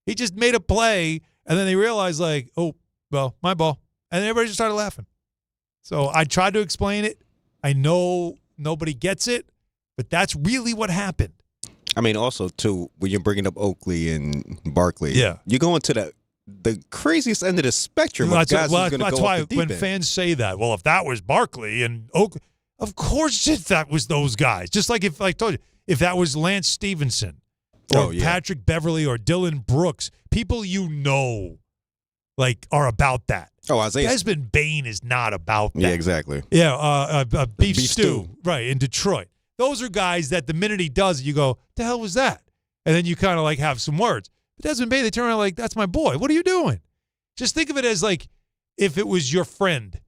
He just made a play, and then they realized, like, oh, well, my ball. And everybody just started laughing. So I tried to explain it. I know nobody gets it, but that's really what happened. I mean, also, too, when you're bringing up Oakley and Barkley, you're going to the craziest end of the spectrum. That's why when fans say that, well, if that was Barkley and Oakley, of course if that was those guys. Just like if I told you, if that was Lance Stevenson or Patrick Beverley or Dylan Brooks, people are about that. Oh, Isaiah. Desmond Bain is not about that. Yeah, exactly. Yeah, beef stew, right, in Detroit. Those are guys that the minute he does it, you go, the hell was that? And then you kind of like have some words. But Desmond Bain, they turn around like, that's my boy. What are you doing? Just think of it as like if it was your friend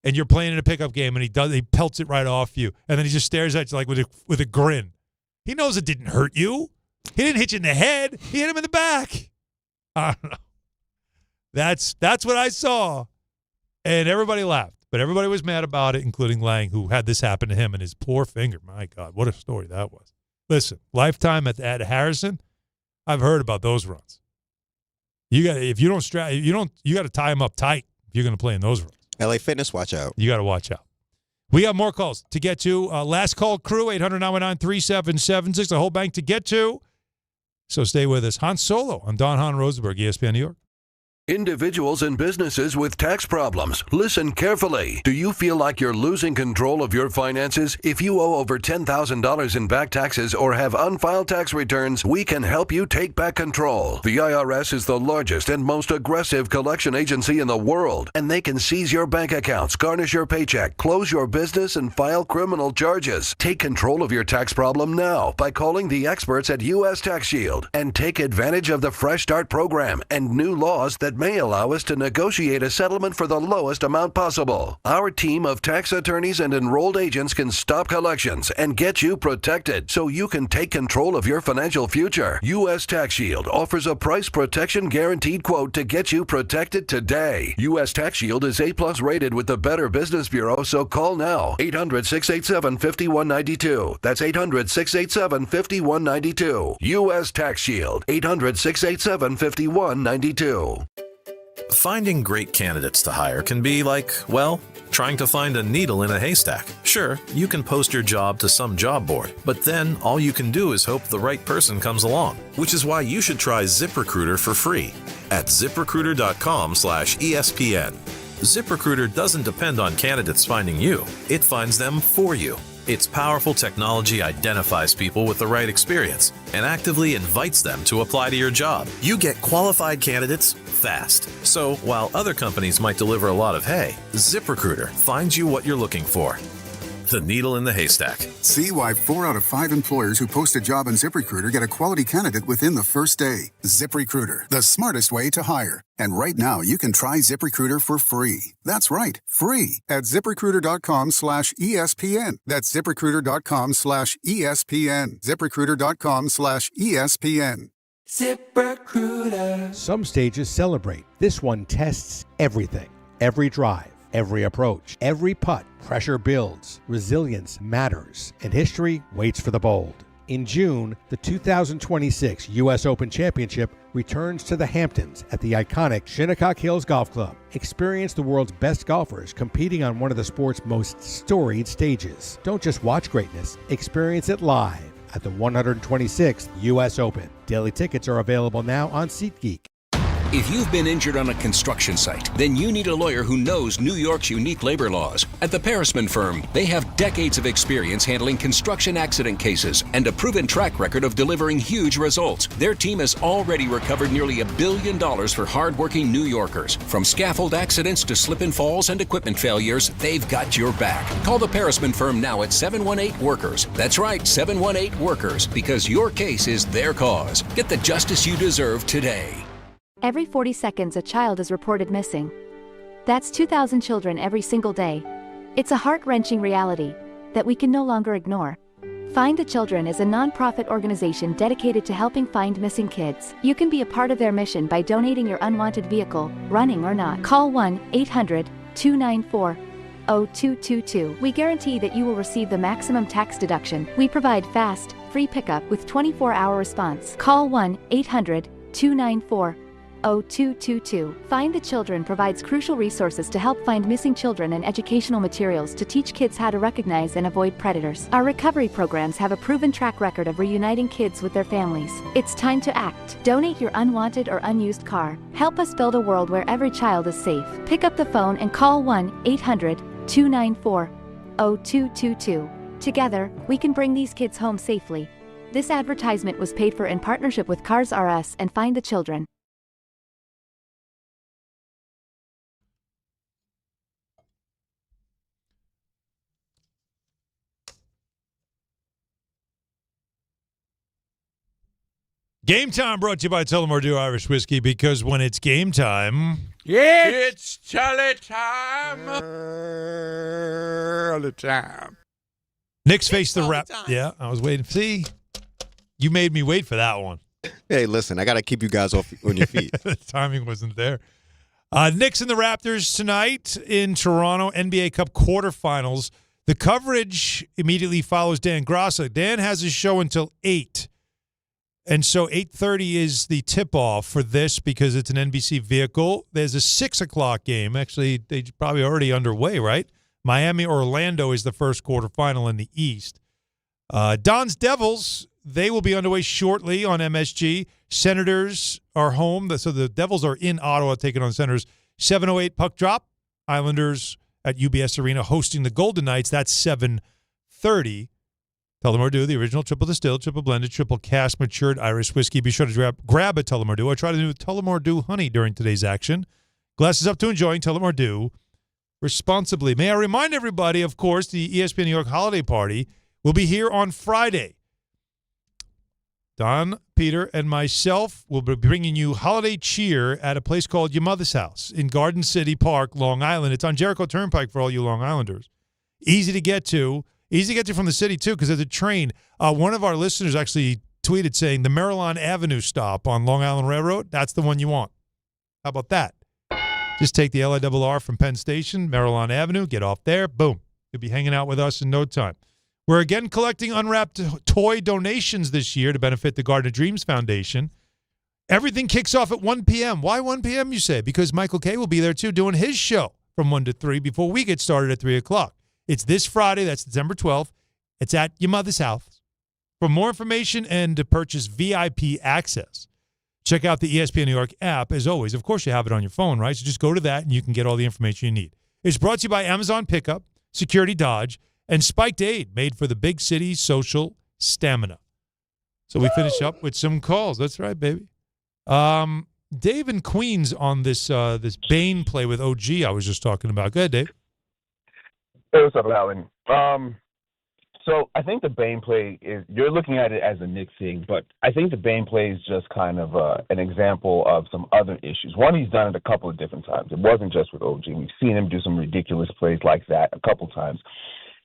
and you're playing in a pickup game and he pelts it right off you, and then he just stares at you like with a grin. He knows it didn't hurt you. He didn't hit you in the head. He hit him in the back. I don't know. That's what I saw. And everybody laughed. But everybody was mad about it, including Lang, who had this happen to him and his poor finger. My God, what a story that was. Listen, lifetime at Harrison, I've heard about those runs. You got to tie them up tight if you're going to play in those runs. LA Fitness, watch out. You got to watch out. We got more calls to get to. Last call crew, 800-919-3776, a whole bank to get to. So stay with us. Han Solo on Don Hahn Rosenberg, ESPN New York. Individuals and businesses with tax problems, listen carefully. Do you feel like you're losing control of your finances? If you owe over $10,000 in back taxes or have unfiled tax returns, we can help you take back control. The IRS is the largest and most aggressive collection agency in the world, and they can seize your bank accounts, garnish your paycheck, close your business, and file criminal charges. Take control of your tax problem now by calling the experts at U.S. Tax Shield and take advantage of the Fresh Start program and new laws that may allow us to negotiate a settlement for the lowest amount possible. Our team of tax attorneys and enrolled agents can stop collections and get you protected so you can take control of your financial future. U.S. Tax Shield offers a price protection guaranteed quote to get you protected today. U.S. Tax Shield is A+ rated with the Better Business Bureau, so call now. 800-687-5192. That's 800-687-5192. U.S. Tax Shield. 800-687-5192. Finding great candidates to hire can be like, well, trying to find a needle in a haystack. Sure, you can post your job to some job board, but then all you can do is hope the right person comes along, which is why you should try ZipRecruiter for free at ZipRecruiter.com/ESPN. ZipRecruiter doesn't depend on candidates finding you. It finds them for you. Its powerful technology identifies people with the right experience and actively invites them to apply to your job. You get qualified candidates fast. So while other companies might deliver a lot of hay, ZipRecruiter finds you what you're looking for. The needle in the haystack. See why 4 out of 5 employers who post a job on ZipRecruiter get a quality candidate within the first day. ZipRecruiter, the smartest way to hire. And right now, you can try ZipRecruiter for free. That's right, free at ZipRecruiter.com/ESPN. That's ZipRecruiter.com/ESPN. ZipRecruiter.com/ESPN. ZipRecruiter. Some stages celebrate. This one tests everything. Every drive, every approach, every putt. Pressure builds, resilience matters, and history waits for the bold. In June, the 2026 U.S. Open Championship returns to the Hamptons at the iconic Shinnecock Hills Golf Club. Experience the world's best golfers competing on one of the sport's most storied stages. Don't just watch greatness, experience it live at the 126th U.S. Open. Daily tickets are available now on SeatGeek. If you've been injured on a construction site, then you need a lawyer who knows New York's unique labor laws. At the Parisman Firm, they have decades of experience handling construction accident cases and a proven track record of delivering huge results. Their team has already recovered nearly $1 billion for hardworking New Yorkers. From scaffold accidents to slip and falls and equipment failures, they've got your back. Call the Parisman Firm now at 718-WORKERS. That's right, 718-WORKERS, because your case is their cause. Get the justice you deserve today. Every 40 seconds, a child is reported missing. That's 2,000 children every single day. It's a heart-wrenching reality that we can no longer ignore. Find the Children is a non-profit organization dedicated to helping find missing kids. You can be a part of their mission by donating your unwanted vehicle, running or not. Call 1-800-294-0222. We guarantee that you will receive the maximum tax deduction. We provide fast, free pickup with 24-hour response. Call 1-800-294-0222. Find the Children provides crucial resources to help find missing children and educational materials to teach kids how to recognize and avoid predators. Our recovery programs have a proven track record of reuniting kids with their families. It's time to act. Donate your unwanted or unused car. Help us build a world where every child is safe. Pick up the phone and call 1-800-294-0222. Together, we can bring these kids home safely. This advertisement was paid for in partnership with Cars R Us and Find the Children. Game time brought to you by Tullamore Dew Irish Whiskey, because when it's game time... It's Charlie time. All the time. Knicks face the Rap. Yeah, I was waiting. See, you made me wait for that one. Hey, listen, I got to keep you guys on your feet. The timing wasn't there. Knicks and the Raptors tonight in Toronto, NBA Cup quarterfinals. The coverage immediately follows Dan Grassa. Dan has his show until 8. And so 8:30 is the tip-off for this because it's an NBC vehicle. There's a 6 o'clock game. Actually, they're probably already underway, right? Miami-Orlando is the first quarterfinal in the East. Don's Devils, they will be underway shortly on MSG. Senators are home. So the Devils are in Ottawa taking on Senators. 7:08 puck drop. Islanders at UBS Arena hosting the Golden Knights. That's 7:30. Tullamore Dew, the original triple distilled, triple blended, triple cask matured Irish whiskey. Be sure to grab a Tullamore Dew. I tried to do Tullamore Dew honey during today's action. Glasses up to enjoying Tullamore Dew responsibly. May I remind everybody, of course, the ESPN New York holiday party will be here on Friday. Don, Peter, and myself will be bringing you holiday cheer at a place called Your Mother's House in Garden City Park, Long Island. It's on Jericho Turnpike for all you Long Islanders. Easy to get to. Easy to get to from the city, too, because there's a train. One of our listeners actually tweeted saying the Maryland Avenue stop on Long Island Railroad, that's the one you want. How about that? Just take the LIRR from Penn Station, Maryland Avenue, get off there, boom. You'll be hanging out with us in no time. We're again collecting unwrapped toy donations this year to benefit the Garden of Dreams Foundation. Everything kicks off at 1 p.m. Why 1 p.m., you say? Because Michael K. will be there, too, doing his show from 1 to 3 before we get started at 3 o'clock. It's this Friday. That's December 12th. It's at Your Mother's House. For more information and to purchase VIP access, check out the ESPN New York app. As always, of course, you have it on your phone, right? So just go to that, and you can get all the information you need. It's brought to you by Amazon Pickup, Security Dodge, and Spiked Aid, made for the big city social stamina. So we finish up with some calls. That's right, baby. Dave in Queens on this this Bane play with OG I was just talking about. Go ahead, Dave. Hey, what's up, Alan? So I think the Bane play is, you're looking at it as a Knicks thing, but I think the Bane play is just kind of an example of some other issues. One, he's done it a couple of different times. It wasn't just with OG. We've seen him do some ridiculous plays like that a couple times.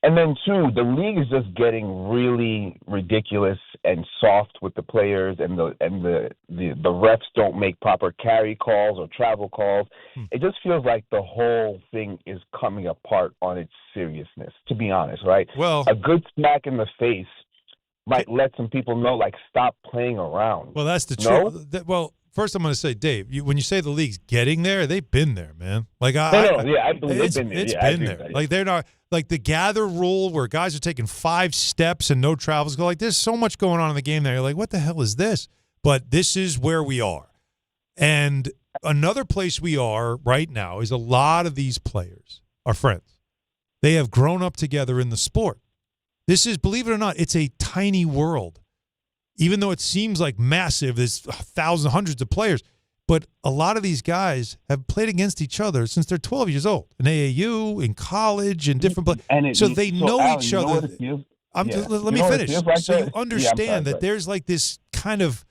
And then, two, the league is just getting really ridiculous and soft with the players, and the refs don't make proper carry calls or travel calls. It just feels like the whole thing is coming apart on its seriousness, to be honest, right? Well, a good smack in the face might let some people know, like, stop playing around. Well, that's the truth. Well, first I'm going to say, Dave, when you say the league's getting there, they've been there, man. Like I believe they've been there. It's been there. Like they're not. Like the gather rule where guys are taking 5 steps and no travels. Like there's so much going on in the game there. You're like, what the hell is this? But this is where we are. And another place we are right now is a lot of these players are friends. They have grown up together in the sport. This is, believe it or not, it's a tiny world. Even though it seems like massive, there's thousands, hundreds of players. But a lot of these guys have played against each other since they're 12 years old, in AAU, in college, in different places. So they know Alan, each other. Let me finish. Like so you understand that there's like this kind of,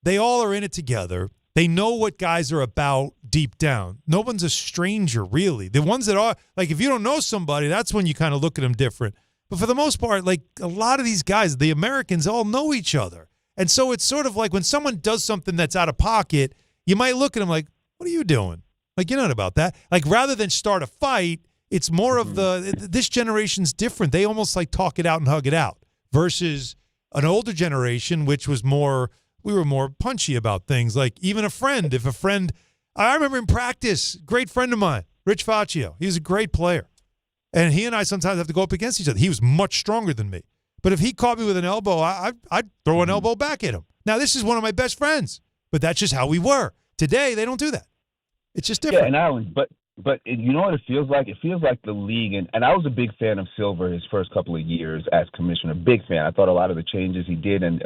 they all are in it together. They know what guys are about deep down. No one's a stranger, really. The ones that are, like, if you don't know somebody, that's when you kind of look at them different. But for the most part, like, a lot of these guys, the Americans, all know each other. And so it's sort of like when someone does something that's out of pocket, you might look at them like, what are you doing? Like, you're not about that. Like, rather than start a fight, it's more of this generation's different. They almost like talk it out and hug it out versus an older generation, which was more, we were more punchy about things. Like even a friend, if a friend, I remember in practice, great friend of mine, Rich Faccio. He was a great player. And he and I sometimes have to go up against each other. He was much stronger than me. But if he caught me with an elbow, I'd throw an elbow back at him. Now, this is one of my best friends, but that's just how we were. Today, they don't do that. It's just different. Yeah, and Alan, but you know what it feels like? It feels like the league, and I was a big fan of Silver his first couple of years as commissioner. Big fan. I thought a lot of the changes he did and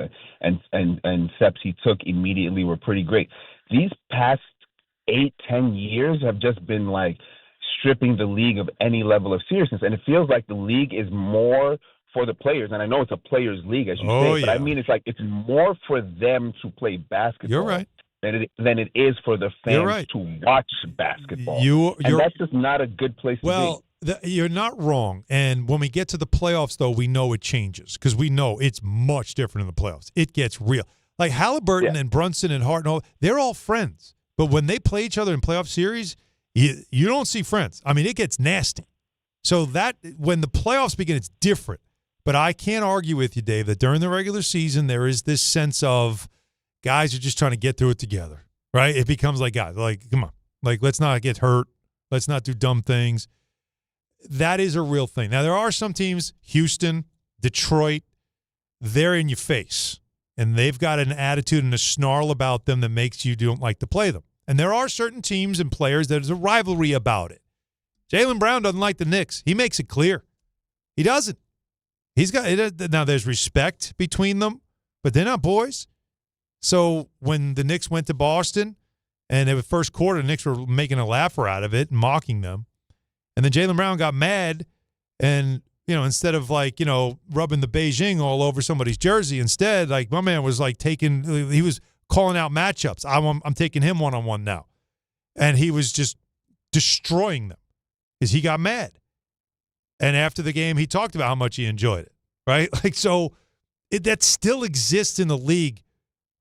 steps he took immediately were pretty great. These past 8-10 years have just been like stripping the league of any level of seriousness, and it feels like the league is more for the players, and I know it's a players' league, as you say, but I mean it's like it's more for them to play basketball. You're right. Than it is for the fans to watch basketball. And that's just not a good place to be. You're not wrong. And when we get to the playoffs, though, we know it changes because we know it's much different in the playoffs. It gets real. Like Halliburton and Brunson and Hart and all, they're all friends. But when they play each other in playoff series, you don't see friends. I mean, it gets nasty. So that when the playoffs begin, it's different. But I can't argue with you, Dave, that during the regular season, there is this sense of guys are just trying to get through it together, right? It becomes like, guys, like, come on. Like, let's not get hurt. Let's not do dumb things. That is a real thing. Now, there are some teams, Houston, Detroit, they're in your face. And they've got an attitude and a snarl about them that makes you don't like to play them. And there are certain teams and players that there's a rivalry about it. Jaylen Brown doesn't like the Knicks. He makes it clear. He doesn't. He's got – now, there's respect between them, but they're not boys. So when the Knicks went to Boston and in the first quarter, the Knicks were making a laugher out of it and mocking them. And then Jaylen Brown got mad and, you know, instead of like, you know, rubbing the Beijing all over somebody's jersey, instead, like my man was like he was calling out matchups. I'm taking him one-on-one now. And he was just destroying them because he got mad. And after the game, he talked about how much he enjoyed it, right? Like, so that still exists in the league.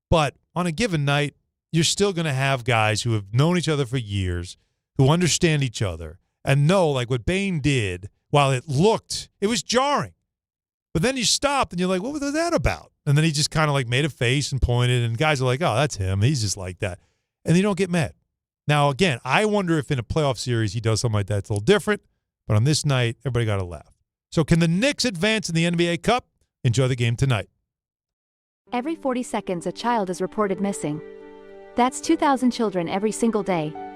But on a given night, you're still going to have guys who have known each other for years, who understand each other, and know, like what Bane did, while it was jarring. But then you stopped, and you're like, what was that about? And then he just kind of like made a face and pointed, and guys are like, oh, that's him. He's just like that. And they don't get mad. Now, again, I wonder if in a playoff series he does something like that. It's a little different. But on this night, everybody got to laugh. So can the Knicks advance in the NBA Cup? Enjoy the game tonight. Every 40 seconds, a child is reported missing. That's 2,000 children every single day.